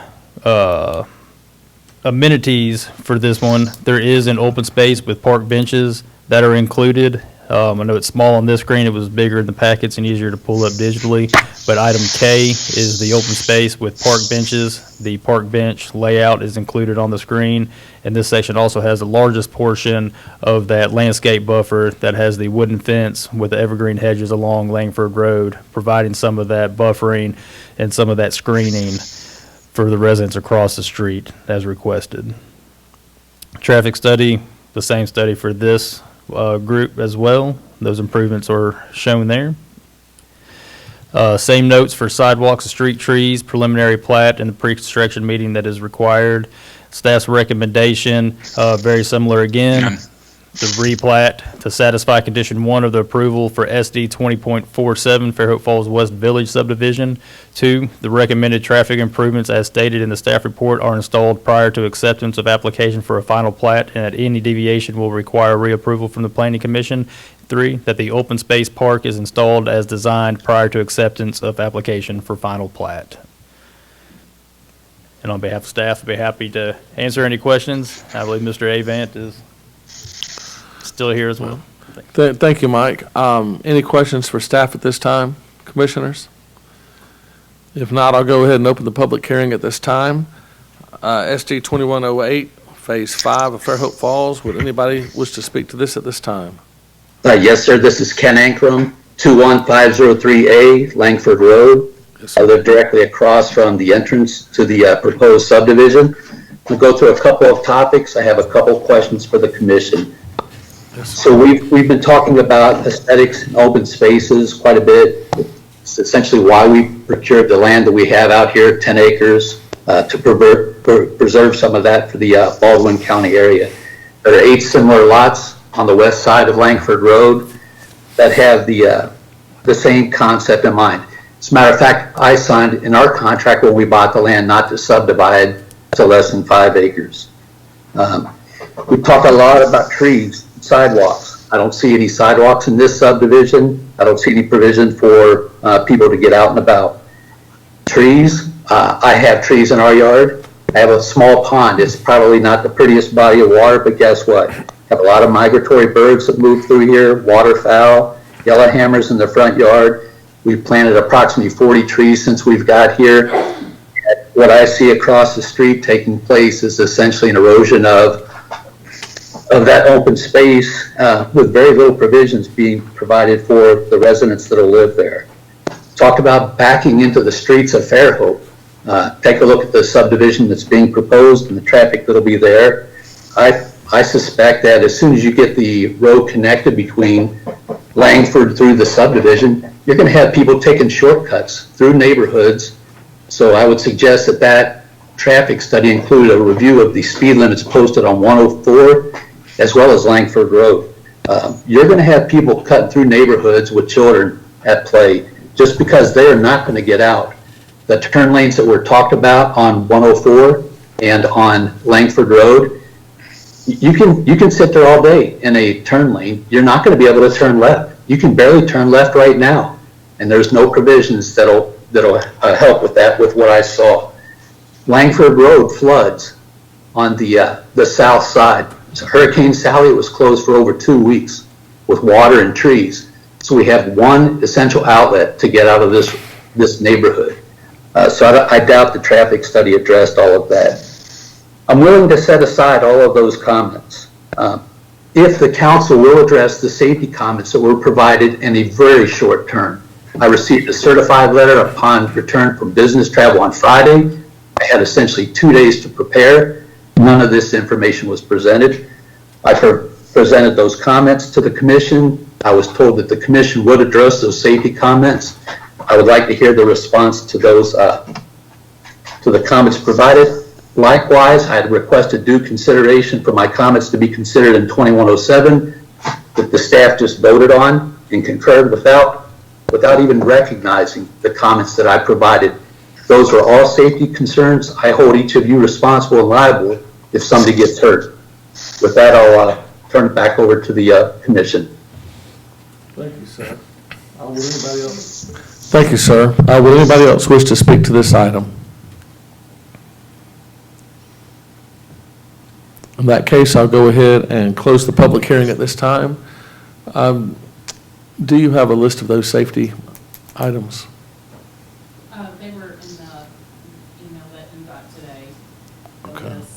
amenities for this one, there is an open space with park benches that are included. I know it's small on this screen. It was bigger in the packets and easier to pull up digitally. But item K is the open space with park benches. The park bench layout is included on the screen. And this section also has the largest portion of that landscape buffer that has the wooden fence with the evergreen hedges along Langford Road, providing some of that buffering and some of that screening for the residents across the street as requested. Traffic study, the same study for this group as well. Those improvements are shown there. Same notes for sidewalks and street trees, preliminary plat, and the pre-construction meeting that is required. Staff's recommendation, very similar again. The replat to satisfy condition 1 of the approval for SD 20.47 Fairhope Falls West Village subdivision. 2, the recommended traffic improvements as stated in the staff report are installed prior to acceptance of application for a final plat, and that any deviation will require reapproval from the Planning Commission. 3, that the open space park is installed as designed prior to acceptance of application for final plat. And on behalf of staff, I'd be happy to answer any questions. I believe Mr. Avant is still here as well. Thank you, Mike. Any questions for staff at this time, commissioners? If not, I'll go ahead and open the public hearing at this time. SD 2108, Phase 5 of Fairhope Falls. Would anybody wish to speak to this at this time? Yes, sir. This is Ken Ankrum, 21503A Langford Road. I live directly across from the entrance to the proposed subdivision. We'll go through a couple of topics. I have a couple of questions for the commission. So we've been talking about aesthetics and open spaces quite a bit. It's essentially why we procured the land that we have out here, 10 acres, to preserve some of that for the Baldwin County area. There are 8 similar lots on the west side of Langford Road that have the same concept in mind. As a matter of fact, I signed in our contract when we bought the land not to subdivide to less than 5 acres. We talk a lot about trees, sidewalks. I don't see any sidewalks in this subdivision. I don't see any provision for people to get out and about. Trees, I have trees in our yard. I have a small pond. It's probably not the prettiest body of water, but guess what? I have a lot of migratory birds that move through here, waterfowl, yellowhammers in the front yard. We've planted approximately 40 trees since we've got here. What I see across the street taking place is essentially an erosion of that open space with very little provisions being provided for the residents that will live there. Talked about backing into the streets of Fairhope. Take a look at the subdivision that's being proposed and the traffic that'll be there. I suspect that as soon as you get the road connected between Langford through the subdivision, you're going to have people taking shortcuts through neighborhoods. So I would suggest that that traffic study include a review of the speed limits posted on 104 as well as Langford Road. You're going to have people cutting through neighborhoods with children at play just because they are not going to get out. The turn lanes that were talked about on 104 and on Langford Road, you can sit there all day in a turn lane. You're not going to be able to turn left. You can barely turn left right now, and there's no provisions that'll help with that. With what I saw, Langford Road floods on the south side. So Hurricane Sally was closed for over 2 weeks with water and trees. So we have one essential outlet to get out of this neighborhood. So I doubt the traffic study addressed all of that. I'm willing to set aside all of those comments. If the council will address the safety comments that were provided in a very short term. I received a certified letter upon return from business travel on Friday. I had essentially 2 days to prepare. None of this information was presented. I presented those comments to the commission. I was told that the commission would address those safety comments. I would like to hear the response to those, to the comments provided. Likewise, I had requested due consideration for my comments to be considered in 2107 that the staff just voted on and concurred without even recognizing the comments that I provided. Those are all safety concerns. I hold each of you responsible and liable if somebody gets hurt. With that, I'll turn it back over to the commission. Thank you, sir. Will anybody else? Thank you, sir. Will anybody else wish to speak to this item? In that case, I'll go ahead and close the public hearing at this time. Do you have a list of those safety items? They were in the email that you got today. The Okay. list,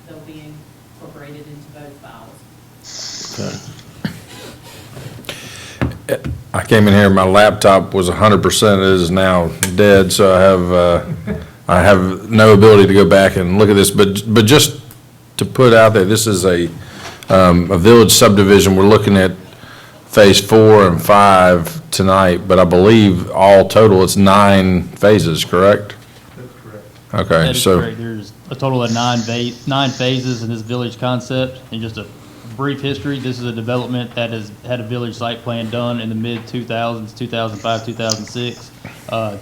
they'll be incorporated into both files. Okay. I came in here, my laptop was 100%, it is now dead, so I have no ability to go back and look at this, but just to put out there, this is a village subdivision. We're looking at phase 4 and 5 tonight, but I believe all total it's 9 phases, correct? That's correct. Okay, That is so. correct. There's a total of nine phases in this village concept. And just a brief history, this is a development that has had a village site plan done in the mid-2000s, 2005, 2006.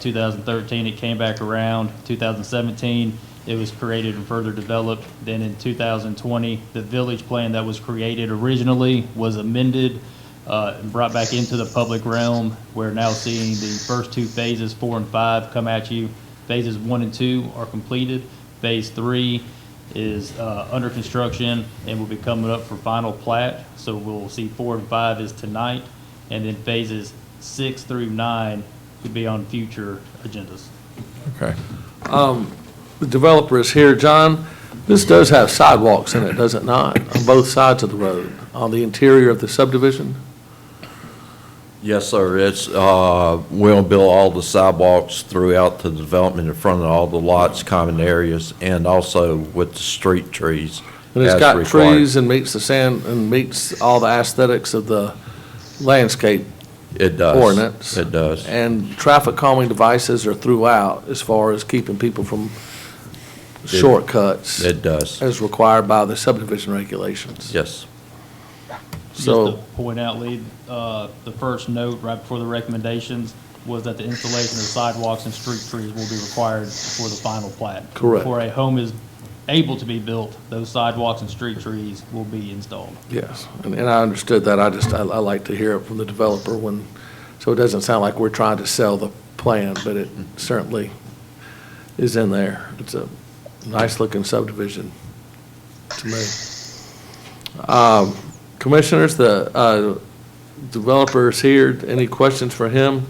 2013, it came back around. 2017, it was created and further developed. Then in 2020, the village plan that was created originally was amended and brought back into the public realm. We're now seeing the first 2 phases, 4 and 5, come at you. Phases 1 and 2 are completed. Phase 3 is under construction and will be coming up for final plat. So we'll see 4 and 5 is tonight, and then phases 6 through 9 could be on future agendas. Okay. The developer is here. John, this does have sidewalks in it, does it not, on both sides of the road, on the interior of the subdivision? Yes, sir. It's, we'll build all the sidewalks throughout the development in front of all the lots, common areas, and also with the street trees. And it's as got required. trees and meets the sand, and meets all the aesthetics of the landscape It does. ordinance. It does. And traffic calming devices are throughout as far as keeping people from shortcuts. It does. As required by the subdivision regulations. Yes. Just So, to point out, Lee, the first note right before the recommendations was that the installation of sidewalks and street trees will be required for the final plat. Correct. Before a home is able to be built, those sidewalks and street trees will be installed. yes, and I understood that. I like to hear it from the developer when, so it doesn't sound like we're trying to sell the plan, but it certainly is in there. It's a nice-looking subdivision to me. Commissioners, the developer is here. Any questions for him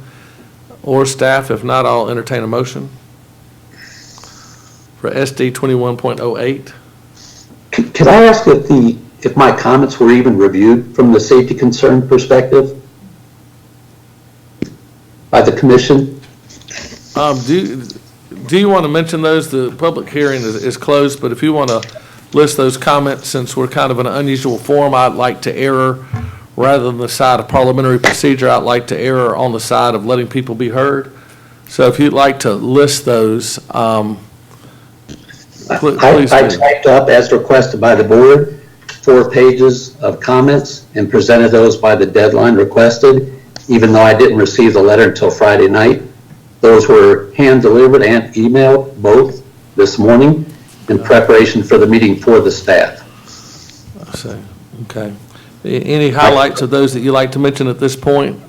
or staff? If not, I'll entertain a motion for SD 21.08. Could I ask if my comments were even reviewed from the safety concern perspective by the commission? Do you want to mention those? The public hearing is closed, but if you want to list those comments, since we're kind of in an unusual form, I'd like to err, rather than the side of parliamentary procedure, I'd like to err on the side of letting people be heard. So if you'd like to list those, please I do. typed up, as requested by the board, 4 pages of comments and presented those by the deadline requested, even though I didn't receive the letter until Friday night. Those were hand-delivered and emailed both this morning in preparation for the meeting for the staff. I see, okay. Any highlights of those that you'd like to mention at this point?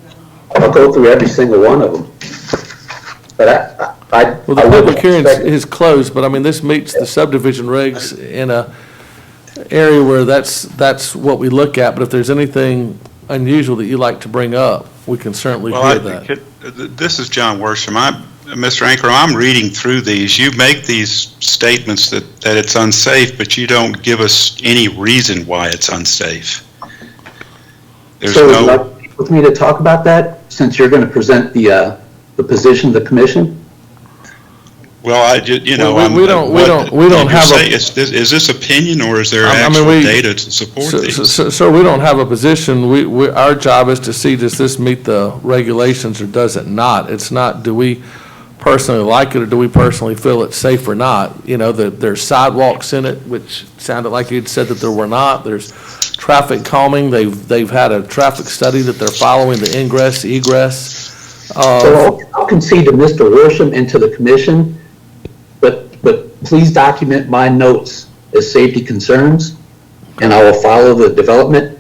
I'll go through every single one of them. But Well, the public hearing is closed, but I mean, this meets the subdivision regs in a area where that's what we look at, but if there's anything unusual that you'd like to bring up, we can certainly hear that. This is John Worsham. Mr. Ankrum, I'm reading through these. You make these statements that it's unsafe, but you don't give us any reason why it's unsafe. There's So would you no, like with me to talk about that, since you're going to present the position of the commission? well, we We don't have a. Is this opinion, or is there I mean, actual data to support these? So we don't have a position. Our job is to see, does this meet the regulations or does it not? It's not, do we personally like it or do we personally feel it's safe or not? You know, there's sidewalks in it, which sounded like you'd said that there were not. There's traffic calming. They've had a traffic study that they're following, the ingress, egress. So I'll concede to Mr. Worsham and to the commission, but please document my notes as safety concerns, and I will follow the development,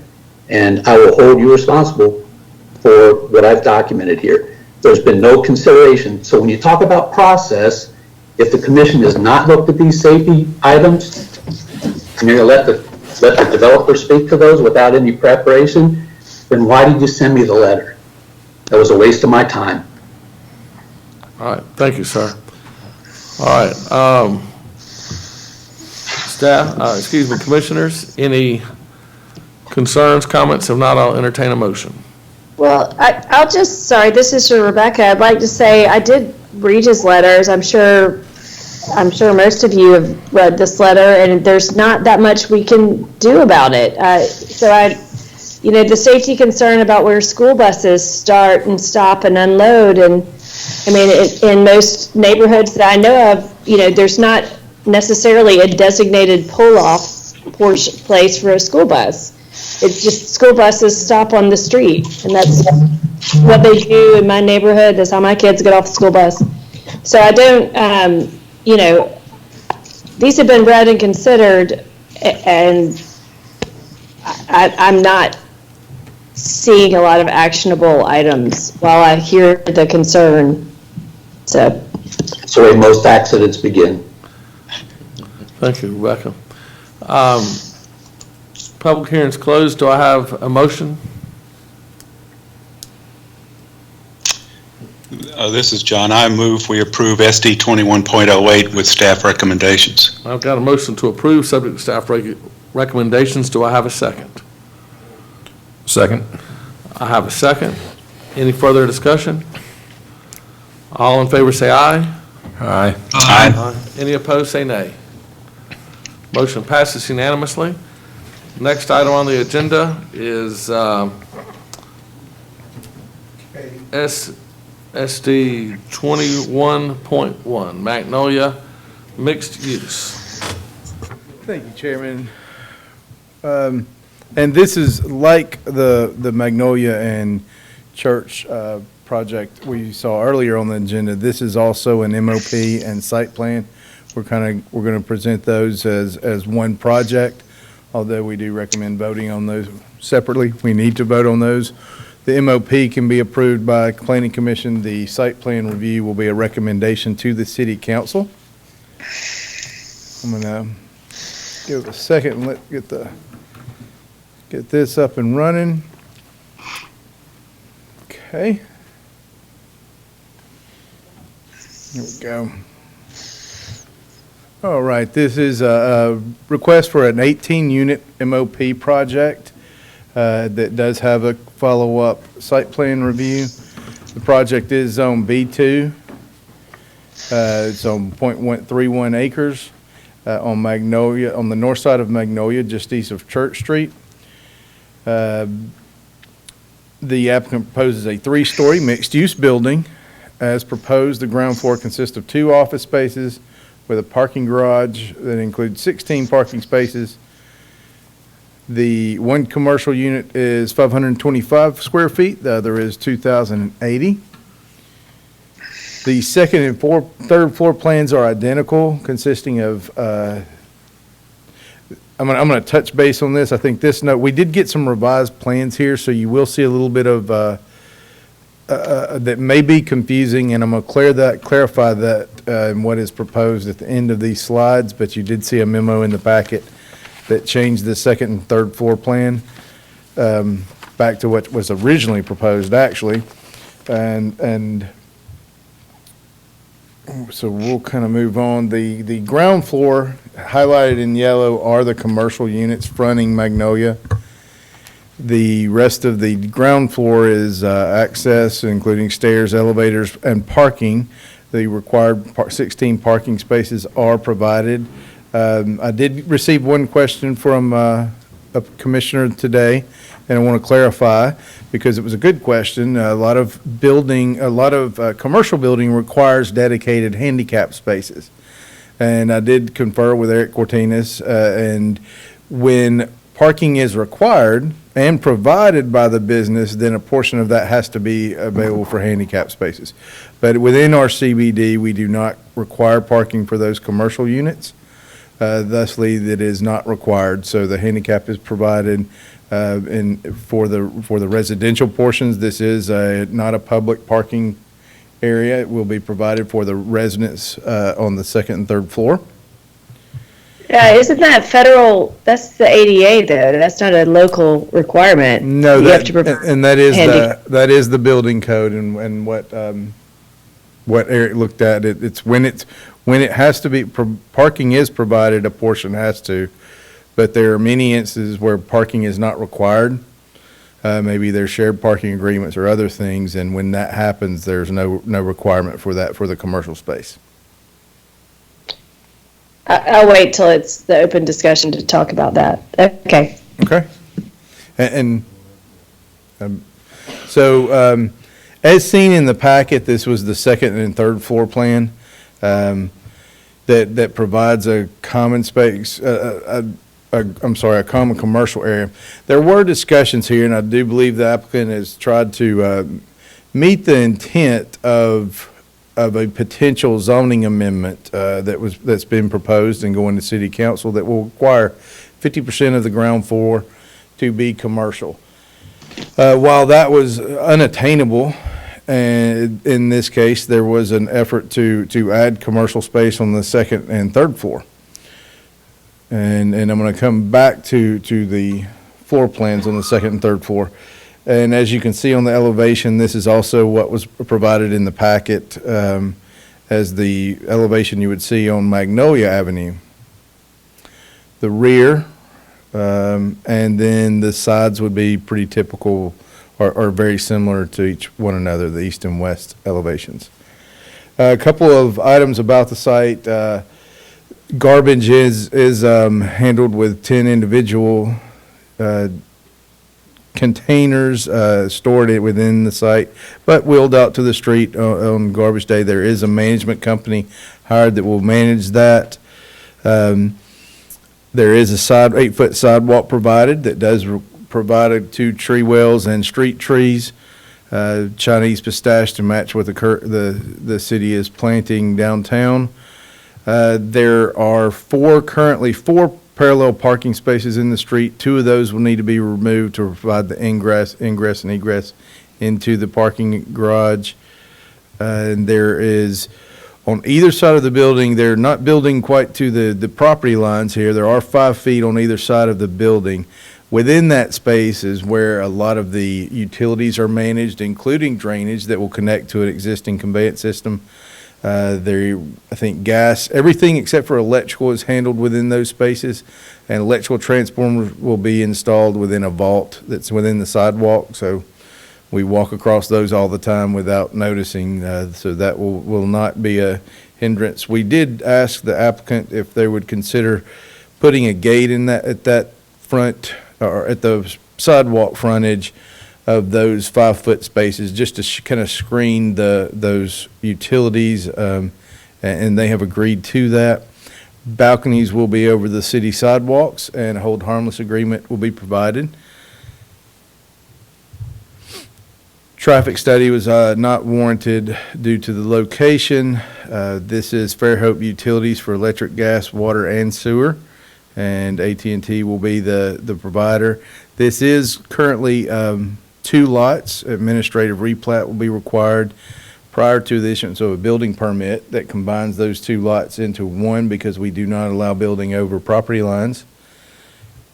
and I will hold you responsible for what I've documented here. There's been no consideration. So when you talk about process, if the commission has not looked at these safety items, and you're going to let the developer speak to those without any preparation, then why did you send me the letter? That was a waste of my time. All right, thank you, sir. All right, staff, commissioners, any concerns, comments? If not, I'll entertain a motion. Well, I'll just, sorry, this is for Rebecca. I'd like to say I did read his letters. I'm sure most of you have read this letter, and there's not that much we can do about it. The safety concern about where school buses start and stop and unload, and I mean, in most neighborhoods that I know of, there's not necessarily a designated pull-off place for a school bus. It's just school buses stop on the street, and that's what they do in my neighborhood. That's how my kids get off the school bus. So I don't, these have been read and considered, and I'm not seeing a lot of actionable items while I hear the concern. So That's the way most accidents begin. Thank you, Rebecca. Public hearing's closed. Do I have a motion? This is John. I move we approve SD 21.08 with staff recommendations. I've got a motion to approve, subject to staff recommendations. Do I have a second? Second. I have a second. Any further discussion? All in favor say aye. Aye. Any opposed, say nay. Motion passes unanimously. Next item on the agenda is SD 21.1, Magnolia Mixed Use. Thank you, Chairman. And this is like the Magnolia and Church project we saw earlier on the agenda. This is also an MOP and site plan. We're going to present those as one project, although we do recommend voting on those separately. We need to vote on those. The MOP can be approved by Planning Commission. The site plan review will be a recommendation to the City Council. I'm going to give it a second and get this up and running. Okay. Here we go. All right, this is a request for an 18-unit MOP project that does have a follow-up site plan review. The project is Zone B2. It's on 0.31 acres on Magnolia, on the north side of Magnolia, just east of Church Street. The applicant proposes a 3-story mixed-use building. As proposed, the ground floor consists of 2 office spaces with a parking garage that includes 16 parking spaces. The one commercial unit is 525 square feet. The other is 2,080. The second and third floor plans are identical, consisting of, I'm going to touch base on this. I think this note, we did get some revised plans here, so you will see a little bit of, that may be confusing, and I'm going to clarify that in what is proposed at the end of these slides, but you did see a memo in the packet that changed the second and third floor plan back to what was originally proposed, actually. And so we'll kind of move on. The ground floor, highlighted in yellow, are the commercial units fronting Magnolia. The rest of the ground floor is access, including stairs, elevators, and parking. The required 16 parking spaces are provided. I did receive one question from a commissioner today, and I want to clarify because it was a good question. A lot of commercial building requires dedicated handicap spaces. And I did confer with Eric Cortinas, and when parking is required and provided by the business, then a portion of that has to be available for handicap spaces. But within our CBD, we do not require parking for those commercial units. Thusly, that is not required. So the handicap is provided for the residential portions. This is not a public parking area. It will be provided for the residents on the second and third floor. Yeah, isn't that federal? That's the ADA though. That's not a local requirement. No, you have to and that is the building code and what Eric looked at. It's when it has to be parking is provided, a portion has to, but there are many instances where parking is not required. Maybe there's shared parking agreements or other things, and when that happens, there's no requirement for that for the commercial space. I'll wait till it's the open discussion to talk about that. Okay. Okay. So as seen in the packet, this was the second and third floor plan that provides a common space, a common commercial area. There were discussions here, and I do believe the applicant has tried to meet the intent of a potential zoning amendment that's been proposed and going to City Council that will require 50% of the ground floor to be commercial. While that was unattainable, and in this case, there was an effort to add commercial space on the second and third floor. And I'm going to come back to the floor plans on the second and third floor. And as you can see on the elevation, this is also what was provided in the packet as the elevation you would see on Magnolia Avenue. The rear and then the sides would be pretty typical are very similar to each one another, the east and west elevations. A couple of items about the site. Garbage is handled with 10 individual containers stored within the site, but wheeled out to the street on garbage day. There is a management company hired that will manage that. There is a 8-foot sidewalk provided that does provide 2 tree wells and street trees, Chinese pistache to match what the city is planting downtown. There are currently four parallel parking spaces in the street. 2 of those will need to be removed to provide the ingress and egress into the parking garage. And there is, on either side of the building, they're not building quite to the property lines here. There are 5 feet on either side of the building. Within that space is where a lot of the utilities are managed, including drainage that will connect to an existing conveyance system. I think gas, everything except for electrical is handled within those spaces, and electrical transformers will be installed within a vault that's within the sidewalk. So we walk across those all the time without noticing, so that will not be a hindrance. We did ask the applicant if they would consider putting a gate at that front, or at the sidewalk frontage of those 5-foot spaces, just to kind of screen those utilities, and they have agreed to that. Balconies will be over the city sidewalks, and a hold harmless agreement will be provided. Traffic study was not warranted due to the location. This is Fairhope Utilities for electric, gas, water, and sewer, and AT&T will be the provider. This is currently 2 lots. Administrative replat will be required prior to the issuance of a building permit that combines those 2 lots into one, because we do not allow building over property lines.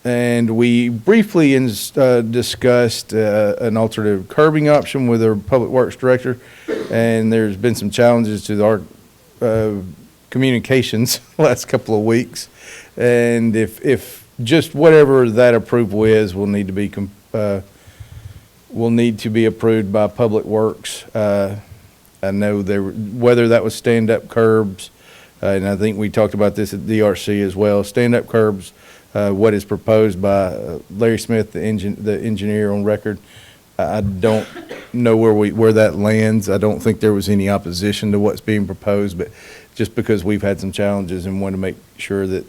And we briefly discussed an alternative curbing option with our Public Works Director, and there's been some challenges to our communications last couple of weeks. And if just whatever that approval is will need to be approved by Public Works. I know whether that was stand-up curbs, and I think we talked about this at DRC as well. Stand-up curbs, what is proposed by Larry Smith, the engineer on record. I don't know where that lands. I don't think there was any opposition to what's being proposed, but just because we've had some challenges and want to make sure that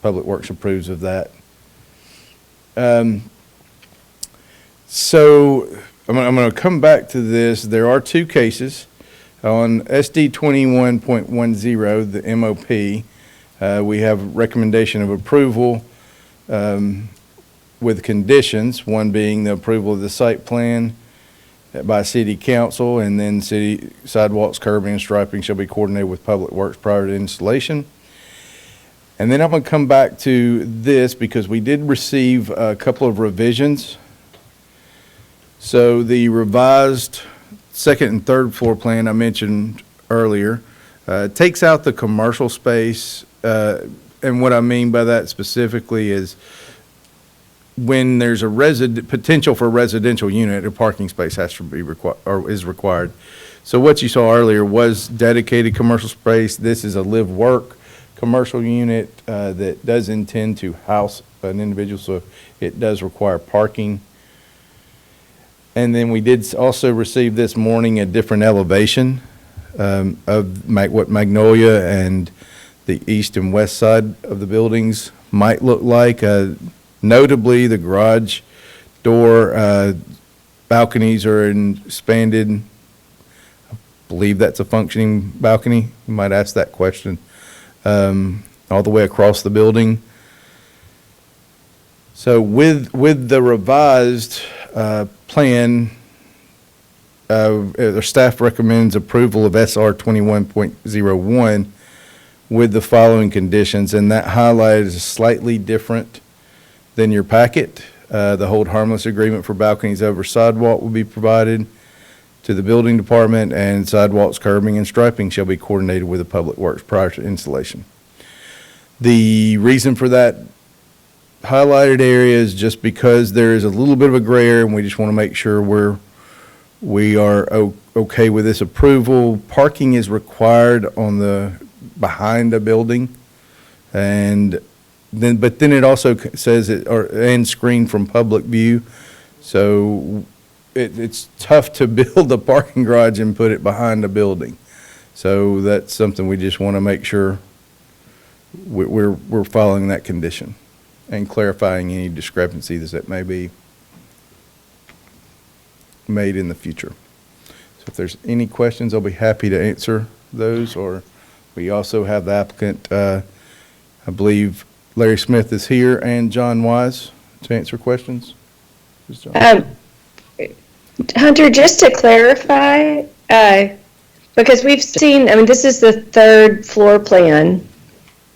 Public Works approves of that. So I'm going to come back to this. There are 2 cases on SD 21.10, the MOP. We have recommendation of approval with conditions, one being the approval of the site plan by City Council, and then city sidewalks, curbing, and striping shall be coordinated with Public Works prior to installation. And then I'm going to come back to this because we did receive a couple of revisions. So the revised 2nd and 3rd floor plan I mentioned earlier takes out the commercial space, and what I mean by that specifically is when there's a potential for a residential unit, a parking space has to be is required. So what you saw earlier was dedicated commercial space. This is a live-work commercial unit that does intend to house an individual, so it does require parking. And then we did also receive this morning a different elevation of what Magnolia and the east and west side of the buildings might look like. Notably, the garage door balconies are expanded. I believe that's a functioning balcony. You might ask that question. All the way across the building. So with the revised plan, our staff recommends approval of SR 21.01 with the following conditions, and that highlight is slightly different than your packet. The hold harmless agreement for balconies over sidewalk will be provided to the building department, and sidewalks, curbing, and striping shall be coordinated with the Public Works prior to installation. The reason for that highlighted areas just because there is a little bit of a gray area, and we just want to make sure we are okay with this approval. Parking is required on behind the building, but then it also says and screened from public view. So it's tough to build a parking garage and put it behind the building. So that's something we just want to make sure we're following that condition and clarifying any discrepancies that may be made in the future. So if there's any questions, I'll be happy to answer those, or we also have the applicant, I believe Larry Smith is here, and John Wise to answer questions. Hunter, just to clarify, because we've seen, this is the third floor plan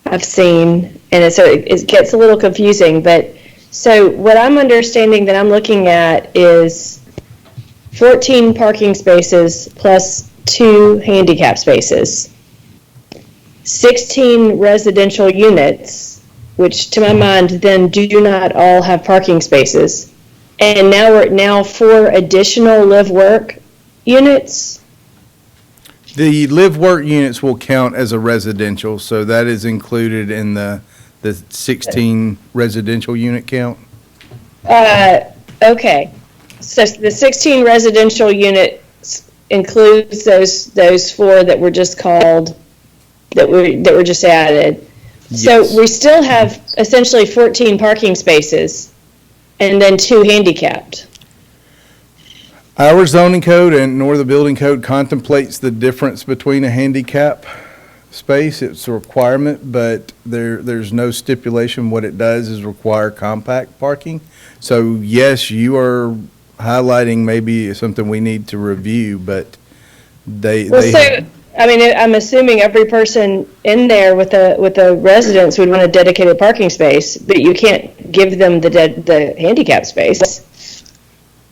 I've seen, and so it gets a little confusing, but so what I'm understanding that I'm looking at is 14 parking spaces plus 2 handicap spaces, 16 residential units, which to my mind then do not all have parking spaces, and now 4 additional live-work units. The live-work units will count as a residential, so that is included in the 16 residential unit count. Okay. So the 16 residential units includes those 4 that were just called, that were just added. So Yes. we still have essentially 14 parking spaces and then 2 handicapped. Our zoning code nor the building code contemplates the difference between a handicap space. It's a requirement, but there's no stipulation. What it does is require compact parking. So yes, you are highlighting maybe something we need to review, but I'm assuming every person in there with a residence would want a dedicated parking space, but you can't give them the handicap space.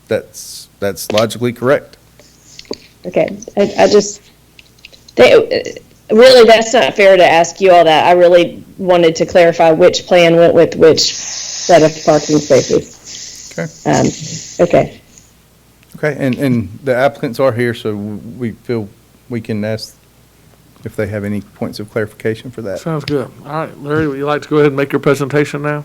That's logically correct. Okay, really, that's not fair to ask you all that. I really wanted to clarify which plan went with which set of parking spaces. Okay. Okay, and the applicants are here, so we feel we can ask if they have any points of clarification for that. Sounds good. All right, Larry, would you like to go ahead and make your presentation now?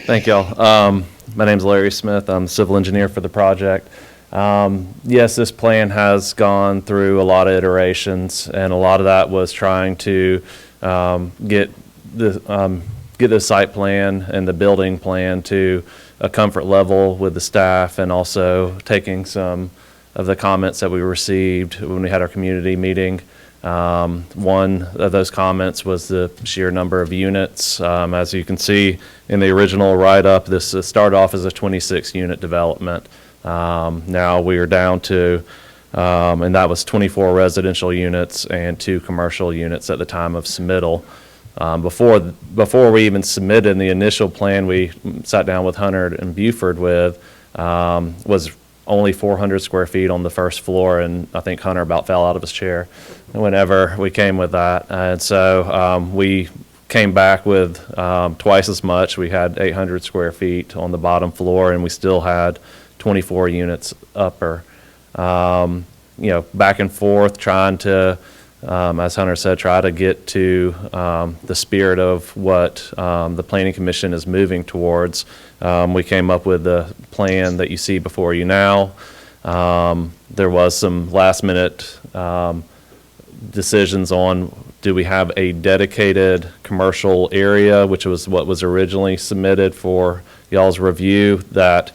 Thank y'all. My name's Larry Smith. I'm the civil engineer for the project. Yes, this plan has gone through a lot of iterations, and a lot of that was trying to get the site plan and the building plan to a comfort level with the staff, and also taking some of the comments that we received when we had our community meeting. One of those comments was the sheer number of units. As you can see in the original write-up, this started off as a 26-unit development. Now we are down to, and that was 24 residential units and 2 commercial units at the time of submittal. Before we even submitted the initial plan we sat down with Hunter and Buford with, was only 400 square feet on the first floor, and I think Hunter about fell out of his chair whenever we came with that. And so we came back with twice as much. We had 800 square feet on the bottom floor, and we still had 24 units upper. Back and forth, trying to, as Hunter said, try to get to the spirit of what the Planning Commission is moving towards. We came up with the plan that you see before you now. There was some last minute decisions on, do we have a dedicated commercial area, which was what was originally submitted for y'all's review, that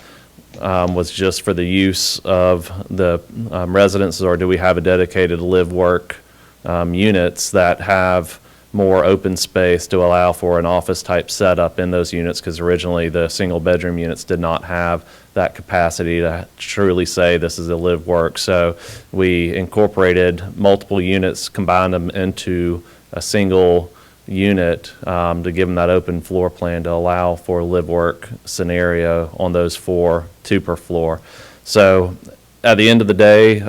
was just for the use of the residents, or do we have a dedicated live-work units that have more open space to allow for an office type setup in those units, because originally the single bedroom units did not have that capacity to truly say this is a live work. So we incorporated multiple units, combined them into a single unit to give them that open floor plan to allow for a live work scenario on those 4, 2 per floor. So at the end of the day,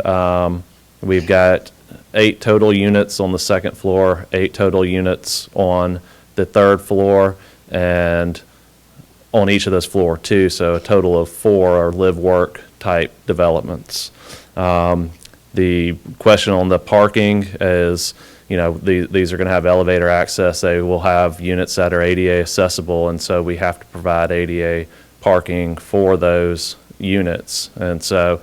we've got 8 total units on the second floor, 8 total units on the third floor, and on each of those floor too, so a total of 4 are live-work type developments. The question on the parking is, you know, these are going to have elevator access. They will have units that are ADA accessible, and so we have to provide ADA parking for those units. And so,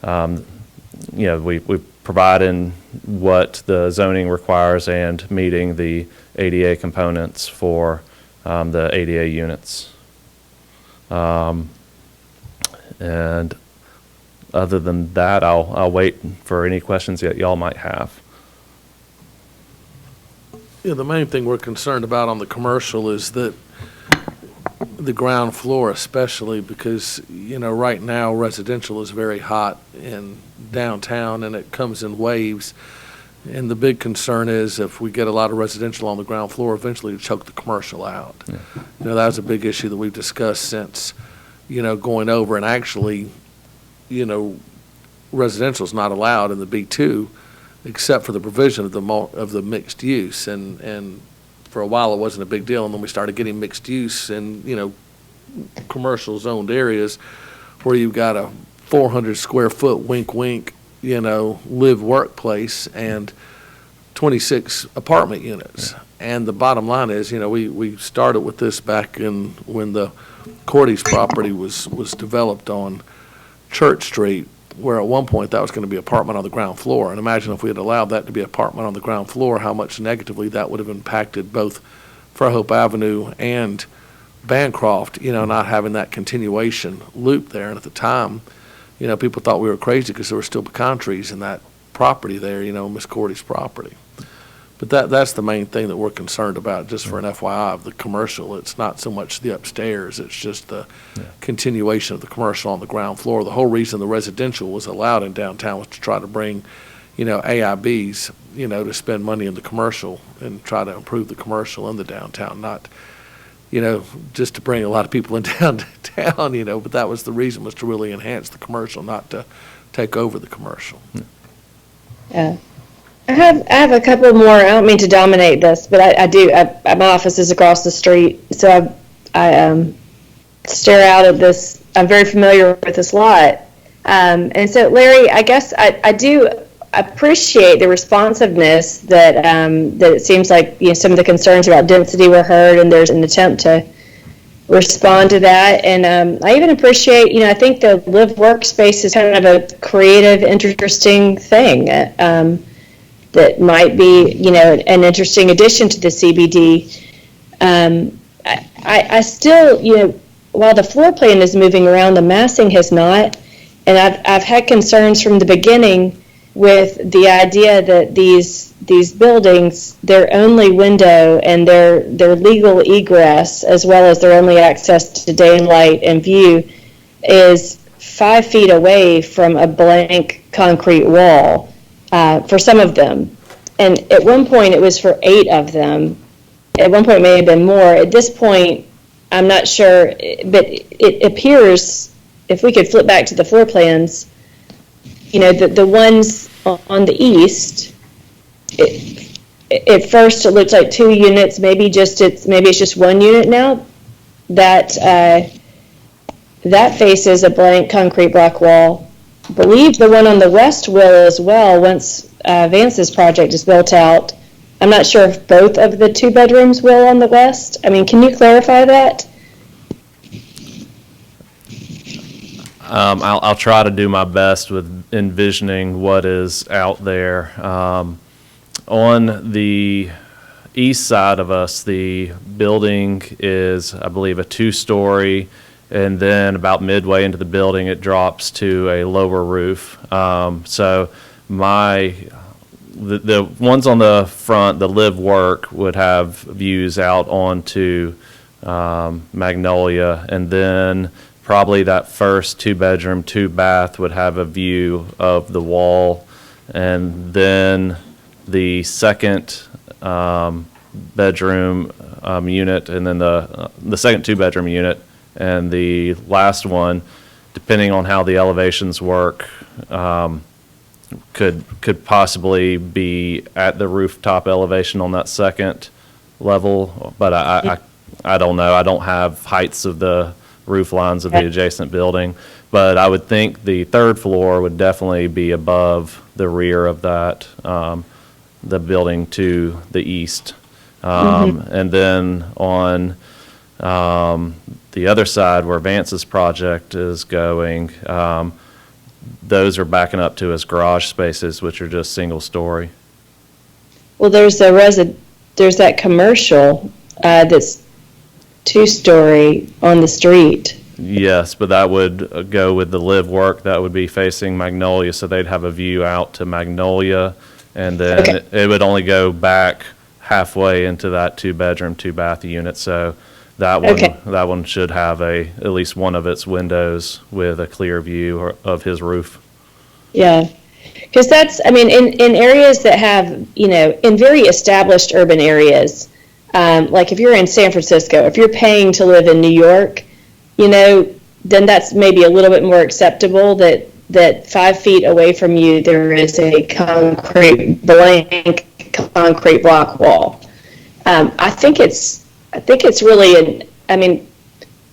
you know, we provide in what the zoning requires and meeting the ADA components for the ADA units. And other than that, I'll wait for any questions that y'all might have. Yeah, the main thing we're concerned about on the commercial is that the ground floor especially, because, you know, right now residential is very hot in downtown and it comes in waves. And the big concern is if we get a lot of residential on the ground floor, eventually it'll choke the commercial out. Yeah. You know, that was a big issue that we've discussed since, you know, going over, and actually, you know, residential is not allowed in the B2 except for the provision of the mixed use. And for a while it wasn't a big deal, and then we started getting mixed use in, you know, commercial zoned areas where you've got a 400 square foot wink wink, you know, live workplace and 26 apartment units. And the bottom line is, you know, we started with this back in when the Cordy's property was developed on Church Street, where at one point that was going to be apartment on the ground floor. And imagine if we had allowed that to be apartment on the ground floor, how much negatively that would have impacted both Fairhope Avenue and Bancroft, you know, not having that continuation loop there. And at the time, you know, people thought we were crazy because there were still pecan trees in that property there, you know, Miss Cordy's property. But that's the main thing that we're concerned about, just for an FYI, of the commercial. It's not so much the upstairs, it's just the continuation of the commercial on the ground floor. The whole reason the residential was allowed in downtown was to try to bring, you know, AIBs, you know, to spend money in the commercial and try to improve the commercial in the downtown, not, you know, just to bring a lot of people in downtown, you know, but that was the reason, was to really enhance the commercial, not to take over the commercial. Yeah. I have a couple more. I don't mean to dominate this, but I do. My office is across the street, so I stare out at this. I'm very familiar with this lot. And so, Larry, I guess I do appreciate the responsiveness that that it seems like, you know, some of the concerns about density were heard, and there's an attempt to respond to that. And I even appreciate, you know, I think the live workspace is kind of a creative, interesting thing. That might be, you know, an interesting addition to the CBD. I still, you know, while the floor plan is moving around, the massing has not. And I've had concerns from the beginning with the idea that these buildings, their only window and their legal egress, as well as their only access to daylight and view, is 5 feet away from a blank concrete wall. For some of them. And at one point it was for 8 of them. At one point it may have been more. At this point, I'm not sure, but it appears, if we could flip back to the floor plans, you know, the ones on the east, at first it looked like 2 units, maybe it's just 1 unit now. That faces a blank concrete block wall. I believe the one on the west will as well, once Vance's project is built out. I'm not sure if both of the 2 bedrooms will on the west. I mean, can you clarify that? I'll try to do my best with envisioning what is out there. On the east side of us, the building is, I believe, a 2-story. And then about midway into the building, it drops to a lower roof. So the ones on the front, the live work, would have views out onto Magnolia, and then probably that first 2-bedroom, 2-bath would have a view of the wall, and then the second bedroom unit, and then the second 2-bedroom unit. And the last one depending on how the elevations work, could possibly be at the rooftop elevation on that second level, but I don't know. I don't have heights of the roof lines of the adjacent building, but I would think the third floor would definitely be above the rear of that, the building to the east. And then on the other side where Vance's project is going, those are backing up to his garage spaces, which are just single story. Well, there's that commercial that's two-story on the street. Yes, but that would go with the live work. That would be facing Magnolia, so they'd have a view out to Magnolia, and then it would only go back halfway into that two-bedroom, two-bath unit. So that one should have at least one of its windows with a clear view of his roof. Yeah, because that's, I mean, in areas that have, in very established urban areas, like if you're in San Francisco, if you're paying to live in New York, then that's maybe a little bit more acceptable that 5 feet away from you there is a blank concrete block wall. I think it's really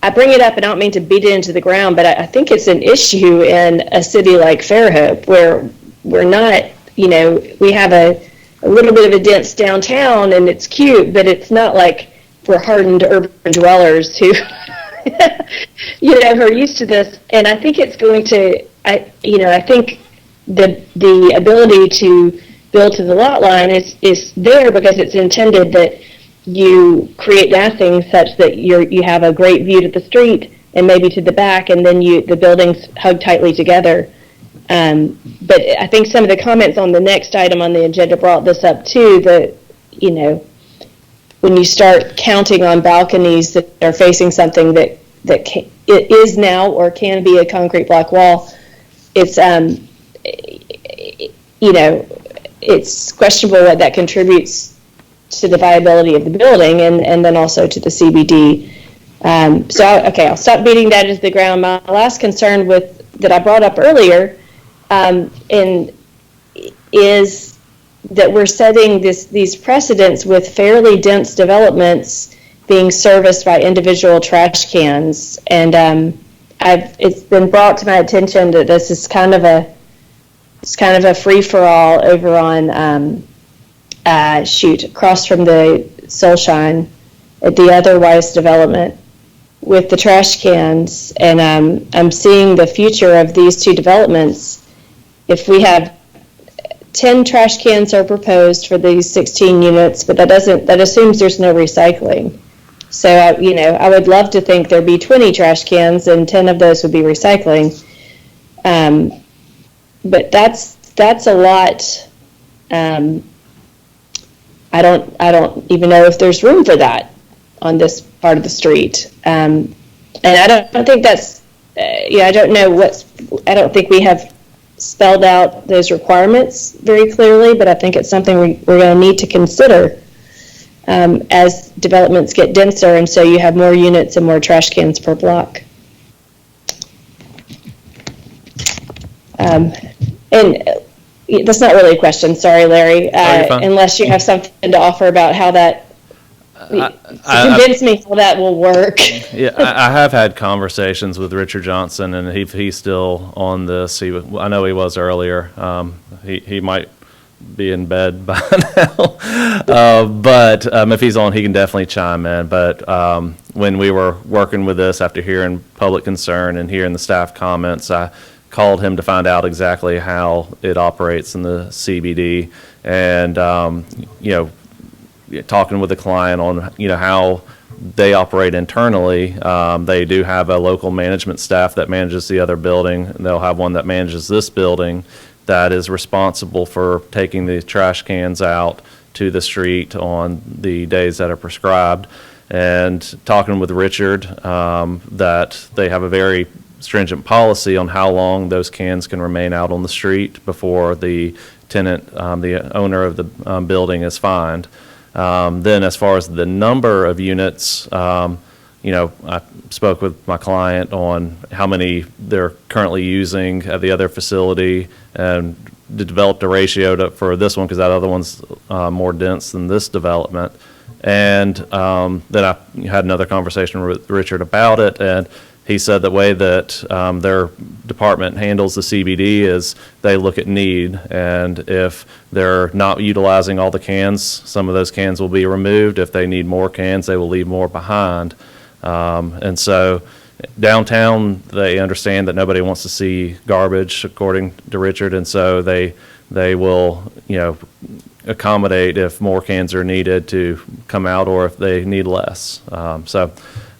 I bring it up and I don't mean to beat it into the ground, but I think it's an issue in a city like Fairhope where we're not, we have a little bit of a dense downtown and it's cute, but it's not like we're hardened urban dwellers who, who are used to this. And I think it's going to, I think the ability to build to the lot line is there because it's intended that you create massing such that you have a great view to the street and maybe to the back, and then the buildings hug tightly together. But I think some of the comments on the next item on the agenda brought this up too, that, when you start counting on balconies that are facing something that it is now or can be a concrete block wall, it's, it's questionable what that contributes to the viability of the building and then also to the CBD. I'll stop beating that into the ground. My last concern that I brought up earlier is that we're setting these precedents with fairly dense developments being serviced by individual trash cans. And it's been brought to my attention that this is kind of a free-for-all over on across from the Soulshine at the otherwise development with the trash cans. And I'm seeing the future of these two developments. If we have 10 trash cans are proposed for these 16 units, but that assumes there's no recycling. So, I would love to think there'd be 20 trash cans and 10 of those would be recycling. But that's a lot. I don't even know if there's room for that on this part of the street. And I don't think that's, I don't think we have spelled out those requirements very clearly, but I think it's something we're going to need to consider as developments get denser, and so you have more units and more trash cans per block. And that's not really a question, sorry, Larry, unless you have something to offer about how that, convince me how that will work. Yeah, I have had conversations with Richard Johnson, and he's still on this. I know he was earlier. He might be in bed by now, but if he's on, he can definitely chime in. But when we were working with this, after hearing public concern and hearing the staff comments, I called him to find out exactly how it operates in the CBD, and talking with the client on how they operate internally. They do have a local management staff that manages the other building, and they'll have one that manages this building that is responsible for taking the trash cans out to the street on the days that are prescribed. And talking with Richard, that they have a very stringent policy on how long those cans can remain out on the street before the tenant, the owner of the building, is fined. Then as far as the number of units, I spoke with my client on how many they're currently using at the other facility and developed a ratio for this one because that other one's more dense than this development. And then I had another conversation with Richard about it, and he said the way that their department handles the CBD is they look at need, and if they're not utilizing all the cans, some of those cans will be removed. If they need more cans, they will leave more behind. And so downtown, they understand that nobody wants to see garbage, according to Richard, and so they will, accommodate if more cans are needed to come out or if they need less. So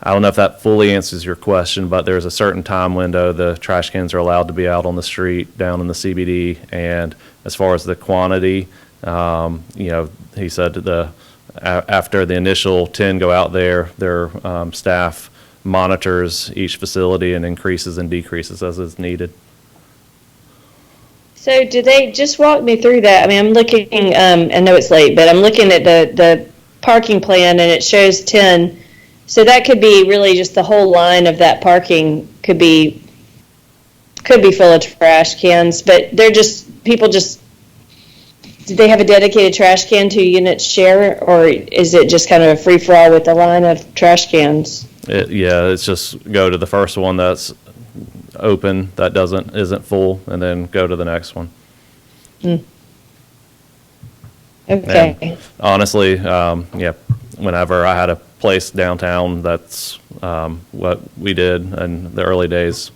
I don't know if that fully answers your question, but there's a certain time window the trash cans are allowed to be out on the street down in the CBD. And as far as the quantity, he said after the initial 10 go out there, their staff monitors each facility and increases and decreases as is needed. So do they, just walk me through that? I mean, I'm looking, I know it's late, but I'm looking at the parking plan and it shows 10. So that could be really just the whole line of that parking could be full of trash cans, but people just, do they have a dedicated trash can to units share, or is it just kind of a free-for-all with the line of trash cans? It's just go to the first one that's open, that isn't full, and then go to the next one. Okay. And honestly, whenever I had a place downtown, that's what we did in the early days.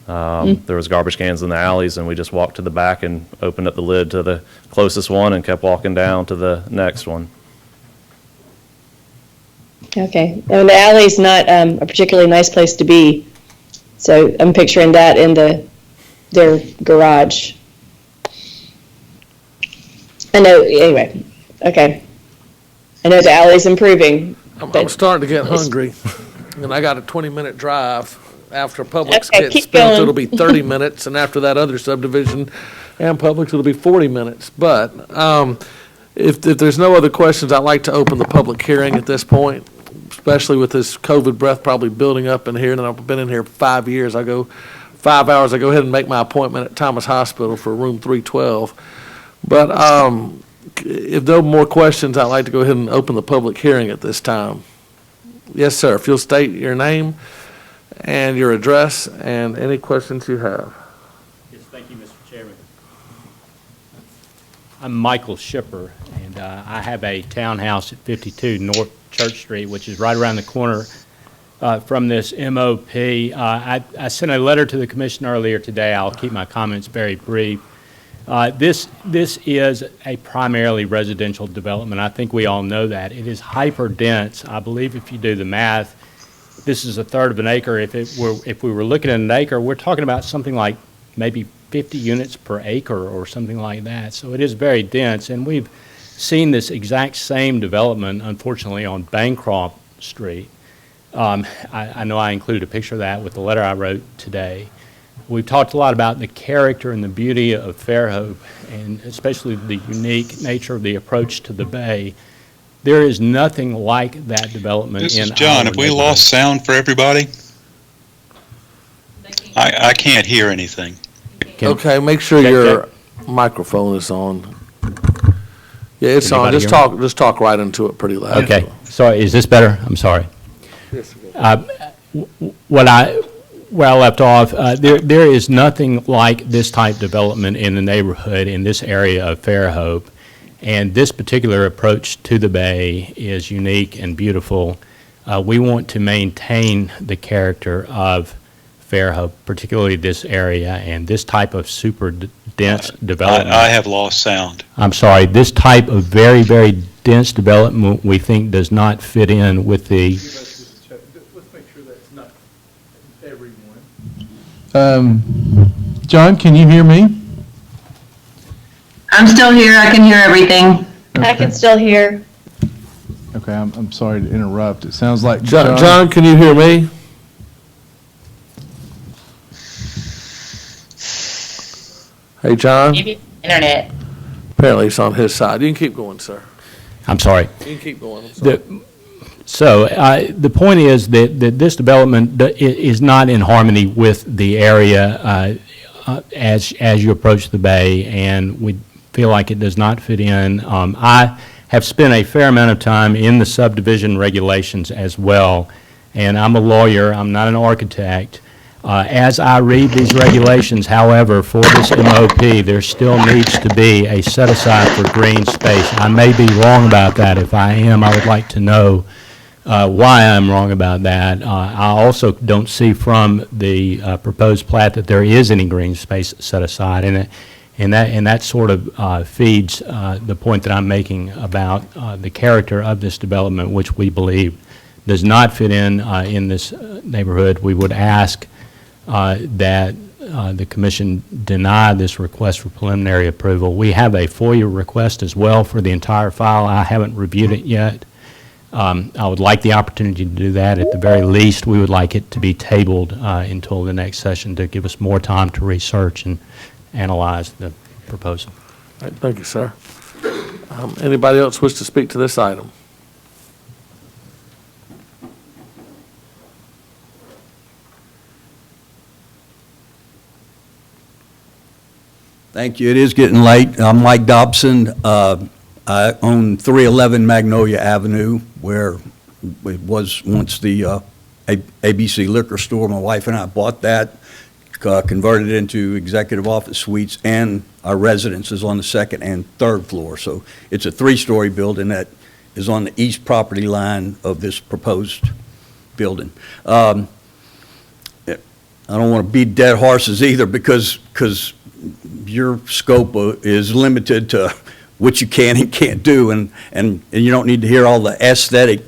There was garbage cans in the alleys, and we just walked to the back and opened up the lid to the closest one and kept walking down to the next one. Okay. And the alley's not a particularly nice place to be, so I'm picturing that in their garage. I know, anyway, okay. I know the alley's improving. I'm starting to get hungry, and I got a 20-minute drive. After Publix Okay, gets keep built, going. it'll be 30 minutes, and after that other subdivision and Publix, it'll be 40 minutes. But if there's no other questions, I'd like to open the public hearing at this point, especially with this COVID breath probably building up in here, and I've been in here 5 years. I go 5 hours, I go ahead and make my appointment at Thomas Hospital for room 312. But if no more questions, I'd like to go ahead and open the public hearing at this time. Yes, sir. If you'll state your name and your address and any questions you have. Yes, thank you, Mr. Chairman. I'm Michael Shipper, and I have a townhouse at 52 North Church Street, which is right around the corner from this MOP. I sent a letter to the commission earlier today. I'll keep my comments very brief. This is a primarily residential development. I think we all know that. It is hyper dense. I believe if you do the math, this is a third of an acre. If we were looking at an acre, we're talking about something like maybe 50 units per acre or something like that. So it is very dense, and we've seen this exact same development, unfortunately, on Bancroft Street. I know I included a picture of that with the letter I wrote today. We've talked a lot about the character and the beauty of Fairhope, and especially the unique nature of the approach to the bay. There is nothing like that development in our This is John. Have we neighborhood. lost sound for everybody? I can't hear anything. Okay, make sure your microphone is on. Yeah, it's Can on. anybody Just hear me? talk right into it pretty loud. Okay, sorry, is this better? I'm sorry. Where I left off, there is nothing like this type development in the neighborhood in this area of Fairhope, and this particular approach to the bay is unique and beautiful. We want to maintain the character of Fairhope, particularly this area, and this type of super dense development. I have lost sound. I'm sorry, this type of very, very dense development we think does not fit in with the Let's make sure that's not everyone. John, can you hear me? I'm still here. I can hear everything. I can still hear. Okay, I'm sorry to interrupt. It sounds like John, can you hear me? Hey, John? Maybe internet. Apparently it's on his side. You can keep going, sir. I'm sorry. You can keep going. I'm sorry. So the point is that this development is not in harmony with the area as you approach the bay, and we feel like it does not fit in. I have spent a fair amount of time in the subdivision regulations as well, and I'm a lawyer, I'm not an architect. As I read these regulations, however, for this MOP, there still needs to be a set-aside for green space. I may be wrong about that. If I am, I would like to know why I'm wrong about that. I also don't see from the proposed plat that there is any green space set aside, and that sort of feeds the point that I'm making about the character of this development, which we believe does not fit in this neighborhood. We would ask that the commission deny this request for preliminary approval. We have a FOIA request as well for the entire file. I haven't reviewed it yet. I would like the opportunity to do that. At the very least, we would like it to be tabled until the next session to give us more time to research and analyze the proposal. All right, thank you, sir. Anybody else wish to speak to this item? Thank you. It is getting late. I'm Mike Dobson. I own 311 Magnolia Avenue, where it was once the ABC liquor store. My wife and I bought that, converted it into executive office suites, and our residence is on the second and third floor. So it's a three-story building that is on the east property line of this proposed building. I don't want to beat dead horses either, because your scope is limited to what you can and can't do, and you don't need to hear all the aesthetic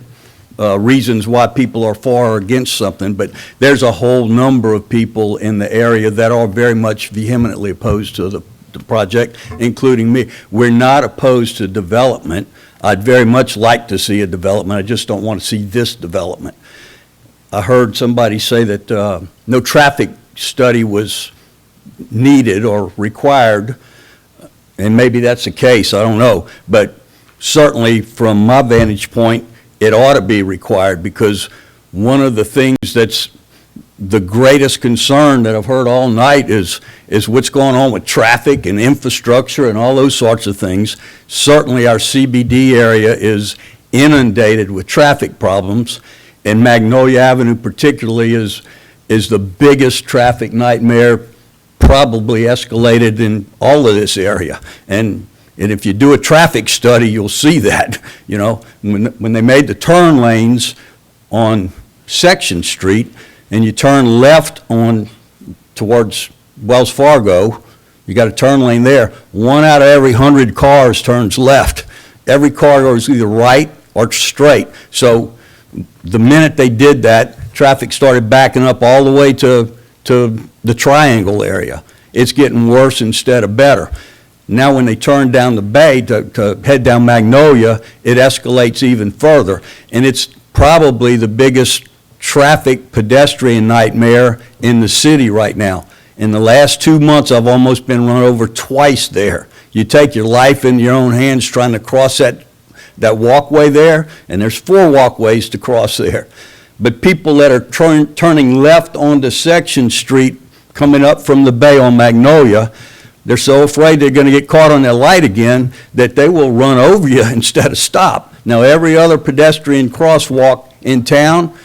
reasons why people are for or against something, but there's a whole number of people in the area that are very much vehemently opposed to the project, including me. We're not opposed to development. I'd very much like to see a development. I just don't want to see this development. I heard somebody say that no traffic study was needed or required, and maybe that's the case, I don't know. But certainly from my vantage point, it ought to be required, because one of the things that's the greatest concern that I've heard all night is what's going on with traffic and infrastructure and all those sorts of things. Certainly our CBD area is inundated with traffic problems, and Magnolia Avenue particularly is the biggest traffic nightmare probably escalated in all of this area. And if you do a traffic study, you'll see that. You know, when they made the turn lanes on Section Street, and you turn left on towards Wells Fargo, you got a turn lane there. 1 out of every 100 cars turns left. Every car goes either right or straight. So the minute they did that, traffic started backing up all the way to the Triangle area. It's getting worse instead of better. Now when they turn down the bay to head down Magnolia, it escalates even further. And it's probably the biggest traffic pedestrian nightmare in the city right now. In the last 2 months, I've almost been run over twice there. You take your life in your own hands trying to cross that walkway there, and there's 4 walkways to cross there. But people that are turning left onto Section Street, coming up from the bay on Magnolia, they're so afraid they're going to get caught on their light again that they will run over you instead of stop. Now, every other pedestrian crosswalk in town,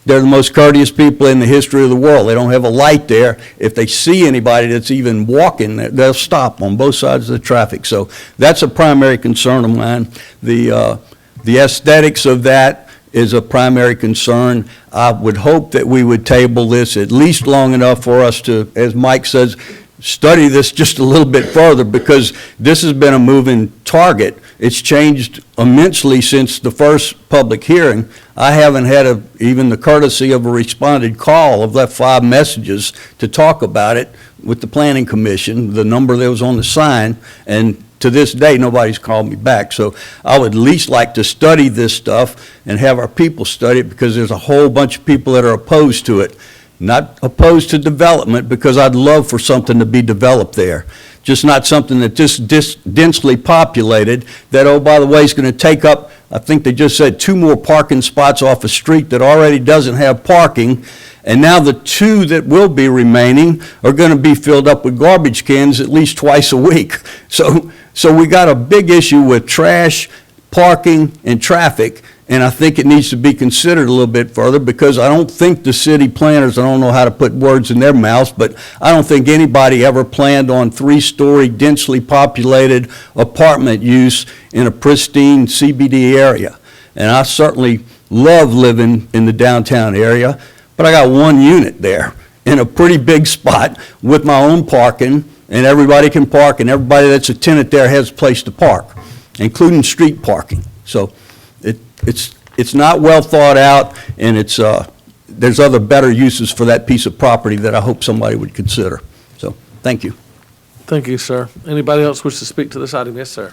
they're the most courteous people in the history of the world. They don't have a light there. If they see anybody that's even walking, they'll stop on both sides of the traffic. So that's a primary concern of mine. The aesthetics of that is a primary concern. I would hope that we would table this at least long enough for us to, as Mike says, study this just a little bit further, because this has been a moving target. It's changed immensely since the first public hearing. I haven't had even the courtesy of a responded call. I've left 5 messages to talk about it with the Planning Commission, the number that was on the sign, and to this day, nobody's called me back. So I would at least like to study this stuff and have our people study it, because there's a whole bunch of people that are opposed to it. not opposed to development, because I'd love for something to be developed there. Just not something that just densely populated, that, oh, by the way, is going to take up, I think they just said, 2 more parking spots off a street that already doesn't have parking. And now the 2 that will be remaining are going to be filled up with garbage cans at least twice a week. So we got a big issue with trash, parking, and traffic. And I think it needs to be considered a little bit further, because I don't think the city planners, I don't know how to put words in their mouths, but I don't think anybody ever planned on 3-story densely populated apartment use in a pristine CBD area. And I certainly love living in the downtown area, but I got 1 unit there in a pretty big spot with my own parking, and everybody can park, and everybody that's a tenant there has a place to park, including street parking. So it's not well thought out, and there's other better uses for that piece of property that I hope somebody would consider. So, thank you. Thank you, sir. Anybody else wish to speak to this item? Yes, sir.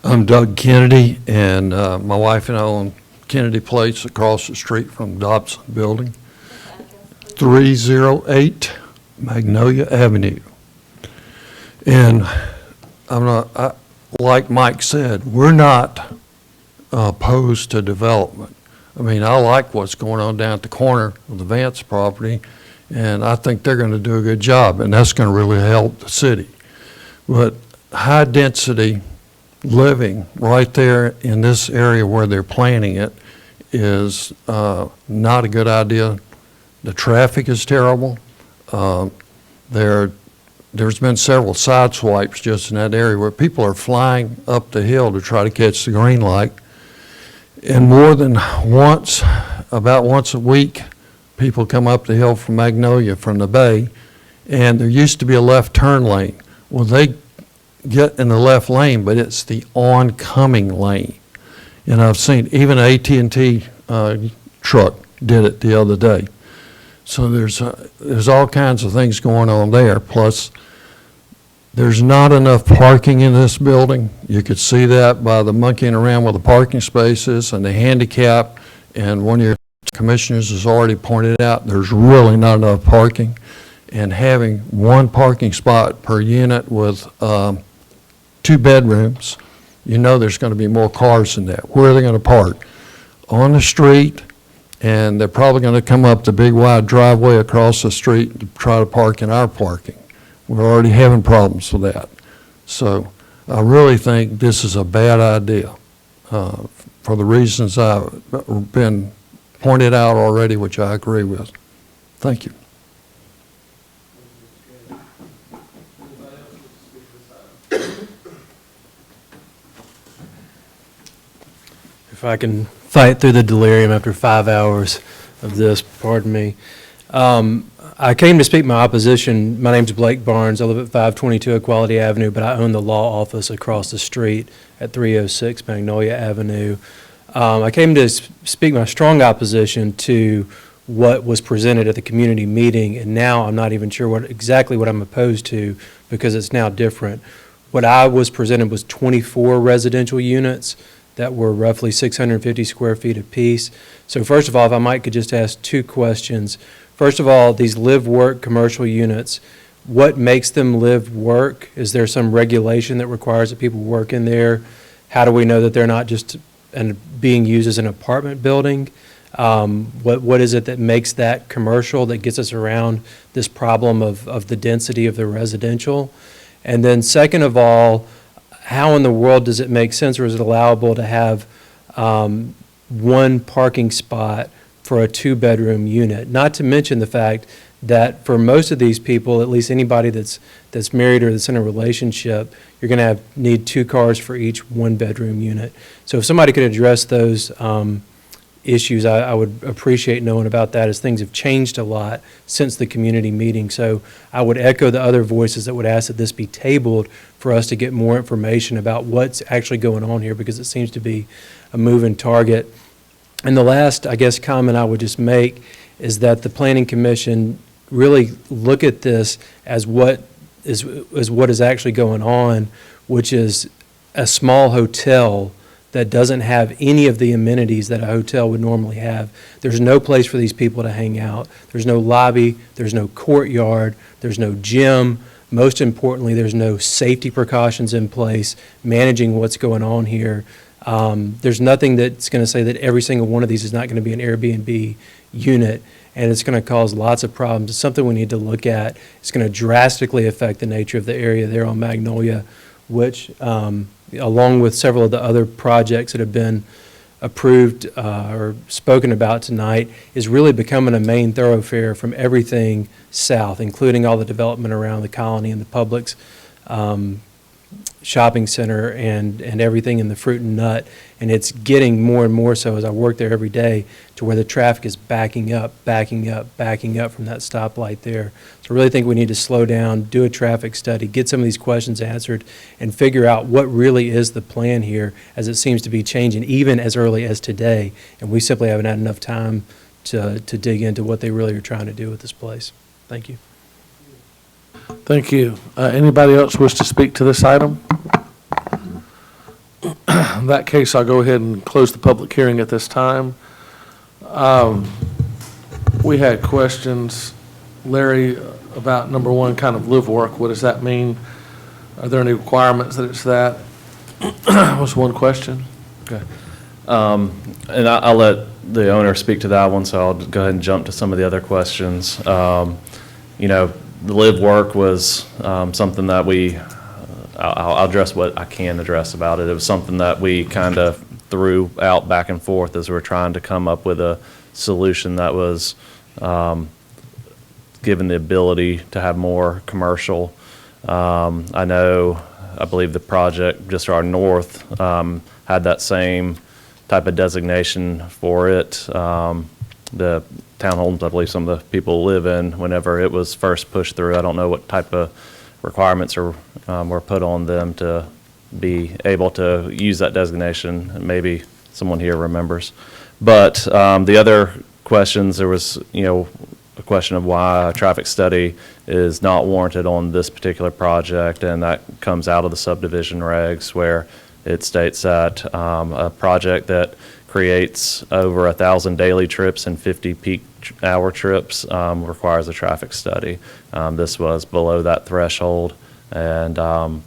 I'm Doug Kennedy, and my wife and I own Kennedy Place across the street from Dobson Building, 308 Magnolia Avenue. And like Mike said, we're not opposed to development. I mean, I like what's going on down at the corner of the Vance property, and I think they're going to do a good job, and that's going to really help the city. But high-density living right there in this area where they're planning it is not a good idea. The traffic is terrible. There's been several side swipes just in that area where people are flying up the hill to try to catch the green light. And more than once, about once a week, people come up the hill from Magnolia from the bay, and there used to be a left turn lane. Well, they get in the left lane, but it's the oncoming lane. And I've seen even an AT&T truck did it the other day. So there's all kinds of things going on there. Plus, there's not enough parking in this building. You could see that by the monkeying around with the parking spaces and the handicap. And one of your commissioners has already pointed out there's really not enough parking. And having 1 parking spot per unit with 2 bedrooms, you know there's going to be more cars than that. Where are they going to park? On the street, and they're probably going to come up the big wide driveway across the street to try to park in our parking. We're already having problems with that. So I really think this is a bad idea for the reasons I've been pointed out already, which I agree with. Thank you. If I can fight through the delirium after 5 hours of this, pardon me. I came to speak my opposition. My name's Blake Barnes. I live at 522 Equality Avenue, but I own the law office across the street at 306 Magnolia Avenue. I came to speak my strong opposition to what was presented at the community meeting, and now I'm not even sure exactly what I'm opposed to, because it's now different. What I was presented was 24 residential units that were roughly 650 square feet apiece. So first of all, if I might could just ask 2 questions. First of all, these live-work commercial units, what makes them live-work? Is there some regulation that requires that people work in there? How do we know that they're not just being used as an apartment building? What is it that makes that commercial, that gets us around this problem of the density of the residential? And then second of all, how in the world does it make sense, or is it allowable to have 1 parking spot for a 2-bedroom unit? Not to mention the fact that for most of these people, at least anybody that's married or that's in a relationship, you're going to need 2 cars for each 1-bedroom unit. So if somebody could address those issues, I would appreciate knowing about that, as things have changed a lot since the community meeting. So I would echo the other voices that would ask that this be tabled for us to get more information about what's actually going on here, because it seems to be a moving target. And the last, I guess, comment I would just make is that the Planning Commission really look at this as what is actually going on, which is a small hotel that doesn't have any of the amenities that a hotel would normally have. There's no place for these people to hang out. There's no lobby, there's no courtyard, there's no gym. Most importantly, there's no safety precautions in place, managing what's going on here. There's nothing that's going to say that every single one of these is not going to be an Airbnb unit, and it's going to cause lots of problems. It's something we need to look at. It's going to drastically affect the nature of the area there on Magnolia, which, along with several of the other projects that have been approved or spoken about tonight, is really becoming a main thoroughfare from everything south, including all the development around the Colony and the Publix shopping center and everything in the fruit and nut. And it's getting more and more so as I work there every day to where the traffic is backing up from that stoplight there. So I really think we need to slow down, do a traffic study, get some of these questions answered, and figure out what really is the plan here, as it seems to be changing even as early as today. And we simply haven't had enough time to dig into what they really are trying to do with this place. Thank you. Thank you. Anybody else wish to speak to this item? In that case, I'll go ahead and close the public hearing at this time. We had questions, Larry, about number one, kind of live work. What does that mean? Are there any requirements that it's that? Was one question. Okay. And I'll let the owner speak to that one, so I'll go ahead and jump to some of the other questions. The live work was something that I'll address what I can address about it. It was something that we kind of threw out back and forth as we were trying to come up with a solution that was given the ability to have more commercial. I believe the project just to our north had that same type of designation for it. The townhomes, I believe some of the people live in, whenever it was first pushed through. I don't know what type of requirements were put on them to be able to use that designation. Maybe someone here remembers. But the other questions, there was, a question of why a traffic study is not warranted on this particular project, and that comes out of the subdivision regs where it states that a project that creates over 1,000 daily trips and 50 peak hour trips requires a traffic study. This was below that threshold, and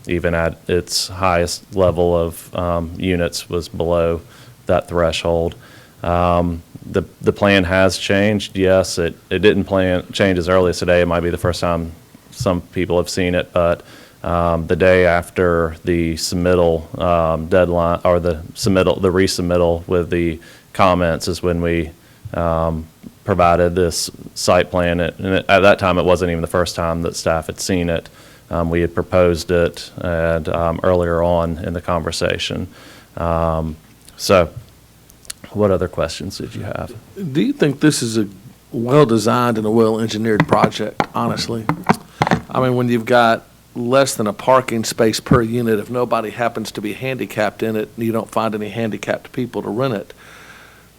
even at its highest level of units was below that threshold. The plan has changed. Yes, it didn't change as early as today. It might be the first time some people have seen it, but the day after the submittal deadline, or the resubmittal with the comments, is when we provided this site plan. At that time, it wasn't even the first time that staff had seen it. We had proposed it and earlier on in the conversation. So what other questions did you have? Do you think this is a well-designed and a well-engineered project, honestly? I mean, when you've got less than a parking space per unit, if nobody happens to be handicapped in it and you don't find any handicapped people to rent it,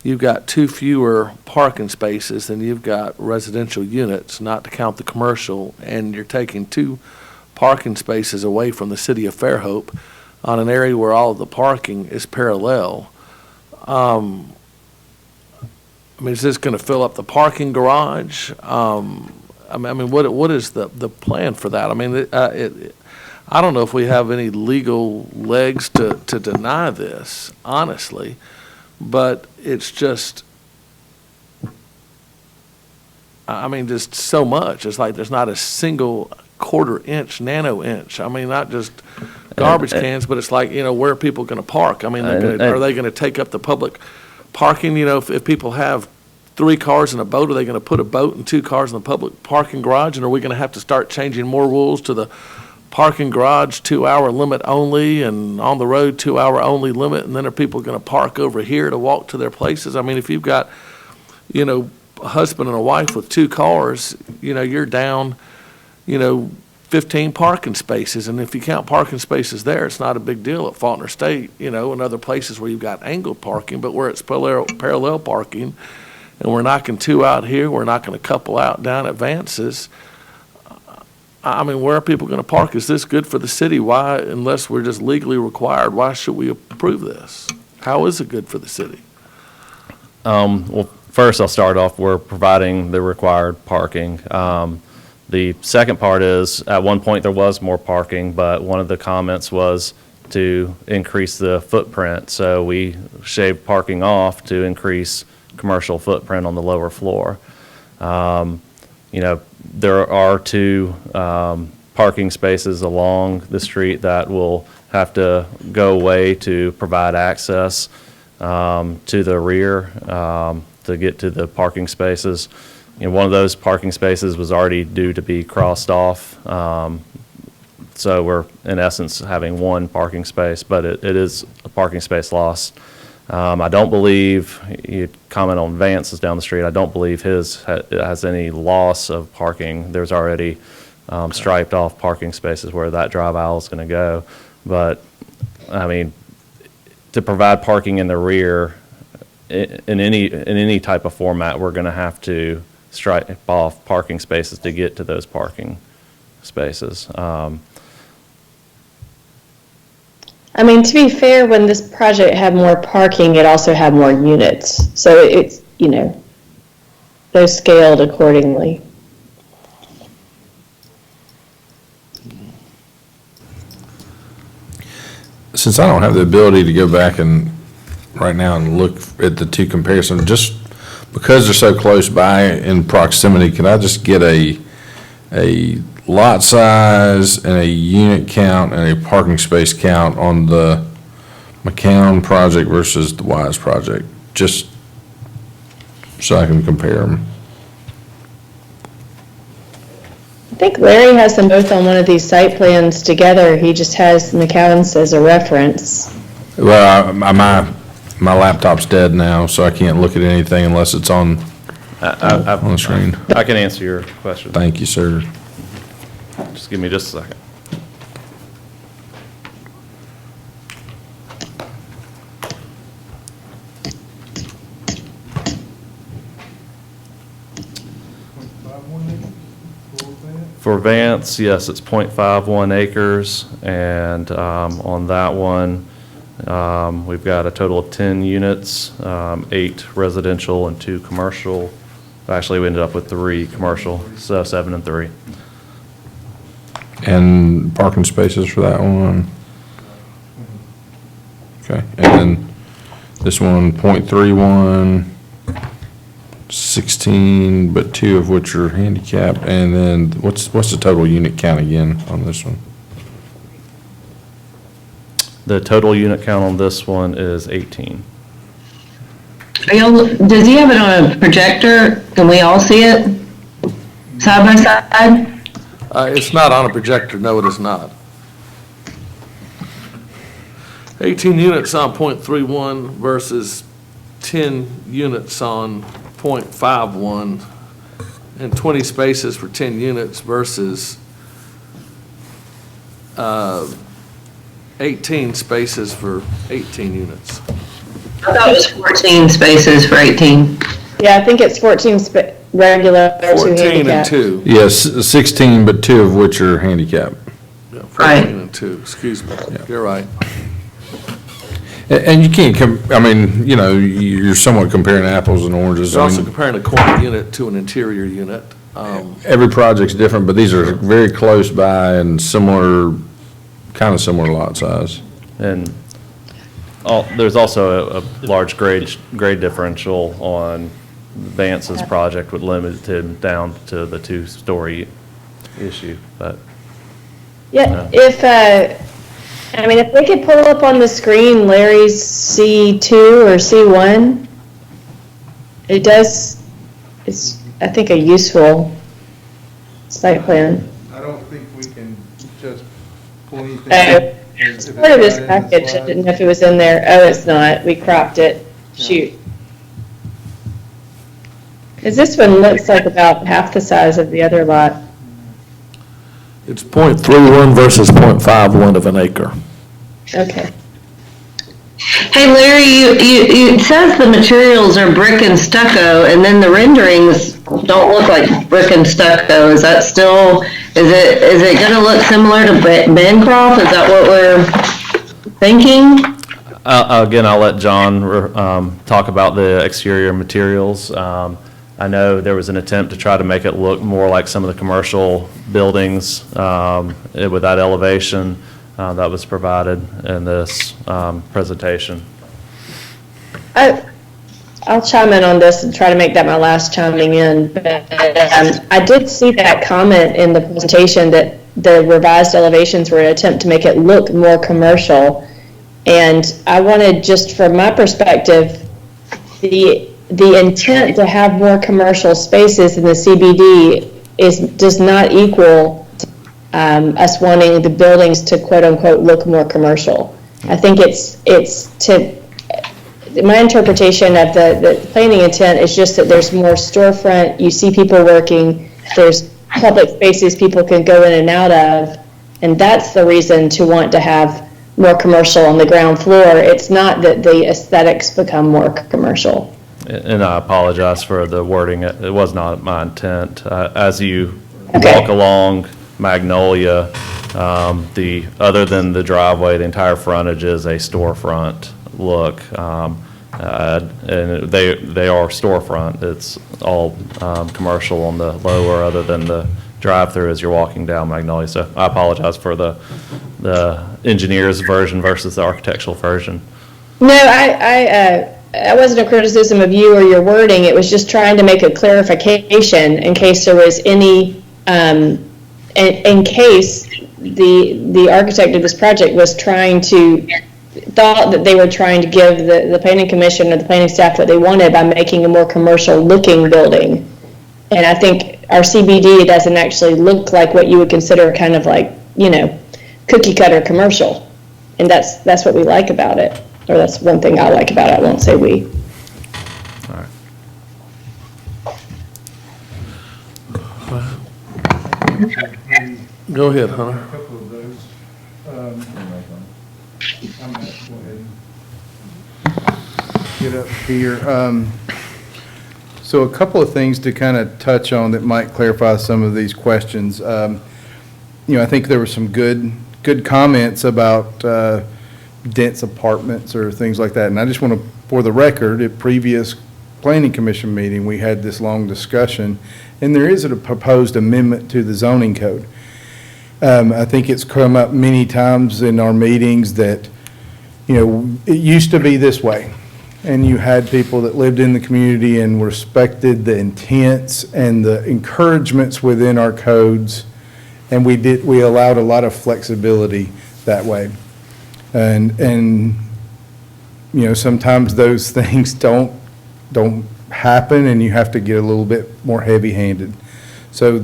you've got two fewer parking spaces than you've got residential units, not to count the commercial, and you're taking two parking spaces away from the city of Fairhope on an area where all of the parking is parallel. I mean, is this going to fill up the parking garage? I mean, what is the plan for that? I mean, I don't know if we have any legal legs to deny this, honestly, but it's just, I mean, just so much. It's like there's not a single quarter-inch, nano-inch. I mean, not just garbage cans, but it's like, where are people going to park? I mean, are they going to take up the public parking? If people have 3 cars and a boat, are they going to put a boat and 2 cars in the public parking garage? And are we going to have to start changing more rules to the parking garage 2-hour limit only, and on the road 2-hour only limit? And then are people going to park over here to walk to their places? I mean, if you've got, a husband and a wife with 2 cars, you're down, 15 parking spaces. And if you count parking spaces there, it's not a big deal at Faulkner State, and other places where you've got angled parking, but where it's parallel parking, and we're knocking 2 out here, we're knocking a couple out down at Vance's. I mean, where are people going to park? Is this good for the city? Why, unless we're just legally required, why should we approve this? How is it good for the city? Well, first I'll start off, we're providing the required parking. The second part is, at one point there was more parking, but one of the comments was to increase the footprint. So we shaved parking off to increase commercial footprint on the lower floor. There are two parking spaces along the street that will have to go away to provide access to the rear to get to the parking spaces. One of those parking spaces was already due to be crossed off. So we're, in essence, having one parking space, but it is a parking space lost. I don't believe, you comment on Vance's down the street, I don't believe his has any loss of parking. There's already striped off parking spaces where that drive aisle is going to go. But, I mean, to provide parking in the rear, in any type of format, we're going to have to stripe off parking spaces to get to those parking spaces. I mean, to be fair, when this project had more parking, it also had more units. So it's, they're scaled accordingly. Since I don't have the ability to go back and right now and look at the two comparisons, just because they're so close by in proximity, can I just get a lot size and a unit count and a parking space count on the McCown project versus the Wise project, just so I can compare them? I think Larry has them both on one of these site plans together. He just has McCown's as a reference. Well, my laptop's dead now, so I can't look at anything unless it's on the screen. I can answer your question. Thank you, sir. Just give me just a second. For Vance, yes, it's 0.51 acres, and on that one, we've got a total of 10 units, 8 residential and 2 commercial. Actually, we ended up with 3 commercial, so 7 and 3. And parking spaces for that one? Okay, and then this one, 0.31, 16, but 2 of which are handicap, and then what's the total unit count again on this one? The total unit count on this one is 18. Does he have it on a projector? Can we all see it side by side? It's not on a projector, no, it is not. 18 units on 0.31 versus 10 units on 0.51, and 20 spaces for 10 units versus 18 spaces for 18 units. I thought it was 14 spaces for 18. Yeah, I think it's 14 regular, 2 14 and handicap. 2. Yes, 16, but 2 of which are handicap. Yeah, 14 Right. and 2, excuse me. You're right. And you can't, you're somewhat comparing apples and oranges. You're I also mean, comparing a corner unit to an interior unit. every project's different, but these are very close by and similar, kind of similar lot size. And there's also a large grade differential on Vance's project, would limit him down to the 2-story issue, but. Yeah, if we could pull up on the screen Larry's C2 or C1, it's, I think, a useful site plan. I don't think we can just pull anything. It's part of this package. I didn't know if it was in there. Oh, it's not. We cropped it. Shoot. Because this one looks like about half the size of the other lot. It's 0.31 versus 0.51 of an acre. Okay. Hey Larry, it says the materials are brick and stucco, and then the renderings don't look like brick and stucco. Is that still, is it going to look similar to Bancroft? Is that what we're thinking? Again, I'll let John talk about the exterior materials. I know there was an attempt to try to make it look more like some of the commercial buildings with that elevation that was provided in this presentation. I'll chime in on this and try to make that my last chiming in. But I did see that comment in the presentation that the revised elevations were an attempt to make it look more commercial. And I wanted, just from my perspective, the intent to have more commercial spaces in the CBD does not equal us wanting the buildings to quote unquote look more commercial. I think my interpretation of the planning intent is just that there's more storefront, you see people working, there's public spaces people can go in and out of, and that's the reason to want to have more commercial on the ground floor. It's not that the aesthetics become more commercial. And I apologize for the wording. It was not my intent. As you walk along Magnolia, other than the driveway, the entire frontage is a storefront look. And they are storefront. It's all commercial on the lower, other than the drive-through as you're walking down Magnolia. So I apologize for the engineer's version versus the architectural version. No, I wasn't a criticism of you or your wording. It was just trying to make a clarification in case there was any, in case the architect of this project was thought that they were trying to give the planning commission or the planning staff what they wanted by making a more commercial looking building. And I think our CBD doesn't actually look like what you would consider kind of like, cookie cutter commercial. And that's what we like about it. Or that's one thing I like about it. I won't say we. All right. Go ahead, Hunter. A couple of those. I'm going to go ahead and get up here. So a couple of things to kind of touch on that might clarify some of these questions. I think there were some good comments about dense apartments or things like that. And I just want to, for the record, at previous planning commission meeting, we had this long discussion, and there is a proposed amendment to the zoning code. I think it's come up many times in our meetings that, it used to be this way. And you had people that lived in the community and respected the intents and the encouragements within our codes. And we allowed a lot of flexibility that way. And sometimes those things don't happen, and you have to get a little bit more heavy-handed. So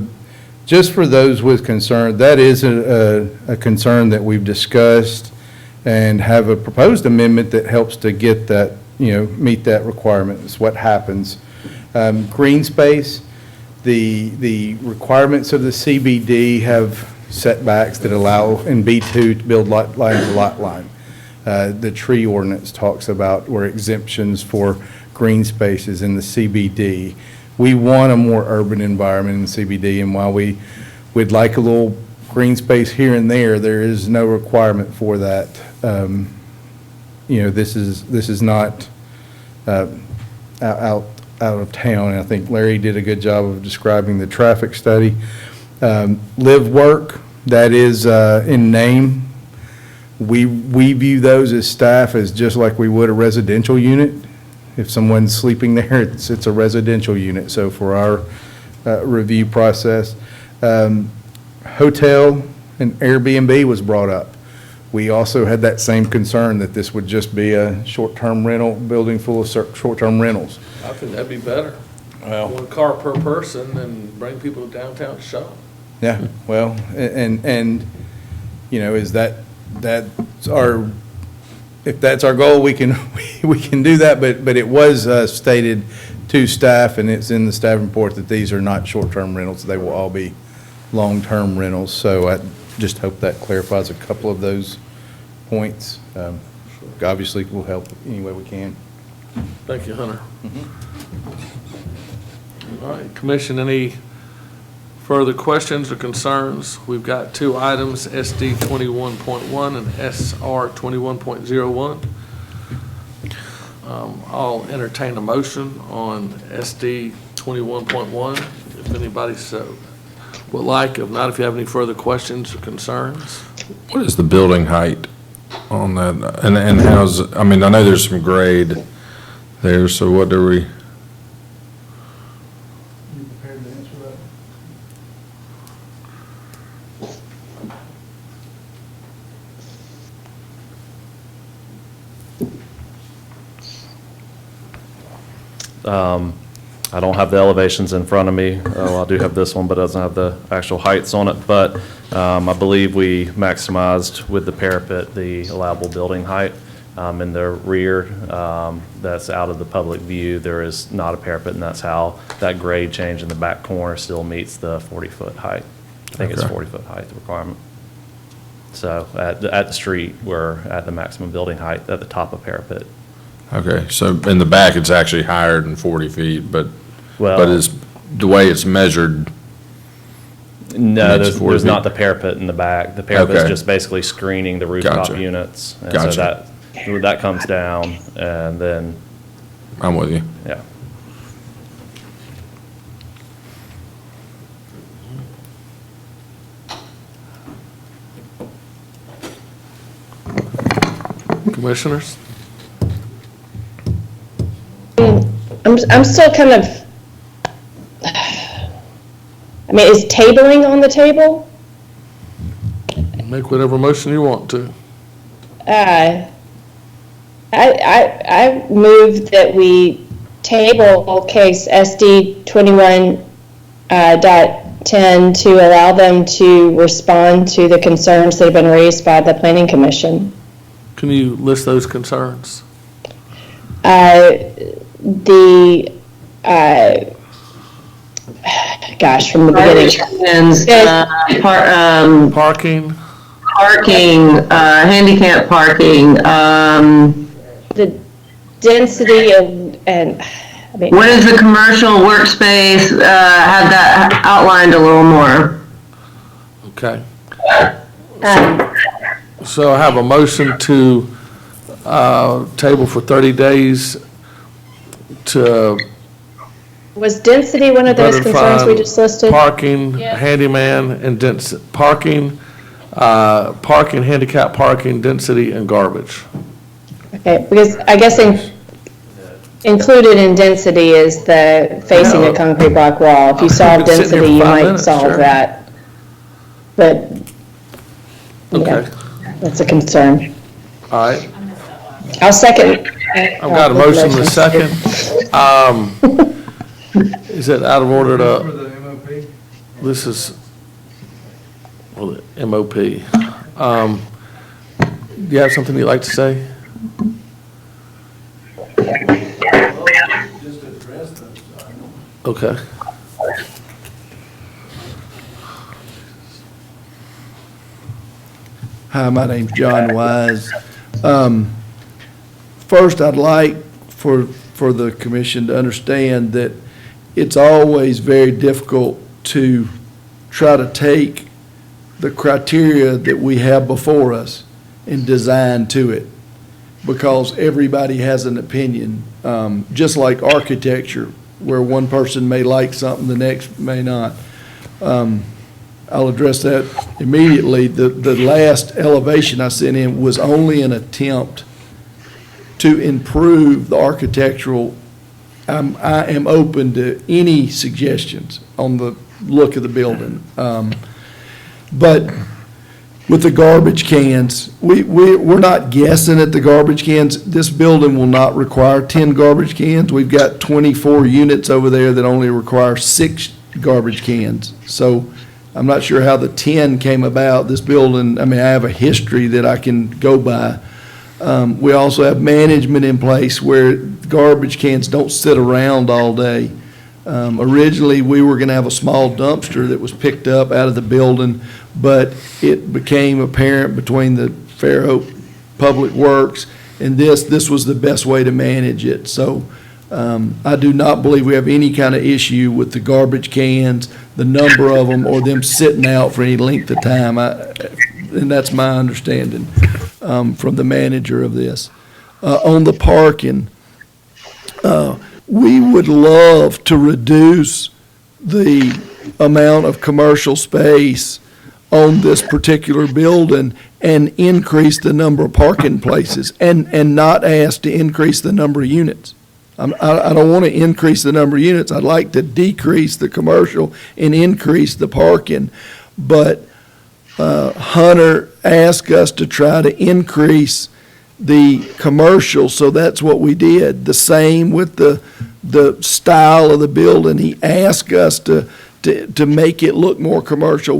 just for those with concern, that is a concern that we've discussed and have a proposed amendment that helps to get that, meet that requirement. It's what happens. Green space, the requirements of the CBD have setbacks that allow in B2 to build lot line to lot line. The tree ordinance talks about where exemptions for green spaces in the CBD. We want a more urban environment in the CBD, and while we'd like a little green space here and there, there is no requirement for that. This is not out of town. And I think Larry did a good job of describing the traffic study. Live work, that is in name. We view those as staff as just like we would a residential unit. If someone's sleeping there, it's a residential unit. So for our review process, hotel and Airbnb was brought up. We also had that same concern that this would just be a short-term rental building full of short-term rentals. I think that'd be better. Well, one car per person and bring people to downtown to shop. Yeah, well, and is that's our, if that's our goal, we can do that, but it was stated to staff, and it's in the staff report that these are not short-term rentals. They will all be long-term rentals. So I just hope that clarifies a couple of those points. Obviously, we'll help any way we can. Thank you, Hunter. All right, Commission, any further questions or concerns? We've got two items, SD 21.1 and SR 21.01. I'll entertain a motion on SD 21.1, if anybody so would like. If not, if you have any further questions or concerns. What is the building height on that? And how's, I mean, I know there's some grade there, so what do we? I don't have the elevations in front of me. I do have this one, but it doesn't have the actual heights on it. But I believe we maximized with the parapet the allowable building height. In the rear, that's out of the public view, there is not a parapet, and that's how that grade change in the back corner still meets the 40-foot height. I think it's Okay. 40-foot height requirement. So at the street, we're at the maximum building height at the top of parapet. Okay, so in the back, it's actually higher than 40 feet, but Well, it's, the way it's measured, no, makes it 40 there's not feet. the parapet in the back. The parapet's Okay. just basically screening the rooftop Gotcha. units. And Gotcha. so that comes down, and then, I'm with you. yeah. Commissioners? I'm still kind of, I mean, is tabling on the table? Make whatever motion you want to. I move that we table case SD 21.10 to allow them to respond to the concerns that have been raised by the Planning Commission. Can you list those concerns? Gosh, from the beginning. Parking, Parking, handicap parking, the density and, I mean. what is the commercial workspace, have that outlined a little more. okay. So I have a motion to table for 30 days to Was density one of those better concerns we define just listed? parking, Yes. handyman, and parking, handicap parking, density, and garbage. Okay, because I guess included in density is the facing a concrete block wall. If you solve Been sitting here density, for you 5 might minutes, solve sure. that. But, Okay, yeah, that's a concern. all right. I'll second. I've got a motion and a second. Is it out of order to? For the MOP? This is, well, the MOP. Do you have something you'd like to say? Just address those. Okay. Hi, my name's John Wise. First, I'd like for the commission to understand that it's always very difficult to try to take the criteria that we have before us and design to it, because everybody has an opinion, just like architecture, where one person may like something, the next may not. I'll address that immediately. The last elevation I sent in was only an attempt to improve the architectural. I am open to any suggestions on the look of the building. But with the garbage cans, we're not guessing at the garbage cans. This building will not require 10 garbage cans. We've got 24 units over there that only require 6 garbage cans. So I'm not sure how the 10 came about. This building, I mean, I have a history that I can go by. We also have management in place where garbage cans don't sit around all day. Originally, we were going to have a small dumpster that was picked up out of the building, but it became apparent between the Fairhope Public Works and this was the best way to manage it. So I do not believe we have any kind of issue with the garbage cans, the number of them, or them sitting out for any length of time. And that's my understanding from the manager of this. On the parking, We would love to reduce the amount of commercial space on this particular building and increase the number of parking places and not ask to increase the number of units. I don't want to increase the number of units. I'd like to decrease the commercial and increase the parking. But Hunter asked us to try to increase the commercial, so that's what we did. The same with the style of the building. He asked us to make it look more commercial.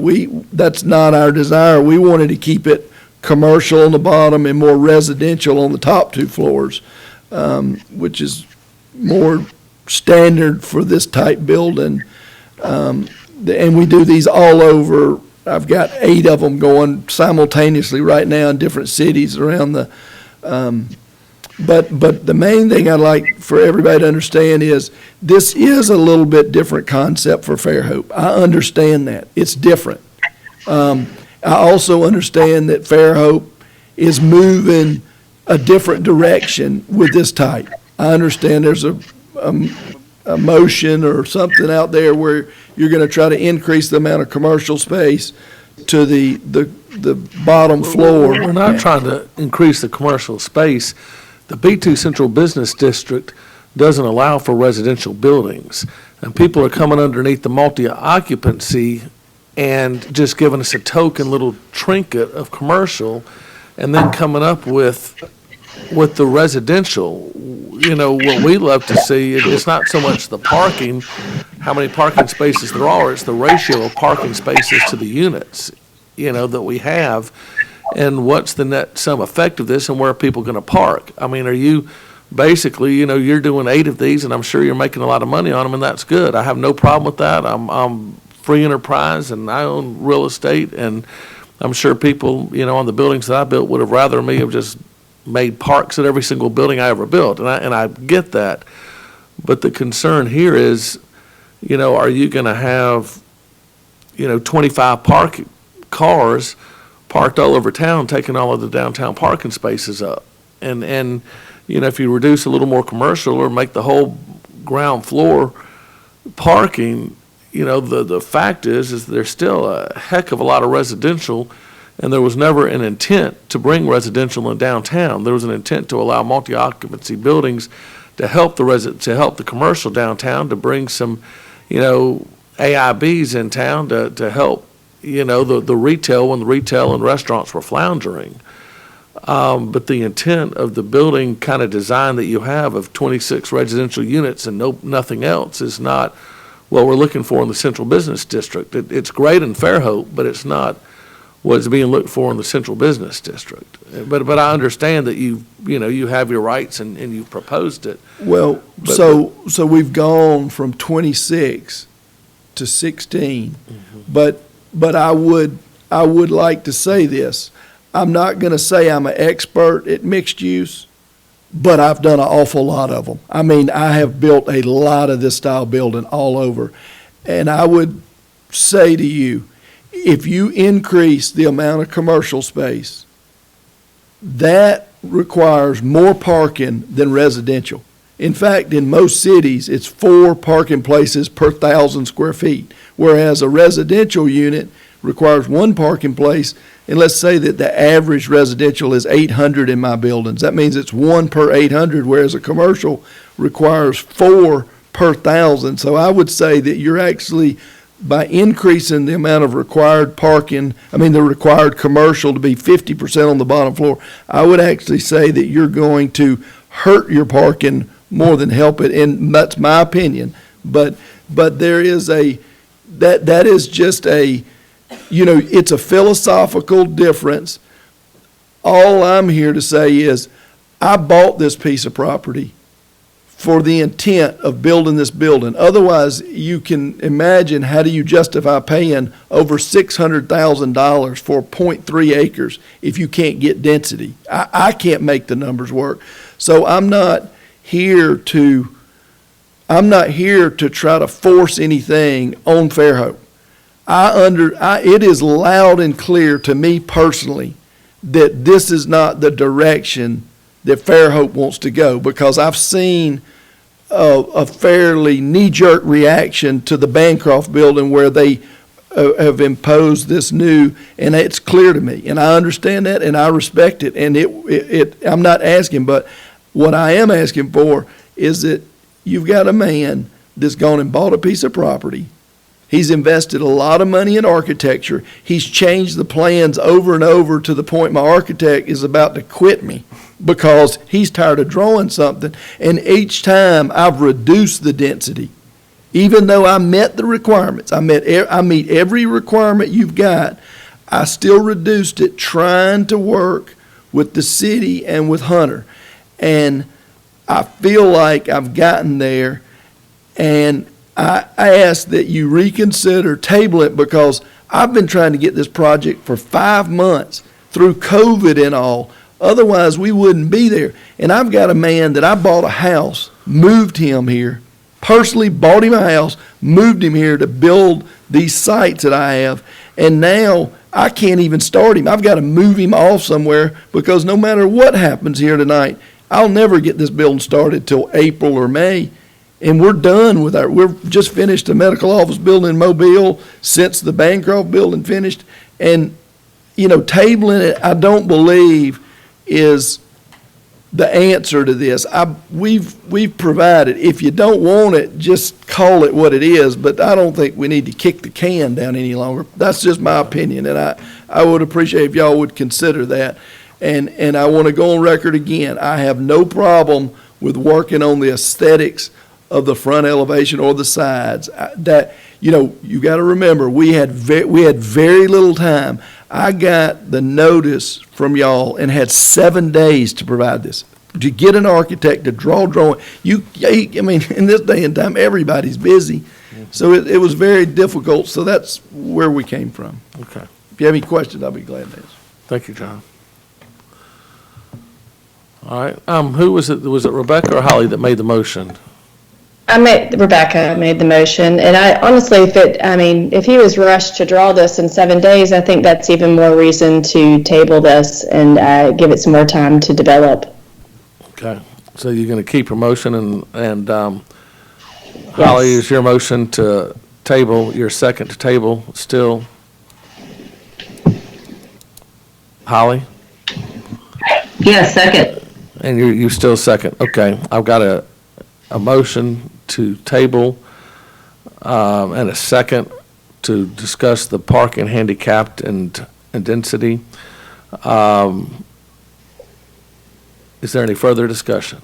That's not our desire. We wanted to keep it commercial on the bottom and more residential on the top two floors, which is more standard for this type building. And we do these all over. I've got 8 of them going simultaneously right now in different cities around the, but the main thing I'd like for everybody to understand is this is a little bit different concept for Fairhope. I understand that. It's different. I also understand that Fairhope is moving a different direction with this type. I understand there's a motion or something out there where you're going to try to increase the amount of commercial space to the bottom floor. We're not trying to increase the commercial space. The B2 Central Business District doesn't allow for residential buildings. And people are coming underneath the multi-occupancy and just giving us a token little trinket of commercial and then coming up with the residential. You know, what we love to see, it's not so much the parking, how many parking spaces there are, it's the ratio of parking spaces to the units, you know, that we have, and what's the net sum effect of this, and where are people going to park? I mean, are you, basically, you know, you're doing 8 of these, and I'm sure you're making a lot of money on them, and that's good. I have no problem with that. I'm free enterprise, and I own real estate, and I'm sure people, you know, on the buildings that I built would have rather me have just made parks at every single building I ever built, and I get that. But the concern here is, you know, are you going to have, you know, 25 cars parked all over town, taking all of the downtown parking spaces up? And you know, if you reduce a little more commercial or make the whole ground floor parking, you know, the fact is there's still a heck of a lot of residential. And there was never an intent to bring residential in downtown. There was an intent to allow multi-occupancy buildings to help the commercial downtown, to bring some, you know, AIBs in town to help, you know, the retail when the retail and restaurants were floundering. But the intent of the building kind of design that you have of 26 residential units and nothing else is not what we're looking for in the Central Business District. It's great in Fairhope, but it's not what's being looked for in the Central Business District. But I understand that you have your rights and you've proposed it. Well, so we've gone from 26 to 16, but I would like to say this. I'm not going to say I'm an expert at mixed use, but I've done an awful lot of them. I mean, I have built a lot of this style building all over, and I would say to you, if you increase the amount of commercial space, that requires more parking than residential. In fact, in most cities, it's 4 parking places per 1,000 square feet, whereas a residential unit requires 1 parking place, and let's say that the average residential is 800 in my buildings. That means it's 1 per 800, whereas a commercial requires 4 per 1,000. So I would say that you're actually, by increasing the amount of required parking, the required commercial to be 50% on the bottom floor, I would actually say that you're going to hurt your parking more than help it, and that's my opinion. But there is that is just it's a philosophical difference. All I'm here to say is I bought this piece of property for the intent of building this building. Otherwise, you can imagine, how do you justify paying over $600,000 for 0.3 acres if you can't get density? I can't make the numbers work. So I'm not here to try to force anything on Fairhope. It is loud and clear to me personally that this is not the direction that Fairhope wants to go, because I've seen a fairly knee-jerk reaction to the Bancroft building where they have imposed this new, and it's clear to me, and I understand that, and I respect it, and I'm not asking, but what I am asking for is that you've got a man that's gone and bought a piece of property. He's invested a lot of money in architecture. He's changed the plans over and over to the point my architect is about to quit me because he's tired of drawing something. And each time I've reduced the density. Even though I met the requirements, I meet every requirement you've got, I still reduced it trying to work with the city and with Hunter. And I feel like I've gotten there, and I ask that you reconsider, table it, because I've been trying to get this project for 5 months through COVID and all. Otherwise, we wouldn't be there. And I've got a man that I bought a house, moved him here, personally bought him a house, moved him here to build these sites that I have, and now I can't even start him. I've got to move him off somewhere because no matter what happens here tonight, I'll never get this building started till April or May. And we're done with we've just finished a medical office building in Mobile since the Bancroft building finished. And, tabling it, I don't believe is the answer to this. We've provided. If you don't want it, just call it what it is. But I don't think we need to kick the can down any longer. That's just my opinion. And I would appreciate if y'all would consider that. And I want to go on record again. I have no problem with working on the aesthetics of the front elevation or the sides. You got to remember, we had very little time. I got the notice from y'all and had 7 days to provide this. To get an architect to drawing, in this day and time, everybody's busy. So it was very difficult, so that's where we came from. Okay. If you have any questions, I'll be glad to answer. Thank you, John. All right, who was it? Was it Rebecca or Holly that made the motion? Rebecca made the motion, and I honestly, if he was rushed to draw this in 7 days, I think that's even more reason to table this and give it some more time to develop. Okay, so you're going to keep your motion, and Holly, is your motion to table, your second to table still? Holly? Yes, second. And you still second, okay. I've got a motion to table and a second to discuss the parking handicapped and density. Is there any further discussion?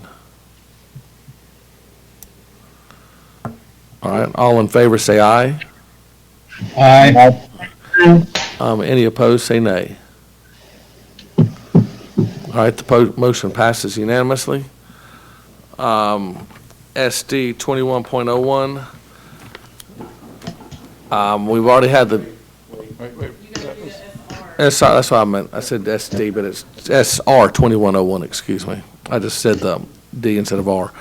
All right, all in favor say aye. Aye. Any opposed say nay. All right, the motion passes unanimously. SD 21.01. We've already had the. That's what I meant. I said SD, but it's SR 2101, excuse me. I just said the D instead of R.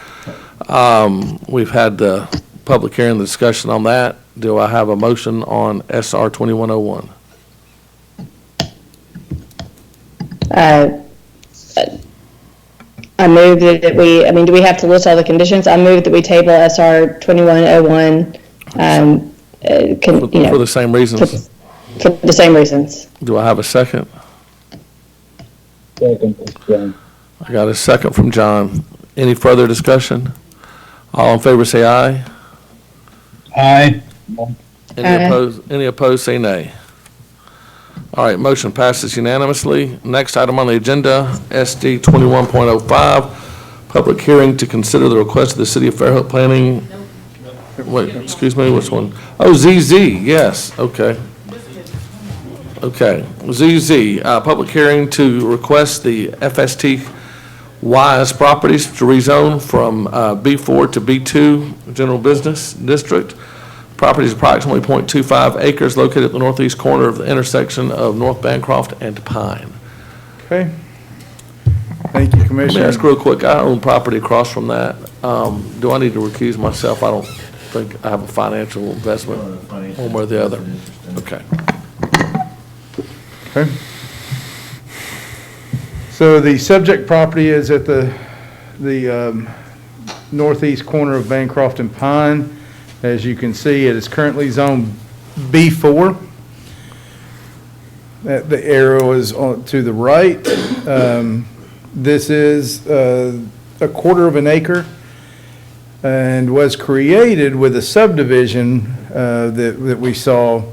We've had the public hearing, the discussion on that. Do I have a motion on SR 2101? I move that do we have to list all the conditions? I move that we table SR 2101. For the same reasons? For the same reasons. Do I have a second? Second. I got a second from John. Any further discussion? All in favor say aye. Aye. Any opposed say nay. All right, motion passes unanimously. Next item on the agenda, SD 21.05, public hearing to consider the request of the City of Fairhope Planning. Wait, excuse me, which one? Oh, ZZ, yes, okay. Okay, ZZ, public hearing to request the FST Wise Properties to rezone from B4 to B2 General Business District. Property is approximately 0.25 acres located at the northeast corner of the intersection of North Bancroft and Pine. Okay. Thank you, Let Commissioner. me ask real quick, I own property across from that. Do I need to recuse myself? I don't think I have a financial investment one way or the other. Okay. Okay. So the subject property is at the northeast corner of Bancroft and Pine. As you can see, it is currently zoned B4. The arrow is to the right. This is a quarter of an acre and was created with a subdivision that we saw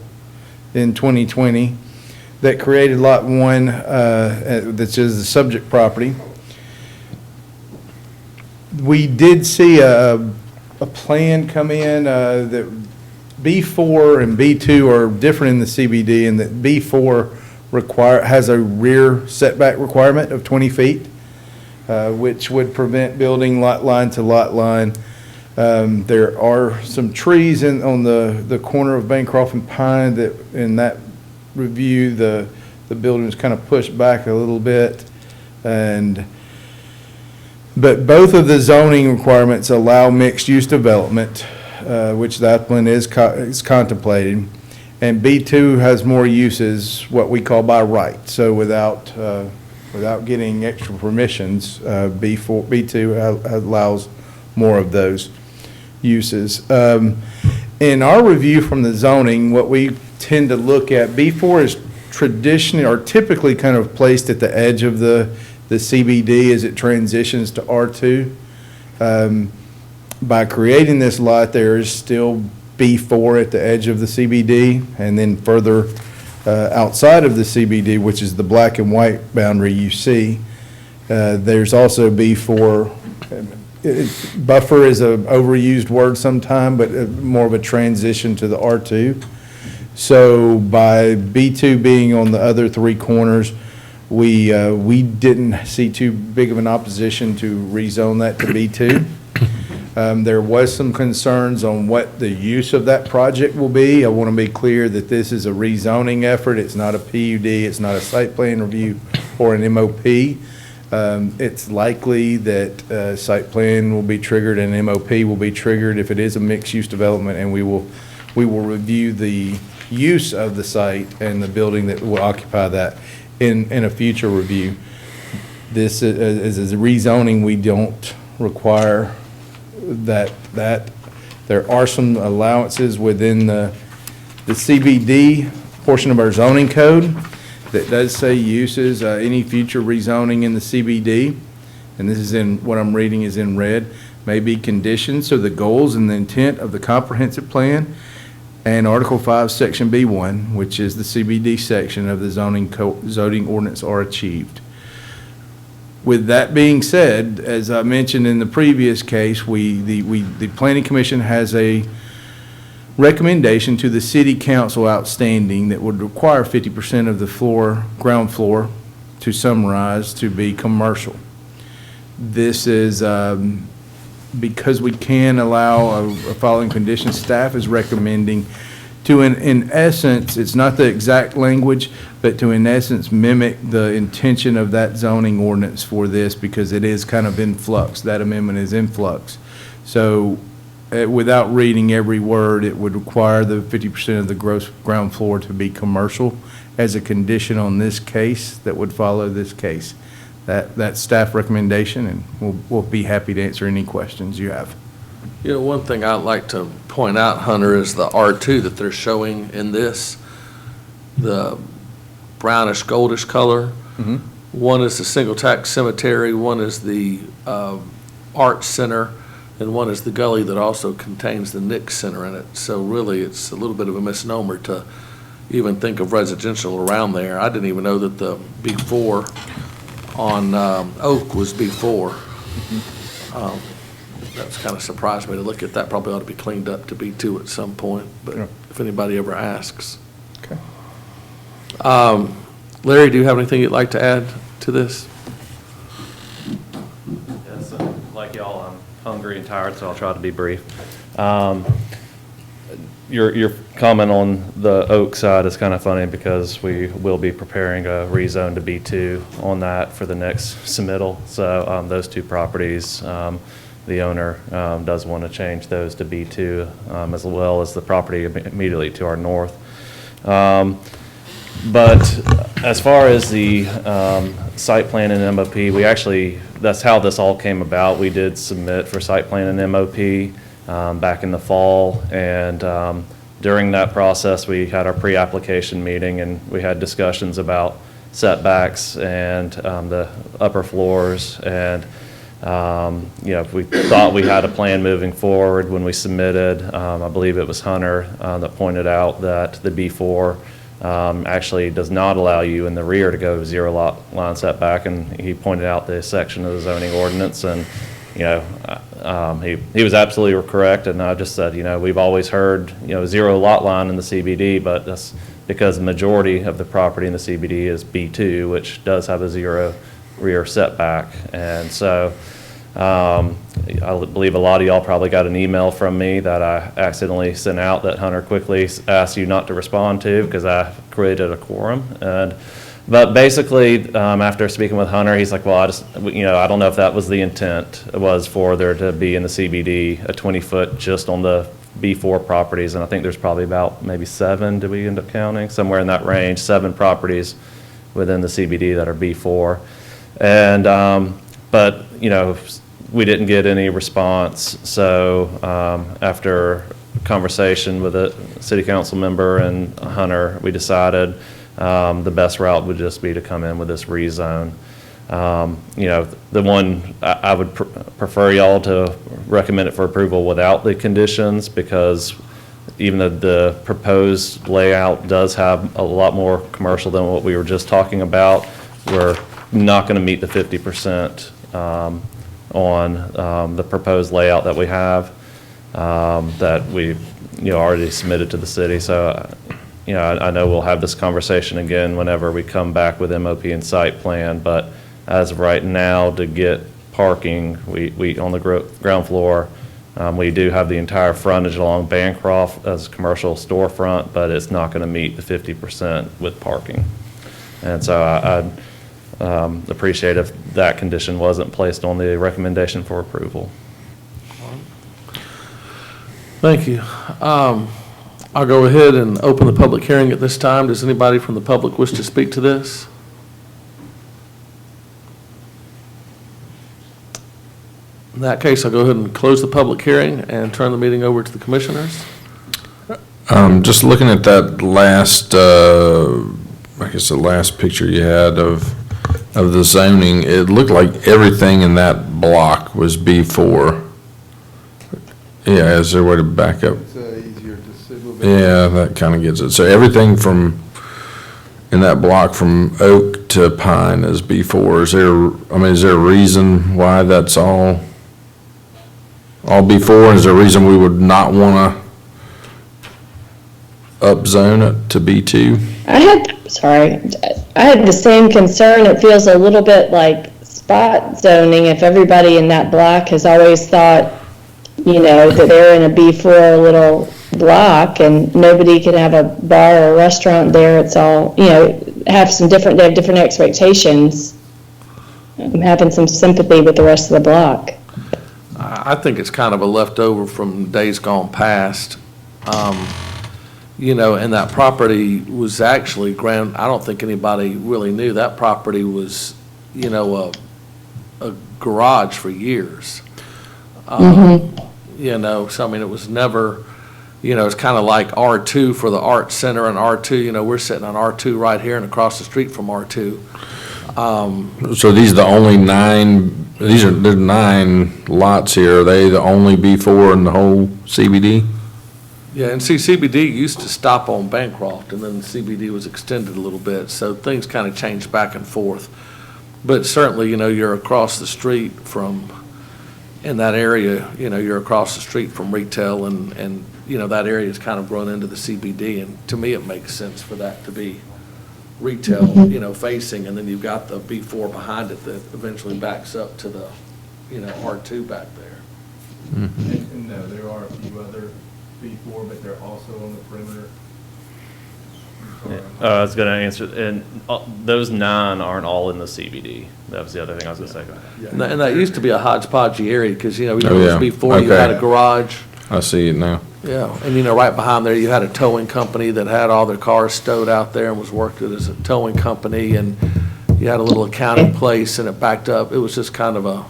in 2020 that created Lot 1, that is the subject property. We did see a plan come in that B4 and B2 are different in the CBD, and that B4 has a rear setback requirement of 20 feet, which would prevent building lot line to lot line. There are some trees on the corner of Bancroft and Pine that, in that review, the building was kind of pushed back a little bit, but both of the zoning requirements allow mixed-use development, which that one is contemplated. And B2 has more uses, what we call by right. So without getting extra permissions, B2 allows more of those uses. In our review from the zoning, what we tend to look at, B4 is traditionally or typically kind of placed at the edge of the CBD as it transitions to R2. By creating this lot, there is still B4 at the edge of the CBD, and then further outside of the CBD, which is the black and white boundary you see, there's also B4. Buffer is an overused word sometime, but more of a transition to the R2. So by B2 being on the other three corners, we didn't see too big of an opposition to rezone that to B2. There was some concerns on what the use of that project will be. I want to be clear that this is a rezoning effort. It's not a PUD. It's not a site plan review or an MOP. It's likely that site plan will be triggered and MOP will be triggered if it is a mixed-use development, and we will review the use of the site and the building that will occupy that in a future review. This is a rezoning. We don't require that there are some allowances within the CBD portion of our zoning code that does say uses, any future rezoning in the CBD, and this is in, what I'm reading is in red, may be conditioned so the goals and the intent of the comprehensive plan and Article 5, Section B1, which is the CBD section of the zoning ordinance, are achieved. With that being said, as I mentioned in the previous case, the Planning Commission has a recommendation to the City Council outstanding that would require 50% of the ground floor, to summarize, to be commercial. This is because we can allow a following condition. Staff is recommending to, in essence, it's not the exact language, but to in essence mimic the intention of that zoning ordinance for this, because it is kind of in flux. That amendment is in flux. So without reading every word, it would require the 50% of the gross ground floor to be commercial as a condition on this case that would follow this case. That's staff recommendation, and we'll be happy to answer any questions you have. You know, one thing I'd like to point out, Hunter, is the R2 that they're showing in this, the brownish goldish color. Mm-hmm. One is the single tax cemetery, one is the art center, and one is the gully that also contains the Nick Center in it. So really, it's a little bit of a misnomer to even think of residential around there. I didn't even know that the B4 on Oak was B4. That's kind of surprised me to look at that. Probably ought to be cleaned up to B2 at some point, but if anybody ever asks. Okay. Larry, do you have anything you'd like to add to this? Yes, like y'all, I'm hungry and tired, so I'll try to be brief. Your comment on the Oak side is kind of funny because we will be preparing a rezone to B2 on that for the next submittal. So those two properties, the owner does want to change those to B2, as well as the property immediately to our north. But as far as the site plan and MOP, we actually, that's how this all came about. We did submit for site plan and MOP back in the fall, and during that process, we had our pre-application meeting, and we had discussions about setbacks and the upper floors, and we thought we had a plan moving forward when we submitted. I believe it was Hunter that pointed out that the B4 actually does not allow you in the rear to go zero lot line setback, and he pointed out the section of the zoning ordinance, and he was absolutely correct, and I just said, we've always heard, zero lot line in the CBD, but that's because the majority of the property in the CBD is B2, which does have a zero rear setback. And so I believe a lot of y'all probably got an email from me that I accidentally sent out that Hunter quickly asked you not to respond to because I created a quorum. But basically, after speaking with Hunter, he's like, well, I don't know if that was the intent, was for there to be in the CBD a 20-foot just on the B4 properties, and I think there's probably about maybe 7, did we end up counting? Somewhere in that range, 7 properties within the CBD that are B4. And, but, we didn't get any response, so after conversation with a city council member and Hunter, we decided the best route would just be to come in with this rezone. The one, I would prefer y'all to recommend it for approval without the conditions, because even though the proposed layout does have a lot more commercial than what we were just talking about, we're not going to meet the 50% on the proposed layout that we have, that we already submitted to the city. So I know we'll have this conversation again whenever we come back with MOP and site plan, but as of right now, to get parking, we on the ground floor, we do have the entire frontage along Bancroft as a commercial storefront, but it's not going to meet the 50% with parking. And so I'd appreciate if that condition wasn't placed on the recommendation for approval. Thank you. I'll go ahead and open the public hearing at this time. Does anybody from the public wish to speak to this? In that case, I'll go ahead and close the public hearing and turn the meeting over to the commissioners. Just looking at that last, I guess the last picture you had of the zoning, it looked like everything in that block was B4. Yeah, is there a way to back up? It's easier to see a little bit. Yeah, that kind of gets it. So everything in that block from Oak to Pine is B4. Is there a reason why that's all B4? Is there a reason we would not want to upzone it to B2? I had the same concern. It feels a little bit like spot zoning. If everybody in that block has always thought, that they're in a B4 little block and nobody can have a bar or a restaurant there, it's all, they have different expectations. I'm having some sympathy with the rest of the block. I think it's kind of a leftover from days gone past. And that property was actually I don't think anybody really knew that property was, a garage for years. So it was never, it's kind of like R2 for the Art Center and R2, we're sitting on R2 right here and across the street from R2. So these are the only there's 9 lots here. Are they the only B4 in the whole CBD? Yeah, and see, CBD used to stop on Bancroft, and then the CBD was extended a little bit, so things kind of changed back and forth. But certainly, you're across the street in that area, you're across the street from retail, and that area is kind of grown into the CBD, and to me, it makes sense for that to be retail, facing, and then you've got the B4 behind it that eventually backs up to the, R2 back there. And no, there are a few other B4, but they're also on the perimeter. I was going to answer, and those 9 aren't all in the CBD. That was the other thing I was going to say. Yeah. And that used to be a hodgepodge area, because, there was yeah. before you Okay. had a garage. I see it now. Yeah, and you know, right behind there, you had a towing company that had all their cars stowed out there and was worked as a towing company, and you had a little accounting place and it backed up. It was just kind of a,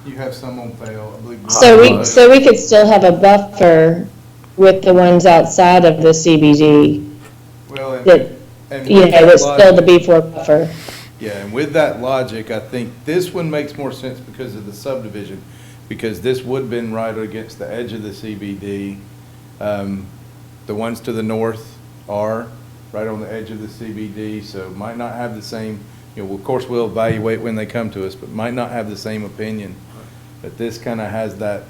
You have some on fail, I believe. So we could still have a buffer with the ones outside of the CBD, Well, and- that, and you with know, that that's still the logic- B4 buffer. Yeah, and with that logic, I think this one makes more sense because of the subdivision, because this would have been right against the edge of the CBD. The ones to the north are right on the edge of the CBD, so might not have the same, you know, of course, we'll evaluate when they come to us, but might not have the same opinion. But this kind of has that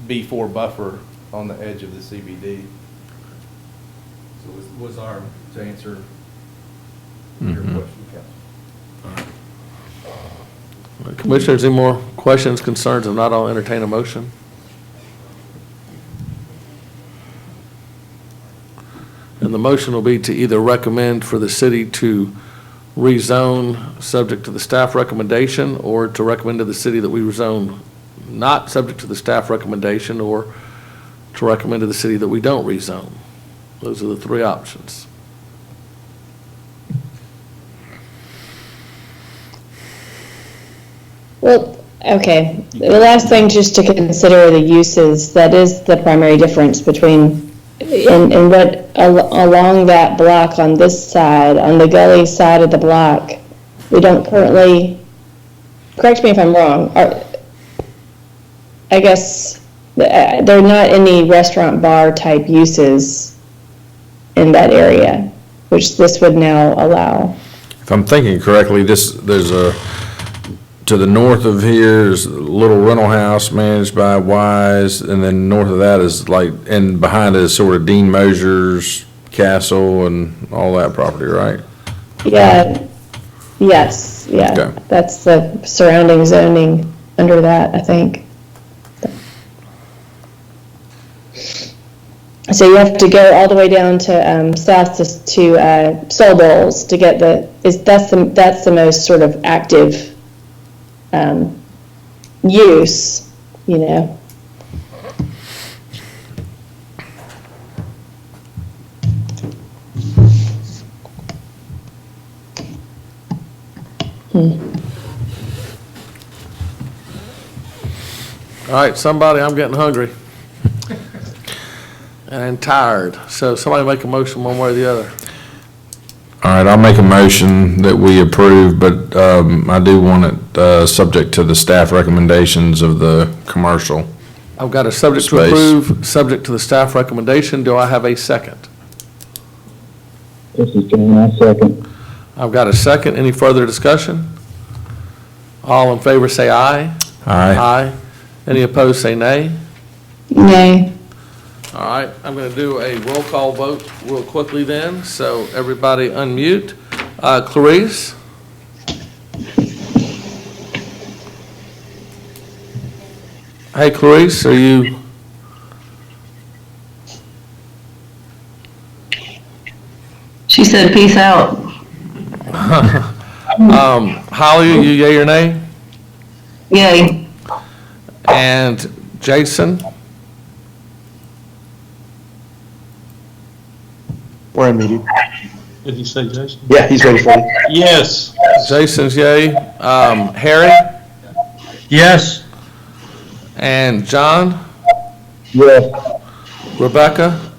B4 buffer on the edge of the CBD. So was our, to answer your question, Council. Commissioners, any more questions, concerns? If not, I'll entertain a motion. And the motion will be to either recommend for the city to rezone subject to the staff recommendation, or to recommend to the city that we rezone not subject to the staff recommendation, or to recommend to the city that we don't rezone. Those are the three options. Well, okay, the last thing just to consider are the uses. That is the primary difference between, and what, along that block on this side, on the gully side of the block, we don't currently, correct me if I'm wrong, I guess, there are not any restaurant bar type uses in that area, which this would now allow. If I'm thinking correctly, there's a, to the north of here is a little rental house managed by Wise, and then north of that is like, and behind it is sort of Dean Mosier's castle and all that property, right? Yeah, yes, yeah. Okay. That's the surrounding zoning under that, I think. So you have to go all the way down to south to Soul Bowls to get that's the most sort of active use, you know. All right, somebody, I'm getting hungry. And tired. So somebody make a motion one way or the other. All right, I'll make a motion that we approve, but I do want it subject to the staff recommendations of the commercial. I've got a subject to Space. approve, subject to the staff recommendation. Do I have a second? This is John, I second. I've got a second. Any further discussion? All in favor say aye. Aye. Aye. Any opposed say nay. Nay. All right, I'm going to do a roll call vote real quickly then, so everybody unmute. Clarice? Hey, Clarice, are you? She said, peace out. Holly, are you yea or nay? Yay. And Jason? We're in meeting. Did he say Jason? Yeah, he's ready for you. Yes. Jason's yea. Harry? Yes. And John? Yes. Rebecca?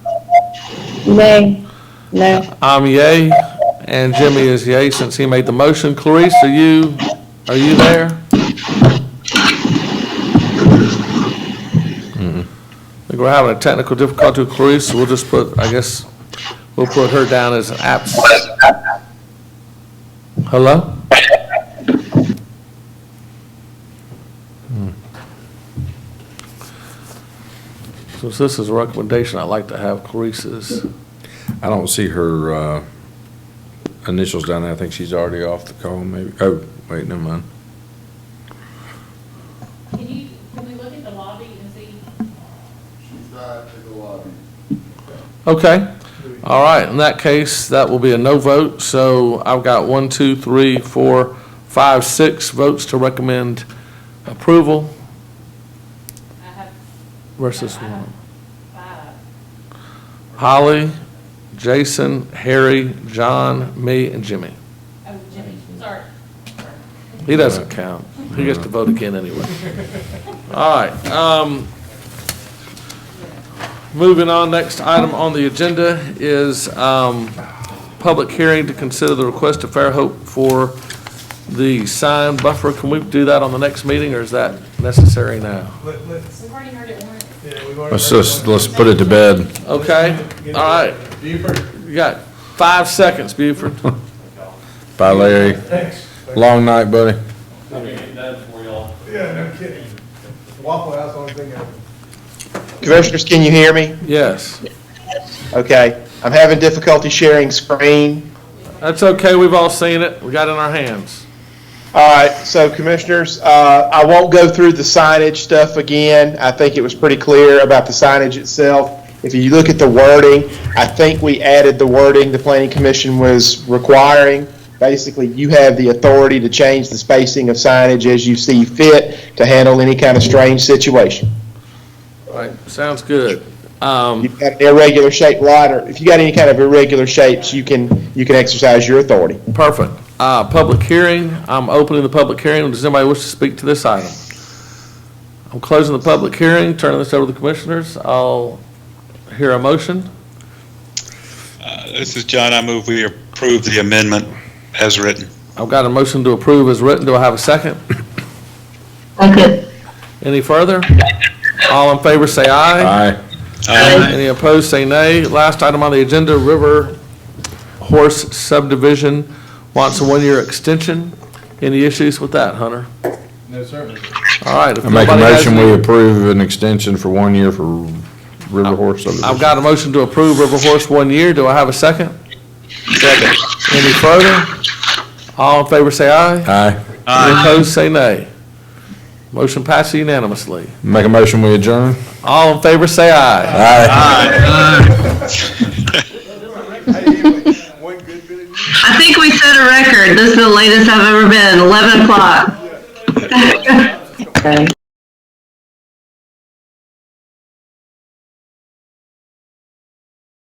Nay. No. I'm yea, and Jimmy is yea since he made the motion. Clarice, are you there? I think we're having a technical difficulty with Clarice, so we'll just put, I guess, we'll put her down as an absent. Hello? Since this is a recommendation, I'd like to have Clarice's. I don't see her initials down there. I think she's already off the call, maybe. Oh, wait, never mind. Can we look at the lobby and see? She's not in the lobby. Okay. All right. In that case, that will be a no vote. So I've got 1, 2, 3, 4, 5, 6 votes to recommend approval I have. versus I have one. 5. Holly, Jason, Harry, John, me, and Jimmy. Oh, Jimmy, sorry. He doesn't count. He gets to vote again anyway. All right. Moving on, next item on the agenda is public hearing to consider the request of Fairhope for the sign buffer. Can we do that on the next meeting, or is that necessary now? We've already heard it once. Let's put it to bed. Okay, all right. You got 5 seconds, Buford. Bye, Larry. Long night, buddy. Yeah, no kidding. Waffle House, only thing ever. Commissioners, can you hear me? Yes. Okay. I'm having difficulty sharing screen. That's okay, we've all seen it. We got it in our hands. All right, so Commissioners, I won't go through the signage stuff again. I think it was pretty clear about the signage itself. If you look at the wording, I think we added the wording the Planning Commission was requiring. Basically, you have the authority to change the spacing of signage as you see fit to handle any kind of strange situation. All right, sounds good. You've got an irregular shaped lot, or if you got any kind of irregular shapes, you can exercise your authority. Perfect. Public hearing, I'm opening the public hearing. Does anybody wish to speak to this item? I'm closing the public hearing, turning this over to the commissioners. I'll hear a motion. This is John. I move we approve the amendment as written. I've got a motion to approve as written. Do I have a second? Okay. Any further? All in favor say aye. Aye. Any opposed say nay. Last item on the agenda, River Horse subdivision wants a 1-year extension. Any issues with that, Hunter? No, sir. All right. if I make a nobody has motion, any- we approve an extension for 1 year for River Horse subdivision. I've got a motion to approve River Horse 1 year. Do I have a second? Second. Any further? All in favor say aye. Aye. Any opposed say nay. Motion passes unanimously. Make a motion, we adjourn. All in favor say aye. I think we set a record. This is the latest I've ever been, 11 o'clock.